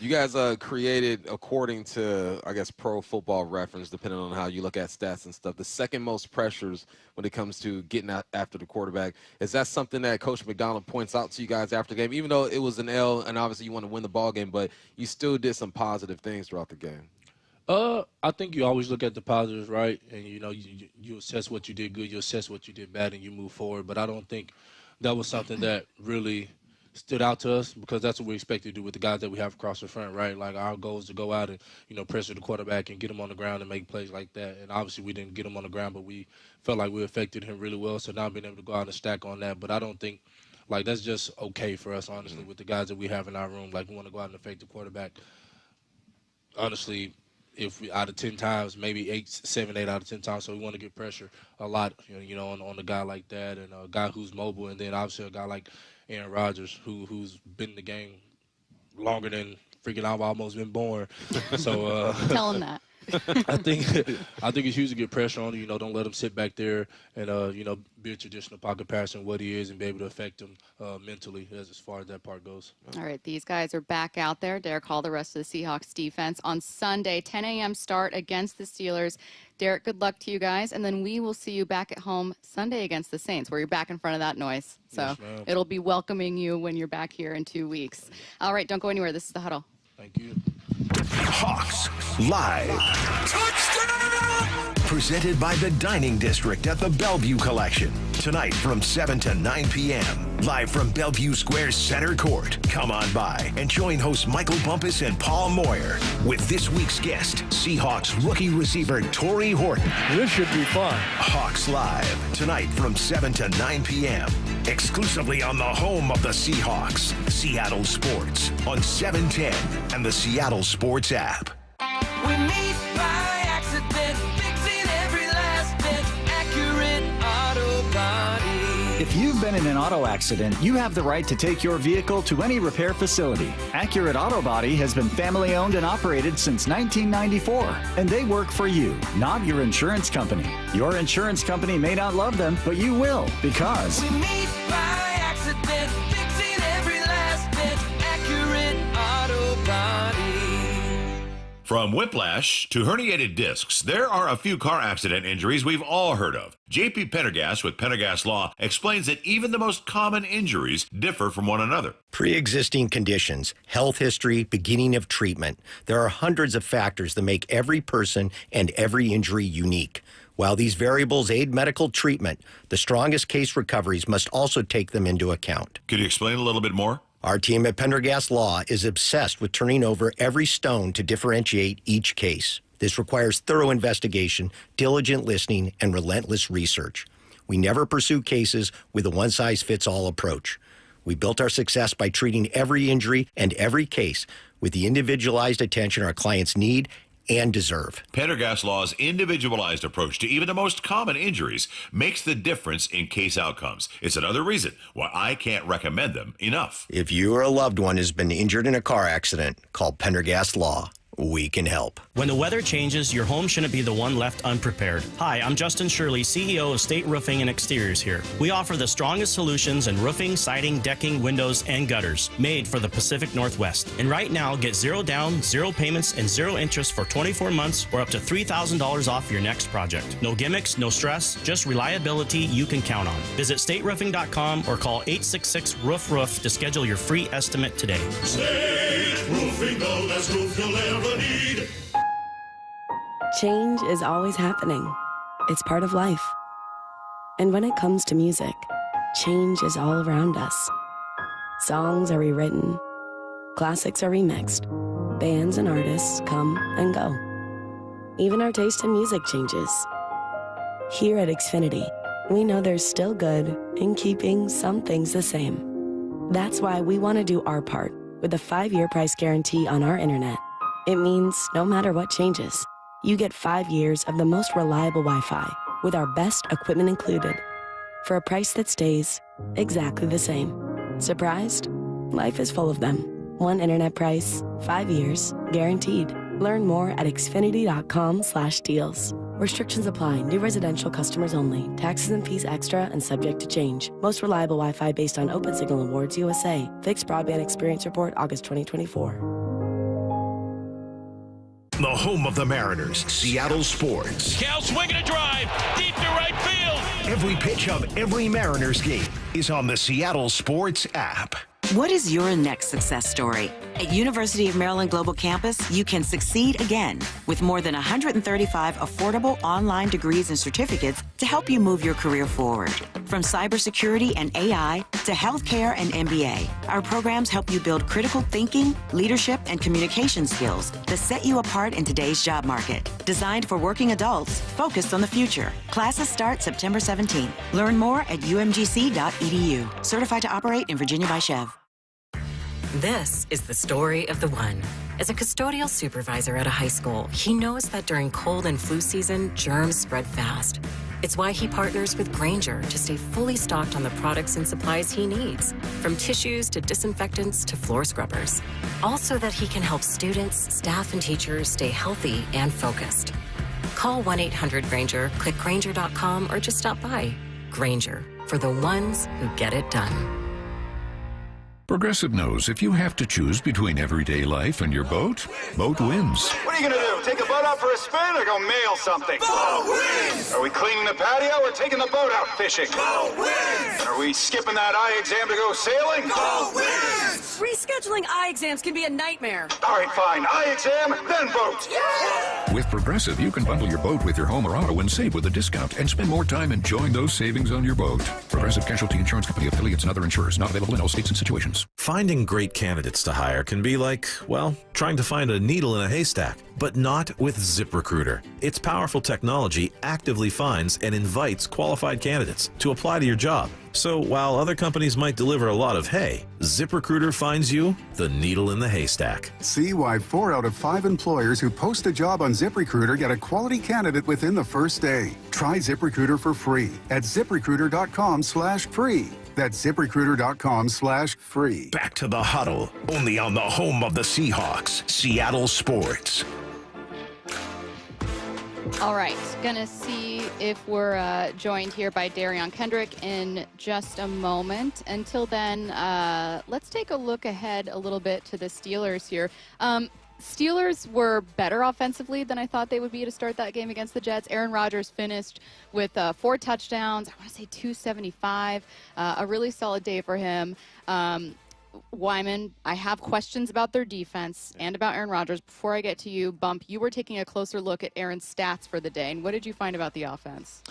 You guys created, according to, I guess, Pro Football Reference, depending on how you look at stats and stuff, the second most pressures when it comes to getting out after the quarterback. Is that something that Coach McDonald points out to you guys after the game? Even though it was an L, and obviously you want to win the ball game, but you still did some positive things throughout the game. I think you always look at the positives, right? And, you know, you assess what you did good, you assess what you did bad, and you move forward. But I don't think that was something that really stood out to us, because that's what we expect to do with the guys that we have across the front, right? Like, our goal is to go out and, you know, pressure the quarterback and get him on the ground and make plays like that. And obviously we didn't get him on the ground, but we felt like we affected him really well. So now being able to go out and stack on that. But I don't think, like, that's just okay for us, honestly, with the guys that we have in our room. Like, we want to go out and affect the quarterback. Honestly, if we, out of 10 times, maybe 7, 8 out of 10 times. So we want to get pressure a lot, you know, on a guy like that, and a guy who's mobile, and then obviously a guy like Aaron Rodgers, who's been in the game longer than freaking I've almost been born. So tell him that. I think it's huge to get pressure on him. Don't let him sit back there and be a traditional pocket passer, what he is, and be able to affect him mentally as far as that part goes. All right, these guys are back out there. Derek Hall, the rest of the Seahawks defense on Sunday, 10 a.m. start against the Steelers. Derek, good luck to you guys, and then we will see you back at home Sunday against the Saints, where you're back in front of that noise. So yes, it'll be welcoming you when you're back here in 2 weeks. All right, don't go anywhere. This is The Huddle. Thank you. Hawks Live. Touchdown! Presented by the Dining District at the Bellevue Collection. Tonight from 7 to 9 p.m. Live from Bellevue Square Center Court. Come on by and join hosts Michael Bumpus and Paul Moyer with this week's guest, Seahawks rookie receiver Torrey Horton. This should be fun. Hawks Live. Tonight from 7 to 9 p.m. Exclusively on the home of the Seahawks, Seattle Sports, on 710 and the Seattle Sports app. We meet by accident, fixing every last bit, Accurate Auto Body. If you've been in an auto accident, you have the right to take your vehicle to any repair facility. Accurate Auto Body has been family owned and operated since 1994, and they work for you, not your insurance company. Your insurance company may not love them, but you will, because We meet by accident, fixing every last bit, Accurate Auto Body. From whiplash to herniated discs, there are a few car accident injuries we've all heard of. JP Pendergast with Pendergast Law explains that even the most common injuries differ from one another. Pre-existing conditions, health history, beginning of treatment. There are hundreds of factors that make every person and every injury unique. While these variables aid medical treatment, the strongest case recoveries must also take them into account. Could you explain a little bit more? Our team at Pendergast Law is obsessed with turning over every stone to differentiate each case. This requires thorough investigation, diligent listening, and relentless research. We never pursue cases with a one-size-fits-all approach. We built our success by treating every injury and every case with the individualized attention our clients need and deserve. Pendergast Law's individualized approach to even the most common injuries makes the difference in case outcomes. It's another reason why I can't recommend them enough. If you or a loved one has been injured in a car accident, call Pendergast Law. We can help. When the weather changes, your home shouldn't be the one left unprepared. Hi, I'm Justin Shirley, CEO of State Roofing and Exteriors here. We offer the strongest solutions in roofing, siding, decking, windows, and gutters, made for the Pacific Northwest. And right now, get 0 down, 0 payments, and 0 interest for 24 months or up to $3,000 off your next project. No gimmicks, no stress, just reliability you can count on. Visit stateroofing.com or call 866-ROOF-ROOF to schedule your free estimate today. State Roofing, the best roof you'll ever need. Change is always happening. It's part of life. And when it comes to music, change is all around us. Songs are rewritten, classics are remixed, bands and artists come and go. Even our taste in music changes. Here at Xfinity, we know there's still good in keeping some things the same. That's why we want to do our part with a 5-year price guarantee on our internet. It means no matter what changes, you get 5 years of the most reliable Wi-Fi with our best equipment included for a price that stays exactly the same. Surprised? Life is full of them. One internet price, 5 years, guaranteed. Learn more at xfinity.com/deals. Restrictions apply. New residential customers only. Taxes and fees extra and subject to change. Most reliable Wi-Fi based on Open Signal Awards USA. Fixed Broadband Experience Report, August 2024. The home of the Mariners, Seattle Sports. Cal swinging a drive, deep to right field. Every pitch of every Mariners game is on the Seattle Sports app. What is your next success story? At University of Maryland Global Campus, you can succeed again with more than 135 affordable online degrees and certificates to help you move your career forward. From cybersecurity and AI to healthcare and MBA, our programs help you build critical thinking, leadership, and communication skills that set you apart in today's job market. Designed for working adults focused on the future. Classes start September 17. Learn more at umgc.edu. Certified to operate in Virginia by Chev. This is the story of the one. As a custodial supervisor at a high school, he knows that during cold and flu season, germs spread fast. It's why he partners with Grainger to stay fully stocked on the products and supplies he needs, from tissues to disinfectants to floor scrubbers. All so that he can help students, staff, and teachers stay healthy and focused. Call 1-800-GRAINGER, click Grainger.com, or just stop by. Grainger, for the ones who get it done. Progressive knows if you have to choose between everyday life and your boat, boat wins. What are you gonna do? Take a boat out for a spin or go mail something? Boat wins! Are we cleaning the patio or taking the boat out fishing? Boat wins! Are we skipping that eye exam to go sailing? Boat wins! Rescheduling eye exams can be a nightmare. All right, fine. Eye exam, then boat. Yeah! With Progressive, you can bundle your boat with your home or auto and save with a discount and spend more time enjoying those savings on your boat. Progressive Casualty Insurance Company, affiliates, and other insurers. Not available in all states and situations. Finding great candidates to hire can be like, well, trying to find a needle in a haystack, but not with ZipRecruiter. Its powerful technology actively finds and invites qualified candidates to apply to your job. So while other companies might deliver a lot of hay, ZipRecruiter finds you the needle in the haystack. See why 4 out of 5 employers who post a job on ZipRecruiter get a quality candidate within the first day. Try ZipRecruiter for free at ZipRecruiter.com/free. That's ZipRecruiter.com/free. Back to the huddle, only on the home of the Seahawks, Seattle Sports. All right, gonna see if we're joined here by Darion Kendrick in just a moment. Until then, let's take a look ahead a little bit to the Steelers here. Steelers were better offensively than I thought they would be to start that game against the Jets. Aaron Rodgers finished with 4 touchdowns. I want to say 275. A really solid day for him. Wyman, I have questions about their defense and about Aaron Rodgers. Before I get to you, Bump, you were taking a closer look at Aaron's stats for the day. And what did you find about the offense?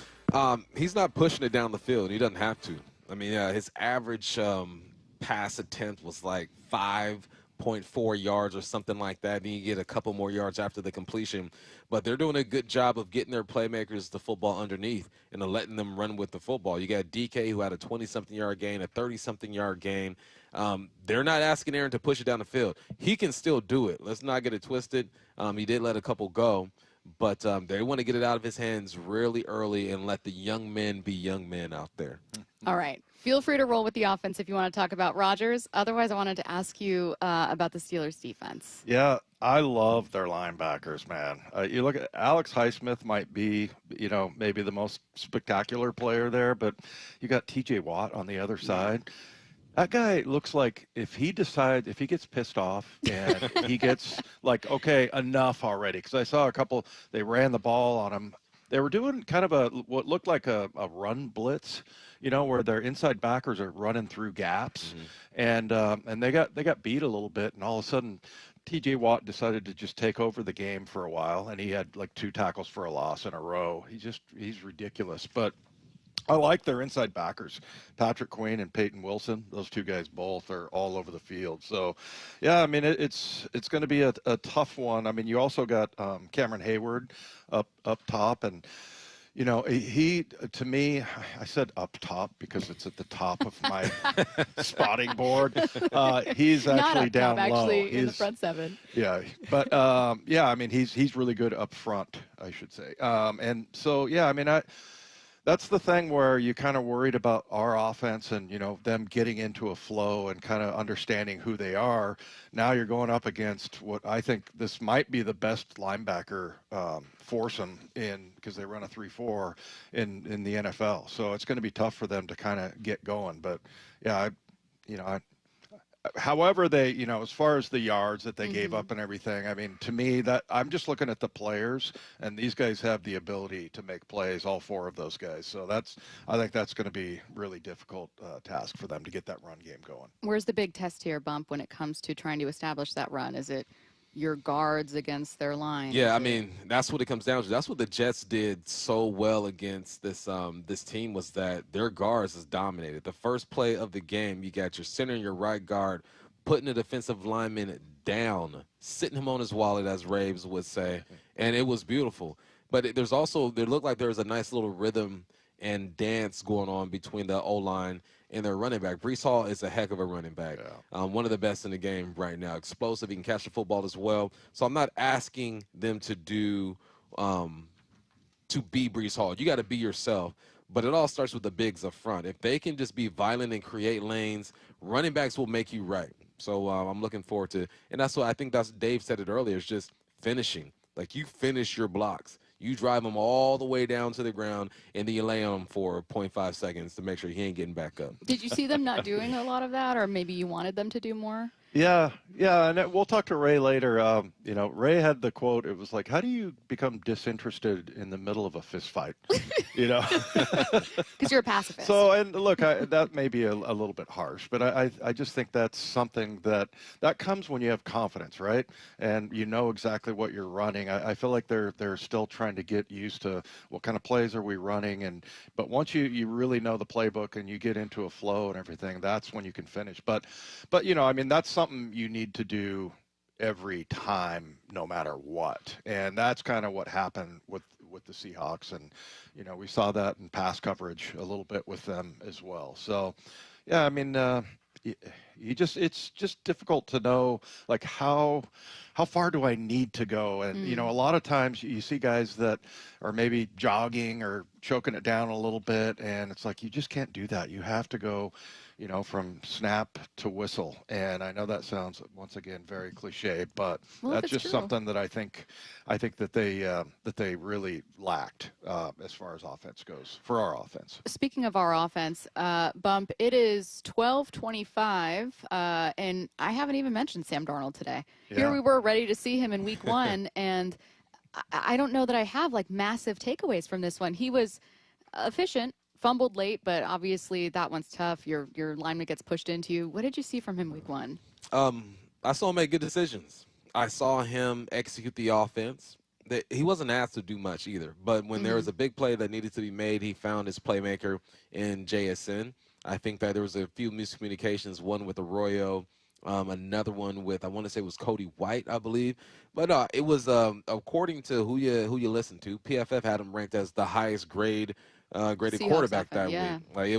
He's not pushing it down the field. He doesn't have to. I mean, his average pass attempt was like 5.4 yards or something like that. And you get a couple more yards after the completion. But they're doing a good job of getting their playmakers the football underneath and letting them run with the football. You got DK who had a 20-something yard gain, a 30-something yard gain. They're not asking Aaron to push it down the field. He can still do it. Let's not get it twisted. He did let a couple go. But they want to get it out of his hands really early and let the young men be young men out there. All right. Feel free to roll with the offense if you want to talk about Rodgers. Otherwise, I wanted to ask you about the Steelers' defense. Yeah, I love their linebackers, man. You look at Alex Highsmith might be, maybe the most spectacular player there, but you got T.J. Watt on the other side. That guy looks like if he gets pissed off and he gets like, okay, enough already. Because I saw a couple, they ran the ball on him. They were doing kind of what looked like a run blitz, where their inside backers are running through gaps, and they got beat a little bit, and all of a sudden, T.J. Watt decided to just take over the game for a while, and he had like 2 tackles for a loss in a row. He's ridiculous, but I like their inside backers, Patrick Queen and Peyton Wilson. Those 2 guys both are all over the field. So, yeah, I mean, it's going to be a tough one. I mean, you also got Cameron Hayward up top, and he to me, I said up top because it's at the top of my spotting board. He's actually down low. Actually, in the front 7. Yeah, but yeah, I mean, he's really good up front, I should say. And so, yeah, I mean, that's the thing where you kind of worried about our offense and, them getting into a flow and kind of understanding who they are. Now you're going up against what I think this might be the best linebacker foursome because they run a 3-4 in the NFL. So it's going to be tough for them to kind of get going. But, yeah, however they, as far as the yards that they gave up and everything, I mean, to me, that I'm just looking at the players, and these guys have the ability to make plays, all 4 of those guys. So I think that's going to be really difficult task for them to get that run game going. Where's the big test here, Bump, when it comes to trying to establish that run? Is it your guards against their line? Yeah, I mean, that's what it comes down to. That's what the Jets did so well against this team, was that their guards is dominated. The first play of the game, you got your center and your right guard putting the defensive lineman down, sitting him on his wallet, as Raves would say, and it was beautiful. But there looked like there was a nice little rhythm and dance going on between the O-line and their running back. Breece Hall is a heck of a running back. Yeah. One of the best in the game right now. Explosive. He can catch the football as well. So I'm not asking them to do to be Brees Hall. You got to be yourself. But it all starts with the bigs up front. If they can just be violent and create lanes, running backs will make you right. So I'm looking forward to, and that's what I think. That's Dave said it earlier. It's just finishing. Like you finish your blocks. You drive them all the way down to the ground, and then you lay on them for 0.5 seconds to make sure he ain't getting back up. Did you see them not doing a lot of that, or maybe you wanted them to do more? Yeah, and we'll talk to Ray later. You know, Ray had the quote. It was like, "How do you become disinterested in the middle of a fist fight?" You know, because you're a pacifist. So, and look, that may be a little bit harsh, but I just think that's something that comes when you have confidence, right? And you know exactly what you're running. I feel like they're still trying to get used to what kind of plays are we running, but once you really know the playbook and you get into a flow and everything, that's when you can finish. But you know, I mean, that's something you need to do every time, no matter what. And that's kind of what happened with the Seahawks. And, you know, we saw that in pass coverage a little bit with them as well. So, yeah, I mean, it's just difficult to know, like, how far do I need to go? And, you know, a lot of times you see guys that are maybe jogging or choking it down a little bit, and it's like, you just can't do that. You have to go, you know, from snap to whistle. And I know that sounds, once again, very cliche, but that's just something that I think that they really lacked as far as offense goes, for our offense. Speaking of our offense, Bump, it is 12:25, and I haven't even mentioned Sam Darnold today. Yeah. Here we were ready to see him in week 1, and I don't know that I have, like, massive takeaways from this one. He was efficient, fumbled late, but obviously that one's tough. Your lineman gets pushed into you. What did you see from him week 1? I saw him make good decisions. I saw him execute the offense. He wasn't asked to do much either, but when there was a big play that needed to be made, he found his playmaker in JSN. I think that there was a few miscommunications, one with Arroyo, another one with, I want to say it was Cody White, I believe. But it was, according to who you listen to, PFF had him ranked as the highest graded Seahawks quarterback offense, that week. Like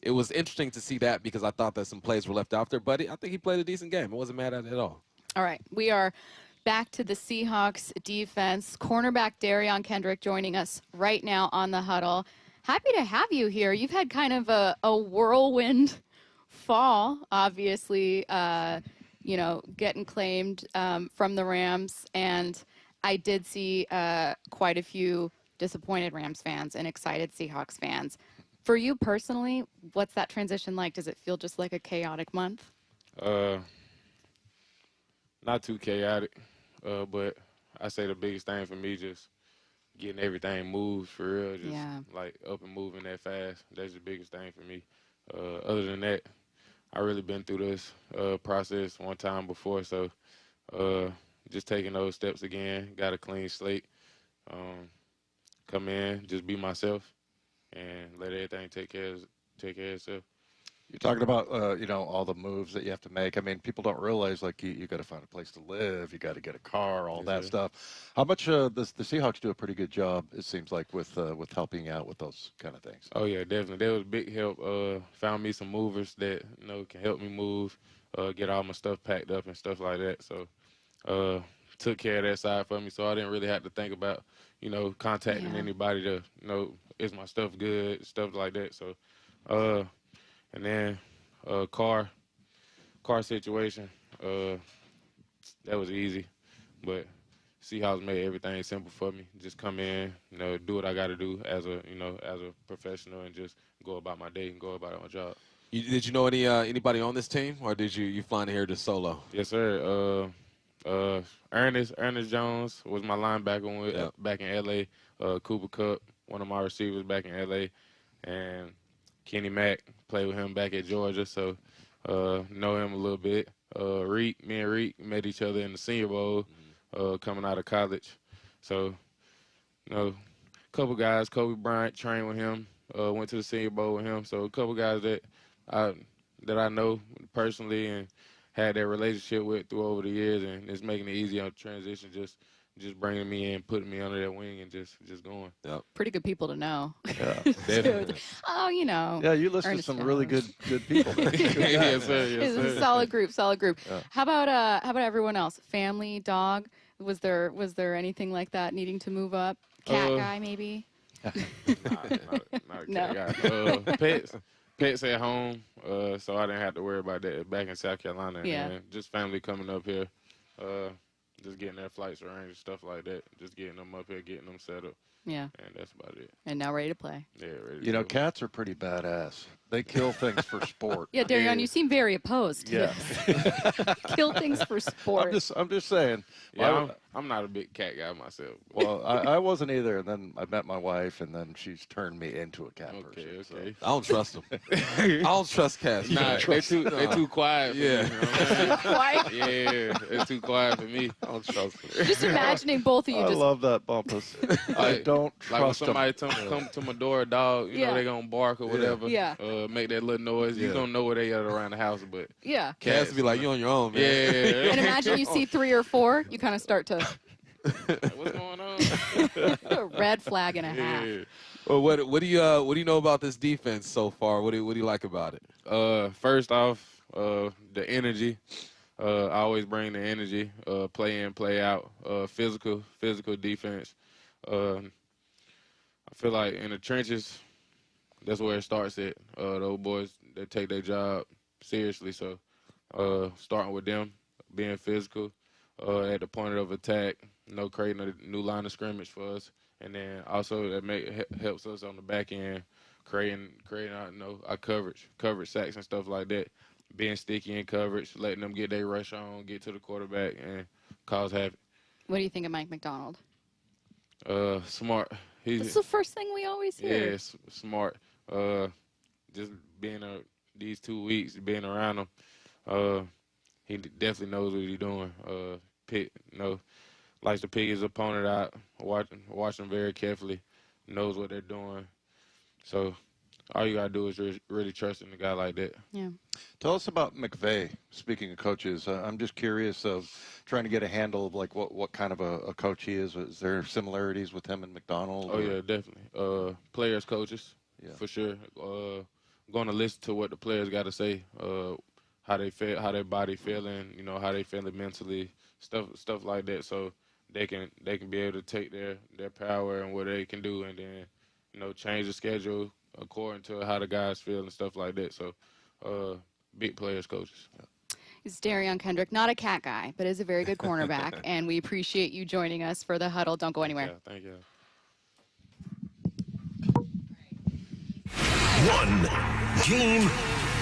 it was interesting to see that because I thought that some plays were left out there, but I think he played a decent game. I wasn't mad at it at all. All right, we are back to the Seahawks defense. Cornerback Darion Kendrick joining us right now on the huddle. Happy to have you here. You've had kind of a whirlwind fall, obviously, you know, getting claimed from the Rams, and I did see quite a few disappointed Rams fans and excited Seahawks fans. For you personally, what's that transition like? Does it feel just like a chaotic month? Not too chaotic, but I say the biggest thing for me just getting everything moved for real, just like up and moving that fast. That's the biggest thing for me. Other than that, I really been through this process one time before, so just taking those steps again, got a clean slate, come in, just be myself, and let everything take care of itself. You're talking about, you know, all the moves that you have to make. I mean, people don't realize, like, you got to find a place to live, you got to get a car, all that stuff. How much the Seahawks do a pretty good job, it seems like, with helping out with those kind of things. Oh yeah, definitely. That was a big help. Found me some movers that can help me move, get all my stuff packed up and stuff like that. So took care of that side for me. So I didn't really have to think about contacting anybody to is my stuff good, stuff like that. So. And then car situation, that was easy. But Seahawks made everything simple for me. Just come in, do what I got to do as a professional and just go about my day and go about my job. Did you know anybody on this team, or did you fly in here just solo? Yes, sir. Ernest Jones was my linebacker back in L.A. Cooper Kupp, one of my receivers back in L.A. And Kenny Mack, played with him back at Georgia, so know him a little bit. Me and Reek met each other in the Senior Bowl coming out of college. So, a couple guys, Kobe Bryant trained with him, went to the Senior Bowl with him. So a couple guys that I know personally and had that relationship with through over the years, and it's making it easy on the transition, just bringing me in, putting me under that wing, and just going. Yep. Pretty good people to know. Yeah, definitely. Oh, Yeah, you listed some really good people there. Yes, sir. Yes, It's sir. a solid group. Yeah. How about everyone else? Family, dog? Was there anything like that needing to move up? Cat guy, maybe? Not a No. cat guy. Pets at home, so I didn't have to worry about that back in South Carolina. Yeah. And just family coming up here, just getting their flights arranged, stuff like that. Just getting them up here, getting them set up. Yeah. And that's about it. And now ready to play. Yeah, ready to You know, go. cats are pretty badass. They kill things for sport. Yeah, Darion, you seem very opposed to Yeah. this. Kill things for sport. I'm just saying. Yeah, I'm not a big cat guy myself. Well, I wasn't either, and then I met my wife, and then she's turned me into a cat person. Okay. I don't trust them. I don't trust cats. Nah, they too quiet for Yeah. me. You know what I'm saying? Quiet? Yeah, they're too quiet for me. I don't trust them. Just imagining both of you I just love that, Bumpus. I don't Like when trust them. somebody come to my door, a dog, you Yeah. know, they gonna bark or whatever. Yeah. Make that little noise. You Yeah. gonna know where they at around the house, but yeah. Cats be like, you on your own, man. yeah. And imagine you see 3 or 4, you kind of start to What's going on? red flag and a half. Yeah. Well, what do you know about this defense so far? What do you like about it? First off, the energy. I always bring the energy. Play in, play out. Physical defense. I feel like in the trenches, that's where it starts at. Those boys, they take their job seriously. So starting with them, being physical at the point of attack, creating a new line of scrimmage for us. And then also that helps us on the back end, creating our coverage sacks and stuff like that. Being sticky in coverage, letting them get their rush on, get to the quarterback, and cause havoc. What do you think of Mike McDonald? Smart. That's the first thing we always hear. Yeah, smart. Just being these 2 weeks, being around him, he definitely knows what he's doing. Likes to pick his opponent out, watch them very carefully, knows what they're doing. So all you gotta do is really trust in a guy like that. Yeah. Tell us about McVay. Speaking of coaches, I'm just curious of trying to get a handle of like what kind of a coach he is. Is there similarities with him and McDonald? Oh yeah, definitely. Players, coaches, for sure. Going to listen to what the players got to say, how they feel, how their body feeling, how they feeling mentally, stuff like that. So they can be able to take their power and what they can do, and then change the schedule according to how the guys feel and stuff like that. So big players, coaches. It's Darion Kendrick, not a cat guy, but is a very good cornerback, and we appreciate you joining us for the huddle. Don't go anywhere. Yeah, thank you. One game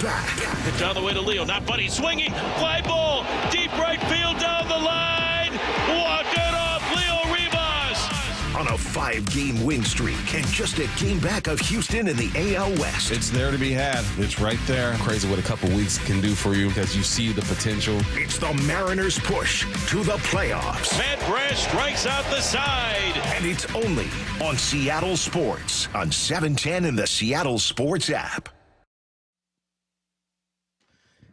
back. Pitch on the way to Leo. Not Buddy swinging. Fly ball. Deep right field down the line. Walked it off. Leo Rivas. On a 5-game win streak and just a game back of Houston in the AL West. It's there to be had. It's right there. Crazy what a couple weeks can do for you because you see the potential. It's the Mariners' push to the playoffs. Matt Brash strikes out the side. And it's only on Seattle Sports on 710 in the Seattle Sports app.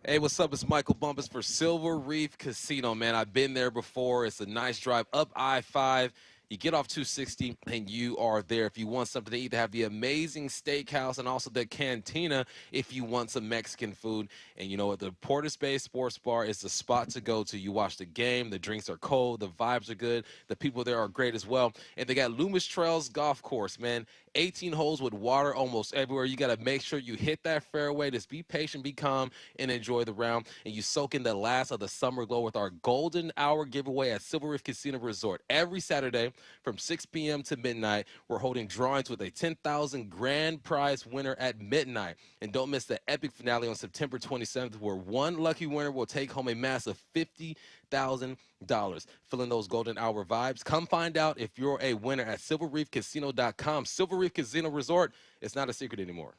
Hey, what's up? It's Michael Bumpus for Silver Reef Casino, man. I've been there before. It's a nice drive up I-5. You get off 260 and you are there. If you want something to eat, they have the amazing steakhouse and also the cantina if you want some Mexican food. And you know what? The Portis Bay Sports Bar is the spot to go to. You watch the game. The drinks are cold. The vibes are good. The people there are great as well. And they got Loomis Trails Golf Course, man. 18 holes with water almost everywhere. You got to make sure you hit that fairway. Just be patient, be calm, and enjoy the round. And you soak in the last of the summer glow with our golden hour giveaway at Silver Reef Casino Resort. Every Saturday from 6 p.m. to midnight, we're holding drawings with a $10,000 grand prize winner at midnight. And don't miss the epic finale on September 27th, where one lucky winner will take home a massive $50,000. Feeling those golden hour vibes? Come find out if you're a winner at silverreefcasino.com. Silver Reef Casino Resort, it's not a secret anymore.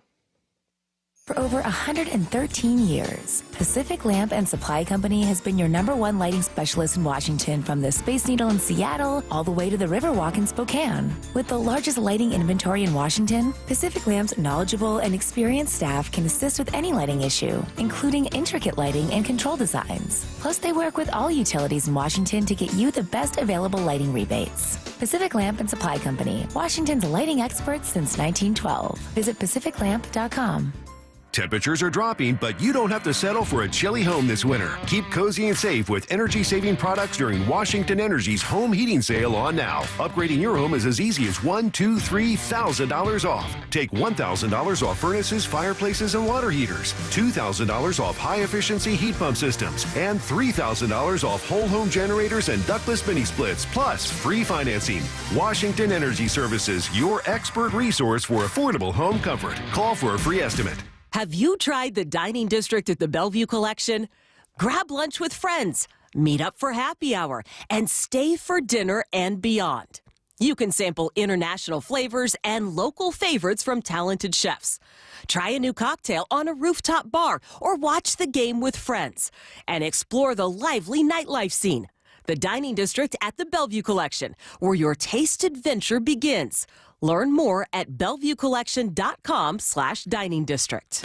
For over 113 years, Pacific Lamp and Supply Company has been your #1 lighting specialist in Washington, from the Space Needle in Seattle all the way to the Riverwalk in Spokane. With the largest lighting inventory in Washington, Pacific Lamp's knowledgeable and experienced staff can assist with any lighting issue, including intricate lighting and control designs. Plus, they work with all utilities in Washington to get you the best available lighting rebates. Pacific Lamp and Supply Company, Washington's lighting experts since 1912. Visit pacificlamp.com. Temperatures are dropping, but you don't have to settle for a chilly home this winter. Keep cozy and safe with energy-saving products during Washington Energy's home heating sale on now. Upgrading your home is as easy as $1,000, $2,000, $3,000 off. Take $1,000 off furnaces, fireplaces, and water heaters, $2,000 off high-efficiency heat pump systems, and $3,000 off whole home generators and ductless mini splits, plus free financing. Washington Energy Services, your expert resource for affordable home comfort. Call for a free estimate. Have you tried the dining district at the Bellevue Collection? Grab lunch with friends, meet up for happy hour, and stay for dinner and beyond. You can sample international flavors and local favorites from talented chefs. Try a new cocktail on a rooftop bar or watch the game with friends and explore the lively nightlife scene. The dining district at the Bellevue Collection, where your taste adventure begins. Learn more at BellevueCollection.com/dining district.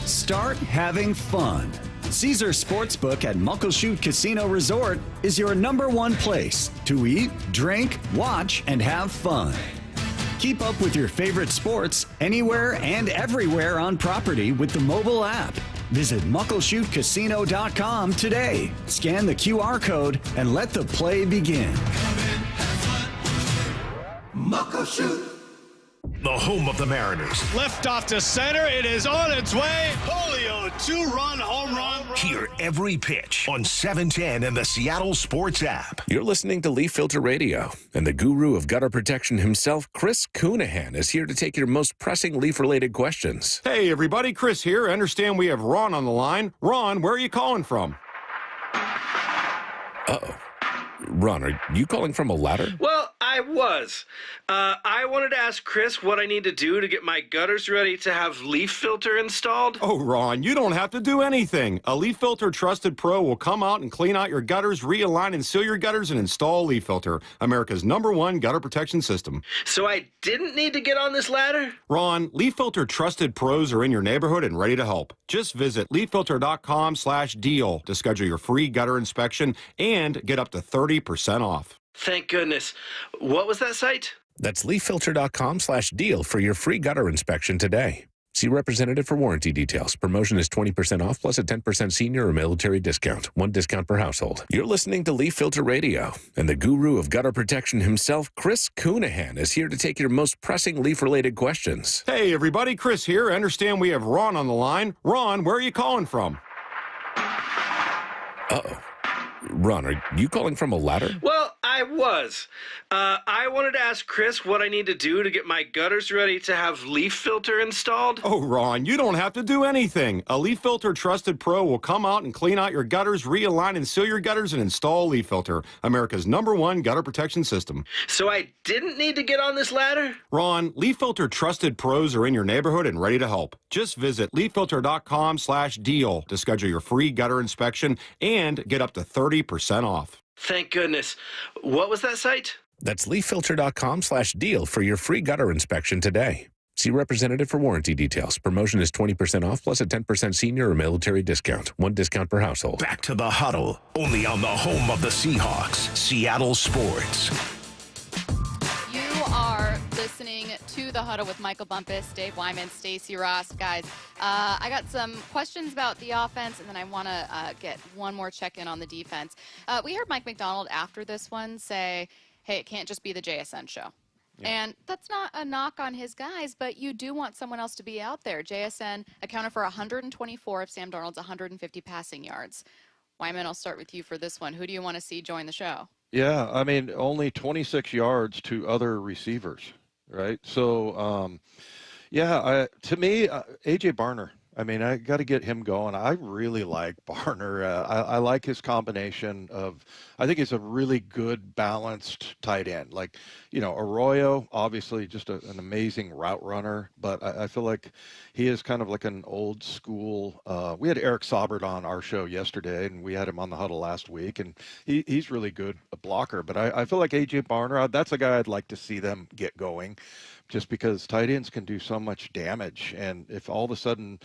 Start having fun. Caesars Sportsbook at Muckleshoot Casino Resort is your #1 place to eat, drink, watch, and have fun. Keep up with your favorite sports anywhere and everywhere on property with the mobile app. Visit MuckleshootCasino.com today. Scan the QR code and let the play begin. Muckleshoot. The home of the Mariners. Left off to center. It is on its way. Julio, 2-run home run. Hear every pitch on 710 and the Seattle Sports app. You're listening to Leaf Filter Radio, and the guru of gutter protection himself, Chris Coonahan, is here to take your most pressing leaf-related questions. Hey, everybody. Chris here. I understand we have Ron on the line. Ron, where are you calling from? Uh-oh. Ron, are you calling from a ladder? Well, I was. I wanted to ask Chris what I need to do to get my gutters ready to have leaf filter installed. Oh, Ron, you don't have to do anything. A Leaf Filter Trusted Pro will come out and clean out your gutters, realign and seal your gutters, and install Leaf Filter, America's #1 gutter protection system. So I didn't need to get on this ladder? Ron, Leaf Filter Trusted Pros are in your neighborhood and ready to help. Just visit leaffilter.com/deal to schedule your free gutter inspection and get up to 30% off. Thank goodness. What was that site? That's leaffilter.com/deal for your free gutter inspection today. See representative for warranty details. Promotion is 20% off plus a 10% senior or military discount. One discount per household. You're listening to Leaf Filter Radio, and the guru of gutter protection himself, Chris Coonahan, is here to take your most pressing leaf-related questions. Hey, everybody. Chris here. I understand we have Ron on the line. Ron, where are you calling from? Uh-oh. Ron, are you calling from a ladder? Well, I was. I wanted to ask Chris what I need to do to get my gutters ready to have leaf filter installed. Oh, Ron, you don't have to do anything. A Leaf Filter Trusted Pro will come out and clean out your gutters, realign and seal your gutters, and install Leaf Filter, America's #1 gutter protection system. So I didn't need to get on this ladder? Ron, Leaf Filter Trusted Pros are in your neighborhood and ready to help. Just visit leaffilter.com/deal to schedule your free gutter inspection and get up to 30% off. Thank goodness. What was that site? That's leaffilter.com/deal for your free gutter inspection today. See representative for warranty details. Promotion is 20% off plus a 10% senior or military discount. One discount per household. Back to the huddle, only on the home of the Seahawks, Seattle Sports. You are listening to The Huddle with Michael Bumpus, Dave Wyman, Stacy Ross. Guys, I got some questions about the offense, and then I want to get one more check-in on the defense. We heard Mike McDonald after this one say, hey, it can't just be the JSN show. Yeah. And that's not a knock on his guys, but you do want someone else to be out there. JSN accounted for 124 of Sam Darnold's 150 passing yards. Wyman, I'll start with you for this one. Who do you want to see join the show? Yeah, I mean, only 26 yards to other receivers, right? So, to me, A.J. Barner. I mean, I got to get him going. I really like Barner. I like his combination of, I think he's a really good, balanced tight end. Like, Arroyo, obviously just an amazing route runner, but I feel like he is kind of like an old school. We had Eric Saubert on our show yesterday, and we had him on the huddle last week, and he's really good a blocker. But I feel like A.J. Barner, that's a guy I'd like to see them get going, just because tight ends can do so much damage. And if all of a sudden,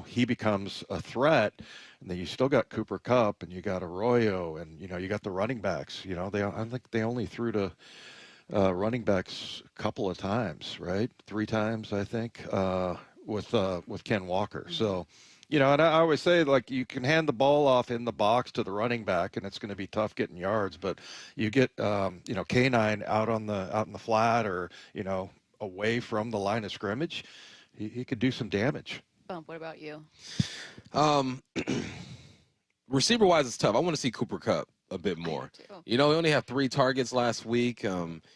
he becomes a threat, and then you still got Cooper Kupp and you got Arroyo and, you got the running backs, I think they only threw to running backs a couple of times, right? 3 times, I think, with Ken Walker. So, you know, and I always say, like, you can hand the ball off in the box to the running back, and it's going to be tough getting yards. But you get, you know, K9 out in the flat, or, you know, away from the line of scrimmage, he could do some damage. Bump, what about you? Receiver wise, it's tough. I want to see Cooper Kupp a bit more. You know, he only had 3 targets last week.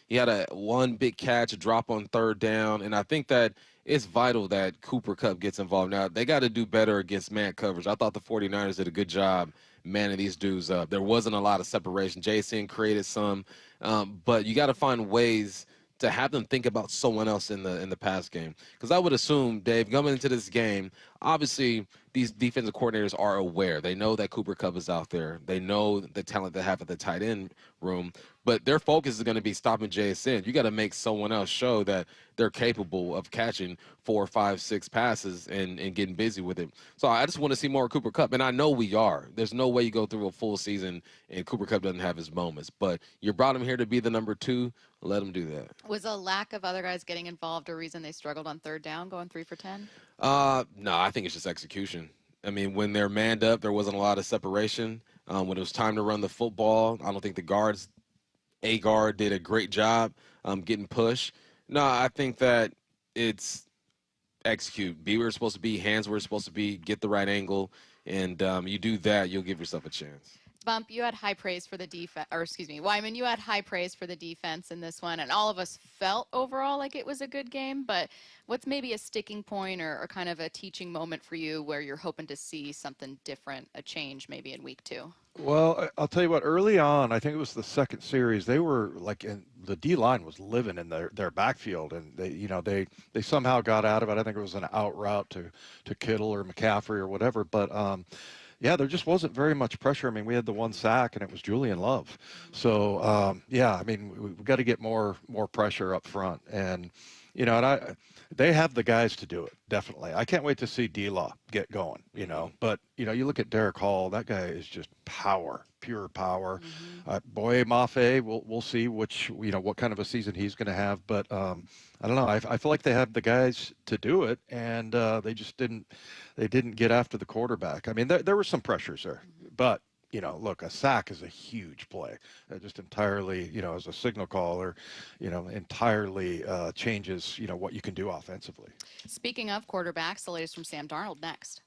He had one big catch, a drop on 3rd down, and I think that it's vital that Cooper Kupp gets involved. Now, they got to do better against man coverage. I thought the 49ers did a good job manning these dudes up. There wasn't a lot of separation. Jason created some, but you got to find ways to have them think about someone else in the pass game. Because I would assume, Dave, coming into this game, obviously these defensive coordinators are aware. They know that Cooper Kupp is out there. They know the talent they have at the tight end room. But their focus is going to be stopping JSN. You got to make someone else show that they're capable of catching 4, 5, 6 passes and getting busy with it. So I just want to see more Cooper Kupp. And I know we are. There's no way you go through a full season and Cooper Kupp doesn't have his moments. But you brought him here to be the number 2. Let him do that. Was a lack of other guys getting involved a reason they struggled on 3rd down, going 3 for 10? No, I think it's just execution. I mean, when they're manned up, there wasn't a lot of separation. When it was time to run the football, I don't think the guards, a guard, did a great job getting pushed. No, I think that it's execute. Be where it's supposed to be, hands where it's supposed to be, get the right angle, and you do that, you'll give yourself a chance. Bump, you had high praise for the defense, or excuse me, Wyman, you had high praise for the defense in this one, and all of us felt overall like it was a good game, but what's maybe a sticking point or kind of a teaching moment for you where you're hoping to see something different, a change maybe in week 2? Well, I'll tell you what, early on, I think it was the second series, they were like, the D-line was living in their backfield, and they somehow got out of it. I think it was an out route to Kittle or McCaffrey or whatever, but yeah, there just wasn't very much pressure. I mean, we had the 1 sack, and it was Julian Love. So, yeah, I mean, we've got to get more pressure up front. And, you know, and they have the guys to do it, definitely. I can't wait to see D-Law get going, you know. But, you know, you look at Derek Hall, that guy is just power, pure power. Boye Mafe, we'll see what kind of a season he's going to have. But I don't know. I feel like they have the guys to do it, and they just didn't get after the quarterback. I mean, there were some pressures there, but you know, look, a sack is a huge play. Just entirely, you know, as a signal caller, you know, entirely changes, you know, what you can do offensively. Speaking of quarterbacks, the latest from Sam Darnold next.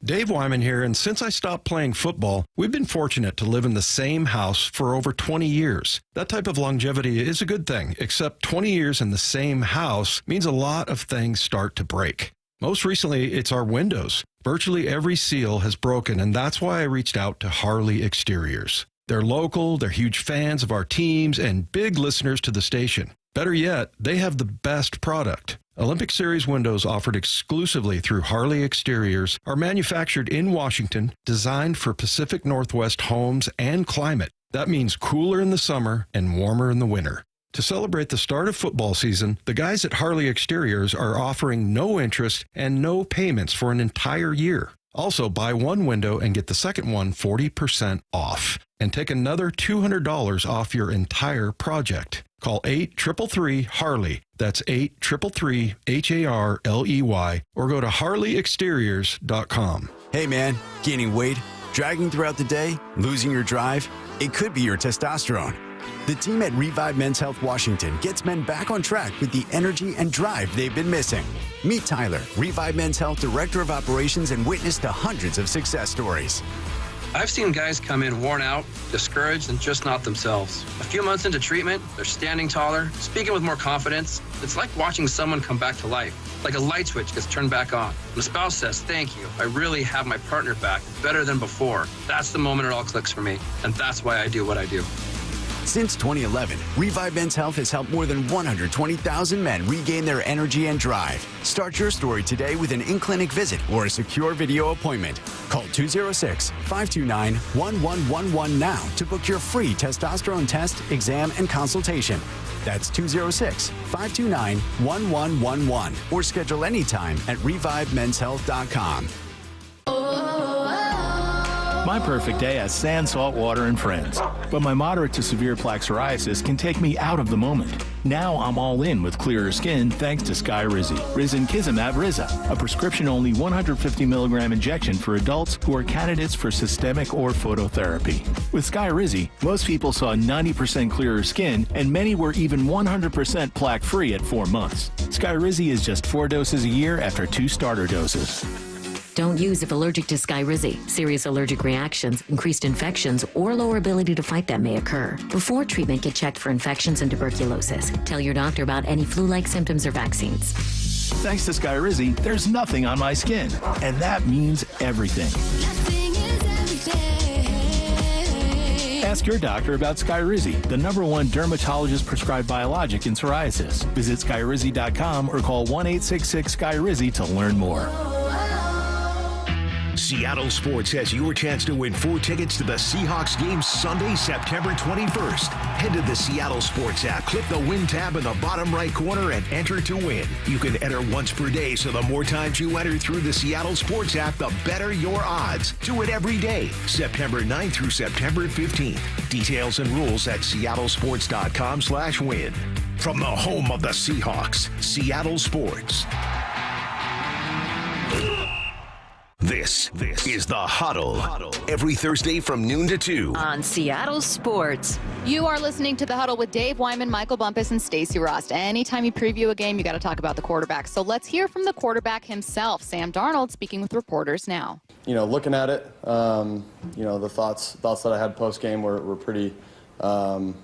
Dave Wyman here, and since I stopped playing football, we've been fortunate to live in the same house for over 20 years. That type of longevity is a good thing, except 20 years in the same house means a lot of things start to break. Most recently, it's our windows. Virtually every seal has broken, and that's why I reached out to Harley Exteriors. They're local, they're huge fans of our teams, and big listeners to the station. Better yet, they have the best product. Olympic Series windows offered exclusively through Harley Exteriors are manufactured in Washington, designed for Pacific Northwest homes and climate. That means cooler in the summer and warmer in the winter. To celebrate the start of football season, the guys at Harley Exteriors are offering no interest and no payments for an entire year. Also, buy one window and get the second one 40% off. And take another $200 off your entire project. Call 833-HARLEY. That's 833-HARLEY. Or go to harleyexteriors.com. Hey man, gaining weight, dragging throughout the day, losing your drive? It could be your testosterone. The team at Revive Men's Health Washington gets men back on track with the energy and drive they've been missing. Meet Tyler, Revive Men's Health Director of Operations, and witness to hundreds of success stories. I've seen guys come in worn out, discouraged, and just not themselves. A few months into treatment, they're standing taller, speaking with more confidence. It's like watching someone come back to life, like a light switch gets turned back on. The spouse says, "Thank you. I really have my partner back, better than before." That's the moment it all clicks for me, and that's why I do what I do. Since 2011, Revive Men's Health has helped more than 120,000 men regain their energy and drive. Start your story today with an in-clinic visit or a secure video appointment. Call 206-529-1111 now to book your free testosterone test, exam, and consultation. That's 206-529-1111 or schedule anytime at revivemenshealth.com. My perfect day has sand, salt water, and friends. But my moderate to severe plaque psoriasis can take me out of the moment. Now I'm all in with clearer skin thanks to Skyrizi. Risankizumab Riza, a prescription-only 150 milligram injection for adults who are candidates for systemic or phototherapy. With Skyrizi, most people saw 90% clearer skin, and many were even 100% plaque-free at 4 months. Skyrizi is just 4 doses a year after 2 starter doses. Don't use if allergic to Skyrizi. Serious allergic reactions, increased infections, or lower ability to fight them may occur. Before treatment, get checked for infections and tuberculosis. Tell your doctor about any flu-like symptoms or vaccines. Thanks to Skyrizi, there's nothing on my skin, and that means everything. Ask your doctor about Skyrizi, the #1 dermatologist-prescribed biologic in psoriasis. Visit Skyrizi.com or call 1-866-SKYRIZI to learn more. Seattle Sports has your chance to win 4 tickets to the Seahawks game Sunday, September 21st. Head to the Seattle Sports app, click the Win tab in the bottom right corner, and enter to win. You can enter once per day, so the more times you enter through the Seattle Sports app, the better your odds. Do it every day, September 9th through September 15th. Details and rules at seattlesports.com/win. From the home of the Seahawks, Seattle Sports. This is The Huddle. Every Thursday from noon to 2. On Seattle Sports. You are listening to The Huddle with Dave Wyman, Michael Bumpus, and Stacy Rost. Anytime you preview a game, you got to talk about the quarterback. So let's hear from the quarterback himself, Sam Darnold, speaking with reporters now. Looking at it, the thoughts that I had post-game were pretty, spot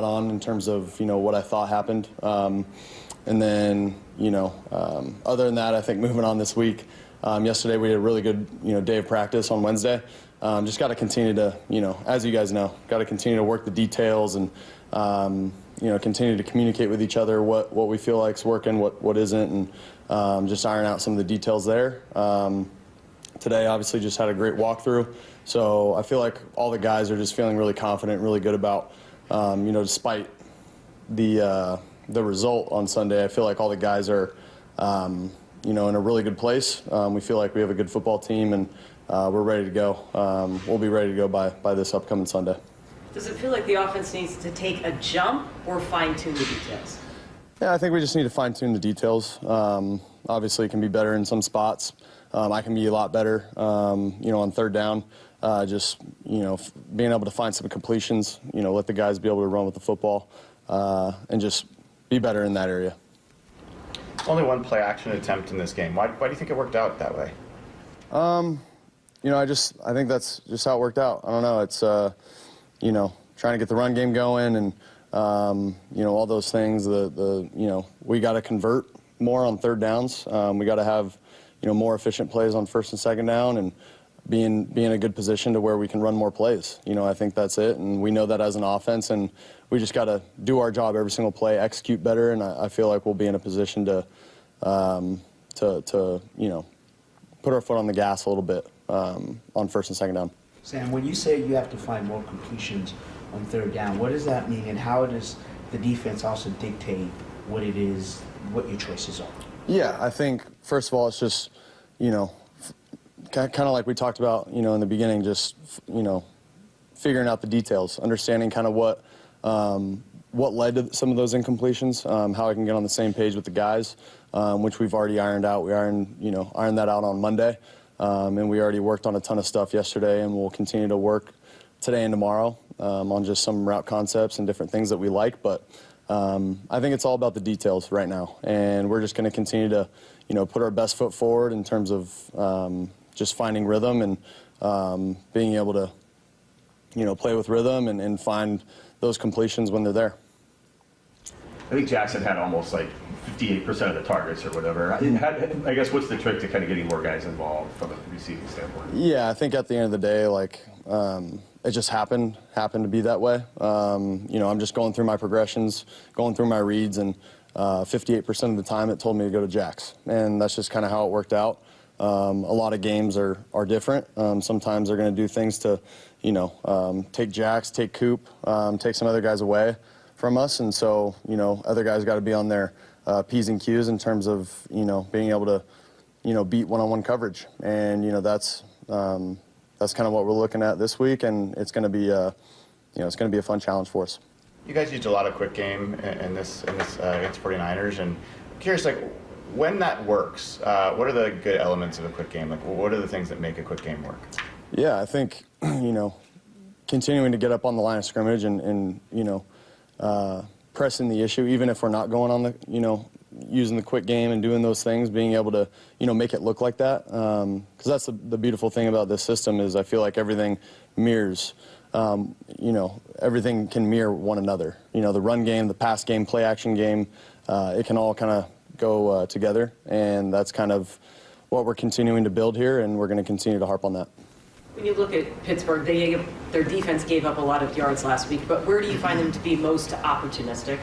on in terms of, what I thought happened. And then, other than that, I think moving on this week, yesterday we had a really good, day of practice on Wednesday. Just got to continue to, as you guys know, got to continue to work the details and, continue to communicate with each other what we feel like's working, what isn't, and just iron out some of the details there. Today, obviously, just had a great walkthrough. So I feel like all the guys are just feeling really confident, really good about, despite the result on Sunday, I feel like all the guys are, in a really good place. We feel like we have a good football team, and we're ready to go. We'll be ready to go by this upcoming Sunday. Does it feel like the offense needs to take a jump or fine-tune the details? Yeah, I think we just need to fine-tune the details. Obviously, it can be better in some spots. I can be a lot better, on third down. Just, being able to find some completions, let the guys be able to run with the football, and just be better in that area. Only one play action attempt in this game. Why do you think it worked out that way? I think that's just how it worked out. I don't know. It's, trying to get the run game going and, all those things. We got to convert more on third downs. We got to have, more efficient plays on first and second down and be in a good position to where we can run more plays. I think that's it. And we know that as an offense, and we just got to do our job every single play, execute better, and I feel like we'll be in a position to put our foot on the gas a little bit on first and second down. Sam, when you say you have to find more completions on third down, what does that mean, and how does the defense also dictate what it is, what your choices are? Yeah, I think, first of all, it's just, kind of like we talked about, in the beginning, just, figuring out the details, understanding kind of what led to some of those incompletions, how I can get on the same page with the guys, which we've already ironed out. We ironed that out on Monday, and we already worked on a ton of stuff yesterday, and we'll continue to work today and tomorrow on just some route concepts and different things that we like. But I think it's all about the details right now, and we're just going to continue to, put our best foot forward in terms of just finding rhythm and being able to, play with rhythm and find those completions when they're there. I think Jackson had almost like 58% of the targets or whatever. I guess what's the trick to kind of getting more guys involved from a receiving standpoint? Yeah, I think at the end of the day, it just happened to be that way. I'm just going through my progressions, going through my reads, and 58% of the time it told me to go to Jacks. And that's just kind of how it worked out. A lot of games are different. Sometimes they're going to do things to, take Jacks, take Coop, take some other guys away from us. And so, other guys got to be on their P's and Q's in terms of, being able to, beat one-on-one coverage. And, that's that's kind of what we're looking at this week, and it's going to be it's going to be a fun challenge for us. You guys used a lot of quick game in this against 49ers, and I'm curious, like, when that works, what are the good elements of a quick game? Like, what are the things that make a quick game work? Yeah, I think, continuing to get up on the line of scrimmage and pressing the issue, even if we're not going on the, using the quick game and doing those things, being able to, make it look like that. Because that's the beautiful thing about this system is I feel like everything mirrors, everything can mirror one another. The run game, the pass game, play action game, it can all kind of go together. And that's kind of what we're continuing to build here, and we're going to continue to harp on that. When you look at Pittsburgh, their defense gave up a lot of yards last week, but where do you find them to be most opportunistic?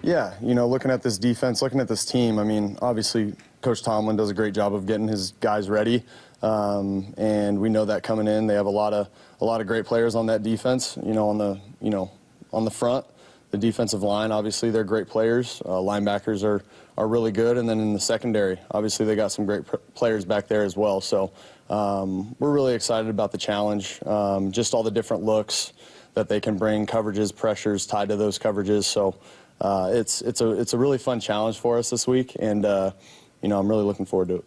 Yeah, looking at this defense, looking at this team, I mean, obviously Coach Tomlin does a great job of getting his guys ready, and we know that coming in. They have a lot of great players on that defense, on the front. The defensive line, obviously, they're great players. Linebackers are really good, and then in the secondary, obviously, they got some great players back there as well. So we're really excited about the challenge, just all the different looks that they can bring, coverages, pressures tied to those coverages. So it's a really fun challenge for us this week, and I'm really looking forward to it.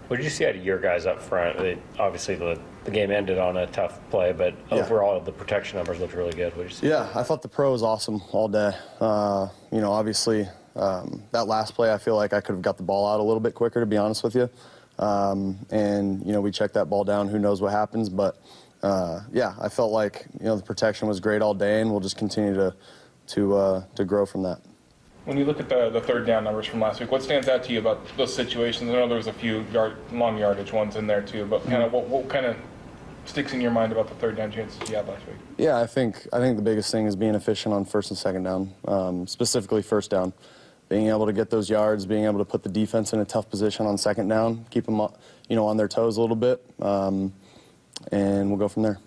What did you see out of your guys up front? Obviously, the game ended on a tough play, but overall, the protection numbers looked really good. What did you see? Yeah, I thought the pro was awesome all day. Obviously, that last play, I feel like I could have got the ball out a little bit quicker, to be honest with you. We checked that ball down. Who knows what happens? But, I felt like, the protection was great all day, and we'll just continue to grow from that. When you look at the third down numbers from last week, what stands out to you about those situations? I know there was a few long yardage ones in there too, but kind of what kind of sticks in your mind about the third down chances you had last week? Yeah, I think the biggest thing is being efficient on first and second down, specifically first down. Being able to get those yards, being able to put the defense in a tough position on second down, keep them on their toes a little bit, and we'll go from there.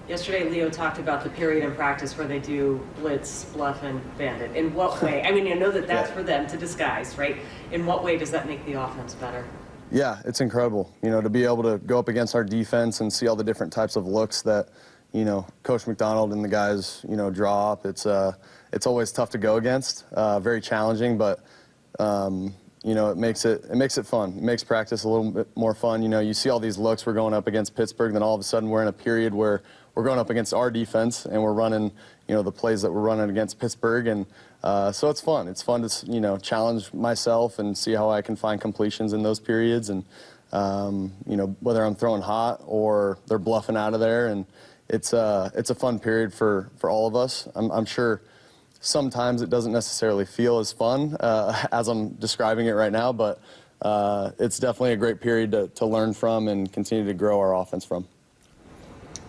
Yesterday, Leo talked about the period in practice where they do blitz, bluff, and bandit. In what way? I mean, I know that's for them to disguise, right? In what way does that make the offense better? Yeah, it's incredible. To be able to go up against our defense and see all the different types of looks that, Coach McDonald and the guys, draw up. It's always tough to go against. Very challenging, but it makes it fun. It makes practice a little bit more fun. You see all these looks. We're going up against Pittsburgh, then all of a sudden we're in a period where we're going up against our defense and we're running, the plays that we're running against Pittsburgh, and so it's fun. It's fun to challenge myself and see how I can find completions in those periods, and whether I'm throwing hot or they're bluffing out of there, and it's a fun period for all of us. I'm sure sometimes it doesn't necessarily feel as fun as I'm describing it right now, but it's definitely a great period to learn from and continue to grow our offense from.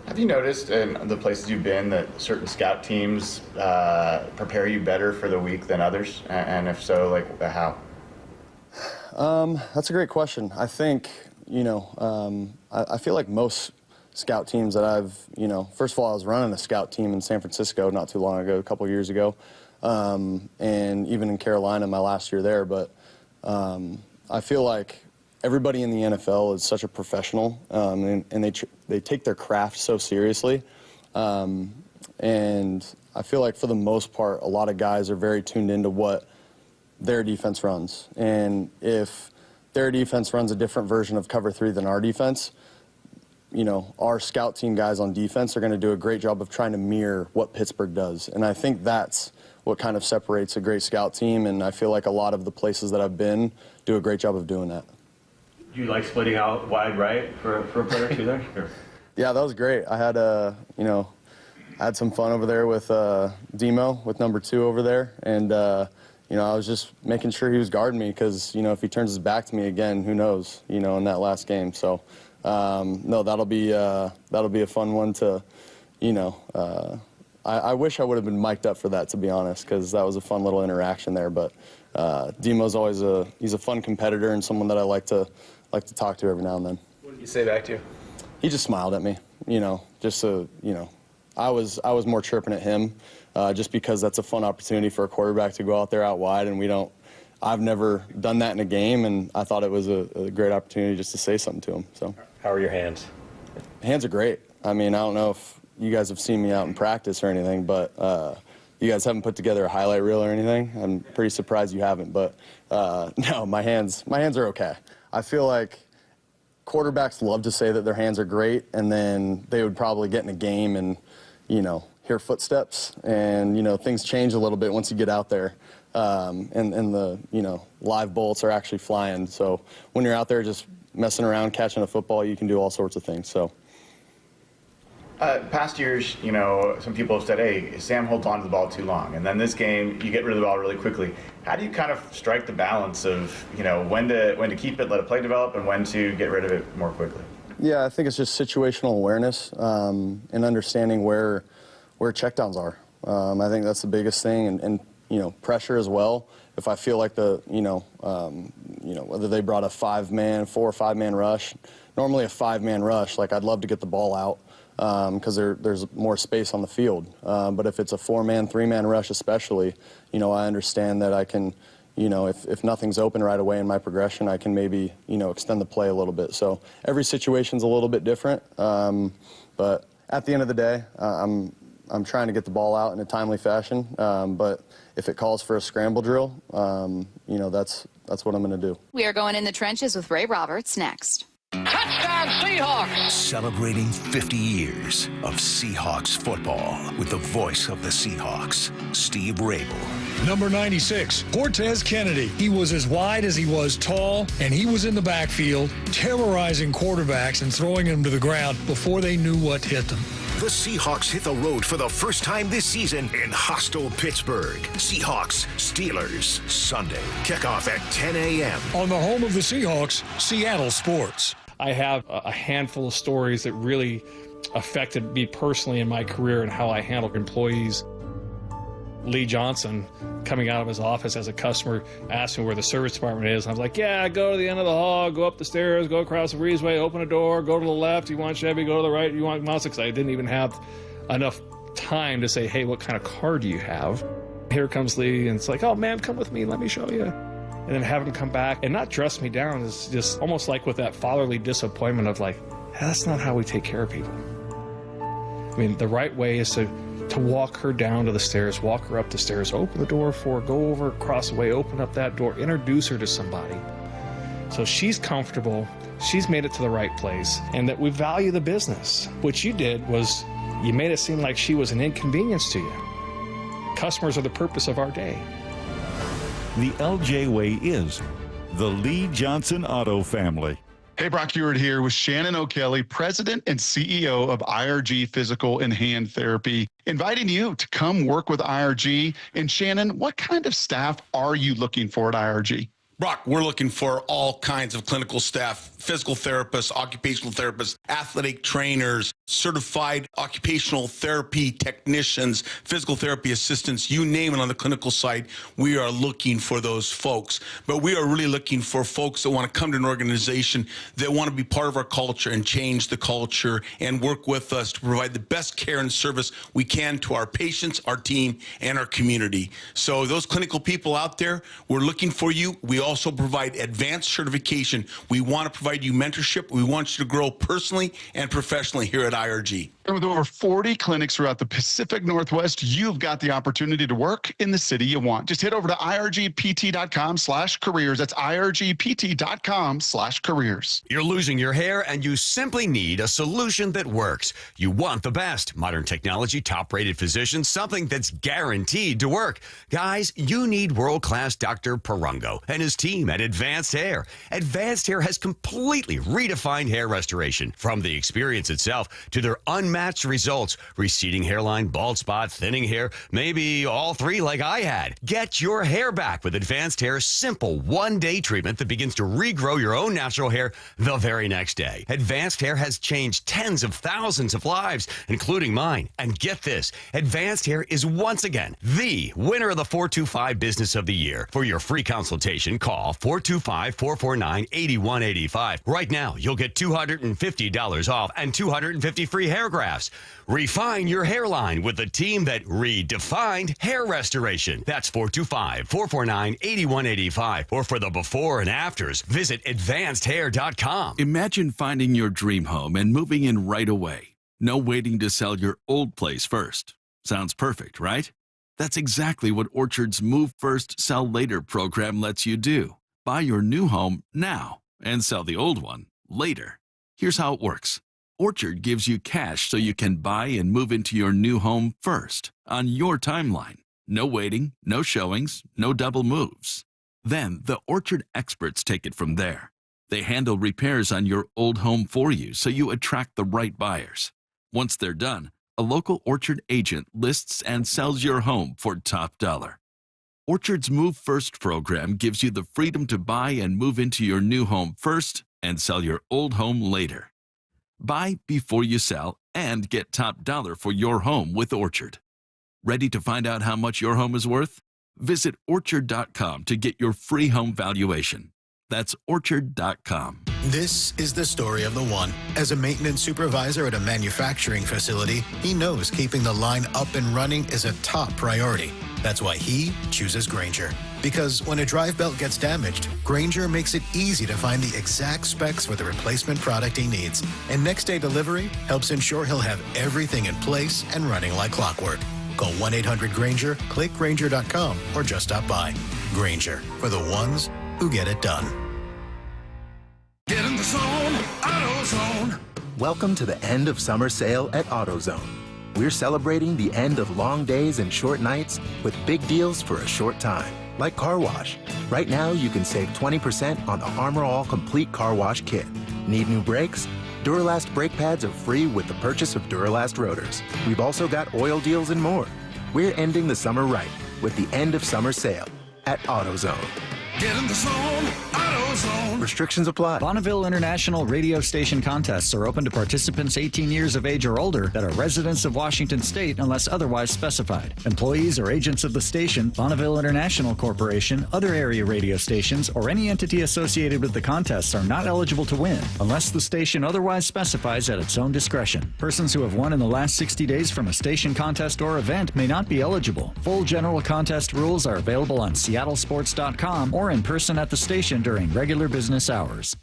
Have you noticed in the places you've been that certain scout teams prepare you better for the week than others? And if so, how? That's a great question. I think, I feel like most scout teams that I've, first of all, I was running a scout team in San Francisco not too long ago, a couple years ago, and even in Carolina my last year there. But I feel like everybody in the NFL is such a professional, and they take their craft so seriously. And I feel like for the most part, a lot of guys are very tuned into what their defense runs. And if their defense runs a different version of cover 3 than our defense, our scout team guys on defense are going to do a great job of trying to mirror what Pittsburgh does. And I think that's what kind of separates a great scout team, and I feel like a lot of the places that I've been do a great job of doing that. Do you like splitting out wide right for a player too there? Sure. Yeah, that was great. I had I had some fun over there with Demo, with number 2 over there, and I was just making sure he was guarding me because if he turns his back to me again, who knows? In that last game. So no, that'll be a fun one to, I wish I would have been mic'd up for that, to be honest, because that was a fun little interaction there. But Demo's always he's a fun competitor and someone that I like to talk to every now and then. What did he say back to you? He just smiled at me, I was more chirping at him, just because that's a fun opportunity for a quarterback to go out there out wide, and I've never done that in a game, and I thought it was a great opportunity just to say something to him. So. How are your hands? Hands are great. I mean, I don't know if you guys have seen me out in practice or anything, but you guys haven't put together a highlight reel or anything. I'm pretty surprised you haven't, but no, my hands are okay. I feel like quarterbacks love to say that their hands are great, and then they would probably get in a game and, hear footsteps, and, things change a little bit once you get out there. And the, live bolts are actually flying. So when you're out there just messing around, catching a football, you can do all sorts of things. So. Past years, some people have said, hey, Sam holds on to the ball too long. And then this game, you get rid of the ball really quickly. How do you kind of strike the balance of, when to keep it, let it play develop, and when to get rid of it more quickly? Yeah, I think it's just situational awareness and understanding where checkdowns are. I think that's the biggest thing, and pressure as well. If I feel like whether they brought a 4 or 5 man rush, normally a 5-man rush, like I'd love to get the ball out because there's more space on the field. But if it's a 4-man, 3-man rush especially, I understand that I can, if nothing's open right away in my progression, I can maybe, extend the play a little bit. So every situation's a little bit different. But at the end of the day, I'm trying to get the ball out in a timely fashion. But if it calls for a scramble drill, that's what I'm going to do. We are going in the trenches with Ray Roberts next. Touchdown Seahawks! Celebrating 50 years of Seahawks football with the voice of the Seahawks, Steve Rabel. Number 96, Cortez Kennedy. He was as wide as he was tall, and he was in the backfield terrorizing quarterbacks and throwing them to the ground before they knew what hit them. The Seahawks hit the road for the first time this season in hostile Pittsburgh. Seahawks, Steelers, Sunday. Kickoff at 10 a.m. On the home of the Seahawks, Seattle Sports. I have a handful of stories that really affected me personally in my career and how I handle employees. Lee Johnson, coming out of his office as a customer, asked me where the service department is. I was like, yeah, go to the end of the hall, go up the stairs, go across the breezeway, open a door, go to the left. You want Chevy, go to the right. You want Mazda? Because I didn't even have enough time to say, hey, what kind of car do you have? Here comes Lee, and it's like, oh, man, come with me. Let me show you. And then have him come back and not dress me down is just almost like with that fatherly disappointment of like, that's not how we take care of people. I mean, the right way is to walk her down to the stairs, walk her up the stairs, open the door for her, go over, cross the way, open up that door, introduce her to somebody. So she's comfortable, she's made it to the right place, and that we value the business. What you did was you made it seem like she was an inconvenience to you. Customers are the purpose of our day. The LJ way is the Lee Johnson Auto family. Hey, Brock Heward here with Shannon O'Kelly, President and CEO of IRG Physical and Hand Therapy, inviting you to come work with IRG. And Shannon, what kind of staff are you looking for at IRG? Brock, we're looking for all kinds of clinical staff, physical therapists, occupational therapists, athletic trainers, certified occupational therapy technicians, physical therapy assistants, you name it on the clinical side. We are looking for those folks. But we are really looking for folks that want to come to an organization that want to be part of our culture and change the culture and work with us to provide the best care and service we can to our patients, our team, and our community. So those clinical people out there, we're looking for you. We also provide advanced certification. We want to provide you mentorship. We want you to grow personally and professionally here at IRG. And with over 40 clinics throughout the Pacific Northwest, you've got the opportunity to work in the city you want. Just head over to irgpt.com/careers. That's irgpt.com/careers. You're losing your hair and you simply need a solution that works. You want the best. Modern technology, top-rated physicians, something that's guaranteed to work. Guys, you need world-class Dr. Perungo and his team at Advanced Hair. Advanced Hair has completely redefined hair restoration. From the experience itself to their unmatched results, receding hairline, bald spot, thinning hair, maybe all three like I had. Get your hair back with Advanced Hair's simple one-day treatment that begins to regrow your own natural hair the very next day. Advanced Hair has changed tens of thousands of lives, including mine. And get this, Advanced Hair is once again the winner of the 425 Business of the Year. For your free consultation, call 425-449-8185. $289.95. Right now, you'll get $250 off and 250 free hair grafts. Refine your hairline with the team that redefined hair restoration. That's 425-449-8185. Or for the before and afters, visit advancedhair.com. Imagine finding your dream home and moving in right away. No waiting to sell your old place first. Sounds perfect, right? That's exactly what Orchard's Move First, Sell Later program lets you do. Buy your new home now and sell the old one later. Here's how it works. Orchard gives you cash so you can buy and move into your new home first on your timeline. No waiting, no showings, no double moves. Then the Orchard experts take it from there. They handle repairs on your old home for you so you attract the right buyers. Once they're done, a local Orchard agent lists and sells your home for top dollar. Orchard's Move First program gives you the freedom to buy and move into your new home first and sell your old home later. Buy before you sell and get top dollar for your home with Orchard. Ready to find out how much your home is worth? Visit Orchard.com to get your free home valuation. That's Orchard.com. This is the story of the one. As a maintenance supervisor at a manufacturing facility, he knows keeping the line up and running is a top priority. That's why he chooses Grainger. Because when a drive belt gets damaged, Grainger makes it easy to find the exact specs for the replacement product he needs. And next day delivery helps ensure he'll have everything in place and running like clockwork. Call 1-800-GRAINGER, click Grainger.com, or just stop by. Grainger, for the ones who get it done. Get in the zone, AutoZone. Welcome to the end of summer sale at AutoZone. We're celebrating the end of long days and short nights with big deals for a short time, like car wash. Right now, you can save 20% on the Armor All Complete Car Wash Kit. Need new brakes? Duralast brake pads are free with the purchase of Duralast rotors. We've also got oil deals and more. We're ending the summer right with the end of summer sale at AutoZone. Get in the zone, AutoZone. Restrictions apply. Bonneville International radio station contests are open to participants 18 years of age or older that are residents of Washington State unless otherwise specified. Employees or agents of the station, Bonneville International Corporation, other area radio stations, or any entity associated with the contests are not eligible to win unless the station otherwise specifies at its own discretion. Persons who have won in the last 60 days from a station contest or event may not be eligible. Full general contest rules are available on seattlesports.com or in person at the station during regular business hours.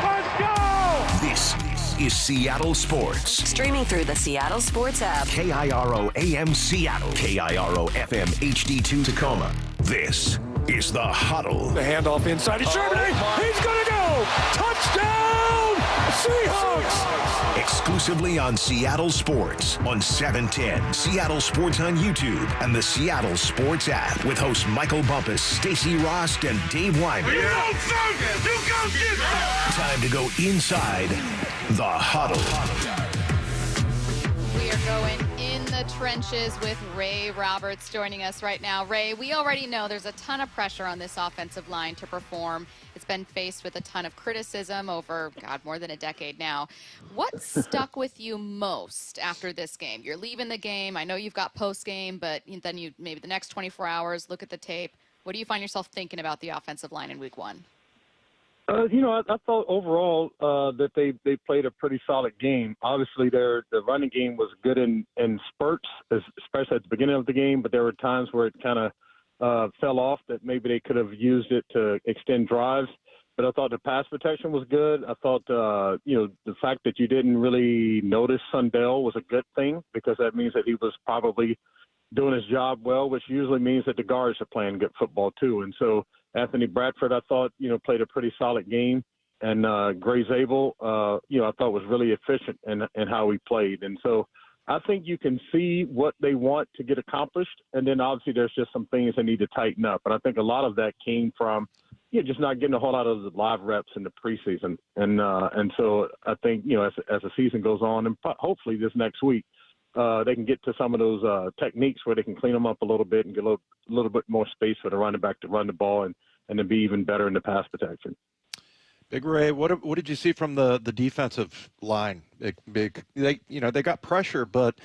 Let's go! This is Seattle Sports. Streaming through the Seattle Sports app. KIRO AM Seattle. KIRO FM HD2 Tacoma. This is the Huddle. The handoff inside to Germany. He's going to go! Touchdown! Seahawks! Exclusively on Seattle Sports on 710, Seattle Sports on YouTube, and the Seattle Sports app with hosts Michael Bumpus, Stacy Rost, and Dave Wyman. Time to go inside the Huddle. We are going in the trenches with Ray Roberts joining us right now. Ray, we already know there's a ton of pressure on this offensive line to perform. It's been faced with a ton of criticism over, God, more than a decade now. What stuck with you most after this game? You're leaving the game. I know you've got post-game, but then you maybe the next 24 hours, look at the tape. What do you find yourself thinking about the offensive line in week one? I thought overall that they played a pretty solid game. Obviously, the running game was good in spurts, especially at the beginning of the game, but there were times where it kind of fell off that maybe they could have used it to extend drives. But I thought the pass protection was good. I thought, the fact that you didn't really notice Sundell was a good thing because that means that he was probably doing his job well, which usually means that the guards are playing good football too. And so Anthony Bradford, I thought, played a pretty solid game. And Gray Zabel, I thought was really efficient in how he played. And so I think you can see what they want to get accomplished. And then obviously there's just some things they need to tighten up. And I think a lot of that came from just not getting a whole lot of the live reps in the preseason. And so I think, as the season goes on, and hopefully this next week, they can get to some of those techniques where they can clean them up a little bit and get a little bit more space for the running back to run the ball and to be even better in the pass protection. Big Ray, what did you see from the defensive line? They got pressure, but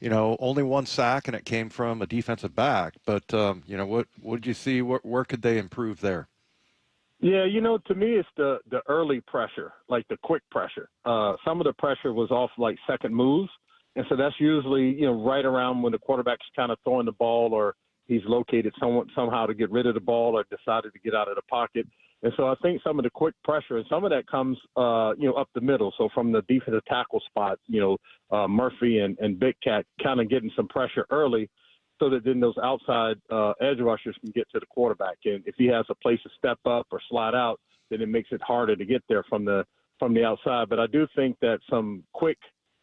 only one sack, and it came from a defensive back. But what did you see? Where could they improve there? Yeah, to me, it's the early pressure, like the quick pressure. Some of the pressure was off like second moves, and so that's usually right around when the quarterback's kind of throwing the ball or he's located somehow to get rid of the ball or decided to get out of the pocket. And so I think some of the quick pressure and some of that comes up the middle. So from the defensive tackle spot, Murphy and Big Cat kind of getting some pressure early, so that then those outside edge rushers can get to the quarterback. And if he has a place to step up or slide out, then it makes it harder to get there from the outside. But I do think that some quick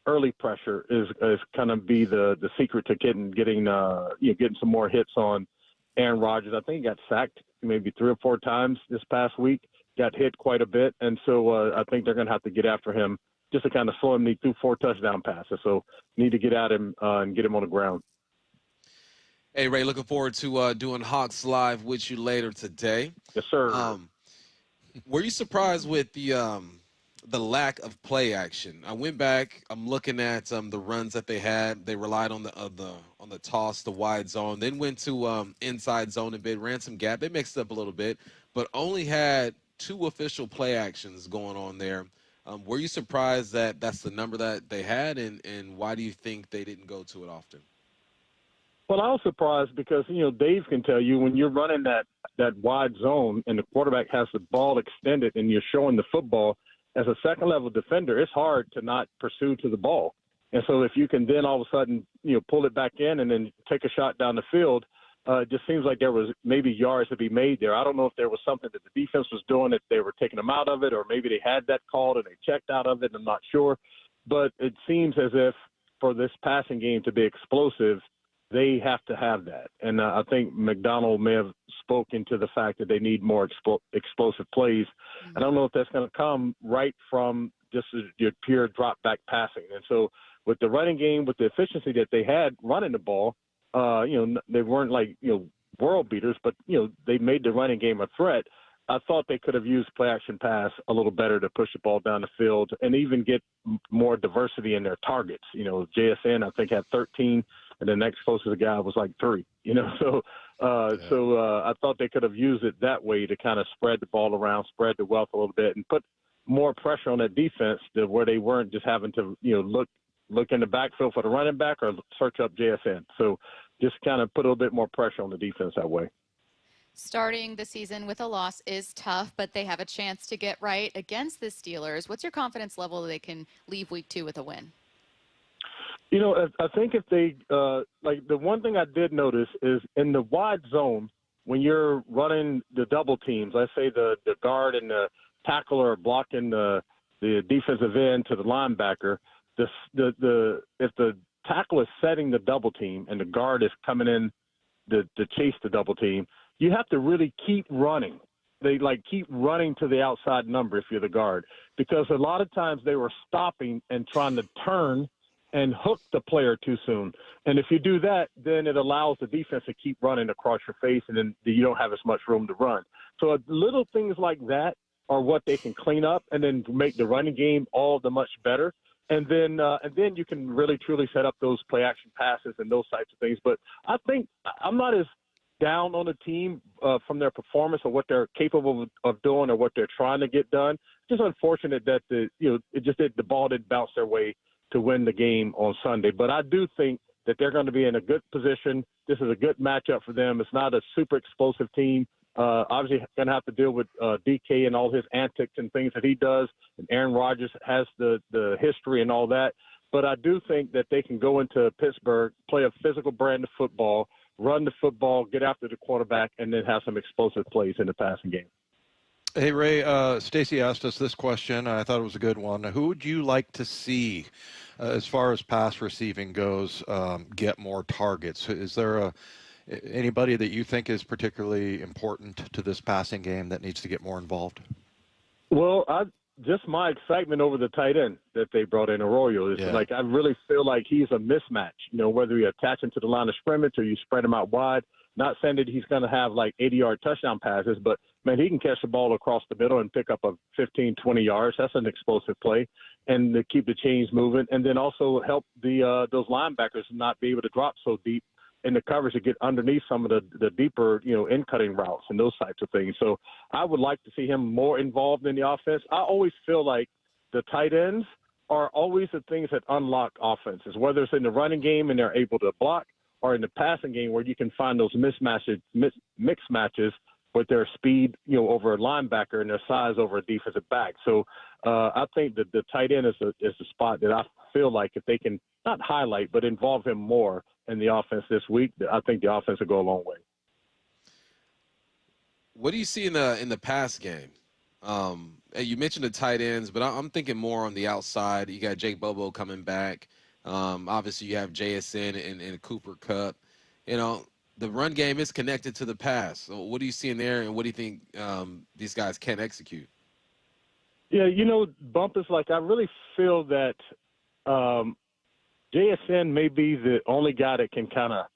early pressure is kind of be the secret to getting some more hits on Aaron Rodgers. I think he got sacked maybe 3 or 4 times this past week, got hit quite a bit. And so I think they're going to have to get after him just to kind of slow him. He threw 4 touchdown passes. So need to get at him and get him on the ground. Hey, Ray, looking forward to doing Hawks Live with you later today. Yes, sir. Were you surprised with the lack of play action? I went back. I'm looking at the runs that they had. They relied on the toss, the wide zone, then went to inside zone a bit, ran some gap. They mixed it up a little bit, but only had 2 official play actions going on there. Were you surprised that that's the number that they had, and why do you think they didn't go to it often? Well, I was surprised because, Dave can tell you when you're running that wide zone and the quarterback has the ball extended and you're showing the football, as a second-level defender, it's hard to not pursue to the ball. And so if you can then all of a sudden, pull it back in and then take a shot down the field, it just seems like there was maybe yards to be made there. I don't know if there was something that the defense was doing, that they were taking them out of it, or maybe they had that called and they checked out of it. I'm not sure. But it seems as if for this passing game to be explosive, they have to have that. And I think McDonald may have spoken to the fact that they need more explosive plays. I don't know if that's going to come right from just your pure drop back passing. And so with the running game, with the efficiency that they had running the ball, they weren't like, world beaters, but, they made the running game a threat. I thought they could have used play action pass a little better to push the ball down the field and even get more diversity in their targets. JSN, I think, had 13. And the next closest guy was like 3, So I thought they could have used it that way to kind of spread the ball around, spread the wealth a little bit, and put more pressure on that defense to where they weren't just having to, look in the backfield for the running back or search up JSN. So just kind of put a little bit more pressure on the defense that way. Starting the season with a loss is tough, but they have a chance to get right against the Steelers. What's your confidence level that they can leave week 2 with a win? I think if they like, the one thing I did notice is in the wide zone, when you're running the double teams, let's say the guard and the tackle are blocking the defensive end to the linebacker, if the tackle is setting the double team and the guard is coming in to chase the double team, you have to really keep running. They keep running to the outside number if you're the guard, because a lot of times they were stopping and trying to turn and hook the player too soon. And if you do that, then it allows the defense to keep running across your face, and then you don't have as much room to run. So little things like that are what they can clean up and then make the running game all the much better. And then you can really, truly set up those play action passes and those types of things. But I think I'm not as down on the team from their performance or what they're capable of doing or what they're trying to get done. It's just unfortunate that the ball didn't bounce their way to win the game on Sunday. But I do think that they're going to be in a good position. This is a good matchup for them. It's not a super explosive team. Obviously going to have to deal with DK and all his antics and things that he does. And Aaron Rodgers has the history and all that. But I do think that they can go into Pittsburgh, play a physical brand of football, run the football, get after the quarterback, and then have some explosive plays in the passing game. Hey, Ray, Stacy asked us this question, and I thought it was a good one. Who would you like to see, as far as pass receiving goes, get more targets? Is there anybody that you think is particularly important to this passing game that needs to get more involved? Well, just my excitement over the tight end that they brought in, Arroyo, is like, I really feel like he's a mismatch, whether you attach him to the line of scrimmage or you spread him out wide. Not saying that he's going to have like 80-yard touchdown passes, but, man, he can catch the ball across the middle and pick up a 15, 20 yards. That's an explosive play, and to keep the chains moving, and then also help those linebackers not be able to drop so deep in the coverage to get underneath some of the deeper, in-cutting routes and those types of things. So I would like to see him more involved in the offense. I always feel like the tight ends are always the things that unlock offenses, whether it's in the running game and they're able to block, or in the passing game where you can find those mixed matches with their speed, over a linebacker and their size over a defensive back. So I think that the tight end is the spot that I feel like if they can not highlight but involve him more in the offense this week, I think the offense will go a long way. What do you see in the pass game? You mentioned the tight ends, but I'm thinking more on the outside. You got Jake Bobo coming back. Obviously, you have JSN and Cooper Kupp. The run game is connected to the pass. So what do you see in there, and what do you think these guys can execute? Yeah, Bumpus, I really feel that JSN may be the only guy that can kind of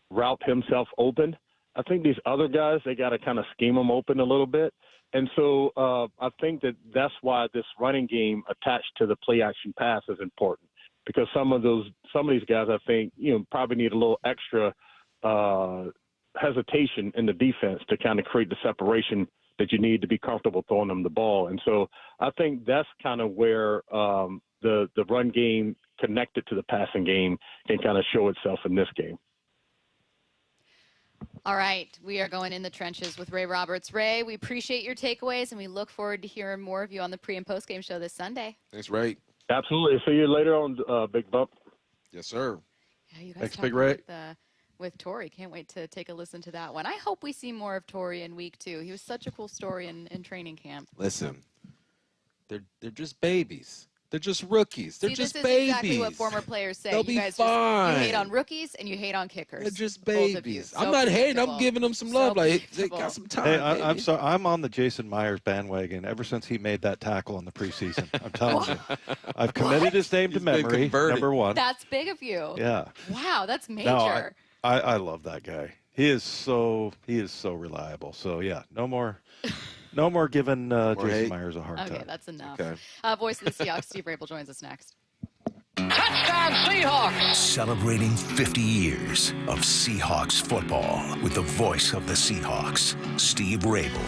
route himself open. I think these other guys, they got to kind of scheme them open a little bit. And so I think that's why this running game attached to the play action pass is important, because some of these guys, I think, probably need a little extra hesitation in the defense to kind of create the separation that you need to be comfortable throwing them the ball. And so I think that's kind of where the run game connected to the passing game can kind of show itself in this game. All right, we are going in the trenches with Ray Roberts. Ray, we appreciate your takeaways, and we look forward to hearing more of you on the pre- and post-game show this Sunday. Thanks, Ray. Absolutely. See you later on, Big Bump. Yes, sir. Yeah, you guys Thanks, talked Big Ray. With Torrey. Can't wait to take a listen to that one. I hope we see more of Torrey in week 2. He was such a cool story in training camp. Listen, they're just babies. They're just rookies. They're just this is babies. exactly what former players say. They'll You be guys fine. you hate on rookies and you hate on kickers. They're just Both of you. babies. So I'm not hating. I'm predictable. giving them some So love. They predictable. got some time. Hey, I'm baby. sorry. I'm on the Jason Myers bandwagon ever since he made that tackle in the preseason. I'm telling you. I've committed his name to He's been memory, converted. number one. That's big of you. Yeah. Wow, that's major. No, I love that guy. He is so reliable. So yeah, no more giving Jason hate. Myers a hard time. Okay, that's enough. Okay. Voice of the Seahawks, Steve Rabel joins us next. Touchdown Seahawks! Celebrating 50 years of Seahawks football with the voice of the Seahawks, Steve Rabel.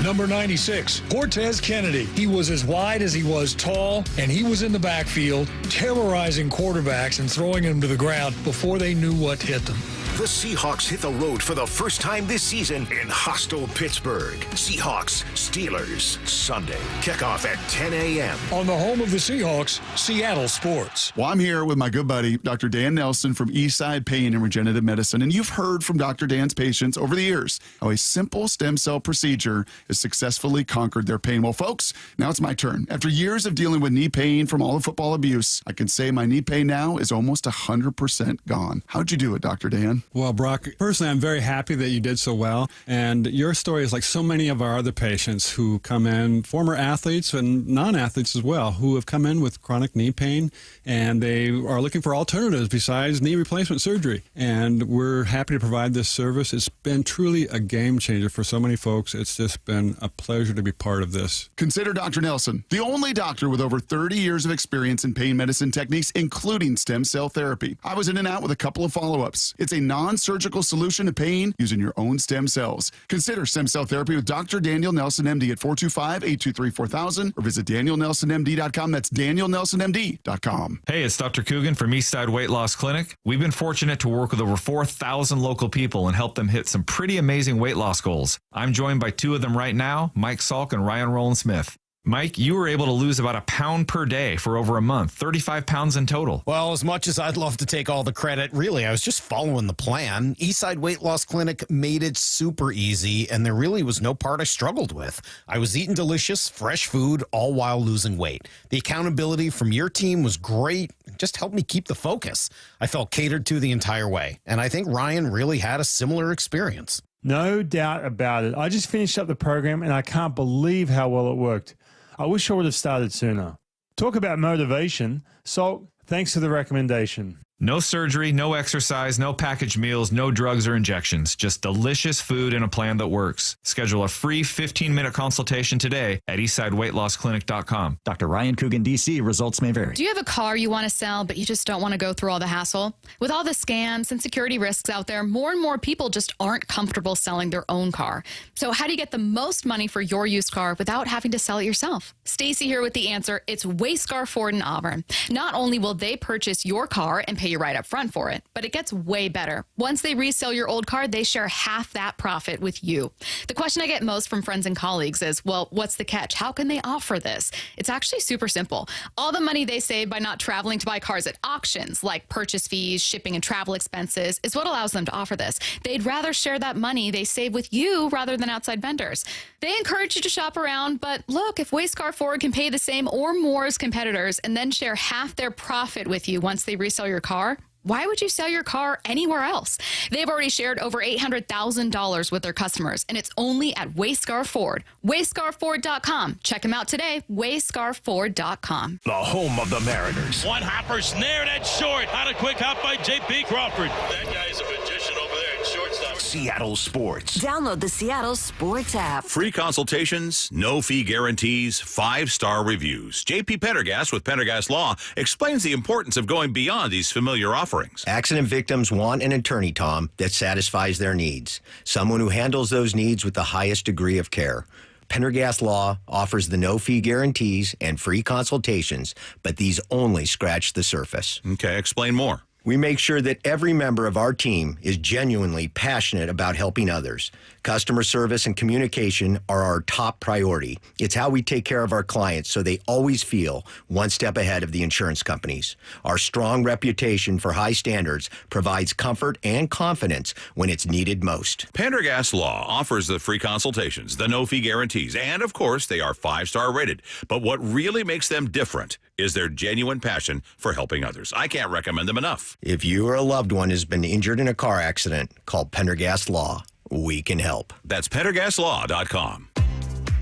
Number 96, Cortez Kennedy. He was as wide as he was tall, and he was in the backfield terrorizing quarterbacks and throwing them to the ground before they knew what hit them. The Seahawks hit the road for the first time this season in hostile Pittsburgh. Seahawks, Steelers, Sunday. Kickoff at 10 a.m. On the home of the Seahawks, Seattle Sports. Well, I'm here with my good buddy, Dr. Dan Nelson from Eastside Pain and Regenerative Medicine. And you've heard from Dr. Dan's patients over the years how a simple stem cell procedure has successfully conquered their pain. Well, folks, now it's my turn. After years of dealing with knee pain from all the football abuse, I can say my knee pain now is almost 100% gone. How'd you do it, Dr. Dan? Well, Brock, personally, I'm very happy that you did so well. And your story is like so many of our other patients who come in, former athletes and non-athletes as well, who have come in with chronic knee pain, and they are looking for alternatives besides knee replacement surgery. And we're happy to provide this service. It's been truly a game changer for so many folks. It's just been a pleasure to be part of this. Consider Dr. Nelson, the only doctor with over 30 years of experience in pain medicine techniques, including stem cell therapy. I was in and out with a couple of follow-ups. It's a non-surgical solution to pain using your own stem cells. Consider stem cell therapy with Dr. Daniel Nelson, MD at 425-823-4000 or visit danielnelsonmd.com. That's danielnelsonmd.com. Hey, it's Dr. Coogan from Eastside Weight Loss Clinic. We've been fortunate to work with over 4,000 local people and help them hit some pretty amazing weight loss goals. I'm joined by two of them right now, Mike Salk and Ryan Rowland-Smith. Mike, you were able to lose about a pound per day for over a month, 35 pounds in total. Well, as much as I'd love to take all the credit, really, I was just following the plan. Eastside Weight Loss Clinic made it super easy, and there really was no part I struggled with. I was eating delicious, fresh food, all while losing weight. The accountability from your team was great. It just helped me keep the focus. I felt catered to the entire way, and I think Ryan really had a similar experience. No doubt about it. I just finished up the program, and I can't believe how well it worked. I wish I would have started sooner. Talk about motivation. Salk, thanks for the recommendation. No surgery, no exercise, no packaged meals, no drugs or injections. Just delicious food and a plan that works. Schedule a free 15-minute consultation today at eastsideweightlossclinic.com. Dr. Ryan Coogan, D.C. Results may vary. Do you have a car you want to sell, but you just don't want to go through all the hassle? With all the scams and security risks out there, more and more people just aren't comfortable selling their own car. So how do you get the most money for your used car without having to sell it yourself? Stacy here with the answer. It's Wayscar Ford in Auburn. Not only will they purchase your car and pay you right up front for it, but it gets way better. Once they resell your old car, they share half that profit with you. The question I get most from friends and colleagues is, well, what's the catch? How can they offer this? It's actually super simple. All the money they save by not traveling to buy cars at auctions, like purchase fees, shipping, and travel expenses, is what allows them to offer this. They'd rather share that money they save with you rather than outside vendors. They encourage you to shop around, but look, if Wayscar Ford can pay the same or more as competitors and then share half their profit with you once they resell your car, why would you sell your car anywhere else? They've already shared over $800,000 with their customers, and it's only at Wayscar Ford. Wayscarford.com. Check them out today, wayscarford.com. The home of the Mariners. One hopper snare that short. Not a quick hop by J.P. Crawford. That guy's a magician over there at shortstop. Seattle Sports. Download the Seattle Sports app. Free consultations, no fee guarantees, 5-star reviews. JP Pendergast with Pendergast Law explains the importance of going beyond these familiar offerings. Accident victims want an attorney, Tom, that satisfies their needs. Someone who handles those needs with the highest degree of care. Pendergast Law offers the no-fee guarantees and free consultations, but these only scratch the surface. Okay, explain more. We make sure that every member of our team is genuinely passionate about helping others. Customer service and communication are our top priority. It's how we take care of our clients so they always feel one step ahead of the insurance companies. Our strong reputation for high standards provides comfort and confidence when it's needed most. Pendergast Law offers the free consultations, the no-fee guarantees, and of course, they are 5-star rated. But what really makes them different is their genuine passion for helping others. I can't recommend them enough. If you or a loved one has been injured in a car accident, call Pendergast Law. We can help. That's PendergastLaw.com.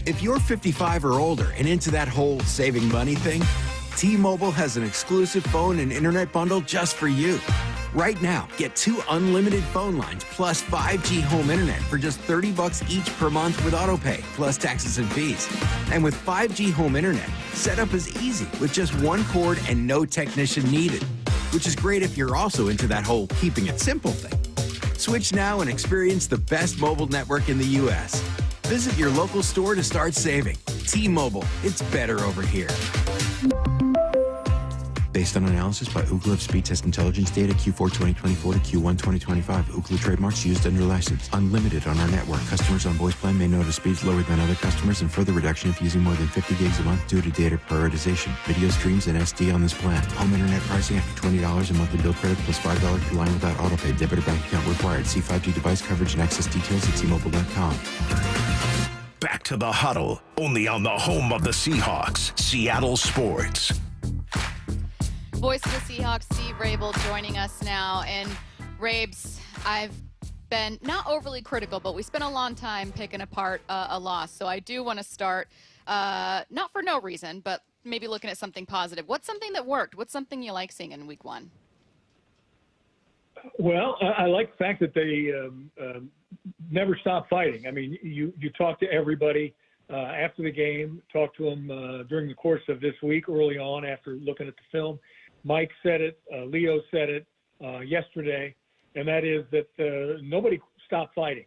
If you're 55 or older and into that whole saving money thing, T-Mobile has an exclusive phone and internet bundle just for you. Right now, get 2 unlimited phone lines plus 5G home internet for just $30 each per month with AutoPay, plus taxes and fees. And with 5G home internet, setup is easy with just 1 cord and no technician needed, which is great if you're also into that whole keeping it simple thing. Switch now and experience the best mobile network in the U.S. Visit your local store to start saving. T-Mobile, it's better over here. Based on analysis by Ookla of speed test intelligence data Q4 2024 to Q1 2025. Ookla trademarks used under license. Unlimited on our network. Customers on voice plan may notice speeds lower than other customers and further reduction if using more than 50 gigs a month due to data prioritization. Video streams and SD on this plan. Home internet pricing after $20 a monthly bill credit plus $5 per line without autopay. Debit or bank account required. See 5G device coverage and access details at T-Mobile.com. Back to the huddle. Only on the home of the Seahawks. Seattle Sports. Voice of the Seahawks, Steve Rabel, joining us now. And Rabes, I've been not overly critical, but we spent a long time picking apart a loss. So I do want to start, not for no reason, but maybe looking at something positive. What's something that worked? What's something you like seeing in week 1? Well, I like the fact that they never stop fighting. I mean, you talk to everybody after the game, talk to them during the course of this week, early on after looking at the film. Mike said it, Leo said it yesterday, and that is that nobody stopped fighting.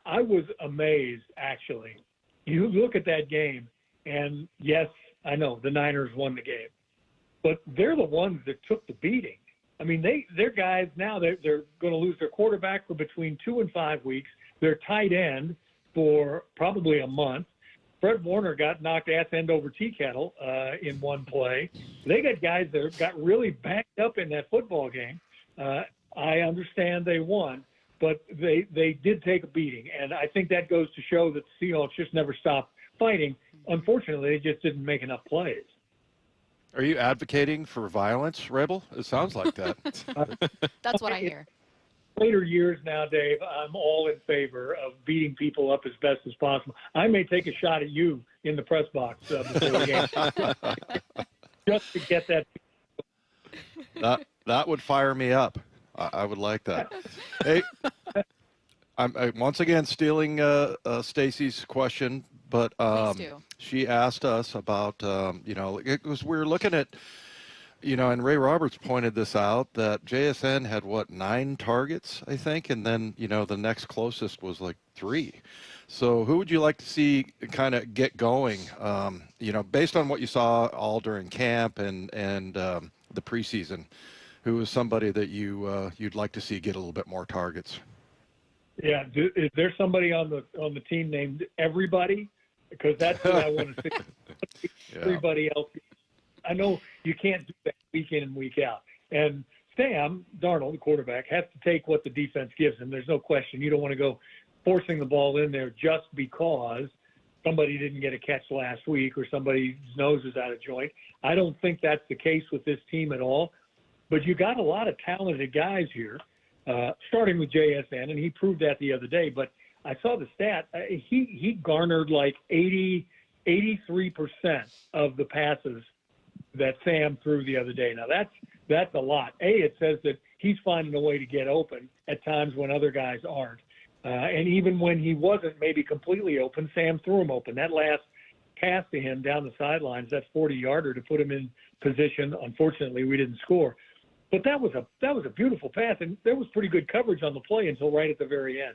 I was amazed, actually. You look at that game, and yes, I know the Niners won the game, but they're the ones that took the beating. I mean, they're guys now, they're going to lose their quarterback for between 2 and 5 weeks, their tight end for probably a month. Fred Warner got knocked ass end over tea kettle in one play. They got guys that got really backed up in that football game. I understand they won, but they did take a beating. And I think that goes to show that the Seahawks just never stopped fighting. Unfortunately, they just didn't make enough plays. Are you advocating for violence, Rebel? It sounds like that. That's what I hear. Later years now, Dave, I'm all in favor of beating people up as best as possible. I may take a shot at you in the press box before the game, just to get that. That would fire me up. I would like that. Hey, I'm once again stealing Stacy's question, but Please do. she asked us about, it was, we were looking at, and Ray Roberts pointed this out, that JSN had, 9 targets, I think, and then, the next closest was like 3. So who would you like to see kind of get going, based on what you saw all during camp and the preseason? Who is somebody that you'd like to see get a little bit more targets? Yeah, is there somebody on the team named Everybody? Because that's what I want to see. Everybody else. I know you can't do that week in and week out. And Sam Darnold, the quarterback, has to take what the defense gives him. There's no question. You don't want to go forcing the ball in there just because somebody didn't get a catch last week or somebody's nose is out of joint. I don't think that's the case with this team at all. But you got a lot of talented guys here, starting with JSN, and he proved that the other day. But I saw the stat. He garnered like 83% of the passes that Sam threw the other day. Now, that's a lot. It says that he's finding a way to get open at times when other guys aren't. And even when he wasn't maybe completely open, Sam threw him open. That last pass to him down the sidelines, that 40-yarder to put him in position. Unfortunately, we didn't score. But that was a beautiful pass, and there was pretty good coverage on the play until right at the very end.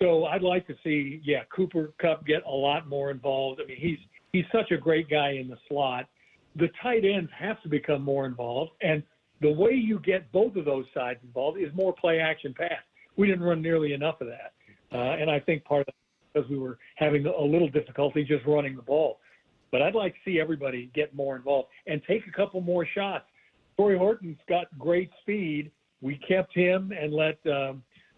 So I'd like to see, Cooper Kupp get a lot more involved. I mean, he's such a great guy in the slot. The tight ends have to become more involved, and the way you get both of those sides involved is more play-action pass. We didn't run nearly enough of that, and I think part of that because we were having a little difficulty just running the ball. But I'd like to see everybody get more involved and take a couple more shots. Corey Horton's got great speed. We kept him and let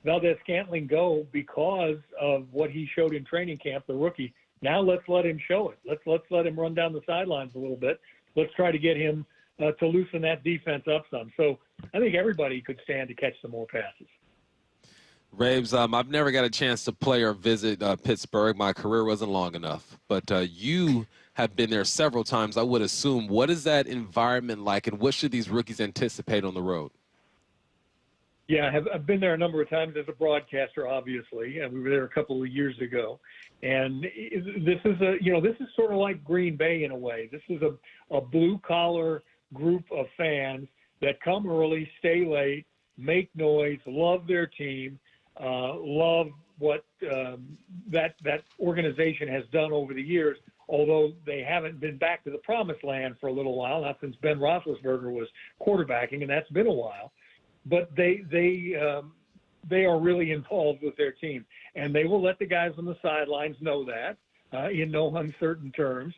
Valdez-Scantling go because of what he showed in training camp, the rookie. Now let's let him show it. Let's let him run down the sidelines a little bit. Let's try to get him to loosen that defense up some. So I think everybody could stand to catch some more passes. Raves, I've never got a chance to play or visit Pittsburgh. My career wasn't long enough. But you have been there several times, I would assume. What is that environment like, and what should these rookies anticipate on the road? Yeah, I've been there a number of times as a broadcaster, obviously. We were there a couple of years ago. And this is sort of like Green Bay in a way. This is a blue-collar group of fans that come early, stay late, make noise, love their team, love what that organization has done over the years, although they haven't been back to the promised land for a little while, not since Ben Roethlisberger was quarterbacking, and that's been a while. But they are really involved with their team, and they will let the guys on the sidelines know that in no uncertain terms.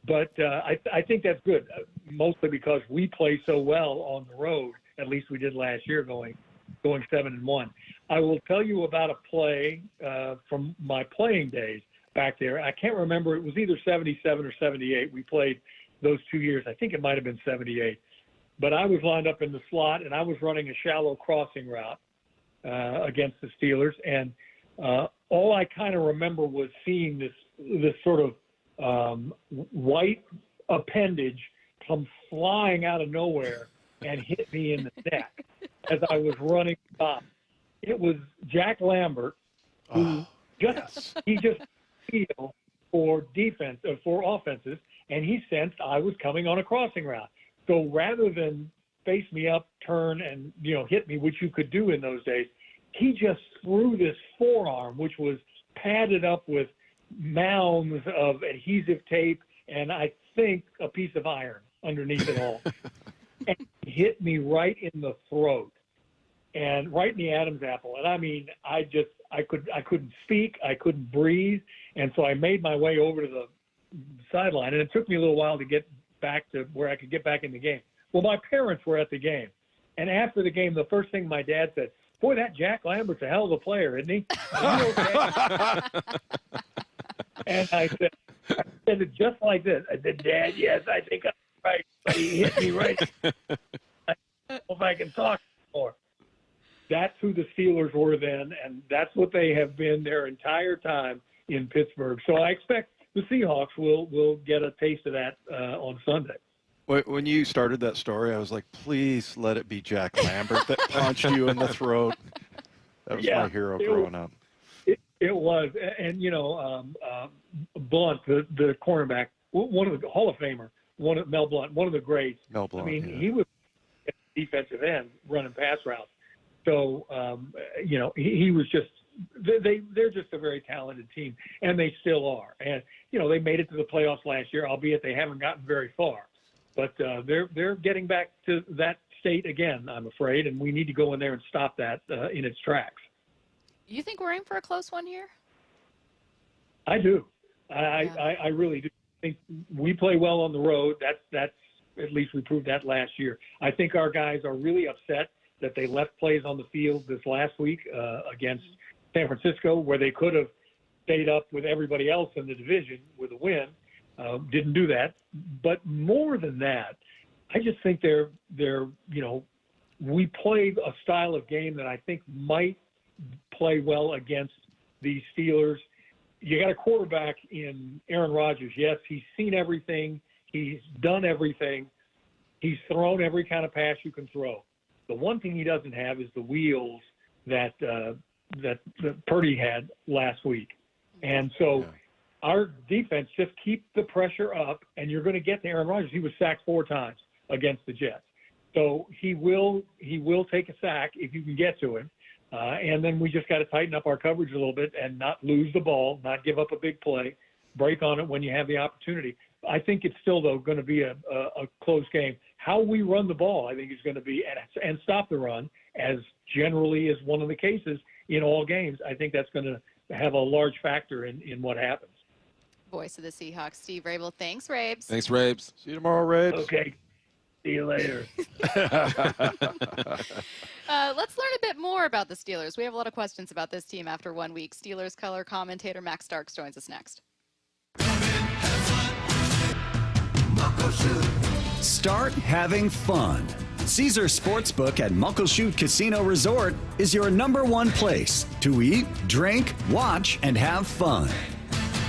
But I think that's good, mostly because we play so well on the road. At least we did last year, going 7-1. I will tell you about a play from my playing days back there. I can't remember. It was either 77 or 78. We played those 2 years. I think it might have been 78. But I was lined up in the slot, and I was running a shallow crossing route against the Steelers. And all I kind of remember was seeing this sort of white appendage come flying out of nowhere and hit me in the neck as I was running by. It was Jack Lambert, who just feel for defense for offenses, and he sensed I was coming on a crossing route. So rather than face me up, turn, and hit me, which you could do in those days, he just threw this forearm, which was padded up with mounds of adhesive tape and I think a piece of iron underneath it all. And hit me right in the throat and right in the Adam's apple. And I mean, I couldn't speak, I couldn't breathe. And so I made my way over to the sideline, and it took me a little while to get back to where I could get back in the game. Well, my parents were at the game. And after the game, the first thing my dad said, "Boy, that Jack Lambert's a hell of a player, isn't he?" Okay? And I said it just like this. I said, "Dad, yes, I think I'm right." But he hit me right. I don't know if I can talk more. That's who the Steelers were then, and that's what they have been their entire time in Pittsburgh. So I expect the Seahawks will get a taste of that on Sunday. When you started that story, I was like, please let it be Jack Lambert that punched you in the throat. That was my hero growing up. It was. And, Blunt, the cornerback, one of the Hall of Famer, Mel Blunt, one of the greats. Mel Blunt, he was defensive end running pass routes. So, he was just they're just a very talented team, and they still are. And, they made it to the playoffs last year, albeit they haven't gotten very far. But they're getting back to that state again, I'm afraid, and we need to go in there and stop that in its tracks. You think we're in for a close one here? I do. I really do. I think we play well on the road. That's at least we proved that last year. I think our guys are really upset that they left plays on the field this last week against San Francisco, where they could have stayed up with everybody else in the division with a win. Didn't do that. But more than that, I just think we played a style of game that I think might play well against these Steelers. You got a quarterback in Aaron Rodgers. Yes, he's seen everything. He's done everything. He's thrown every kind of pass you can throw. The one thing he doesn't have is the wheels that Purdy had last week. And so our defense, just keep the pressure up, and you're going to get to Aaron Rodgers. He was sacked 4 times against the Jets. So he will take a sack if you can get to him. And then we just got to tighten up our coverage a little bit and not lose the ball, not give up a big play, break on it when you have the opportunity. I think it's still, though, going to be a close game. How we run the ball, I think, is going to be, and stop the run, as generally is one of the cases in all games. I think that's going to have a large factor in what happens. Voice of the Seahawks, Steve Rabel. Thanks, Rabes. Thanks, Rabes. See you tomorrow, Rabes. Okay. See you later. Let's learn a bit more about the Steelers. We have a lot of questions about this team after 1 week. Steelers color commentator Max Starks joins us next. Start having fun. Caesar Sportsbook at Muckleshoot Casino Resort is your #1 place to eat, drink, watch, and have fun.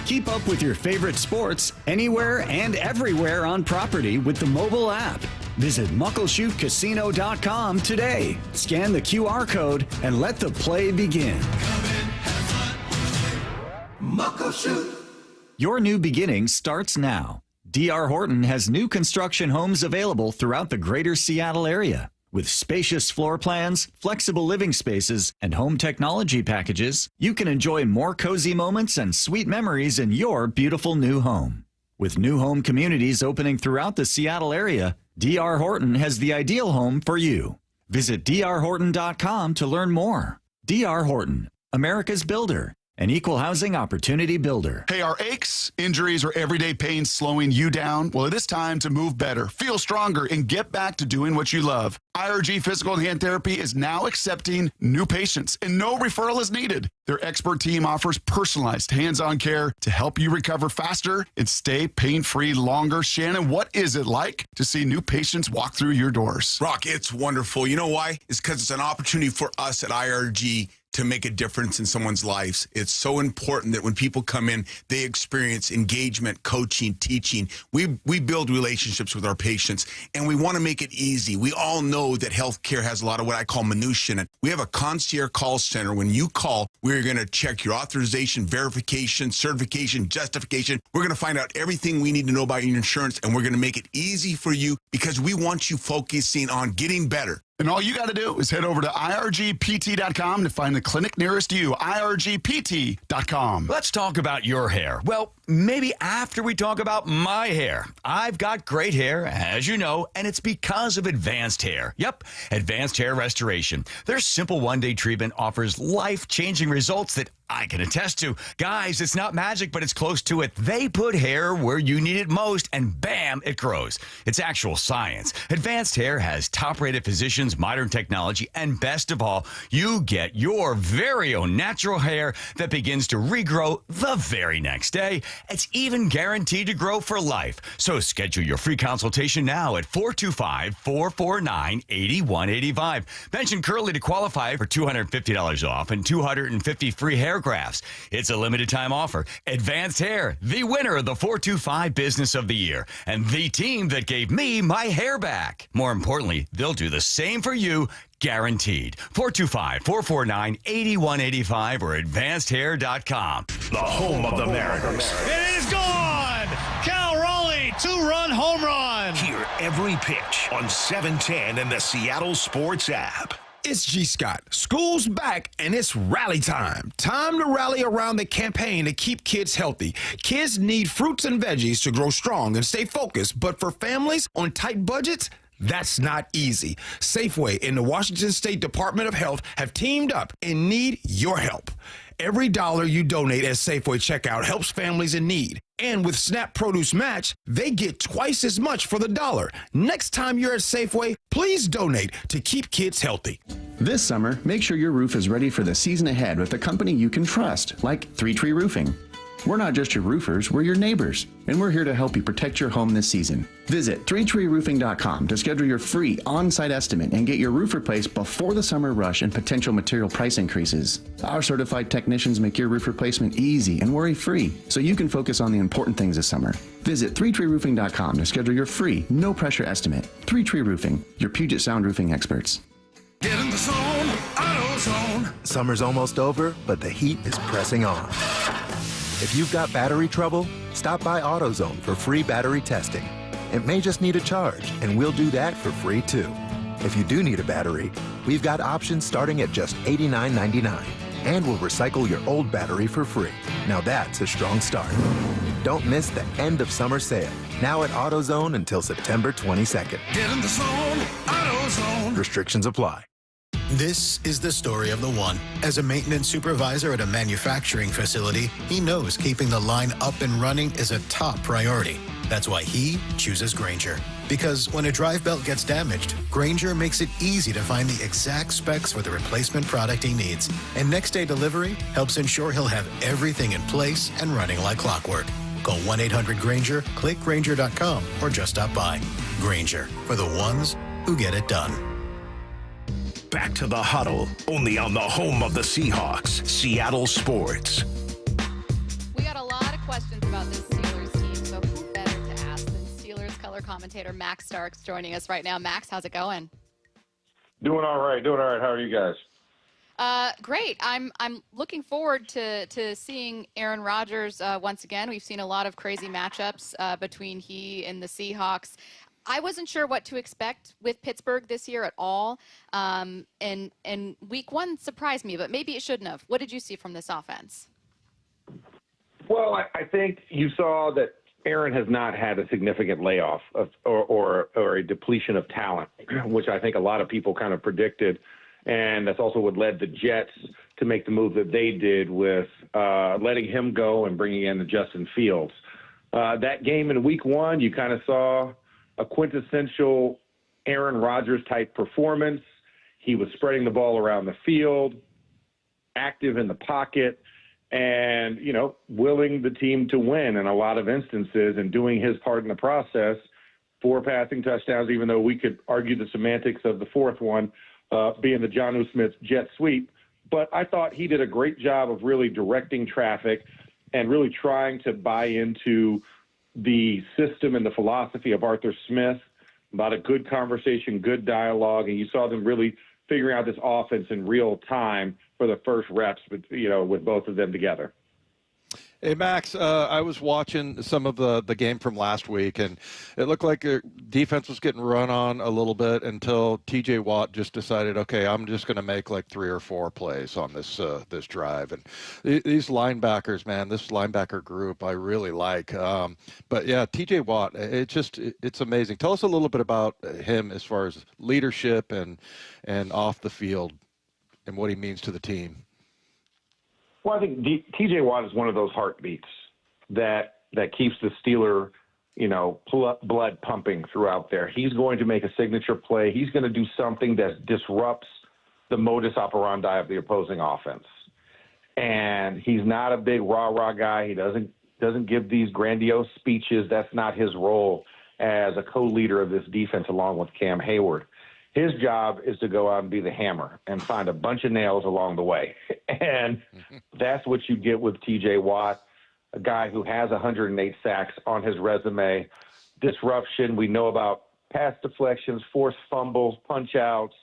Keep up with your favorite sports anywhere and everywhere on property with the mobile app. Visit muckleshootcasino.com today. Scan the QR code and let the play begin. Muckleshoot. Your new beginning starts now. D.R. Horton has new construction homes available throughout the greater Seattle area. With spacious floor plans, flexible living spaces, and home technology packages, you can enjoy more cozy moments and sweet memories in your beautiful new home. With new home communities opening throughout the Seattle area, D.R. Horton has the ideal home for you. Visit drhorton.com to learn more. D.R. Horton, America's builder. An equal housing opportunity builder. Hey, are aches, injuries, or everyday pain slowing you down? Well, it is time to move better, feel stronger, and get back to doing what you love. IRG Physical and Hand Therapy is now accepting new patients, and no referral is needed. Their expert team offers personalized, hands-on care to help you recover faster and stay pain-free longer. Shannon, what is it like to see new patients walk through your doors? Rock, it's wonderful. You know why? It's because it's an opportunity for us at IRG to make a difference in someone's lives. It's so important that when people come in, they experience engagement, coaching, teaching. We build relationships with our patients, and we want to make it easy. We all know that healthcare has a lot of what I call minutiae in it. We have a concierge call center. When you call, we're going to check your authorization, verification, certification, justification. We're going to find out everything we need to know about your insurance, and we're going to make it easy for you because we want you focusing on getting better. And all you got to do is head over to irgpt.com to find the clinic nearest you. irgpt.com. Let's talk about your hair. Well, maybe after we talk about my hair. I've got great hair, as you know, and it's because of Advanced Hair. Yep, Advanced Hair Restoration. Their simple one-day treatment offers life-changing results that I can attest to. Guys, it's not magic, but it's close to it. They put hair where you need it most, and bam, it grows. It's actual science. Advanced Hair has top-rated physicians, modern technology, and best of all, you get your very own natural hair that begins to regrow the very next day. It's even guaranteed to grow for life. So schedule your free consultation now at 425-449-8185. Mention Curly to qualify for $250 off and 250 free hair grafts. It's a limited time offer. Advanced Hair, the winner of the 425 Business of the Year, and the team that gave me my hair back. More importantly, they'll do the same for you, guaranteed. 425-449-8185 or advancedhair.com. The home of the Mariners. It is gone! Cal Raleigh, 2-run home run! Hear every pitch on 710 and the Seattle Sports app. It's G. Scott. School's back, and it's rally time. Time to rally around the campaign to keep kids healthy. Kids need fruits and veggies to grow strong and stay focused, but for families on tight budgets, that's not easy. Safeway and the Washington State Department of Health have teamed up and need your help. Every dollar you donate at Safeway checkout helps families in need. And with SNAP Produce Match, they get twice as much for the dollar. Next time you're at Safeway, please donate to keep kids healthy. This summer, make sure your roof is ready for the season ahead with a company you can trust, like 3 Tree Roofing. We're not just your roofers, we're your neighbors, and we're here to help you protect your home this season. Visit 3treeroofing.com to schedule your free on-site estimate and get your roof replaced before the summer rush and potential material price increases. Our certified technicians make your roof replacement easy and worry-free, so you can focus on the important things this summer. Visit 3treeroofing.com to schedule your free, no-pressure estimate. 3 Tree Roofing, your Puget Sound roofing experts. Get in the zone, AutoZone. Summer's almost over, but the heat is pressing on. If you've got battery trouble, stop by AutoZone for free battery testing. It may just need a charge, and we'll do that for free too. If you do need a battery, we've got options starting at just $89.99, and we'll recycle your old battery for free. Now that's a strong start. Don't miss the end of summer sale, now at AutoZone until September 22nd. Get in the zone, AutoZone. Restrictions apply. This is the story of the one. As a maintenance supervisor at a manufacturing facility, he knows keeping the line up and running is a top priority. That's why he chooses Grainger. Because when a drive belt gets damaged, Grainger makes it easy to find the exact specs for the replacement product he needs. And next day delivery helps ensure he'll have everything in place and running like clockwork. Call 1-800-GRAINGER, click Grainger.com, or just stop by. Grainger, for the ones who get it done. Back to the huddle, only on the home of the Seahawks, Seattle Sports. We got a lot of questions about this Steelers team, so who better to ask than Steelers color commentator Max Starks joining us right now. Max, how's it going? Doing all right. How are you guys? Great. I'm looking forward to seeing Aaron Rodgers once again. We've seen a lot of crazy matchups between he and the Seahawks. I wasn't sure what to expect with Pittsburgh this year at all. And week one surprised me, but maybe it shouldn't have. What did you see from this offense? Well, I think you saw that Aaron has not had a significant layoff or a depletion of talent, which I think a lot of people kind of predicted. And that's also what led the Jets to make the move that they did with letting him go and bringing in the Justin Fields. That game in week one, you kind of saw a quintessential Aaron Rodgers type performance. He was spreading the ball around the field, active in the pocket, and, willing the team to win in a lot of instances and doing his part in the process. 4 passing touchdowns, even though we could argue the semantics of the fourth one being the Jonnu Smith jet sweep. But I thought he did a great job of really directing traffic and really trying to buy into the system and the philosophy of Arthur Smith, about a good conversation, good dialogue, and you saw them really figuring out this offense in real time for the first reps, with both of them together. Hey, Max, I was watching some of the game from last week, and it looked like their defense was getting run on a little bit until T.J. Watt just decided, okay, I'm just going to make like 3 or 4 plays on this drive. And these linebackers, man, this linebacker group I really like. But, yeah, T.J. Watt, it's amazing. Tell us a little bit about him as far as leadership and off the field and what he means to the team. Well, I think T.J. Watt is one of those heartbeats that keeps the Steeler, blood pumping throughout there. He's going to make a signature play. He's going to do something that disrupts the modus operandi of the opposing offense. And he's not a big rah-rah guy. He doesn't doesn't give these grandiose speeches. That's not his role as a co-leader of this defense along with Cam Hayward. His job is to go out and be the hammer and find a bunch of nails along the way. And that's what you get with T.J. Watt, a guy who has 108 sacks on his resume. Disruption, we know about pass deflections, forced fumbles, punch-outs.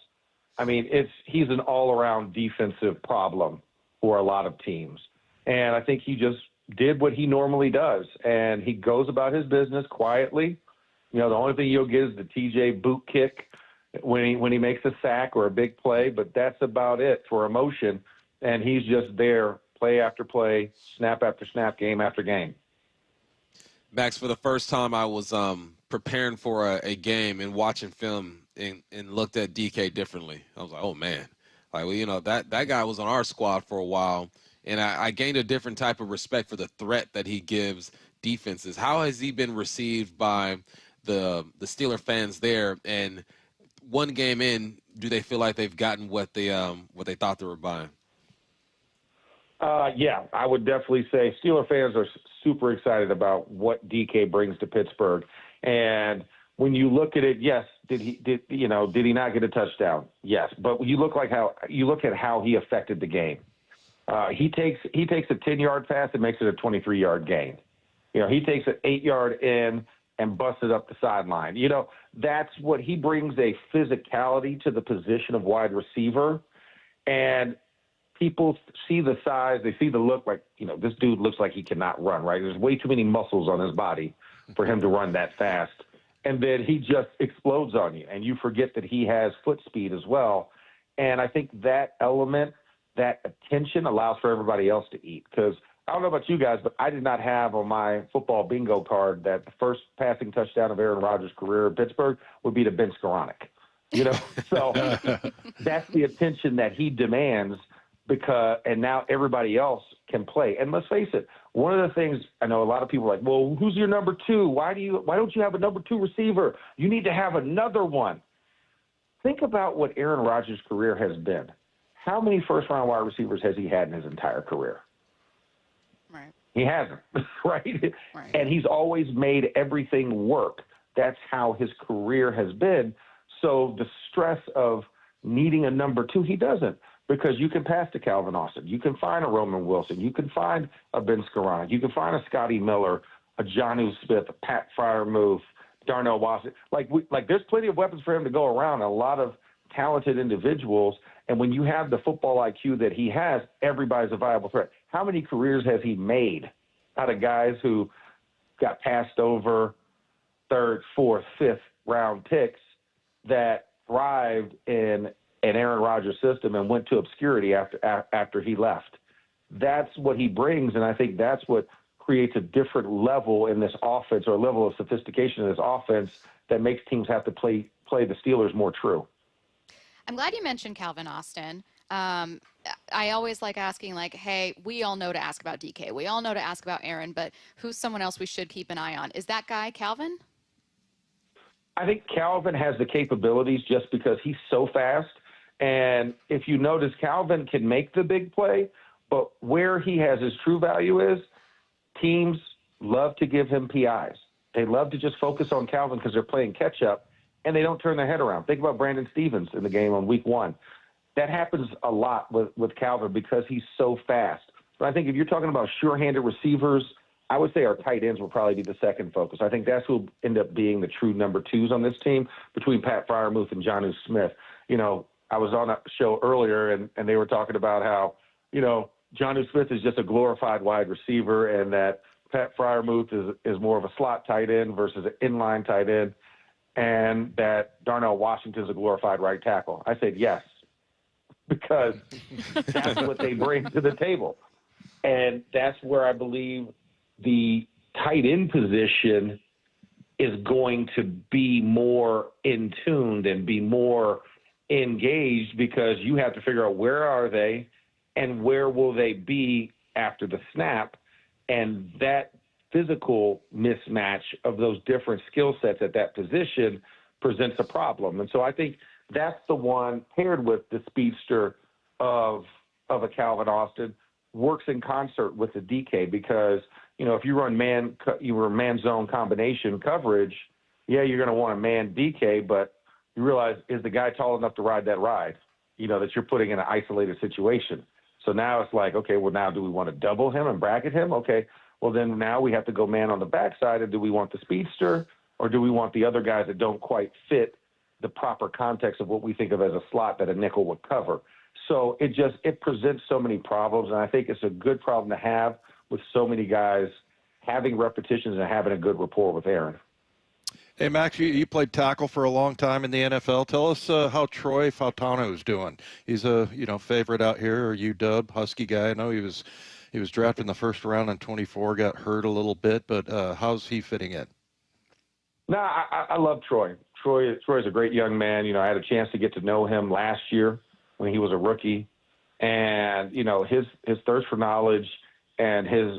I mean, he's an all-around defensive problem for a lot of teams. And I think he just did what he normally does, and he goes about his business quietly. You know, the only thing you'll get is the T.J. boot kick when he makes a sack or a big play, but that's about it for emotion. And he's just there play after play, snap after snap, game after game. Max, for the first time I was preparing for a game and watching film and looked at DK differently. I was like, oh, man. Like, well, you know, that guy was on our squad for a while, and I gained a different type of respect for the threat that he gives defenses. How has he been received by the Steeler fans there? And one game in, do they feel like they've gotten what they thought they were buying? Yeah, I would definitely say Steeler fans are super excited about what DK brings to Pittsburgh. And when you look at it, yes, did he not get a touchdown? Yes, but you look at how he affected the game. He takes a 10-yard pass and makes it a 23-yard gain. You know, he takes an 8-yard in and busts it up the sideline. You know, that's what he brings, a physicality to the position of wide receiver. And people see the size, they see the look, like, you know, this dude looks like he cannot run, right? There's way too many muscles on his body for him to run that fast. And then he just explodes on you, and you forget that he has foot speed as well. And I think that element, that attention, allows for everybody else to eat. Because I don't know about you guys, but I did not have on my football bingo card that the first passing touchdown of Aaron Rodgers' career in Pittsburgh would be to Ben Skoranek. You know, so that's the attention that he demands. And now everybody else can play. And let's face it, one of the things I know a lot of people are like, well, who's your number two? Why don't you have a number two receiver? You need to have another one. Think about what Aaron Rodgers' career has been. How many first-round wide receivers has he had in his entire career? Right. He hasn't, right? And he's always made everything work. That's how his career has been. So the stress of needing a number two, he doesn't. Because you can pass to Calvin Austin. You can find a Roman Wilson. You can find a Ben Skoranek. You can find a Scotty Miller, a Jonnu Smith, a Pat Freiermuth, Darnell Washington. Like there's plenty of weapons for him to go around, a lot of talented individuals. And when you have the football IQ that he has, everybody's a viable threat. How many careers has he made out of guys who got passed over third, fourth, fifth round picks that thrived in an Aaron Rodgers system and went to obscurity after he left? That's what he brings, and I think that's what creates a different level in this offense, or a level of sophistication in this offense that makes teams have to play the Steelers more true. I'm glad you mentioned Calvin Austin. I always like asking, like, hey, we all know to ask about DK. We all know to ask about Aaron, but who's someone else we should keep an eye on? Is that guy Calvin? I think Calvin has the capabilities just because he's so fast. And if you notice, Calvin can make the big play, but where he has his true value is, teams love to give him PIs. They love to just focus on Calvin because they're playing catch-up, and they don't turn their head around. Think about Brandon Stevens in the game on week 1. That happens a lot with Calvin because he's so fast. But I think if you're talking about sure-handed receivers, I would say our tight ends will probably be the second focus. I think that's who will end up being the true number twos on this team between Pat Freiermuth and Jonnu Smith. You know, I was on a show earlier, and they were talking about how, you know, Jonnu Smith is just a glorified wide receiver, and that Pat Freiermuth is more of a slot tight end versus an inline tight end, and that Darnell Washington is a glorified right tackle. I said yes, because that's what they bring to the table. And that's where I believe the tight end position is going to be more in tuned and be more engaged, because you have to figure out where are they and where will they be after the snap. And that physical mismatch of those different skill sets at that position presents a problem. And so I think that's the one, paired with the speedster of a Calvin Austin, works in concert with the DK because, if you run man zone combination coverage, yeah, you're going to want a man DK, but you realize, is the guy tall enough to ride that ride, that you're putting in an isolated situation. So now it's like, okay, well, now do we want to double him and bracket him? Okay, well, then now we have to go man on the backside, and do we want the speedster, or do we want the other guys that don't quite fit the proper context of what we think of as a slot that a nickel would cover? So it presents so many problems, and I think it's a good problem to have with so many guys having repetitions and having a good rapport with Aaron. Hey, Max, you played tackle for a long time in the NFL. Tell us how Troy Fautano is doing. He's a favorite out here, or UW Husky guy. I know he was drafted in the first round in 24, got hurt a little bit, but how's he fitting in? No, I love Troy. Troy's a great young man. I had a chance to get to know him last year when he was a rookie, and his thirst for knowledge and his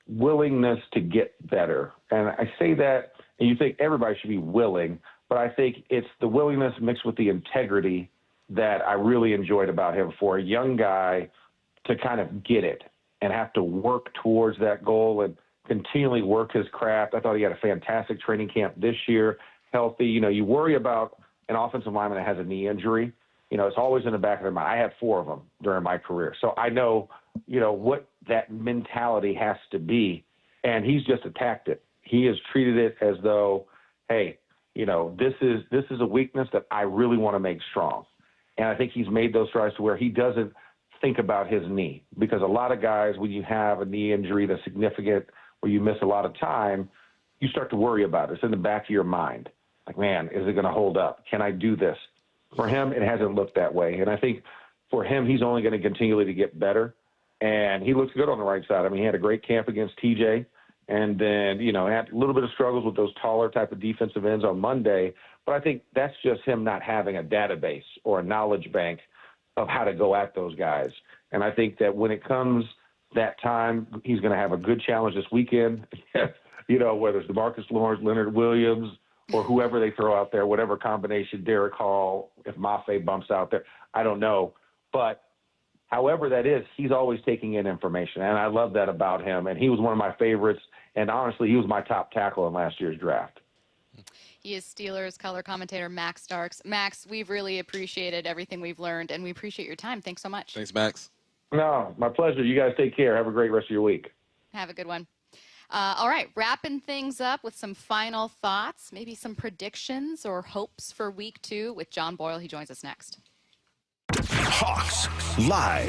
willingness to get better. And I say that. And you think everybody should be willing, but I think it's the willingness mixed with the integrity that I really enjoyed about him for a young guy to kind of get it and have to work towards that goal and continually work his craft. I thought he had a fantastic training camp this year, healthy. You worry about an offensive lineman that has a knee injury. It's always in the back of their mind. I had 4 of them during my career. So I know, what that mentality has to be, and he's just attacked it. He has treated it as though, hey, this is a weakness that I really want to make strong. And I think he's made those strides to where he doesn't think about his knee. Because a lot of guys, when you have a knee injury that's significant, where you miss a lot of time, you start to worry about it. It's in the back of your mind. Like, man, is it going to hold up? Can I do this? For him, it hasn't looked that way. And I think for him, he's only going to continually to get better. And he looks good on the right side. I mean, he had a great camp against TJ. And then, had a little bit of struggles with those taller type of defensive ends on Monday. But I think that's just him not having a database or a knowledge bank of how to go at those guys. And I think that when it comes that time, he's going to have a good challenge this weekend, whether it's DeMarcus Lawrence, Leonard Williams, or whoever they throw out there, whatever combination, Derek Hall, if Mafe bumps out there, I don't know. But however that is, he's always taking in information, and I love that about him. And he was one of my favorites, and honestly, he was my top tackle in last year's draft. He is Steelers color commentator Max Starks. Max, we've really appreciated everything we've learned, and we appreciate your time. Thanks so much. Thanks, Max. No, my pleasure. You guys take care. Have a great rest of your week. Have a good one. All right, wrapping things up with some final thoughts, maybe some predictions or hopes for week 2 with John Boyle. He joins us next. Hawks Live.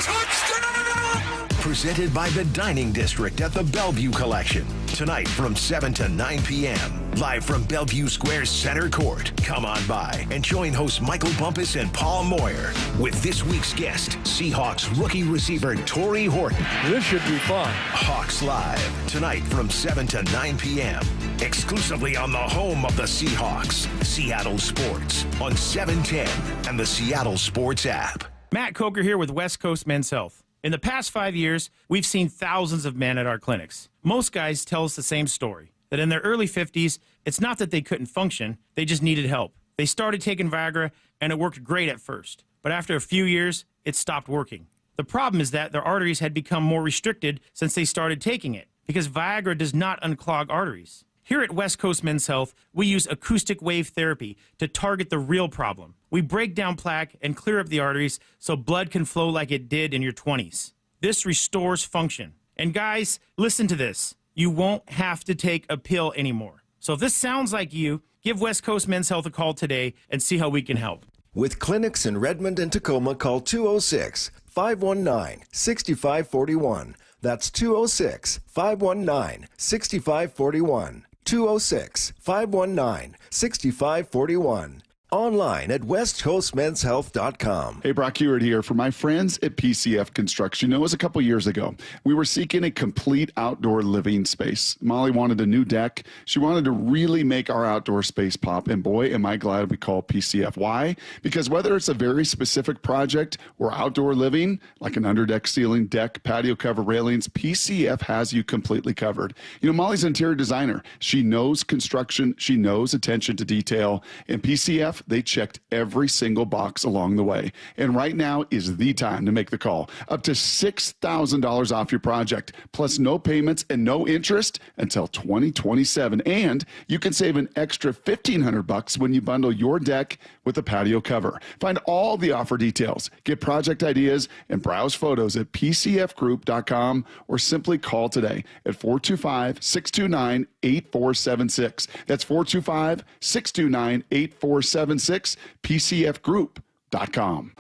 Touchdown! Presented by the Dining District at the Bellevue Collection. Tonight from 7 to 9 p.m. Live from Bellevue Square's center court. Come on by and join hosts Michael Bumpus and Paul Moyer with this week's guest, Seahawks rookie receiver Torrey Horton. This should be fun. Hawks Live. Tonight from 7 to 9 p.m. Exclusively on the home of the Seahawks, Seattle Sports, on 710 and the Seattle Sports app. Matt Coker here with West Coast Men's Health. In the past 5 years, we've seen thousands of men at our clinics. Most guys tell us the same story, that in their early 50s, it's not that they couldn't function, they just needed help. They started taking Viagra, and it worked great at first. But after a few years, it stopped working. The problem is that their arteries had become more restricted since they started taking it, because Viagra does not unclog arteries. Here at West Coast Men's Health, we use acoustic wave therapy to target the real problem. We break down plaque and clear up the arteries so blood can flow like it did in your 20s. This restores function. And guys, listen to this. You won't have to take a pill anymore. So if this sounds like you, give West Coast Men's Health a call today and see how we can help. With clinics in Redmond and Tacoma, call 206-519-6541. That's 206-519-6541. 206-519-6541. Online at westcoastmenshealth.com. Hey, Brock Hewitt here. For my friends at PCF Construction, it was a couple years ago. We were seeking a complete outdoor living space. Molly wanted a new deck. She wanted to really make our outdoor space pop. And boy, am I glad we called PCF. Why? Because whether it's a very specific project or outdoor living, like an underdeck ceiling, deck, patio cover, railings, PCF has you completely covered. You know, Molly's an interior designer. She knows construction. She knows attention to detail. And PCF, staff, they checked every single box along the way. And right now is the time to make the call. Up to $6,000 off your project, plus no payments and no interest until 2027. And you can save an extra $1,500 when you bundle your deck with a patio cover. Find all the offer details, get project ideas, and browse photos at pcfgroup.com or simply call today at 425-629-8476. That's 425-629-8476, pcfgroup.com.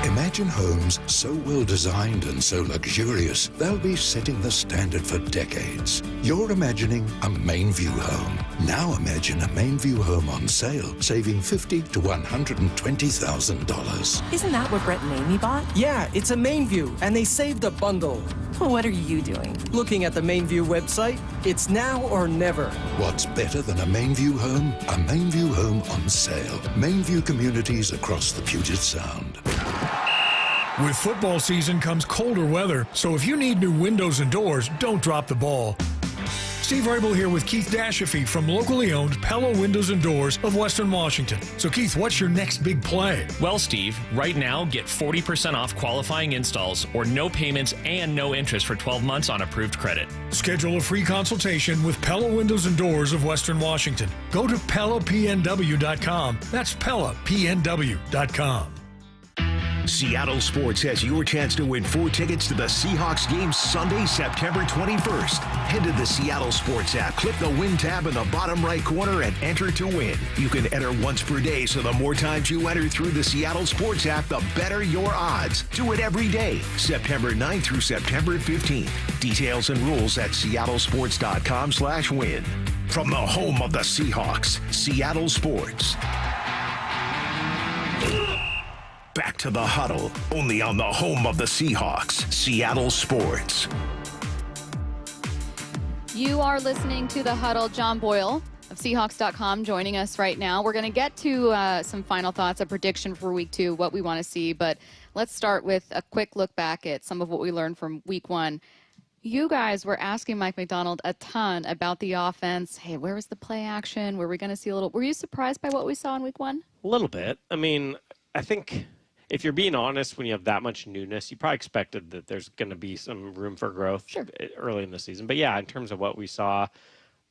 Imagine homes so well designed and so luxurious, they'll be setting the standard for decades. You're imagining a Mainview home. Now imagine a Mainview home on sale, saving $50,000 to $120,000. Isn't that what Brett and Amy bought? Yeah, it's a Mainview, and they saved a bundle. What are you doing? Looking at the Mainview website. It's now or never. What's better than a Mainview home? A Mainview home on sale. Mainview communities across the Puget Sound. With football season comes colder weather, so if you need new windows and doors, don't drop the ball. Steve Rabel here with Keith Dashafee from locally owned Pella Windows and Doors of Western Washington. So Keith, what's your next big play? Well, Steve, right now get 40% off qualifying installs or no payments and no interest for 12 months on approved credit. Schedule a free consultation with Pella Windows and Doors of Western Washington. Go to PellaPNW.com. That's PellaPNW.com. Seattle Sports has your chance to win 4 tickets to the Seahawks game Sunday, September 21st. Head to the Seattle Sports app, click the Win tab in the bottom right corner, and enter to win. You can enter once per day, so the more times you enter through the Seattle Sports app, the better your odds. Do it every day, September 9th through September 15th. Details and rules at seattlesports.com/win. From the home of the Seahawks, Seattle Sports. Back to the huddle, only on the home of the Seahawks, Seattle Sports. You are listening to The Huddle. John Boyle of Seahawks.com joining us right now. We're going to get to some final thoughts, a prediction for week 2, what we want to see. But let's start with a quick look back at some of what we learned from week 1. You guys were asking Mike McDonald a ton about the offense. Hey, where was the play action? Were we going to see a little? Were you surprised by what we saw in week 1? A little bit. I mean, I think if you're being honest, when you have that much newness, you probably expected that there's going to be some room for growth early in the season. But yeah, in terms of what we saw,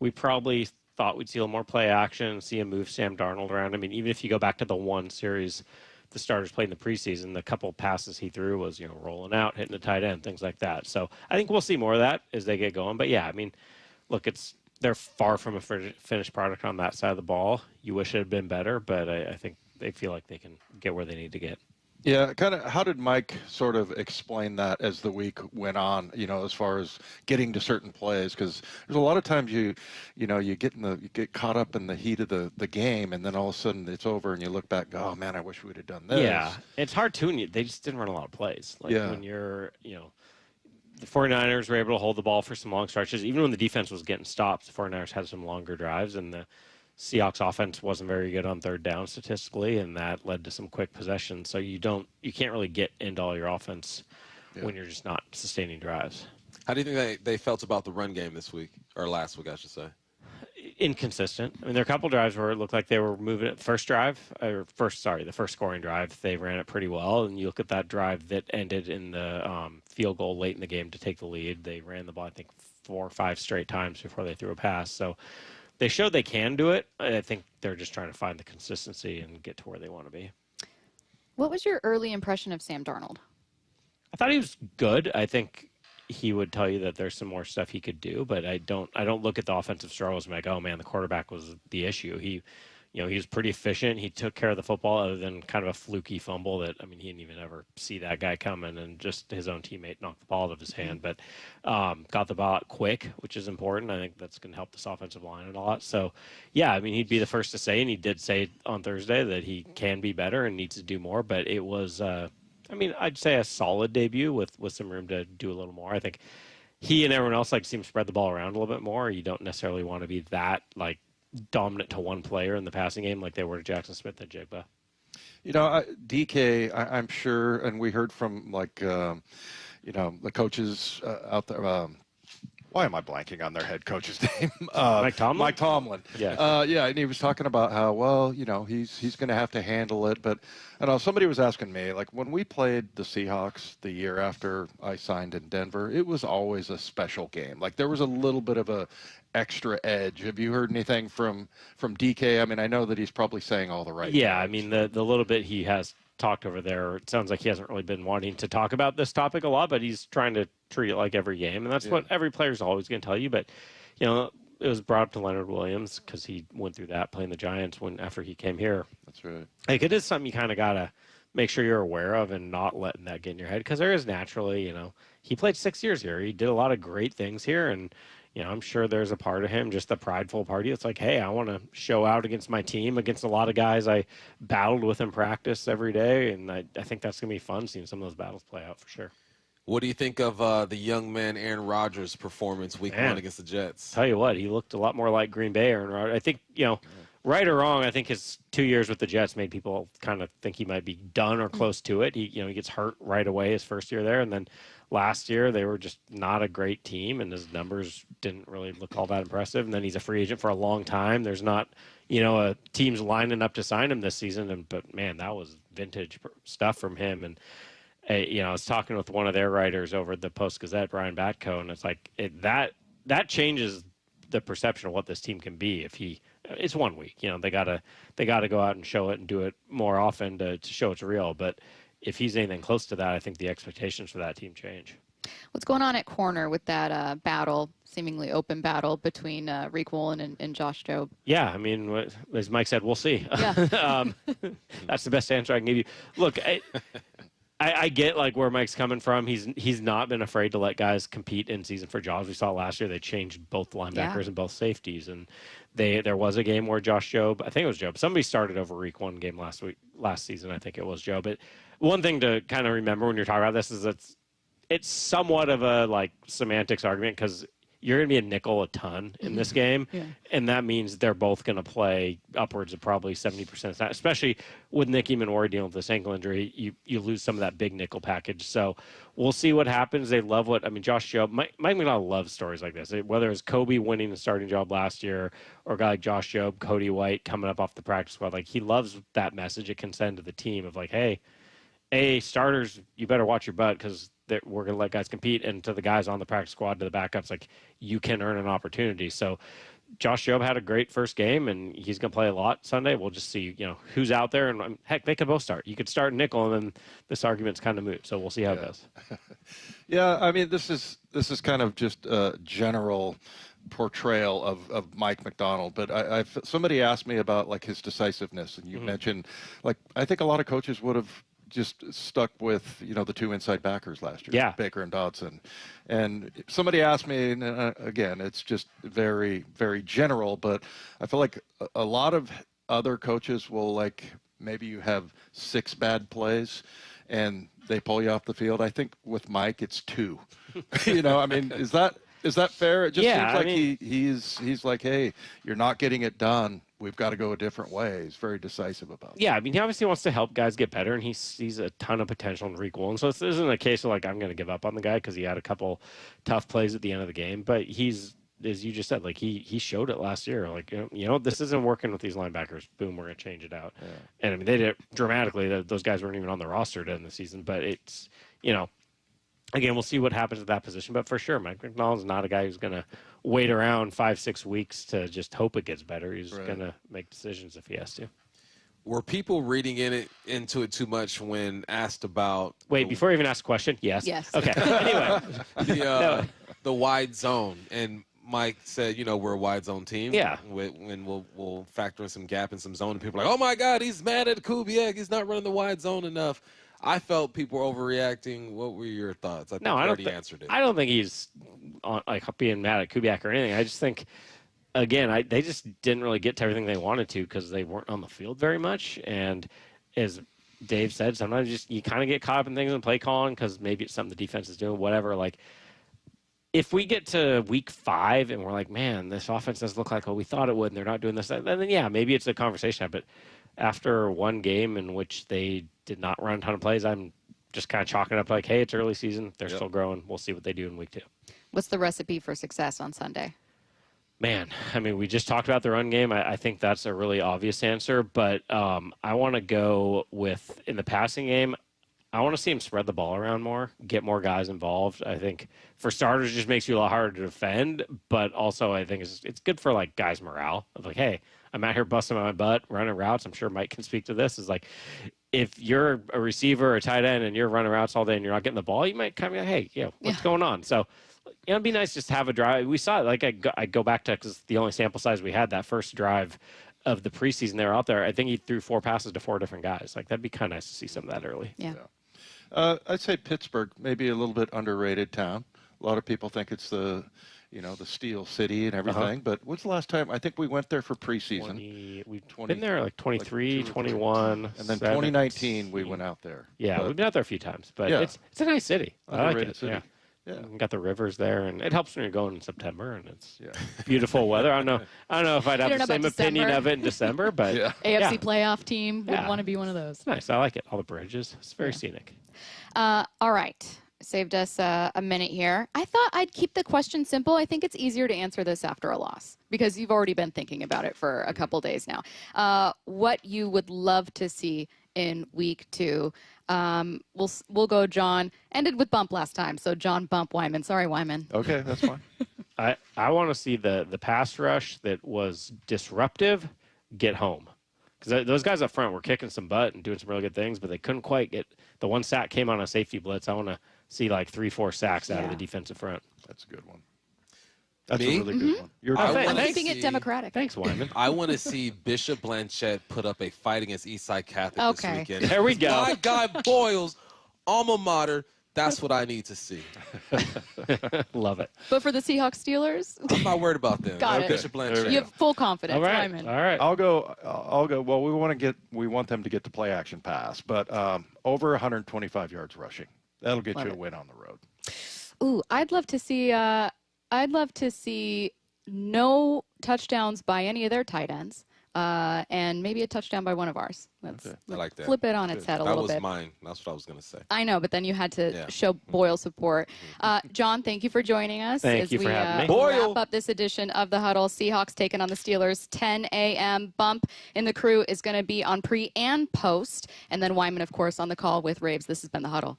we probably thought we'd see a little more play action, see him move Sam Darnold around. I mean, even if you go back to the one series the starters played in the preseason, the couple passes he threw was, rolling out, hitting the tight end, things like that. So I think we'll see more of that as they get going. But yeah, I mean, look, they're far from a finished product on that side of the ball. You wish it had been better, but I think they feel like they can get where they need to get. Yeah, kind of. How did Mike sort of explain that as the week went on? As far as getting to certain plays, because there's a lot of times you get caught up in the heat of the game, and then all of a sudden it's over, and you look back, oh man, I wish we would have done this. Yeah, it's hard too. And they just didn't run a lot of plays. When you're, the 49ers were able to hold the ball for some long stretches, even when the defense was getting stopped. The 49ers had some longer drives, and the Seahawks offense wasn't very good on third down statistically, and that led to some quick possessions. So you can't really get into all your offense when you're just not sustaining drives. How do you think they felt about the run game this week, or last week, I should say? Inconsistent. I mean, there are a couple drives where it looked like they were moving it. The first scoring drive, they ran it pretty well. And you look at that drive that ended in the field goal late in the game to take the lead. They ran the ball, I think, 4 or 5 straight times before they threw a pass. So they showed they can do it. I think they're just trying to find the consistency and get to where they want to be. What was your early impression of Sam Darnold? I thought he was good. I think he would tell you that there's some more stuff he could do, but I don't look at the offensive struggles and be like, oh man, the quarterback was the issue. He was pretty efficient. He took care of the football, other than kind of a fluky fumble that, I mean, he didn't even ever see that guy coming, and just his own teammate knocked the ball out of his hand. But got the ball out quick, which is important. I think that's going to help this offensive line a lot. So, yeah, I mean, he'd be the first to say, and he did say on Thursday, that he can be better and needs to do more. But it was, I'd say a solid debut with some room to do a little more. I think he and everyone else like to see him spread the ball around a little bit more. You don't necessarily want to be that, dominant to one player in the passing game like they were to Jackson Smith and Jigba. DK, I'm sure, and we heard from the coaches out there, why am I blanking on their head coach's name? Mike Tomlin? Mike Tomlin. Yeah. Yeah, and he was talking about how, well, he's going to have to handle it. But I know somebody was asking me, like, when we played the Seahawks the year after I signed in Denver, it was always a special game. Like, there was a little bit of a extra edge. Have you heard anything from DK? I mean, I know that he's probably saying all the right things. I mean, the little bit he has talked over there, it sounds like he hasn't really been wanting to talk about this topic a lot, but he's trying to treat it like every game, and that's what every player's always going to tell you. But it was brought up to Leonard Williams because he went through that playing the Giants after he came here. That's right. Like, it is something you kind of gotta make sure you're aware of and not letting that get in your head, because there is naturally, he played 6 years here, he did a lot of great things here, and I'm sure there's a part of him, just the prideful party. It's like, hey, I want to show out against my team, against a lot of guys I battled with in practice every day. And I think that's going to be fun seeing some of those battles play out for sure. What do you think of the young man Aaron Rodgers' performance week 1 against the Jets? Tell you what, he looked a lot more like Green Bay Aaron Rodgers. I think, right or wrong, I think his 2 years with the Jets made people kind of think he might be done or close to it. He gets hurt right away his first year there, and then last year they were just not a great team, and his numbers didn't really look all that impressive. And then he's a free agent for a long time. There's not, a team's lining up to sign him this season. But man, that was vintage stuff from him. And I was talking with one of their writers over at the Post Gazette, Brian Batko, and it's like that changes the perception of what this team can be if he. It's 1 week. They gotta go out and show it and do it more often to show it's real. But if he's anything close to that, I think the expectations for that team change. What's going on at corner with that seemingly open battle between Reek Woolen and Josh Jobe? Yeah, I mean, as Mike said, we'll see. Yeah. That's the best answer I can give you. Look, I get like where Mike's coming from. He's not been afraid to let guys compete in season for jobs. We saw last year they changed both linebackers and both safeties, and there was a game where Josh Jobe, I think it was Jobe, somebody started over Reek one game last season. I think it was Jobe. But one thing to kind of remember when you're talking about this is it's somewhat of a like semantics argument, because you're going to be a nickel a ton in this game, and that means they're both going to play upwards of probably 70% of the time, especially with Nicky Manwari dealing with this ankle injury. You lose some of that big nickel package. So we'll see what happens. They love Josh Jobe, Mike McDonald loves stories like this, whether it's Kobe winning the starting job last year or a guy like Josh Jobe, Cody White coming up off the practice squad. Like, he loves that message it can send to the team of like, hey, starters, you better watch your butt, because we're going to let guys compete, and to the guys on the practice squad, to the backups, like, you can earn an opportunity. So Josh Jobe had a great first game, and he's going to play a lot Sunday. We'll just see, who's out there, and heck, they could both start. You could start nickel, and then this argument's kind of moot. So we'll see how it goes. Yeah, I mean, this is kind of just a general portrayal of Mike McDonald, but somebody asked me about like his decisiveness, and you mentioned, like, I think a lot of coaches would have just stuck with the two inside backers last year, Baker and Dodson. And somebody asked me, and again, it's just very, very general, but I feel like a lot of other coaches will, like, maybe you have 6 bad plays and they pull you off the field. I think with Mike, it's 2. I mean, is that fair? It just seems like he's like, hey, you're not getting it done. We've got to go a different way. He's very decisive about it. Yeah, I mean, he obviously wants to help guys get better, and he sees a ton of potential in Reek Woolen. So this isn't a case of like, I'm going to give up on the guy because he had a couple tough plays at the end of the game. But he's, as you just said, like, he showed it last year. Like, this isn't working with these linebackers. Boom, we're going to change it out. Yeah. And I mean, they did it dramatically. Those guys weren't even on the roster to end the season. But it's, again, we'll see what happens at that position. But for sure, Mike McDonald's not a guy who's going to wait around 5-6 weeks to just hope it gets better. He's going to make decisions if he has to. Were people reading into it too much when asked about... Wait, before you even ask a question? Yes. Yes. Okay. Anyway. The wide zone. And Mike said, we're a wide zone team. Yeah. And we'll factor in some gap and some zone. And people are like, oh, my God, he's mad at Kubiak. He's not running the wide zone enough. I felt people were overreacting. What were your thoughts? I think you already answered it. I don't think he's being mad at Kubiak or anything. I just think, again, they just didn't really get to everything they wanted to because they weren't on the field very much. And as Dave said, sometimes you kind of get caught up in things in play calling because maybe it's something the defense is doing, whatever. Like, if we get to week 5 and we're like, man, this offense doesn't look like what we thought it would, and they're not doing this, then yeah, maybe it's a conversation. But after one game in which they did not run a ton of plays, I'm just kind of chalking it up like, hey, it's early season. They're still growing. We'll see what they do in week 2. What's the recipe for success on Sunday? Man, I mean, we just talked about the run game. I think that's a really obvious answer, but I want to go with, in the passing game, I want to see him spread the ball around more, get more guys involved. I think, for starters, it just makes you a lot harder to defend, but also I think it's good for, like, guys' morale. Of like, hey, I'm out here busting my butt, running routes. I'm sure Mike can speak to this. Is like, if you're a receiver or a tight end and you're running routes all day and you're not getting the ball, you might kind of be like, hey, what's going on? So, it'd be nice just to have a drive. We saw it. Like, I go back to, because the only sample size we had, that first drive of the preseason they were out there, I think he threw 4 passes to 4 different guys. Like, that'd be kind of nice to see some of that early. Yeah. I'd say Pittsburgh, maybe a little bit underrated town. A lot of people think it's the Steel City and everything. But when's the last time? I think we went there for preseason. We've been there like 23, 21. And then 2019, we went out there. Yeah, but, we've been out there a few times. But it's a nice city. I like it. City. Yeah. You got the rivers there, and it helps when you're going in September, and it's beautiful weather. I don't know if I'd have the same opinion of it in December, but AFC playoff team would want to be one of those. It's nice. I like it. All the bridges. It's very scenic. All right. Saved us a minute here. I thought I'd keep the question simple. I think it's easier to answer this after a loss because you've already been thinking about it for a couple days now. What you would love to see in week 2. We'll go John. Ended with Bump last time, so John Bump Wyman. Sorry, Wyman. Okay, that's fine. I want to see the pass rush that was disruptive get home. Because those guys up front were kicking some butt and doing some really good things, but they couldn't quite get the one sack came on a safety blitz. I want to see like 3-4 sacks out of the defensive front. That's a good one. That's a really good one. I'm keeping it democratic. Thanks, Wyman. I want to see Bishop Blanchette put up a fight against Eastside Catholic this weekend. There we go. My guy Boyle's alma mater. That's what I need to see. Love it. But for the Seahawks Steelers, I'm not worried about them. Got it. Bishop Blanchette. You have full confidence, All right. Wyman. All right. I'll go. Well, we want them to get to play action pass, but over 125 yards rushing. That'll get you a win on the road. Ooh, I'd love to see no touchdowns by any of their tight ends. And maybe a touchdown by one of ours. Let's I like that. flip it on its head a little bit. That was mine. That's what I was going to say. I know, but then you had to show Boyle support. John, thank you for joining us. Thank as you for we having me. wrap up this edition of The Huddle. Seahawks taking on the Steelers, 10 a.m. Bump in the crew is going to be on pre and post. And then Wyman, of course, on the call with Raves. This has been The Huddle.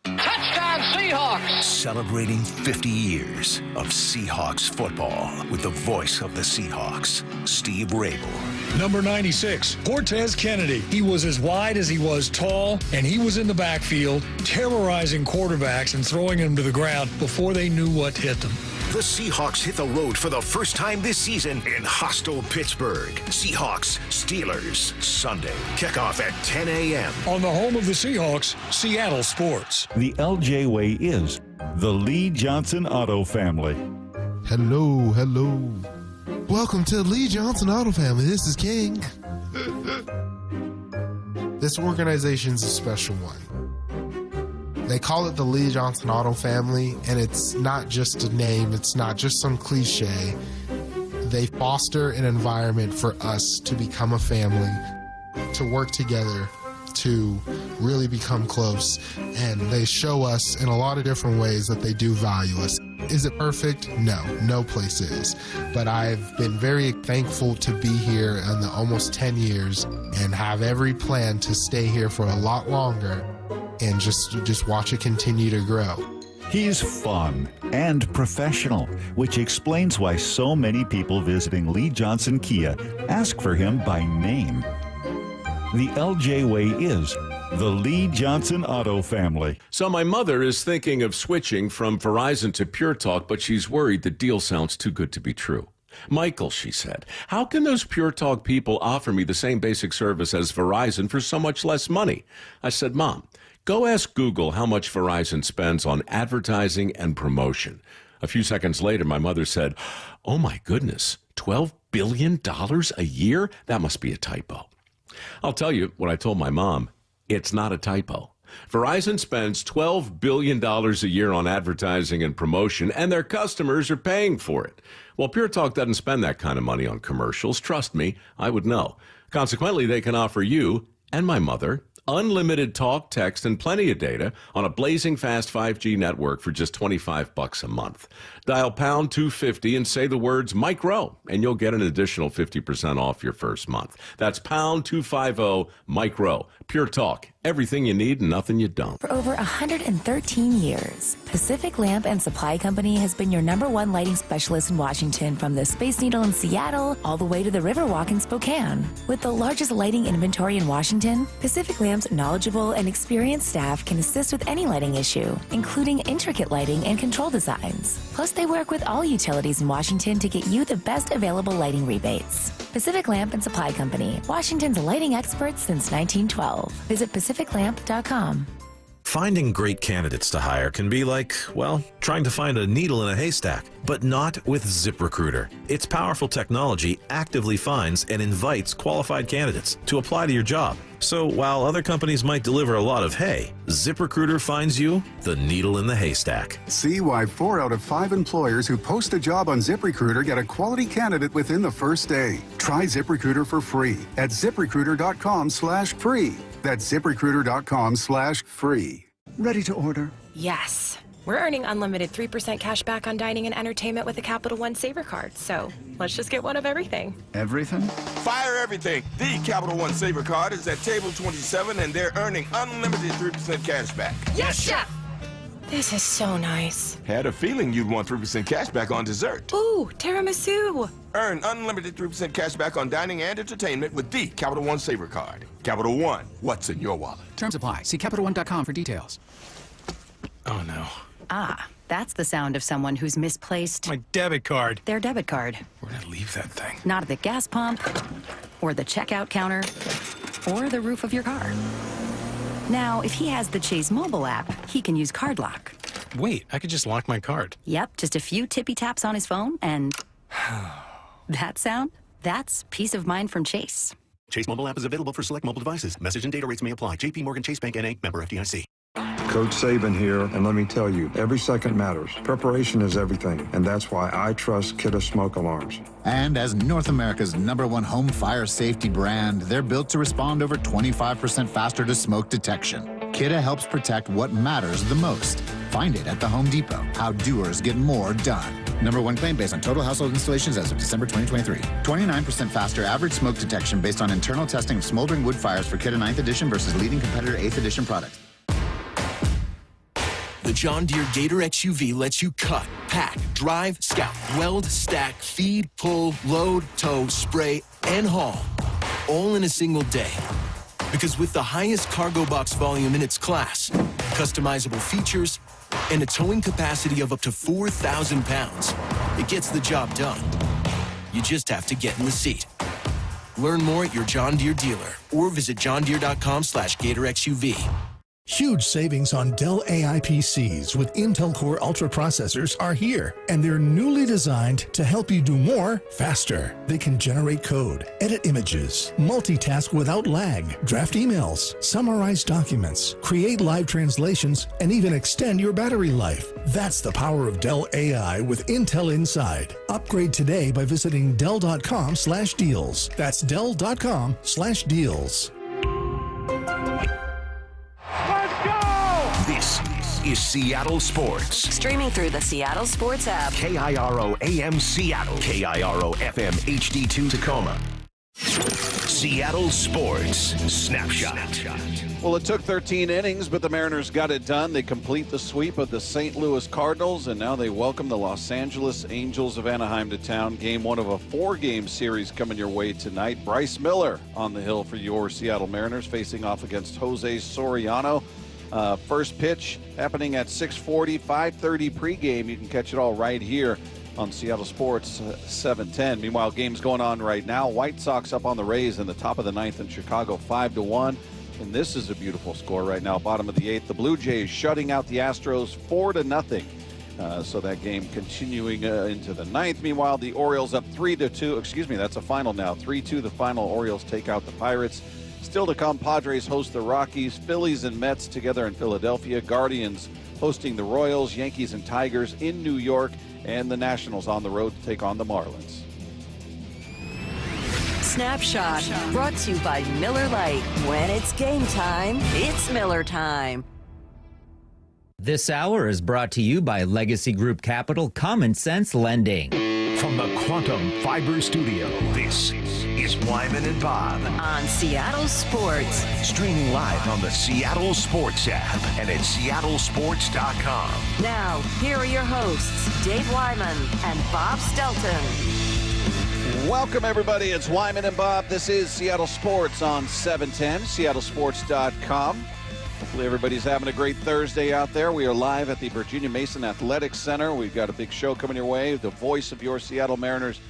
Touchdown Seahawks! Celebrating 50 years of Seahawks football with the voice of the Seahawks, Steve Rabel. Number 96, Cortez Kennedy. He was as wide as he was tall, and he was in the backfield terrorizing quarterbacks and throwing them to the ground before they knew what hit them. The Seahawks hit the road for the first time this season in hostile Pittsburgh. Seahawks, Steelers, Sunday. Kickoff at 10 a.m. On the home of the Seahawks, Seattle Sports. The LJ way is the Lee Johnson Auto Family. Hello. Welcome to the Lee Johnson Auto Family. This is King. This organization's a special one. They call it the Lee Johnson Auto Family, and it's not just a name, it's not just some cliche. They foster an environment for us to become a family, to work together, to really become close, and they show us in a lot of different ways that they do value us. Is it perfect? No place is. But I've been very thankful to be here in the almost 10 years and have every plan to stay here for a lot longer and just watch it continue to grow. He's fun and professional, which explains why so many people visiting Lee Johnson Kia ask for him by name. The LJ way is the Lee Johnson Auto Family. So my mother is thinking of switching from Verizon to Pure Talk, but she's worried the deal sounds too good to be true. Michael, she said, how can those Pure Talk people offer me the same basic service as Verizon for so much less money? I said, Mom, go ask Google how much Verizon spends on advertising and promotion. A few seconds later, my mother said, oh my goodness, $12 billion a year? That must be a typo. I'll tell you what I told my mom. It's not a typo. Verizon spends $12 billion a year on advertising and promotion, and their customers are paying for it. Well, Pure Talk doesn't spend that kind of money on commercials. Trust me, I would know. Consequently, they can offer you and my mother Unlimited talk, text, and plenty of data on a blazing fast 5G network for just $25 a month. Dial pound 250 and say the words Mike Rowe, and you'll get an additional 50% off your first month. That's pound 250 Mike Rowe. Pure talk. Everything you need and nothing you don't. For over 113 years, Pacific Lamp and Supply Company has been your #1 lighting specialist in Washington, from the Space Needle in Seattle all the way to the Riverwalk in Spokane. With the largest lighting inventory in Washington, Pacific Lamp's knowledgeable and experienced staff can assist with any lighting issue, including intricate lighting and control designs. Plus, they work with all utilities in Washington to get you the best available lighting rebates. Pacific Lamp and Supply Company, Washington's lighting experts since 1912. Visit pacificlamp.com. Finding great candidates to hire can be like, well, trying to find a needle in a haystack, but not with ZipRecruiter. Its powerful technology actively finds and invites qualified candidates to apply to your job. So while other companies might deliver a lot of hay, ZipRecruiter finds you the needle in the haystack. See why 4 out of 5 employers who post a job on ZipRecruiter get a quality candidate within the first day. Try ZipRecruiter for free at ZipRecruiter.com/free. That's ZipRecruiter.com/free. Ready to order? Yes. We're earning unlimited 3% cash back on dining and entertainment with a Capital One Saver card, so let's just get one of everything. Everything? Fire everything. The Capital One Saver card is at table 27, and they're earning unlimited 3% cash back. Yes, Chef! This is so nice. Had a feeling you'd want 3% cash back on dessert. Ooh, tiramisu. Earn unlimited 3% cash back on dining and entertainment with the Capital One Saver card. Capital One, what's in your wallet? Terms apply. See CapitalOne.com for details. Oh, no. Ah, that's the sound of someone who's misplaced My debit card. their debit card. Where'd I leave that thing? Not at the gas pump, or the checkout counter, or the roof of your car. Now, if he has the Chase mobile app, he can use Card Lock. Wait, I could just lock my card. Yep, just a few tippy taps on his phone, and that sound? That's peace of mind from Chase. Chase mobile app is available for select mobile devices. Message and data rates may apply. JP Morgan Chase Bank N.A. member FDIC. Coach Saban here, and let me tell you, every second matters. Preparation is everything, and that's why I trust Kidde Smoke Alarms. And as North America's #1 home fire safety brand, they're built to respond over 25% faster to smoke detection. Kidde helps protect what matters the most. Find it at the Home Depot. How doers get more done. #1 claim based on total household installations as of December 2023. 29% faster average smoke detection based on internal testing of smoldering wood fires for Kidde 9th edition versus leading competitor 8th edition products. The John Deere Gator XUV lets you cut, pack, drive, scout, weld, stack, feed, pull, load, tow, spray, and haul, all in a single day. Because with the highest cargo box volume in its class, customizable features, and a towing capacity of up to 4,000 pounds, it gets the job done. You just have to get in the seat. Learn more at your John Deere dealer or visit johndeere.com/Gator XUV. Huge savings on Dell AI PCs with Intel Core Ultra processors are here, and they're newly designed to help you do more faster. They can generate code, edit images, multitask without lag, draft emails, summarize documents, create live translations, and even extend your battery life. That's the power of Dell AI with Intel inside. Upgrade today by visiting Dell.com/deals. That's Dell.com/deals. This is Seattle Sports. Streaming through the Seattle Sports app. KIRO AM Seattle. KIRO FM HD2 Tacoma. Seattle Sports Snapshot. Well, it took 13 innings, but the Mariners got it done. They complete the sweep of the St. Louis Cardinals, and now they welcome the Los Angeles Angels of Anaheim to town. Game 1 of a 4-game series coming your way tonight. Bryce Miller on the hill for your Seattle Mariners, facing off against Jose Soriano. First pitch happening at 6:40, 5:30 pregame. You can catch it all right here on Seattle Sports 710. Meanwhile, games going on right now. White Sox up on the Rays in the top of the 9th in Chicago, 5-1. And this is a beautiful score right now, bottom of the 8th. The Blue Jays shutting out the Astros 4-0. So that game continuing into the 9th. Meanwhile, the Orioles up 3-2. Excuse me, that's a final now. 3-2 the final. Orioles take out the Pirates. Still to come, Padres host the Rockies, Phillies and Mets together in Philadelphia, Guardians hosting the Royals, Yankees and Tigers in New York, and the Nationals on the road to take on the Marlins. Snapshot, brought to you by Miller Lite. When it's game time, it's Miller time. This hour is brought to you by Legacy Group Capital Common Sense Lending. From the Quantum Fiber Studio, this is Wyman and Bob On Seattle Sports. Streaming live on the Seattle Sports app and at seattlesports.com. Now, here are your hosts, Dave Wyman and Bob Stelton. Welcome, everybody. It's Wyman and Bob. This is Seattle Sports on 710, seattlesports.com. Hopefully everybody's having a great Thursday out there. We are live at the Virginia Mason Athletic Center. We've got a big show coming your way. The voice of your Seattle Mariners,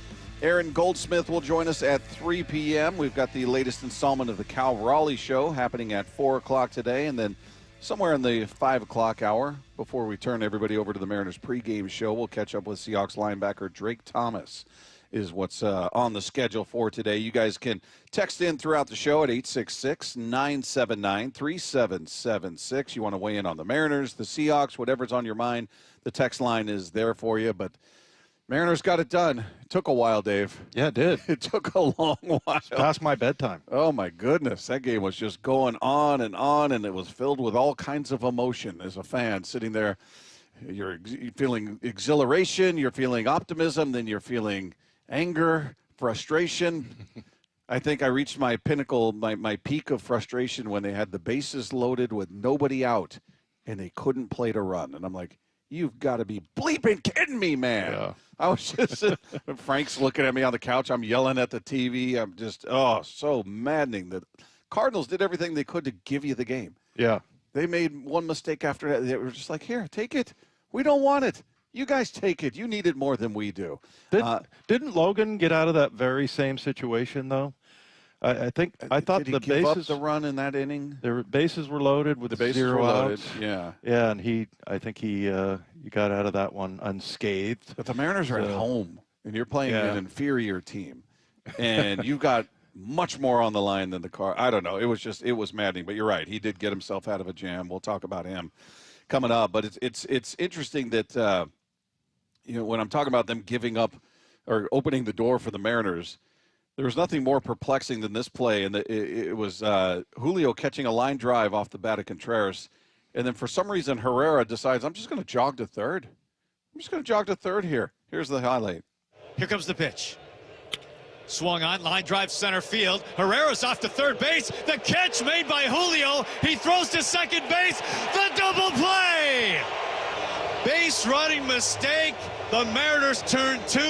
Aaron Goldsmith, will join us at 3 p.m. We've got the latest installment of the Cal Raleigh Show happening at 4 o'clock today. And then somewhere in the 5 o'clock hour, before we turn everybody over to the Mariners pregame show, we'll catch up with Seahawks linebacker Drake Thomas is what's on the schedule for today. You guys can text in throughout the show at 866-979-3776. You want to weigh in on the Mariners, the Seahawks, whatever's on your mind. The text line is there for you. But Mariners got it done. It took a while, Dave. Yeah, it did. It took a long while. It's past my bedtime. Oh, my goodness. That game was just going on, and it was filled with all kinds of emotion as a fan sitting there. You're feeling exhilaration, you're feeling optimism, then you're feeling anger, frustration. I think I reached my pinnacle, my peak of frustration when they had the bases loaded with nobody out and they couldn't plate a run. And I'm like, you've got to be bleeping kidding me, man. Yeah. I was just, Frank's looking at me on the couch. I'm yelling at the TV. I'm just, so maddening. The Cardinals did everything they could to give you the game. Yeah. They made one mistake after that. They were just like, here, take it. We don't want it. You guys take it. You need it more than we do. Didn't Logan get out of that very same situation, though? I thought did he the give bases up the run in that inning. The bases were loaded with The bases 0 were loaded. outs. Yeah. Yeah, and I think he got out of that one unscathed. But the Mariners are at home, and you're playing Yeah. an inferior team, and you've got much more on the line than the car. I don't know. It was maddening. But you're right. He did get himself out of a jam. We'll talk about him coming up. But it's interesting that when I'm talking about them giving up or opening the door for the Mariners, there was nothing more perplexing than this play, and it was Julio catching a line drive off the bat of Contreras, and then for some reason Herrera decides, I'm just going to jog to third. I'm just going to jog to third here. Here's the highlight. Here comes the pitch. Swung on, line drive center field. Herrera's off to third base. The catch made by Julio. He throws to second base. The double play! Base running mistake. The Mariners turn 2,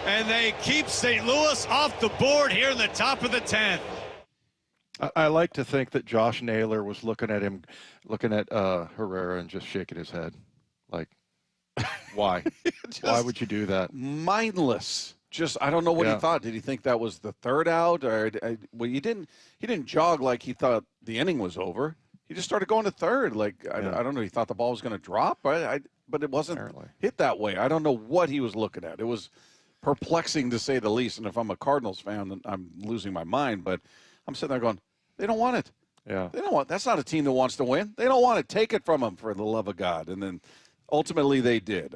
and they keep St. Louis off the board here in the top of the 10th. I like to think that Josh Naylor was looking at Herrera and just shaking his head. Like, why? Why would you do that? Mindless. Just, I don't know what he thought. Did he think that was the third out? Or he didn't jog like he thought the inning was over. He just started going to third. Like, I don't know. He thought the ball was going to drop, but it wasn't hit that way. I don't know what he was looking at. It was perplexing, to say the least. And if I'm a Cardinals fan, then I'm losing my mind. But I'm sitting there going, they don't want it. Yeah. They don't want. That's not a team that wants to win. They don't want to take it from them, for the love of God. And then ultimately they did.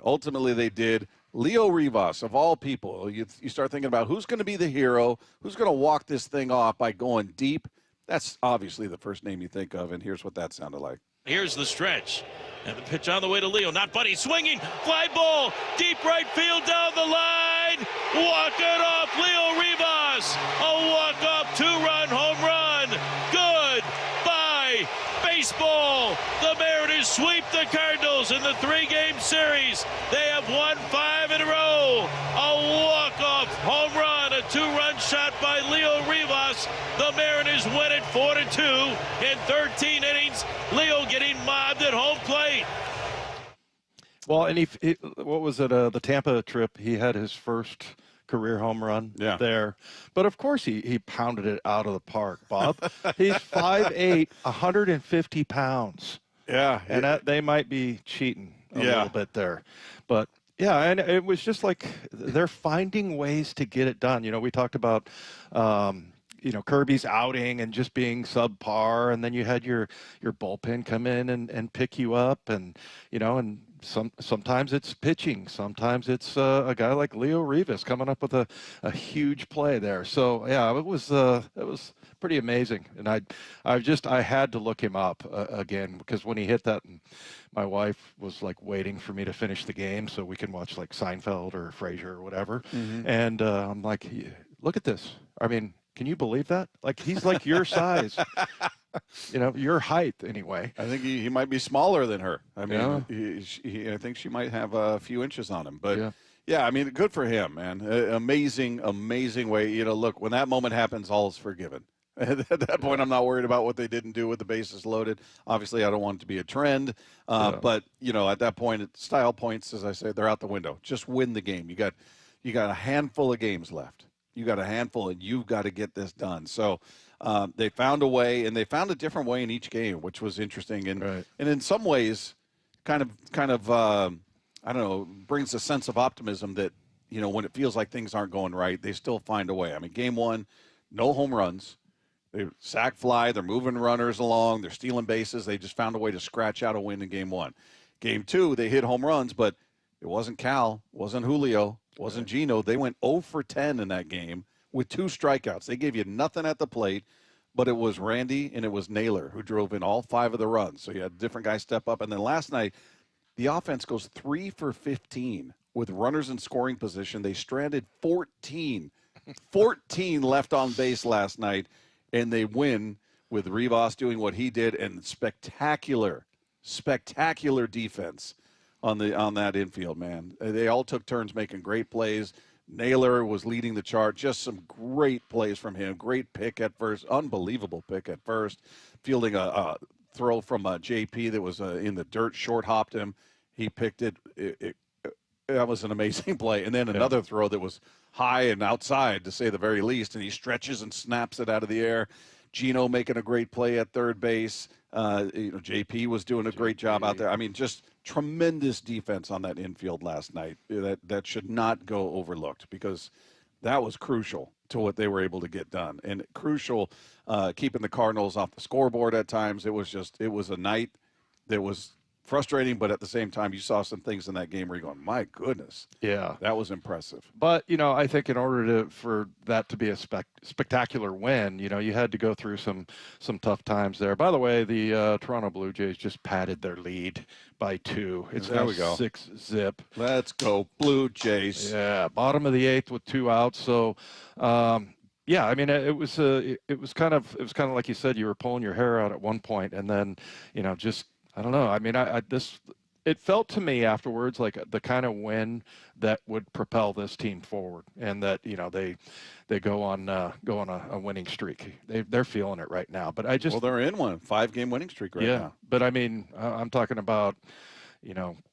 Leo Rivas, of all people, you start thinking about who's going to be the hero, who's going to walk this thing off by going deep. That's obviously the first name you think of, and here's what that sounded like. Here's the stretch. And the pitch on the way to Leo. Not Buddy swinging. Fly ball. Deep right field down the line. Walk it off. Leo Rivas. A walk-off 2-run home run. Good. Bye. Baseball. The Mariners sweep the Cardinals in the 3-game series. They have won 5 in a row. A walk-off home run. A 2-run shot by Leo Rivas. The Mariners win it 4-2 in 13 innings. Leo getting mobbed at home plate. Well, and what was it? The Tampa trip, he had his first career home run there. But of course he pounded it out of the park, Bob. He's 5'8", 150 pounds. Yeah. And they might be cheating a little bit there. But yeah, and it was just like they're finding ways to get it done. We talked about Kirby's outing and just being subpar, and then you had your bullpen come in and pick you up, and and sometimes it's pitching, sometimes it's a guy like Leo Rivas coming up with a huge play there. So yeah, it was pretty amazing, and I had to look him up again, because when he hit that, my wife was like waiting for me to finish the game so we can watch like Seinfeld or Frasier or whatever, and I'm like, look at this. I mean, can you believe that? Like, he's like your size. Your height anyway. I think he might be smaller than her. I mean, Yeah. I think she might have a few inches on him. But, yeah, I mean, good for him, man. Amazing, amazing way. Look, when that moment happens, all is forgiven. At that point, I'm not worried about what they didn't do with the bases loaded. Obviously, I don't want it to be a trend. But, at that point, style points, as I say, they're out the window. Just win the game. You got a handful of games left. You got a handful, and you've got to get this done. So they found a way, and they found a different way in each game, which was interesting. And in some ways, kind of I don't know, brings a sense of optimism that, when it feels like things aren't going right, they still find a way. I mean, game one, no home runs. They sack fly. They're moving runners along. They're stealing bases. They just found a way to scratch out a win in game one. Game two, they hit home runs, but it wasn't Cal, wasn't Julio, wasn't Gino. They went 0 for 10 in that game with 2 strikeouts. They gave you nothing at the plate, but it was Randy and it was Naylor who drove in all 5 of the runs. So you had different guys step up. And then last night, the offense goes 3 for 15 with runners in scoring position. They stranded 14 left on base last night, and they win with Rivas doing what he did, and spectacular defense on that infield, man. They all took turns making great plays. Naylor was leading the chart. Just some great plays from him. Great pick at first. Unbelievable pick at first. Fielding a throw from JP that was in the dirt, short hopped him. He picked it. That was an amazing play. And then another throw that was high and outside, to say the very least, and he stretches and snaps it out of the air. Gino making a great play at third base. JP was doing a great job out there. I mean, just tremendous defense on that infield last night. That should not go overlooked, because that was crucial to what they were able to get done, and crucial keeping the Cardinals off the scoreboard at times. It was a night that was frustrating, but at the same time, you saw some things in that game where you're going, my goodness. Yeah. That was impressive. But, I think in order for that to be a spectacular win, you had to go through some tough times there. By the way, the Toronto Blue Jays just padded their lead by 2. It's there now we go. 6-0. Let's go, Blue Jays. Yeah, bottom of the 8th with 2 outs. So, yeah, I mean, it was kind of like you said, you were pulling your hair out at one point, and then, just, I don't know. I mean, it felt to me afterwards like the kind of win that would propel this team forward, and that they go on a winning streak. They're feeling it right now. But they're in one 5-game winning streak right now. But I mean, I'm talking about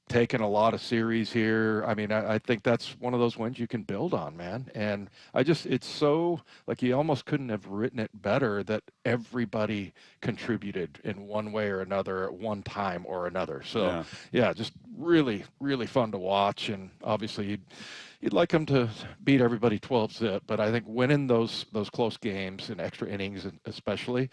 taking a lot of series here. I mean, I think that's one of those wins you can build on, man. And it's so, like, you almost couldn't have written it better that everybody contributed in one way or another at one time or another. So, yeah, just really, really fun to watch. And obviously you'd like them to beat everybody 12-0, but I think winning those close games and extra innings especially,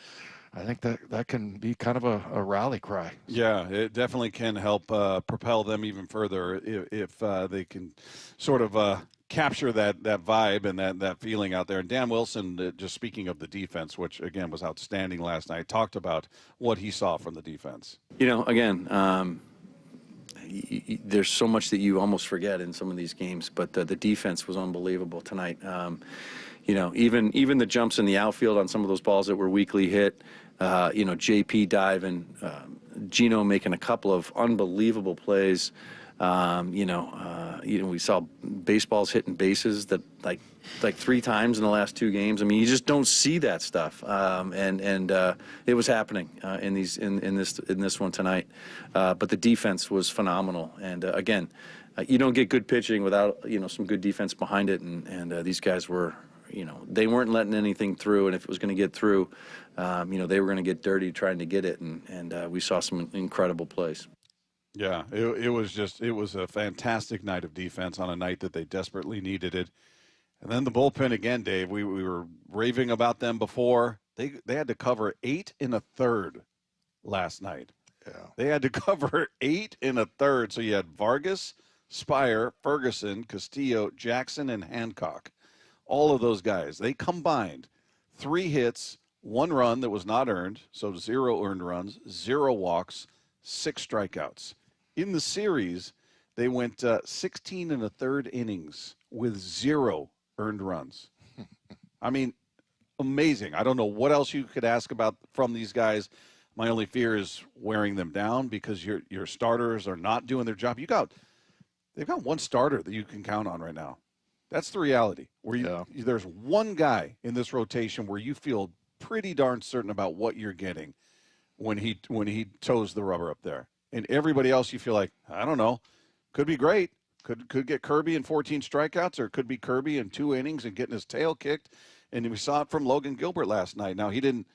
I think that can be kind of a rally cry. Yeah, it definitely can help propel them even further if they can sort of capture that vibe and that feeling out there. And Dan Wilson, just speaking of the defense, which, again, was outstanding last night, talked about what he saw from the defense. Again, there's so much that you almost forget in some of these games, but the defense was unbelievable tonight. Even the jumps in the outfield on some of those balls that were weakly hit, JP diving, Gino making a couple of unbelievable plays. We saw baseballs hitting bases that like 3 times in the last 2 games. I mean, you just don't see that stuff. And it was happening in this one tonight. But the defense was phenomenal. And again, you don't get good pitching without some good defense behind it. And these guys were. They weren't letting anything through, and if it was going to get through, they were going to get dirty trying to get it, and we saw some incredible plays. Yeah, it was a fantastic night of defense on a night that they desperately needed it. And then the bullpen again, Dave, we were raving about them before. They had to cover 8 1/3 last night. They had to cover 8 1/3. So you had Vargas, Spire, Ferguson, Castillo, Jackson, and Hancock. All of those guys. They combined 3 hits, 1 run that was not earned, so 0 earned runs, 0 walks, 6 strikeouts. In the series, they went 16 1/3 innings with 0 earned runs. I mean, amazing. I don't know what else you could ask about from these guys. My only fear is wearing them down because your starters are not doing their job. They've got one starter that you can count on right now. That's the reality. There's one guy in this rotation where you feel pretty darn certain about what you're getting when he toes the rubber up there. And everybody else you feel like, I don't know, could be great. Could get Kirby in 14 strikeouts, or it could be Kirby in 2 innings and getting his tail kicked. And we saw it from Logan Gilbert last night. Now, he didn't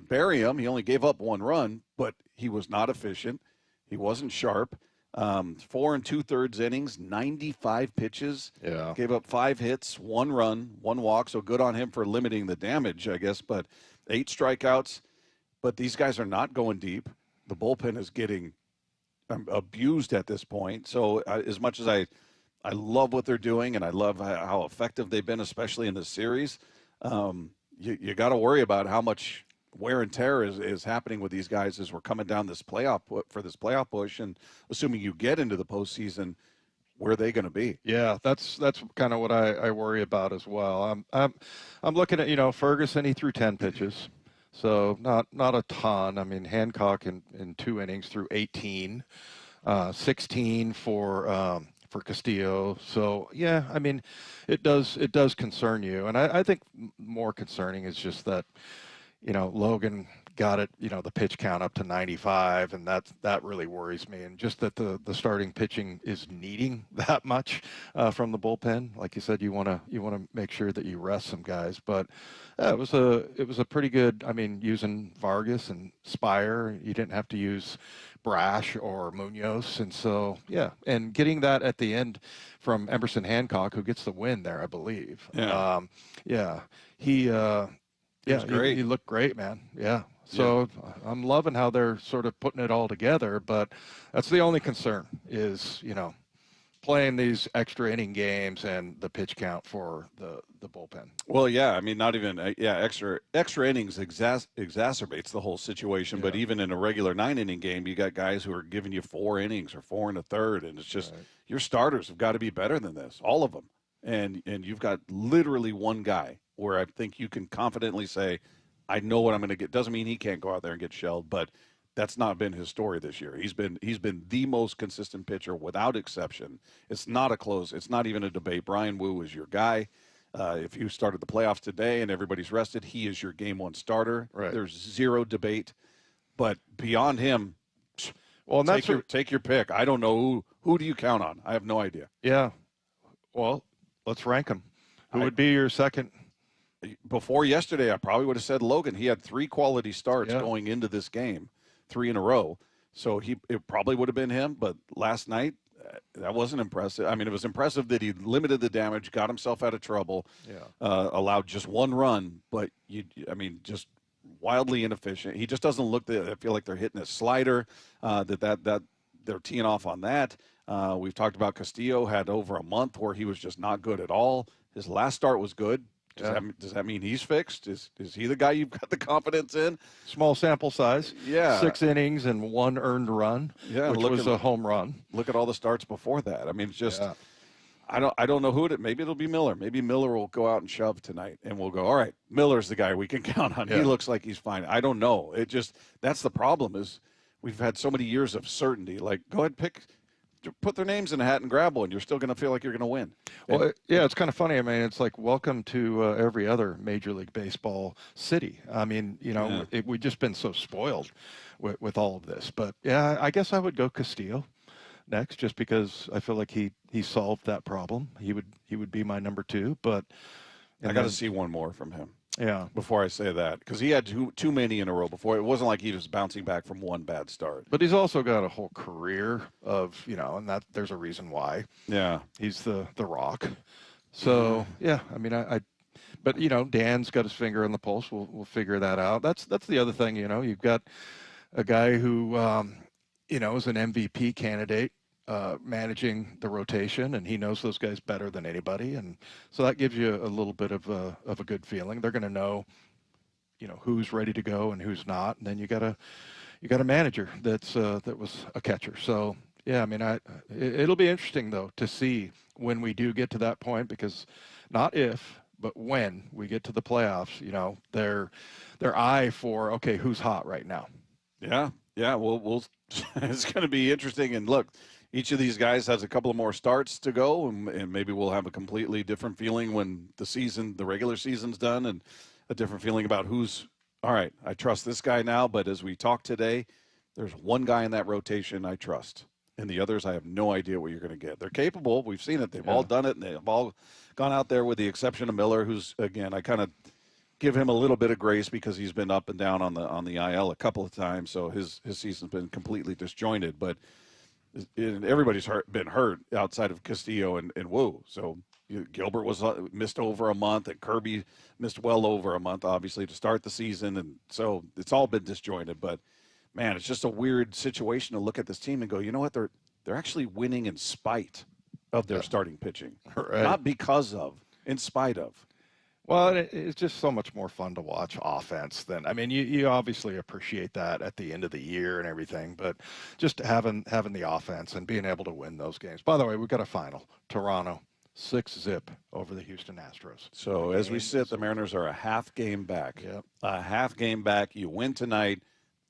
bury him. He only gave up 1 run, but he was not efficient. He wasn't sharp. 4 2/3 innings, 95 pitches. Yeah. Gave up 5 hits, 1 run, 1 walk. So good on him for limiting the damage, I guess. But 8 strikeouts. But these guys are not going deep. The bullpen is getting abused at this point. So as much as I love what they're doing and I love how effective they've been, especially in this series, you got to worry about how much wear and tear is happening with these guys as we're coming down this playoff push, and assuming you get into the postseason, where are they going to be? Yeah, that's kind of what I worry about as well. I'm looking at, Ferguson, he threw 10 pitches. So not a ton. I mean, Hancock in 2 innings threw 18, 16 for Castillo. So yeah, I mean, it does concern you, and I think more concerning is just that, Logan got it, the pitch count up to 95, and that really worries me. And just that the starting pitching is needing that much from the bullpen. Like you said, you want to make sure that you rest some guys. But it was a pretty good. I mean, using Vargas and Spire, you didn't have to use Brash or Munoz, and so yeah, and getting that at the end from Emerson Hancock, who gets the win there, I believe. Yeah. Yeah, great. He looked great, man. Yeah. So I'm loving how they're sort of putting it all together, but that's the only concern is, playing these extra inning games and the pitch count for the bullpen. Well, yeah, I mean, not even extra innings exacerbates the whole situation. But even in a regular 9-inning game, you got guys who are giving you 4 innings or 4 1/3, and it's just your starters have got to be better than this, all of them. And you've got literally one guy where I think you can confidently say, I know what I'm going to get. Doesn't mean he can't go out there and get shelled, but that's not been his story this year. He's been the most consistent pitcher without exception. It's not even a debate. Brian Wu is your guy. If you started the playoffs today and everybody's rested, he is your game 1 starter. Right. There's zero debate. But beyond him, well, and take your pick. I don't know who do you count on? I have no idea. Yeah. Well, let's rank them. Who would be your second? Before yesterday, I probably would have said Logan. He had 3 quality starts going into this game, 3 in a row. So it probably would have been him. But last night, that wasn't impressive. I mean, it was impressive that he limited the damage, got himself out of trouble, allowed just 1 run. But just wildly inefficient. He just doesn't look. I feel like they're hitting a slider. That they're teeing off on that. We've talked about Castillo had over a month where he was just not good at all. His last start was good. Does that mean he's fixed? Is he the guy you've got the confidence in? Small sample size. Yeah. 6 innings and 1 earned run, which was a home run. Look at all the starts before that. I mean, it's just I don't know maybe it'll be Miller. Maybe Miller will go out and shove tonight, and we'll go, all right, Miller's the guy we can count on. Yeah. He looks like he's fine. I don't know. That's the problem is we've had so many years of certainty. Like, go ahead, put their names in a hat and grab one. You're still going to feel like you're going to win. Well, it's kind of funny. I mean, it's like welcome to every other Major League Baseball city. I mean, we've just been so spoiled with all of this. But, yeah, I guess I would go Castillo next just because I feel like he solved that problem. He would be my number 2. But I got to see one more from him. Yeah. Before I say that, because he had too many in a row before. It wasn't like he was bouncing back from 1 bad start. But he's also got a whole career of, and that there's a reason why. Yeah. He's the Rock. So yeah, I mean, but Dan's got his finger on the pulse. We'll figure that out. That's the other thing. You've got a guy who, is an MVP candidate, managing the rotation, and he knows those guys better than anybody. And so that gives you a little bit of a good feeling. They're going to know, who's ready to go and who's not. And then you got a manager that was a catcher. So yeah, I mean, it'll be interesting though to see when we do get to that point, because not if, but when we get to the playoffs, their eye for, okay, who's hot right now. Yeah. We'll it's going to be interesting. And look, each of these guys has a couple of more starts to go, and maybe we'll have a completely different feeling when the regular season's done, and a different feeling about who's, all right, I trust this guy now. But as we talk today, there's one guy in that rotation I trust, and the others I have no idea what you're going to get. They're capable. We've seen it. They've all done it, and they've all gone out there, with the exception of Miller, who's, again, I kind of give him a little bit of grace because he's been up and down on the IL a couple of times, so his season's been completely disjointed. But everybody's been hurt outside of Castillo and Wu. So Gilbert was missed over a month, and Kirby missed well over a month, obviously, to start the season. And so it's all been disjointed. But, man, it's just a weird situation to look at this team and go, you know what, they're actually winning in spite of their starting pitching. Right. Not because of, in spite of. Well, it's just so much more fun to watch offense than, I mean, you obviously appreciate that at the end of the year and everything, but just having the offense and being able to win those games. By the way, we've got a final. Toronto, 6-0 over the Houston Astros. So as we sit, the Mariners are a half game back. Yep. A half game back. You win tonight,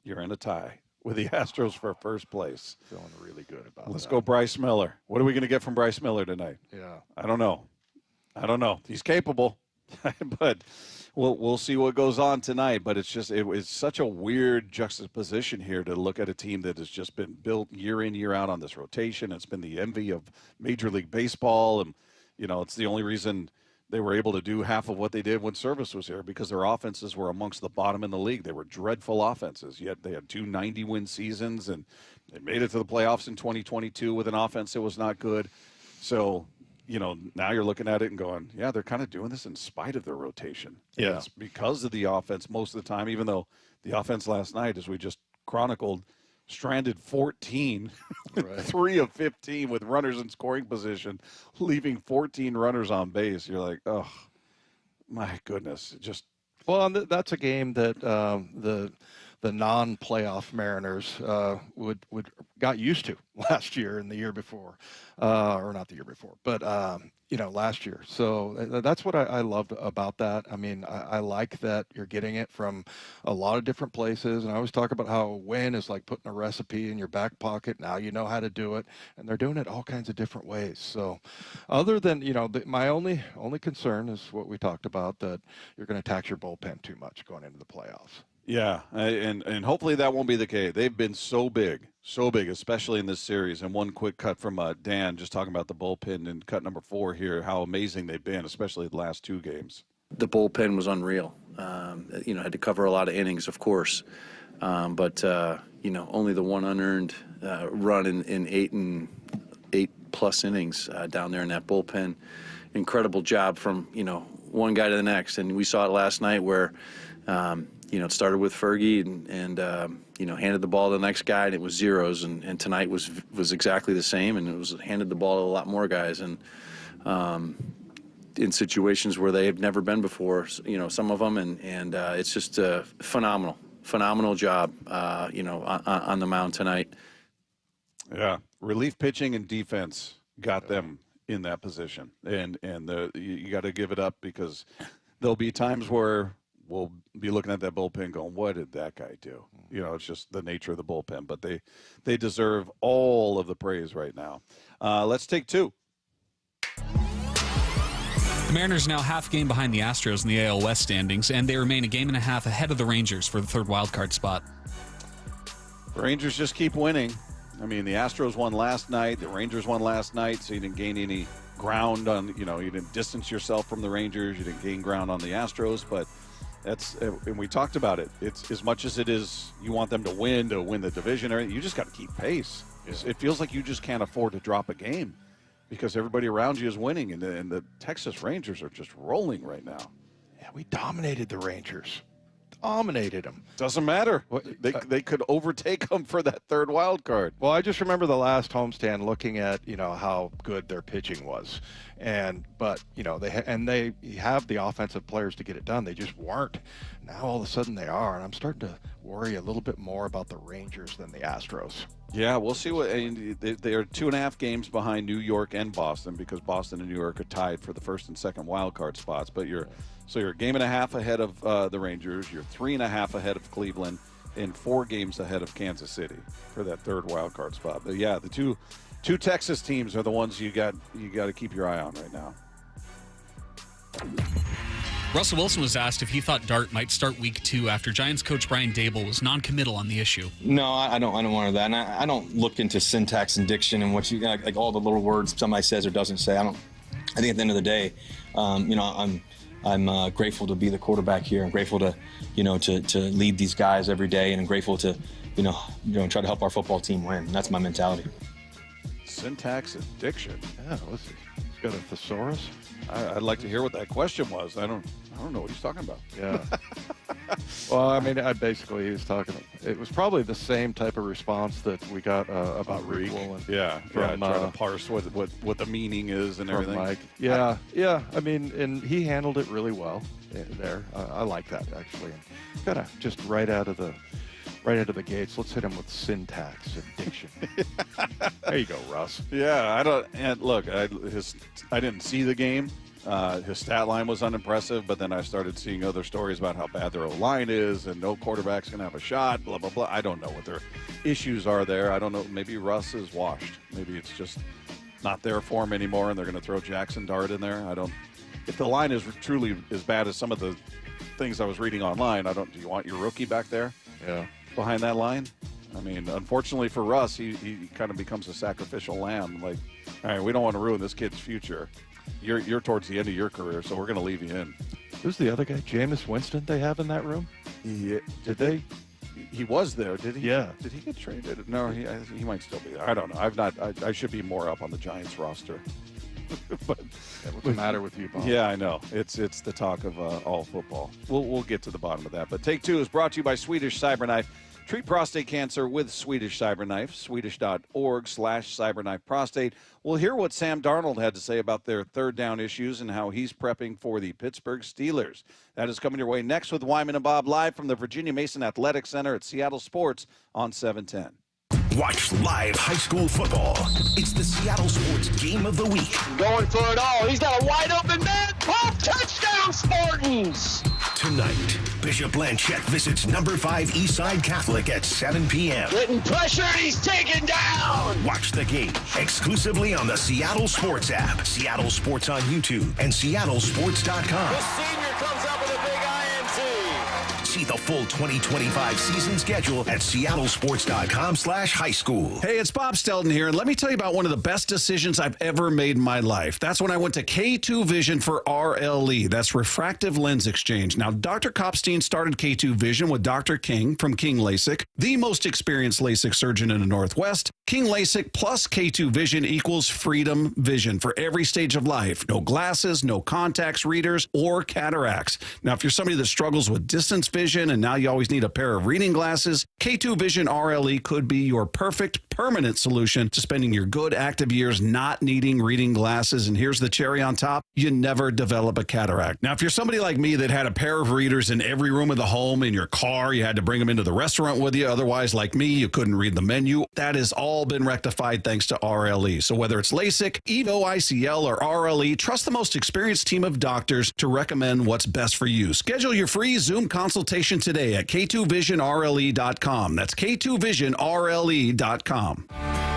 you're in a tie with the Astros for first place. Feeling really good about that. Let's go Bryce Miller. What are we going to get from Bryce Miller tonight? Yeah. I don't know. He's capable. But we'll see what goes on tonight. But it's such a weird juxtaposition here to look at a team that has just been built year in, year out on this rotation. It's been the envy of Major League Baseball, and it's the only reason they were able to do half of what they did when Service was here, because their offenses were amongst the bottom in the league. They were dreadful offenses, yet they had 2 90-win seasons, and they made it to the playoffs in 2022 with an offense that was not good. So now you're looking at it and going, yeah, they're kind of doing this in spite of their rotation. Yeah. And it's because of the offense most of the time, even though the offense last night, as we just chronicled, stranded 14, right. 3 of 15 with runners in scoring position, leaving 14 runners on base. You're like, oh, my goodness. Well, that's a game that the non-playoff Mariners got used to last year and the year before, or not the year before, but last year. So that's what I loved about that. I mean, I like that you're getting it from a lot of different places, and I always talk about how a win is like putting a recipe in your back pocket. Now you know how to do it, and they're doing it all kinds of different ways. So, other than my only concern is what we talked about, that you're going to tax your bullpen too much going into the playoffs. Yeah, and hopefully that won't be the case. They've been so big, especially in this series. And one quick cut from Dan, just talking about the bullpen in cut number 4 here, how amazing they've been, especially the last 2 games. The bullpen was unreal. Had to cover a lot of innings, of course. But only the one unearned run in 8+ innings down there in that bullpen. Incredible job from, one guy to the next. And we saw it last night where, it started with Fergie and handed the ball to the next guy, and it was zeros. And tonight was exactly the same, and it was handed the ball to a lot more guys. And in situations where they have never been before, some of them, and it's just a phenomenal job, on the mound tonight. Yeah, relief pitching and defense got them in that position, and you got to give it up, because there'll be times where we'll be looking at that bullpen going, what did that guy do? It's just the nature of the bullpen, but they deserve all of the praise right now. Let's take 2. The Mariners are now half game behind the Astros in the AL West standings, and they remain a game and a half ahead of the Rangers for the 3rd wildcard spot. The Rangers just keep winning. I mean, the Astros won last night. The Rangers won last night, so you didn't gain any ground on, you didn't distance yourself from the Rangers. You didn't gain ground on the Astros, but and we talked about it. It's as much as it is you want them to win the division, you just got to keep pace. Yeah. It feels like you just can't afford to drop a game, because everybody around you is winning, and the Texas Rangers are just rolling right now. Yeah, we dominated the Rangers. dominated them. Doesn't matter. They could overtake them for that third wild card. Well, I just remember the last homestand looking at, how good their pitching was. But they have the offensive players to get it done. They just weren't. Now all of a sudden they are, and I'm starting to worry a little bit more about the Rangers than the Astros. Yeah, we'll see what they are 2.5 games behind New York and Boston, because Boston and New York are tied for the first and second wild card spots. But you're a game and a half ahead of the Rangers. You're 3.5 ahead of Cleveland, and 4 games ahead of Kansas City for that third wild card spot. But yeah, the two Texas teams are the ones you got to keep your eye on right now. Russell Wilson was asked if he thought Dart might start week 2 after Giants coach Brian Daboll was non-committal on the issue. No, I don't want that. And I don't look into syntax and diction and what like all the little words somebody says or doesn't say. I think at the end of the day, I'm grateful to be the quarterback here. I'm grateful to lead these guys every day, and I'm grateful to try to help our football team win. And that's my mentality. Syntax and diction. Yeah, he's got a thesaurus. I'd like to hear what that question was. I don't know what he's talking about. Yeah. Well, I mean, he was talking. It was probably the same type of response that we got about Rick Woolen. Yeah, trying to parse what the meaning is and everything. Mike. Yeah. I mean, and he handled it really well there. I like that actually. And kind of just right out of the gates. Let's hit him with syntax and diction. There you go, Russ. Yeah, I didn't see the game. His stat line was unimpressive, but then I started seeing other stories about how bad their O-line is and no quarterback's going to have a shot, blah, blah, blah. I don't know what their issues are there. I don't know. Maybe Russ is washed. Maybe it's just not there for him anymore, and they're going to throw Jackson Dart in there. If the line is truly as bad as some of the things I was reading online, do you want your rookie back there? Yeah. Behind that line? I mean, unfortunately for Russ, he kind of becomes a sacrificial lamb. Like, all right, we don't want to ruin this kid's future. You're towards the end of your career, so we're going to leave you in. Who's the other guy? Jameis Winston they have in that room? Yeah. Did they? He was there, did he? Yeah. Did he get traded? No, he might still be there. I don't know. I should be more up on the Giants roster. But what's the matter with you, Bob? Yeah, I know. It's the talk of all football. We'll get to the bottom of that. But Take Two is brought to you by Swedish Cyberknife. Treat prostate cancer with Swedish Cyberknife. Swedish.org/cyberknife prostate. We'll hear what Sam Darnold had to say about their third down issues and how he's prepping for the Pittsburgh Steelers. That is coming your way next with Wyman and Bob live from the Virginia Mason Athletic Center at Seattle Sports on 710. Watch live high school football. It's the Seattle Sports Game of the Week. Going for it all. He's got a wide open man. Pop touchdown, Spartans! Tonight, Bishop Blanchette visits number 5 Eastside Catholic at 7 p.m. Getting pressure, and he's taken down! Watch the game exclusively on the Seattle Sports app, Seattle Sports on YouTube, and SeattleSports.com. The senior comes up with a big INT. See the full 2025 season schedule at SeattleSports.com/high school. Hey, it's Bob Stelton here, and let me tell you about one of the best decisions I've ever made in my life. That's when I went to K2 Vision for RLE. That's Refractive Lens Exchange. Now, Dr. Kopstein started K2 Vision with Dr. King from King LASIK, the most experienced LASIK surgeon in the Northwest. King LASIK plus K2 Vision equals freedom vision for every stage of life. No glasses, no contacts, readers, or cataracts. Now, if you're somebody that struggles with distance vision and now you always need a pair of reading glasses, K2 Vision RLE could be your perfect permanent solution to spending your good active years not needing reading glasses. And here's the cherry on top: you never develop a cataract. Now, if you're somebody like me that had a pair of readers in every room of the home, in your car, you had to bring them into the restaurant with you. Otherwise, like me, you couldn't read the menu. That has all been rectified thanks to RLE. So whether it's LASIK, EVO ICL, or RLE, trust the most experienced team of doctors to recommend what's best for you. Schedule your free Zoom consultation today at K2VisionRLE.com. That's K2VisionRLE.com.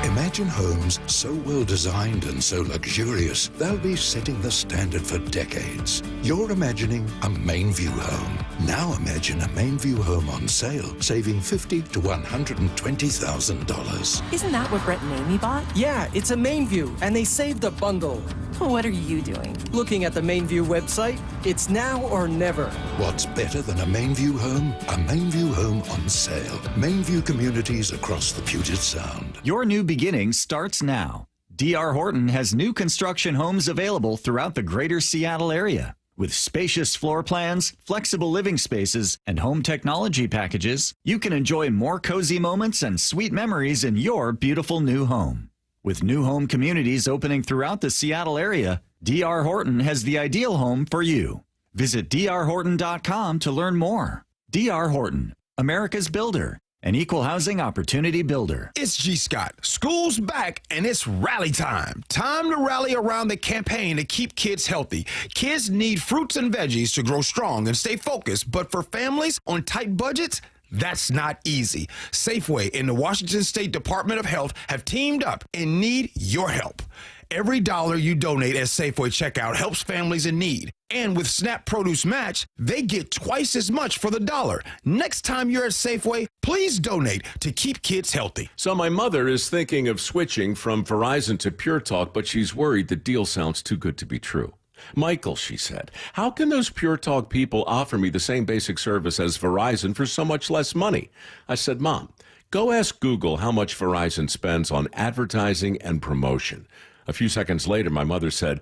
Imagine homes so well designed and so luxurious, they'll be setting the standard for decades. You're imagining a Mainview home. Now imagine a Mainview home on sale, saving $50,000 to $120,000. Isn't that what Brett and Amy bought? Yeah, it's a Mainview, and they saved a bundle. What are you doing? Looking at the Mainview website. It's now or never. What's better than a Mainview home? A Mainview home on sale. Mainview communities across the Puget Sound. Your new beginning starts now. D.R. Horton has new construction homes available throughout the greater Seattle area. With spacious floor plans, flexible living spaces, and home technology packages, you can enjoy more cozy moments and sweet memories in your beautiful new home. With new home communities opening throughout the Seattle area, D.R. Horton has the ideal home for you. Visit drhorton.com to learn more. D.R. Horton, America's builder, an equal housing opportunity builder. It's G. Scott. School's back and it's rally time. Time to rally around the campaign to keep kids healthy. Kids need fruits and veggies to grow strong and stay focused, but for families on tight budgets, that's not easy. Safeway and the Washington State Department of Health have teamed up and need your help. Every dollar you donate at Safeway checkout helps families in need. And with SNAP Produce Match, they get twice as much for the dollar. Next time you're at Safeway, please donate to keep kids healthy. So my mother is thinking of switching from Verizon to Pure Talk, but she's worried the deal sounds too good to be true. Michael, she said, how can those Pure Talk people offer me the same basic service as Verizon for so much less money? I said, Mom, go ask Google how much Verizon spends on advertising and promotion. A few seconds later, my mother said,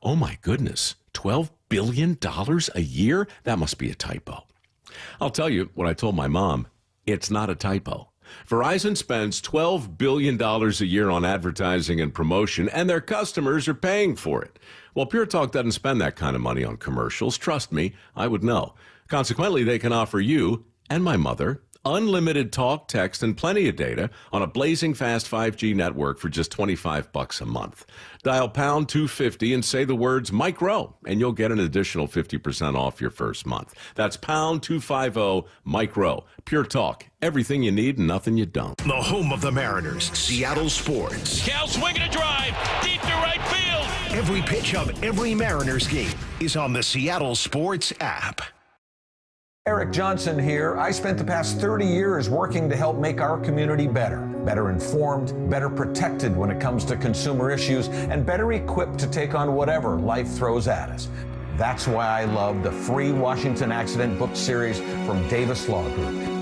oh my goodness, $12 billion a year? That must be a typo. I'll tell you what I told my mom. It's not a typo. Verizon spends $12 billion a year on advertising and promotion, and their customers are paying for it. Well, Pure Talk doesn't spend that kind of money on commercials. Trust me, I would know. Consequently, they can offer you and my mother unlimited talk, text, and plenty of data on a blazing fast 5G network for just $25 a month. Dial pound 250 and say the words Mike Rowe, and you'll get an additional 50% off your first month. That's pound 250 Mike Rowe. Pure Talk. Everything you need and nothing you don't. The home of the Mariners, Seattle Sports. Cal swinging a drive, deep to right field. Every pitch of every Mariners game is on the Seattle Sports app. Eric Johnson here. I spent the past 30 years working to help make our community better informed, better protected when it comes to consumer issues, and better equipped to take on whatever life throws at us. That's why I love the free Washington Accident book series from Davis Law Group.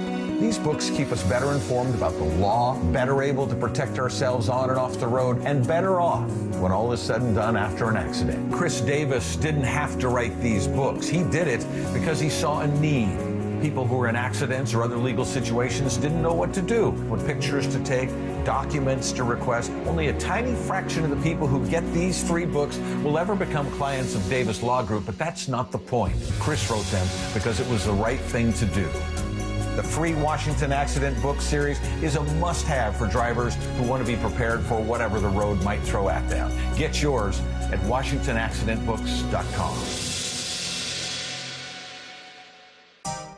These books keep us better informed about the law, better able to protect ourselves on and off the road, and better off when all is said and done after an accident. Chris Davis didn't have to write these books. He did it because he saw a need. People who were in accidents or other legal situations didn't know what to do, what pictures to take, documents to request. Only a tiny fraction of the people who get these free books will ever become clients of Davis Law Group, but that's not the point. Chris wrote them because it was the right thing to do. The free Washington Accident book series is a must-have for drivers who want to be prepared for whatever the road might throw at them. Get yours at WashingtonAccidentBooks.com.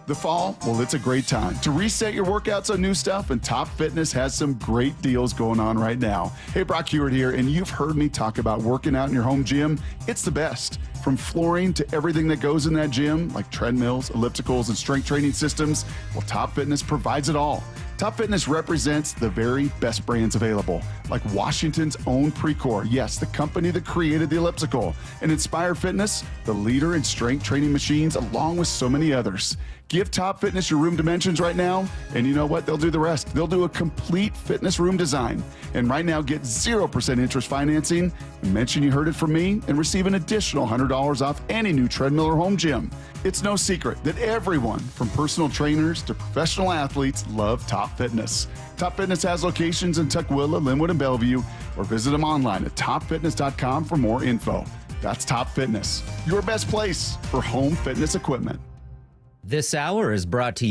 The fall, well, it's a great time to reset your workouts on new stuff, and Top Fitness has some great deals going on right now. Hey, Brock Hewitt here, and you've heard me talk about working out in your home gym. It's the best. From flooring to everything that goes in that gym, like treadmills, ellipticals, and strength training systems, well, Top Fitness provides it all. Top Fitness represents the very best brands available, like Washington's own Precor, yes, the company that created the elliptical, and Inspire Fitness, the leader in strength training machines, along with so many others. Give Top Fitness your room dimensions right now, and you know what? They'll do the rest. They'll do a complete fitness room design. And right now, get 0% interest financing. Mention you heard it from me and receive an additional $100 off any new treadmill or home gym. It's no secret that everyone, from personal trainers to professional athletes, love Top Fitness. Top Fitness has locations in Tukwila, Linwood, and Bellevue, or visit them online at topfitness.com for more info. That's Top Fitness, your best place for home fitness equipment. This hour is brought to you